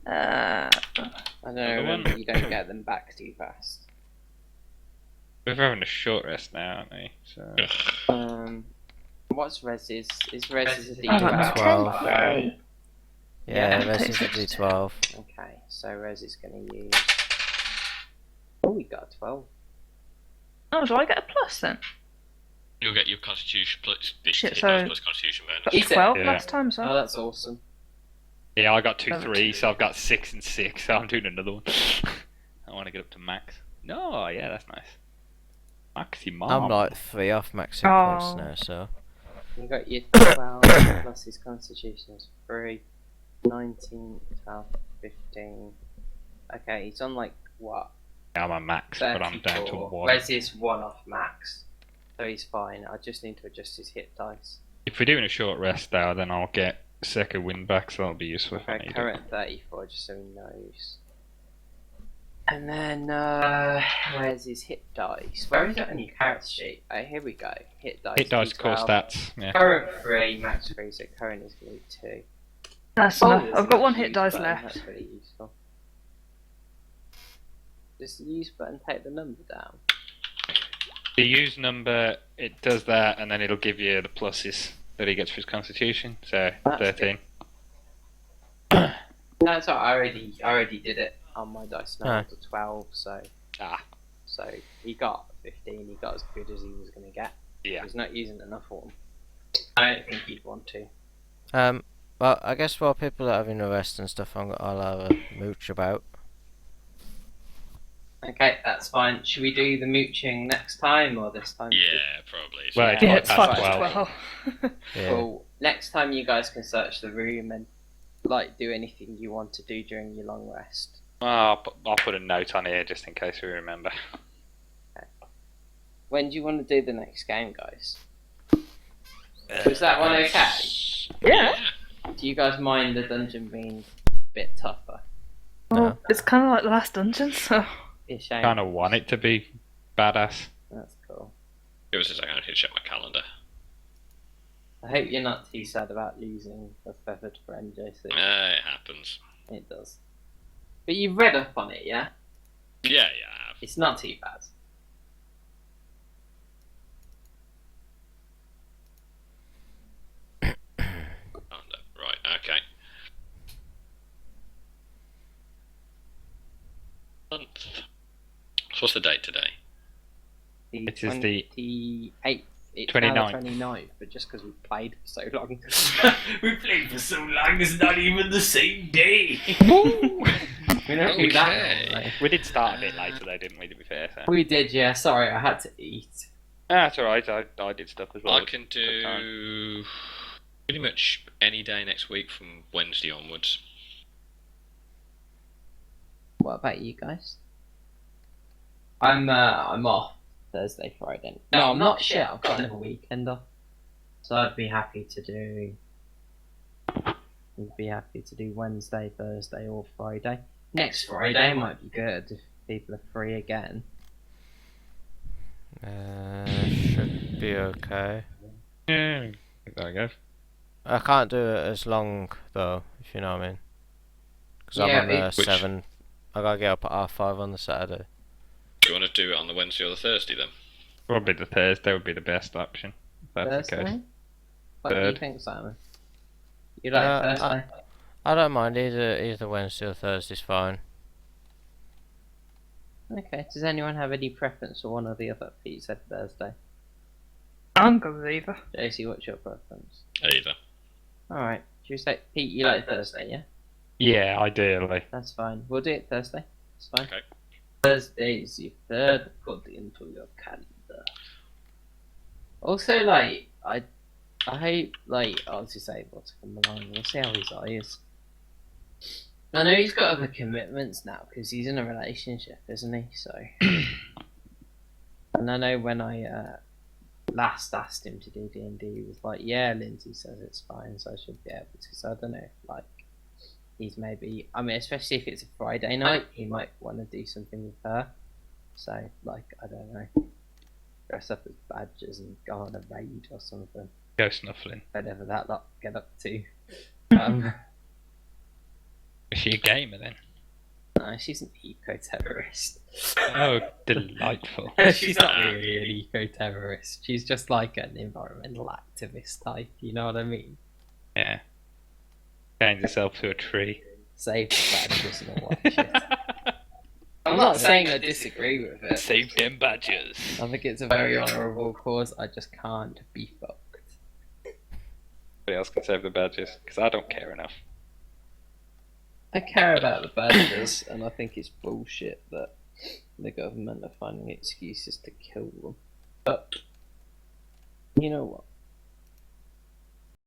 I don't know, Another remember one? you don't get them back too fast. We're having a short rest now, aren't we? So. What's res is? Is res is a I got d12? 10. Yeah, Yeah, this take is a six. D12. Okay, so res is going to use... Oh, we got a 12. Oh, do I get a plus then? You'll get your constitution plus Shit, hit so- dice plus constitution Got bonus. Is it? 12 Yeah. last time, so. Oh, that's awesome. Yeah, I got 2 Level 3, two. so I've got 6 and 6, so I'm doing another one. I want to get up to max. No, yeah, that's nice. Maximum. I'm like 3 off max hit Oh. points now, so. You got your 12 plus his constitution is 3, 19, 12, 15. Okay, he's on like what? I'm on max, but I'm down to 34. 1. Res is 1 off max. So he's fine. I just need to adjust his hit dice. If we're doing a short rest now, then I'll get second win back, so that'll be useful if I Okay, need it. current 34, just so he knows. And then, where's his hit dice? Where is it on your character sheet? Oh, here we go. Hit dice. Hit dice, core D12. stats. Yeah. Current 3, max 3, so current is going to be 2. That's Oh, enough. there's I've got a one hit use dice button, left. That's really useful. Does the use button take the number down? The use number, it does that, and then it'll give you the pluses that he gets for his constitution. So That's 13. No, it's alright. I already did it on my dice now. Ah. To 12, so he got 15. He got as good as he was going to get. Yeah. He's not using enough of them. I don't think he'd want to. Well, I guess while people are having a rest and stuff, I'll have a mooch about. Okay, that's fine. Should we do the mooching next time or this time? Yeah, probably. Well, Yeah, Yeah, like it's past 5 12. to 12. Yeah. Cool. Next time you guys can search the room and like do anything you want to do during your long rest. I'll put a note on here just in case we remember. When do you want to do the next game, guys? Was that one okay? Yeah. Do you guys mind the dungeon being a bit tougher? Well, it's kind of like the last dungeon, so. Be a shame. Kind of want it to be badass. That's cool. It was just I need to check my calendar. I hope you're not too sad about losing a feathered friend, JC. It happens. It does. But you've read up on it, yeah? Yeah, I have. It's not too bad. Oh, no. Right, okay. Month. So what's the date today? The It is the 28th it's 29th. now the 29th, but just because we played for so long. We played for so long, it's not even the same day. We don't do that normally. We did start a bit later though, didn't we, to be fair? So. We did, yeah. Sorry, I had to eat. That's alright, I did stuff as well. I can do pretty much any day next week from Wednesday onwards. What about you guys? I'm off Thursday, Friday. No, I'm not. Shit, I've got another weekend off, so I'd be happy to do. Wednesday, Thursday, or Friday. Next Friday might be good if people are free again. Should be okay. Yeah, there we go. I can't do it as long though, if you know what I mean. Because I'm on the 7. I gotta get up at 5:30 on the Saturday. Do you want to do it on the Wednesday or the Thursday then? Probably the Thursday would be the best option. If that's the case. Thursday? What do you Third. think, Simon? You like Thursday? I don't mind either Wednesday or Thursday's fine. Okay. Does anyone have any preference for one or the other? Pete said Thursday. I'm good with either. JC, what's your preference? Either. Alright. Should we say, Pete, you like Thursday, yeah? Yeah, ideally. That's fine. We'll do it Thursday. It's fine. Okay. Thursday is your third. Put it into your calendar. Also, like, I hope, like, I was just able to come along. We'll see how his eye is. I know he's got other commitments now because he's in a relationship, isn't he? So, and I know when I last asked him to do D&D, he was like, "Yeah, Lindsay says it's fine, so I should be able to." So I don't know if like he's maybe. I mean, especially if it's a Friday night, he might want to do something with her. So, like, I don't know, dress up as badgers and go on a raid or something. Go snuffling. Whatever that lot get up to. Is she a gamer then? No, she's an eco-terrorist. Oh, delightful. She's not really an eco-terrorist. She's just like an environmental activist type, you know what I mean? Yeah. Chains herself to a tree. Save the badgers and all that shit. I'm not saying I disagree with it. Save them badgers. I think it's a very honourable cause, I just can't be fucked. Nobody else can save the badgers, because I don't care enough. I care about the badgers, and I think it's bullshit that the government are finding excuses to kill them. But, you know what?